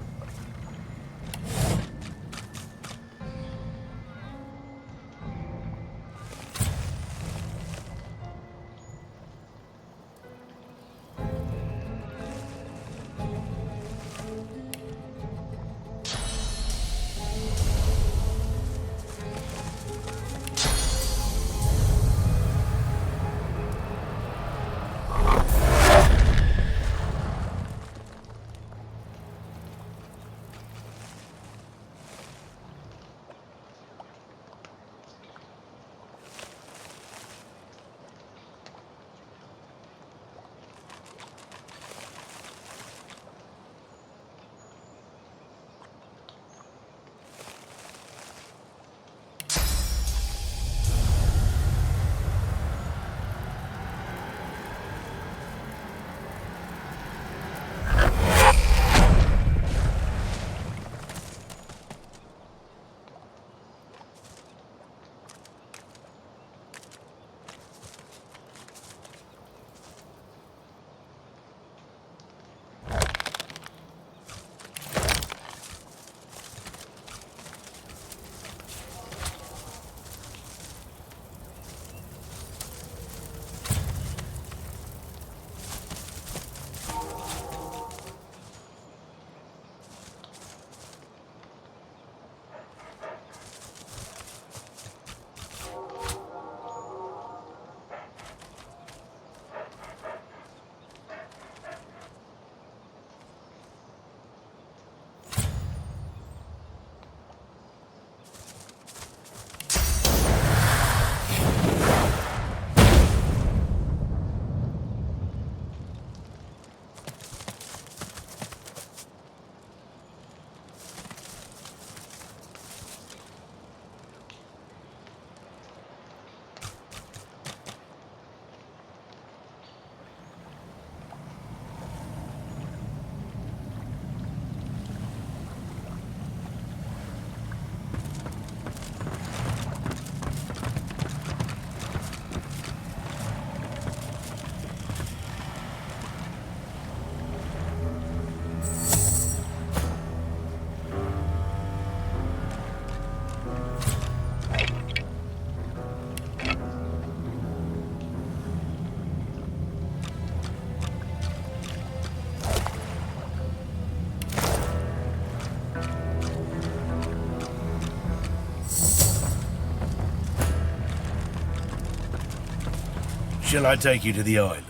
Shall I take you to the island?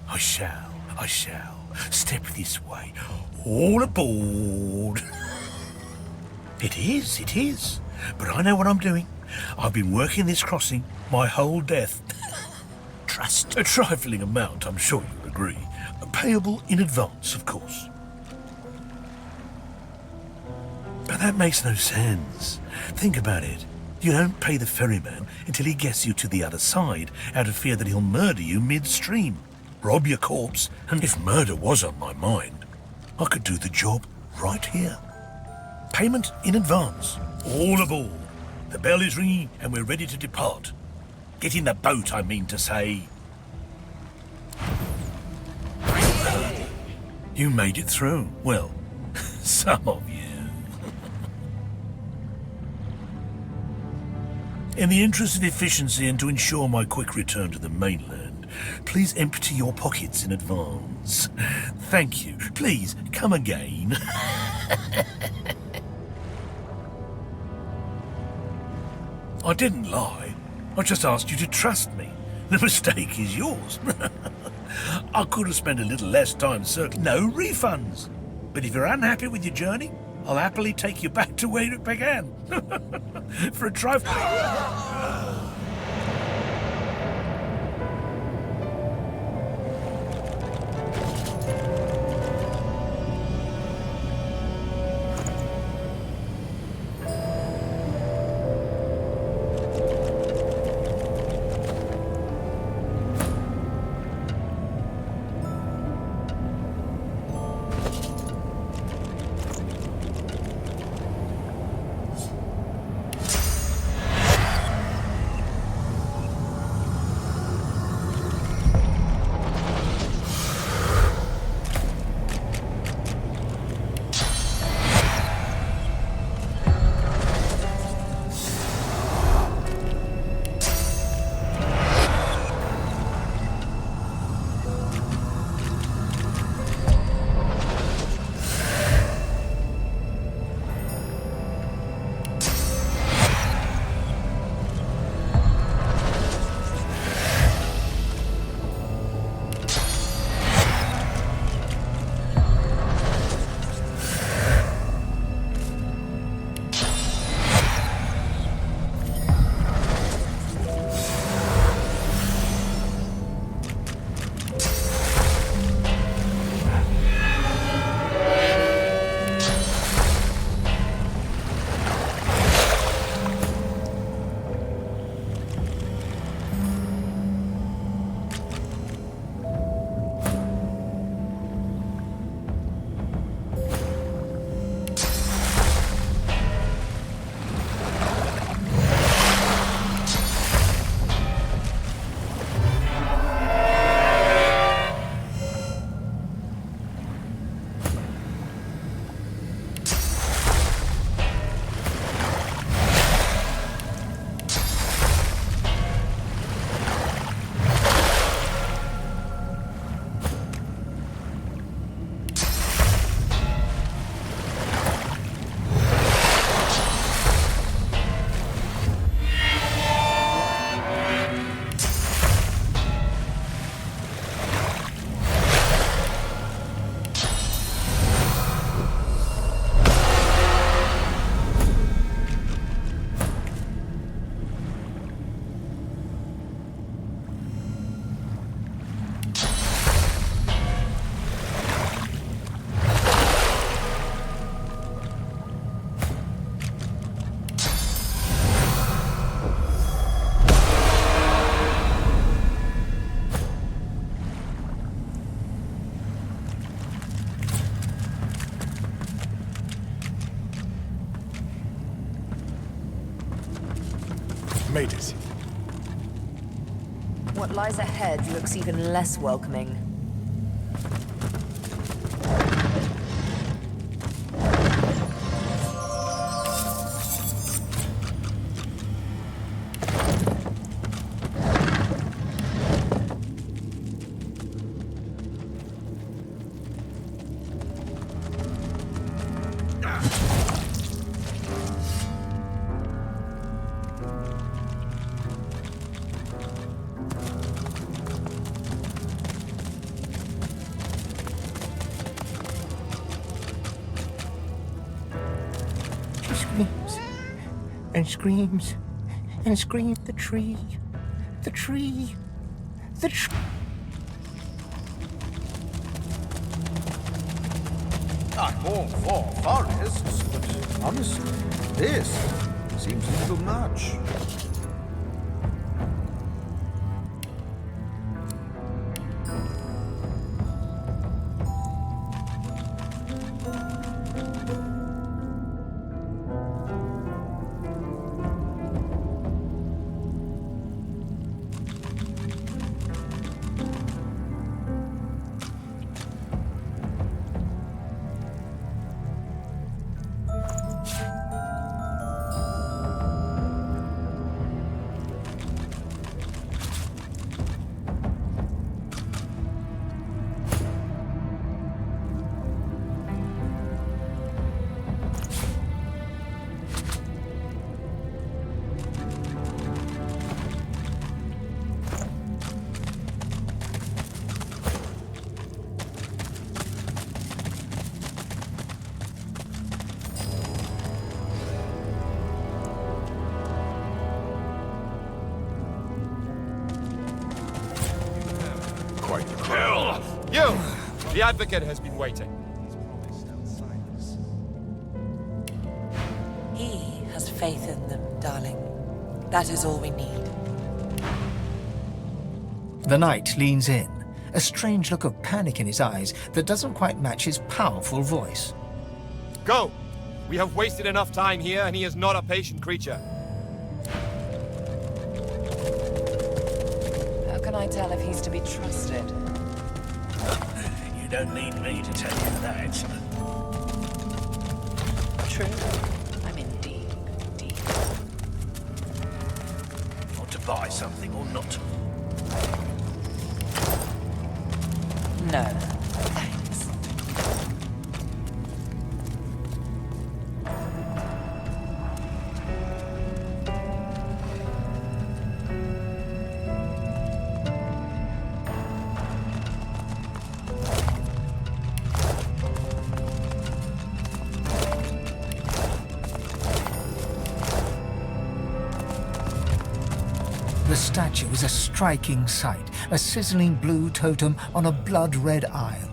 I shall. Step this way. All aboard. It is. But I know what I'm doing. I've been working this crossing my whole death. Trust. A trifling amount, I'm sure you'll agree. Payable in advance, of course. But that makes no sense. Think about it. You don't pay the ferryman until he gets you to the other side, out of fear that he'll murder you midstream, rob your corpse, and if murder was on my mind, I could do the job right here. Payment in advance. All aboard. The bell is ringing and we're ready to depart. Get in the boat, I mean to say. You made it through. Well, some of you. In the interest of efficiency and to ensure my quick return to the mainland, please empty your pockets in advance. Thank you. Please, come again. I didn't lie. I just asked you to trust me. The mistake is yours. I could have spent a little less time circling. No refunds. But if you're unhappy with your journey, I'll happily take you back to where it began. For a trifle. made it. What lies ahead looks even less welcoming. And screams and screams. The tree, the tree, the tree. I'm all for forests, but honestly, this seems a little much. Hell! You! The advocate has been waiting. He has faith in them, darling. That is all we need. The knight leans in, a strange look of panic in his eyes that doesn't quite match his powerful voice. Go! We have wasted enough time here, and he is not a patient creature. How can I tell if he's to be trusted? You don't need me to tell you that. True. I'm in deep, deep. Want to buy something or not? No, thanks. The statue is a striking sight, a sizzling blue totem on a blood-red isle.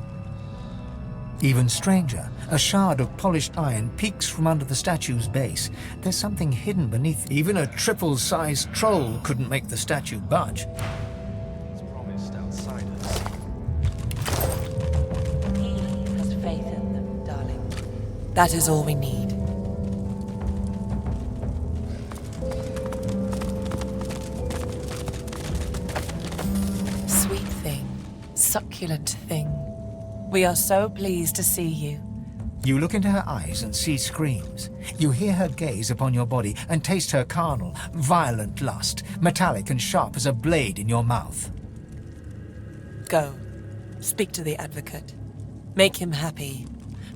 Even stranger, a shard of polished iron peeks from under the statue's base. There's something hidden beneath. Even a triple-sized troll couldn't make the statue budge. He has faith in them, darling. That is all we need. Sweet thing, succulent thing. We are so pleased to see you. You look into her eyes and see screams. You hear her gaze upon your body and taste her carnal, violent lust, metallic and sharp as a blade in your mouth. Go. Speak to the advocate. Make him happy.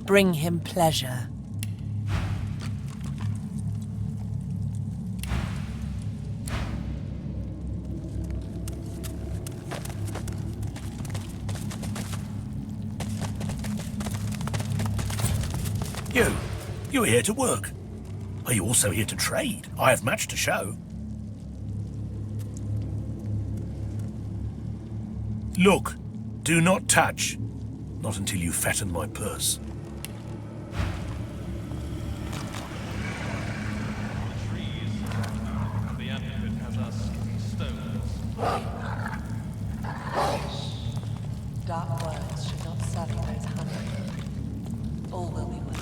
Bring him pleasure. You're here to work. Are you also here to trade? I have much to show. Look, do not touch. Not until you fatten my purse. Dark words should not sully those honey. All will be well.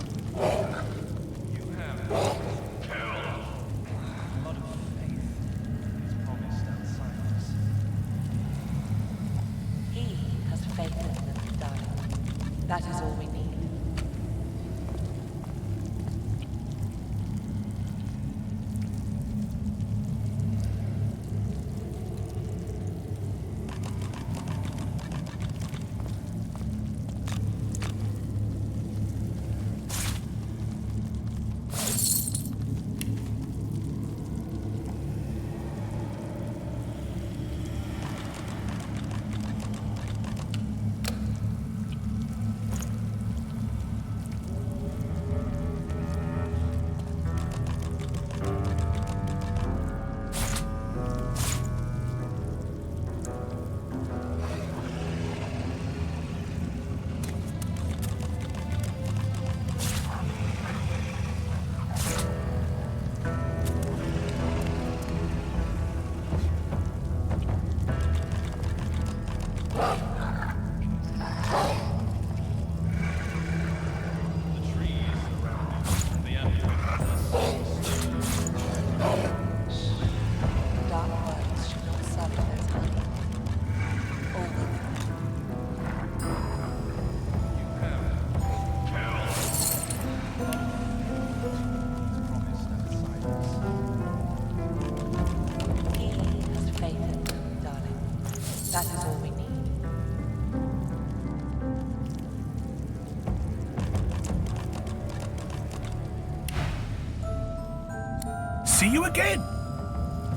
See you again.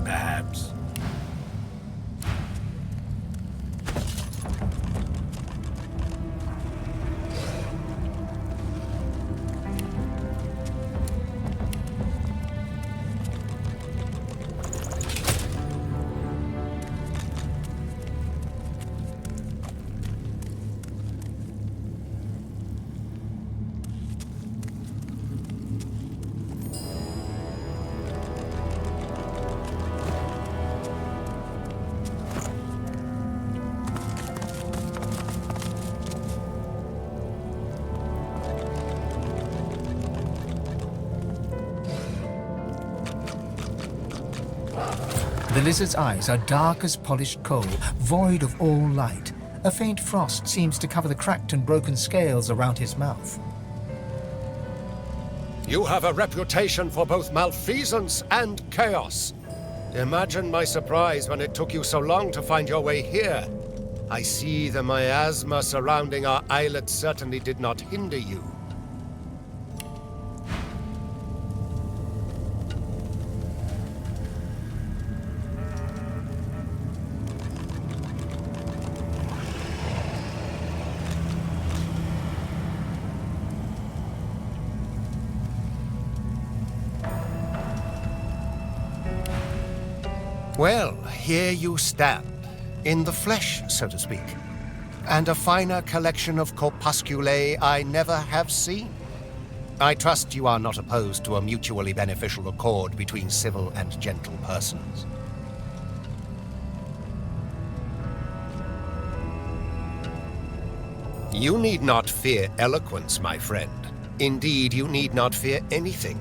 Perhaps. The lizard's eyes are dark as polished coal, void of all light. A faint frost seems to cover the cracked and broken scales around his mouth. You have a reputation for both malfeasance and chaos. Imagine my surprise when it took you so long to find your way here. I see the miasma surrounding our islet certainly did not hinder you. Well, here you stand, in the flesh, so to speak, and a finer collection of corpusculae I never have seen. I trust you are not opposed to a mutually beneficial accord between civil and gentle persons. You need not fear eloquence, my friend. Indeed, you need not fear anything.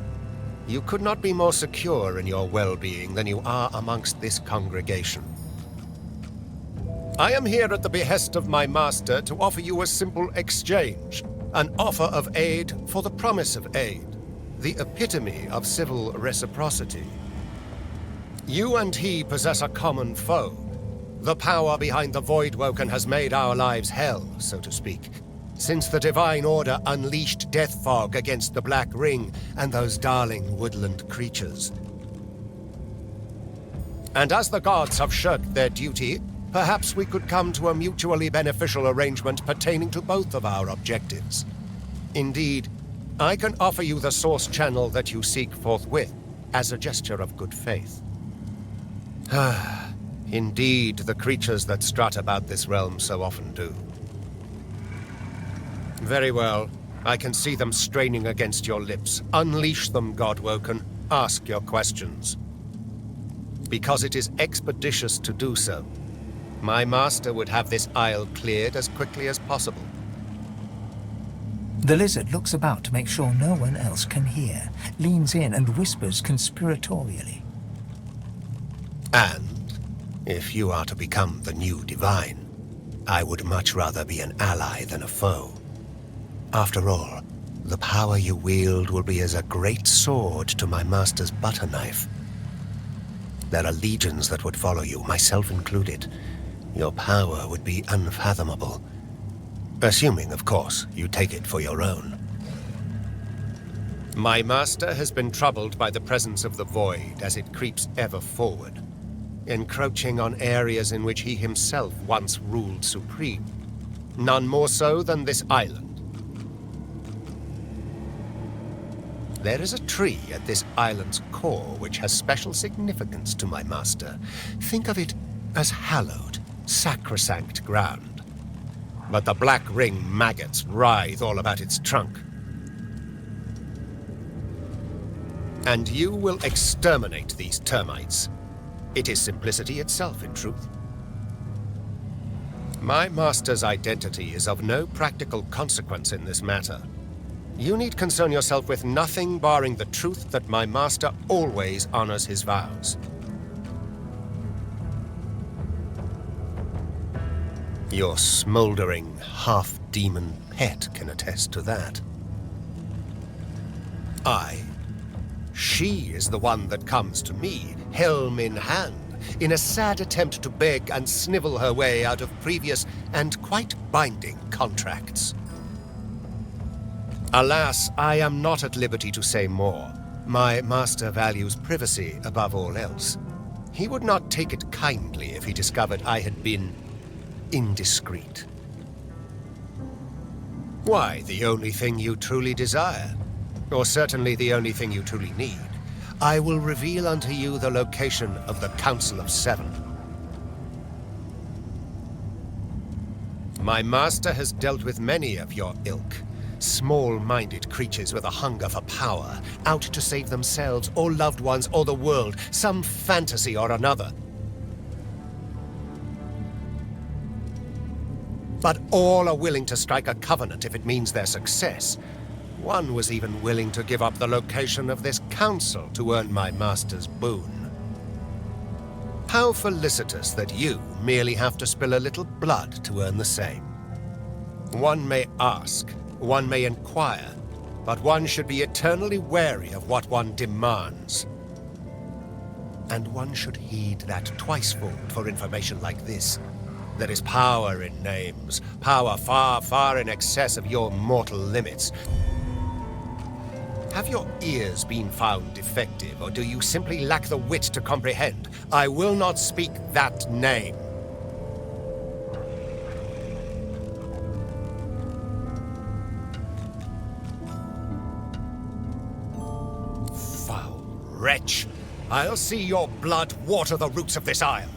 You could not be more secure in your well-being than you are amongst this congregation. I am here at the behest of my master to offer you a simple exchange, an offer of aid for the promise of aid, the epitome of civil reciprocity. You and he possess a common foe. The power behind the Voidwoken has made our lives hell, so to speak, since the Divine Order unleashed death fog against the Black Ring and those darling woodland creatures. And as the gods have shirked their duty, perhaps we could come to a mutually beneficial arrangement pertaining to both of our objectives. Indeed, I can offer you the source channel that you seek forthwith, as a gesture of good faith. Indeed, the creatures that strut about this realm so often do. Very well. I can see them straining against your lips. Unleash them, Godwoken. Ask your questions. Because it is expeditious to do so. My master would have this isle cleared as quickly as possible. The lizard looks about to make sure no one else can hear, leans in and whispers conspiratorially. And, if you are to become the new divine, I would much rather be an ally than a foe. After all, the power you wield will be as a great sword to my master's butter knife. There are legions that would follow you, myself included. Your power would be unfathomable. Assuming, of course, you take it for your own. My master has been troubled by the presence of the Void as it creeps ever forward, encroaching on areas in which he himself once ruled supreme. None more so than this island. There is a tree at this island's core which has special significance to my master. Think of it as hallowed, sacrosanct ground. But the Black Ring maggots writhe all about its trunk. And you will exterminate these termites. It is simplicity itself, in truth. My master's identity is of no practical consequence in this matter. You need concern yourself with nothing barring the truth that my master always honors his vows. Your smoldering, half-demon pet can attest to that. She is the one that comes to me, helm in hand, in a sad attempt to beg and snivel her way out of previous and quite binding contracts. Alas, I am not at liberty to say more. My master values privacy above all else. He would not take it kindly if he discovered I had been indiscreet. Why, the only thing you truly desire, or certainly the only thing you truly need, I will reveal unto you the location of the Council of Seven. My master has dealt with many of your ilk, small-minded creatures with a hunger for power, out to save themselves or loved ones or the world, some fantasy or another. But all are willing to strike a covenant if it means their success. One was even willing to give up the location of this council to earn my master's boon. How felicitous that you merely have to spill a little blood to earn the same. One may ask, one may inquire, but one should be eternally wary of what one demands. And one should heed that twicefold for information like this. There is power in names, power far, far in excess of your mortal limits. Have your ears been found defective, or do you simply lack the wit to comprehend? I will not speak that name. Foul wretch! I'll see your blood water the roots of this isle.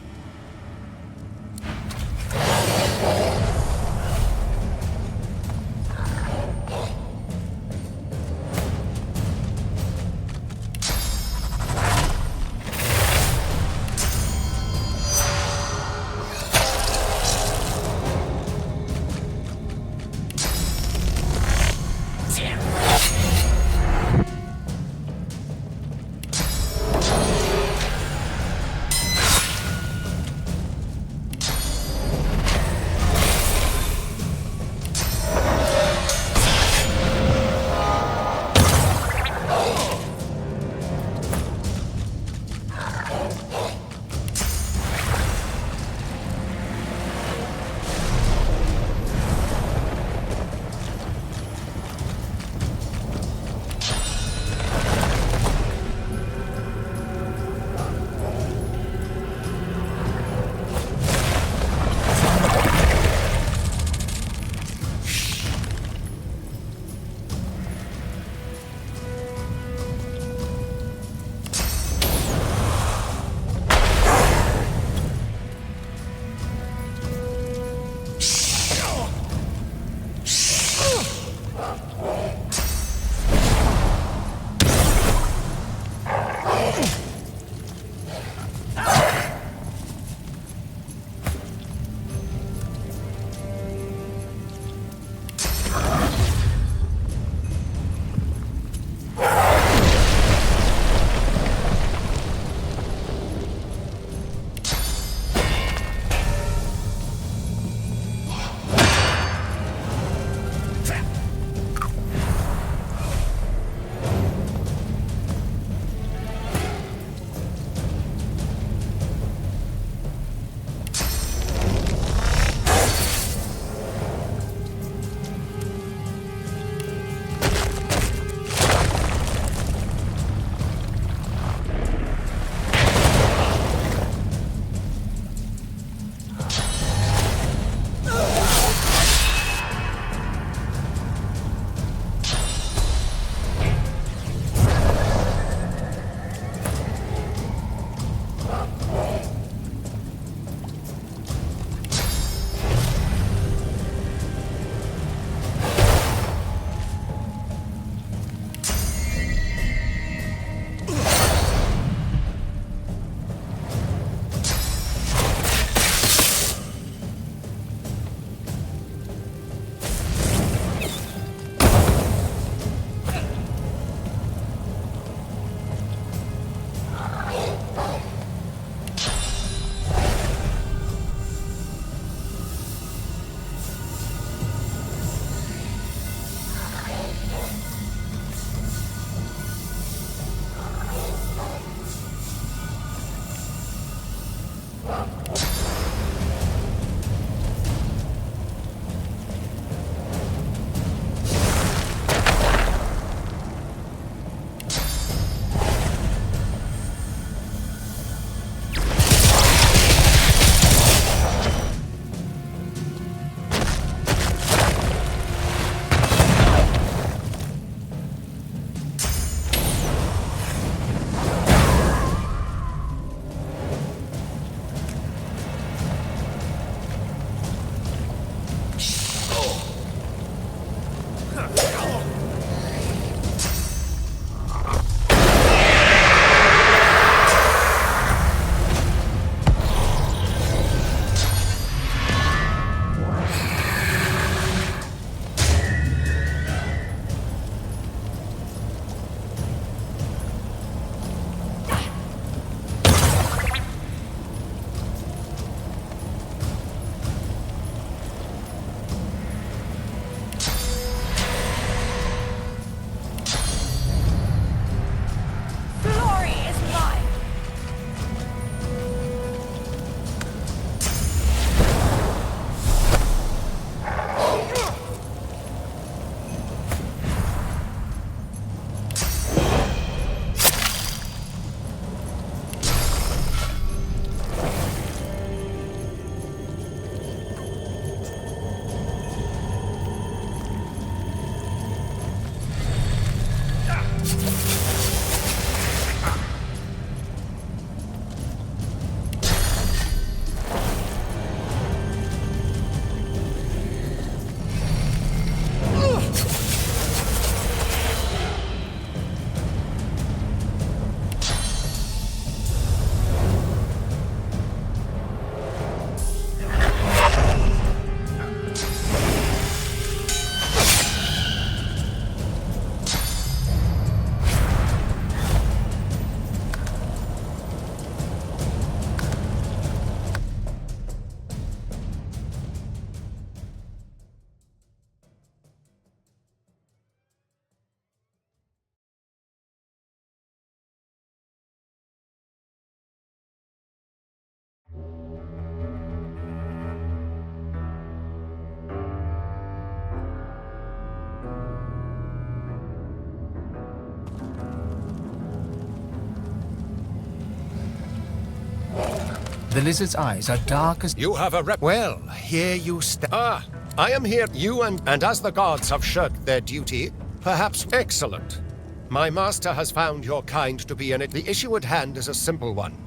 The lizard's eyes are dark as... You have a Well, here you stand. Ah, I am here. You and as the gods have shirked their duty, perhaps excellent. My master has found your kind to be in it. The issue at hand is a simple one.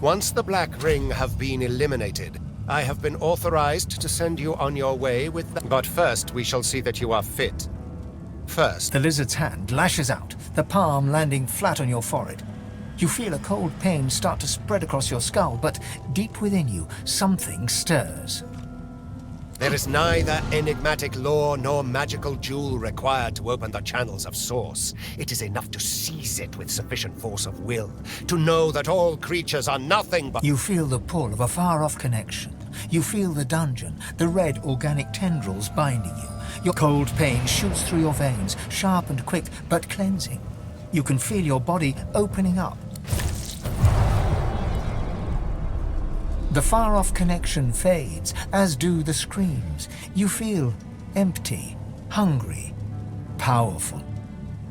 Once the Black Ring have been eliminated, I have been authorized to send you on your way with the... But first, we shall see that you are fit. First... The lizard's hand lashes out, the palm landing flat on your forehead. You feel a cold pain start to spread across your skull, but deep within you, something stirs. There is neither enigmatic lore nor magical jewel required to open the channels of source. It is enough to seize it with sufficient force of will, to know that all creatures are nothing but... You feel the pull of a far-off connection. You feel the dungeon, the red organic tendrils binding you. Your cold pain shoots through your veins, sharp and quick, but cleansing. You can feel your body opening up. The far-off connection fades, as do the screams. You feel empty, hungry, powerful.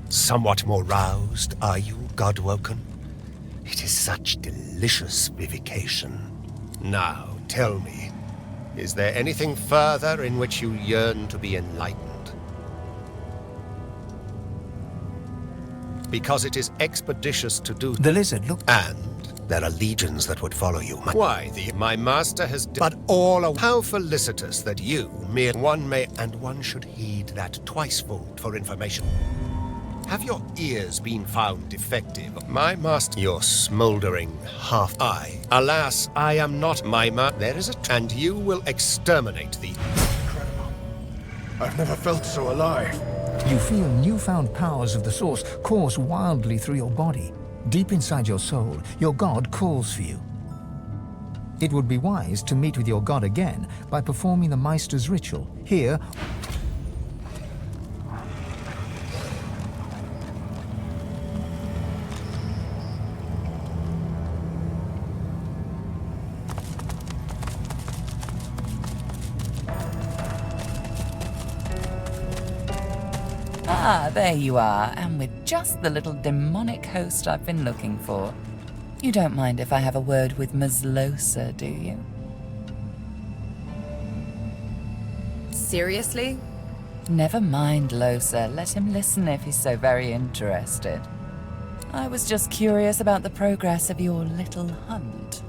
Somewhat more roused, are you, God-woken? It is such delicious vivification. Now, tell me, is there anything further in which you yearn to be enlightened? Because it is expeditious to do... The lizard looked... And there are legions that would follow you. Why, my master has... But all how felicitous that you, mere one may... And one should heed that twicefold for information. Have your ears been found defective? My master... Your smouldering half-eye. Alas, I am not my There is a... And you will exterminate the... Incredible. I've never felt so alive. You feel newfound powers of the source course wildly through your body. Deep inside your soul, your God calls for you. It would be wise to meet with your God again by performing the Meister's ritual. Here... Ah, there you are, and with just the little demonic host I've been looking for. You don't mind if I have a word with Ms. Losa, do you? Seriously? Never mind, Losa. Let him listen if he's so very interested. I was just curious about the progress of your little hunt.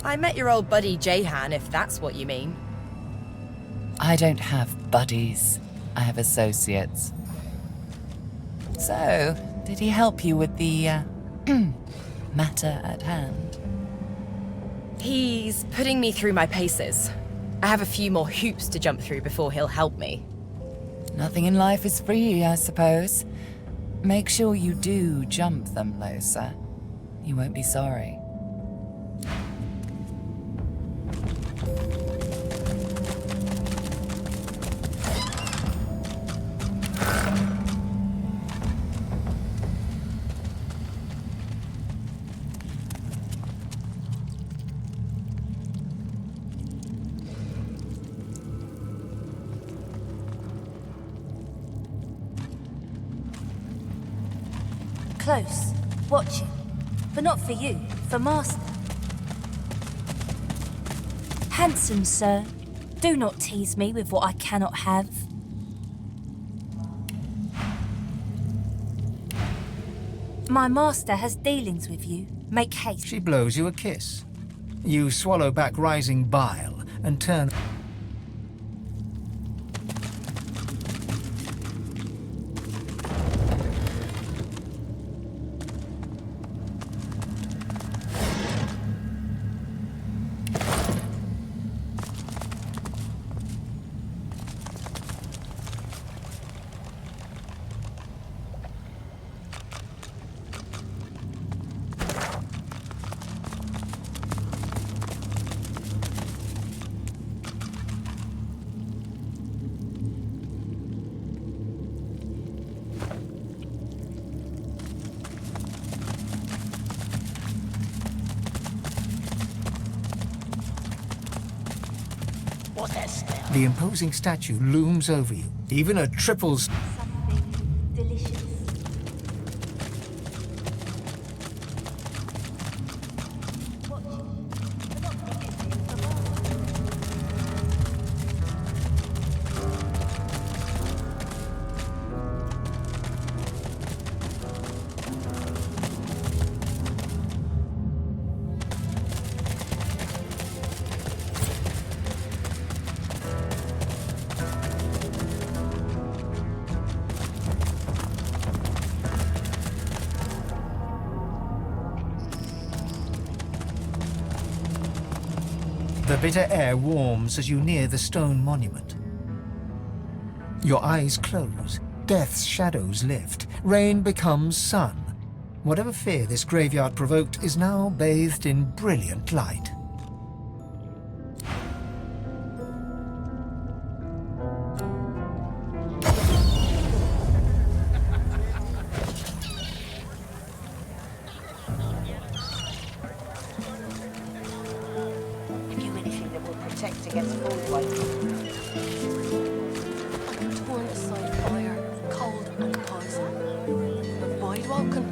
I met your old buddy Jahan, if that's what you mean. I don't have buddies. I have associates. So, did he help you with the, matter at hand? He's putting me through my paces. I have a few more hoops to jump through before he'll help me. Nothing in life is free, I suppose. Make sure you do jump them, Losa. You won't be sorry. Close, watching, but not for you, for Master. Handsome sir, do not tease me with what I cannot have. My master has dealings with you. Make haste. She blows you a kiss. You swallow back rising bile and turn... The imposing statue looms over you. Even a triples... Something delicious. The bitter air warms as you near the stone monument. Your eyes close. Death's shadows lift. Rain becomes sun. Whatever fear this graveyard provoked is now bathed in brilliant light. Give you anything that will protect against fall white. I can torn aside fire, cold and poison. Avoid walking.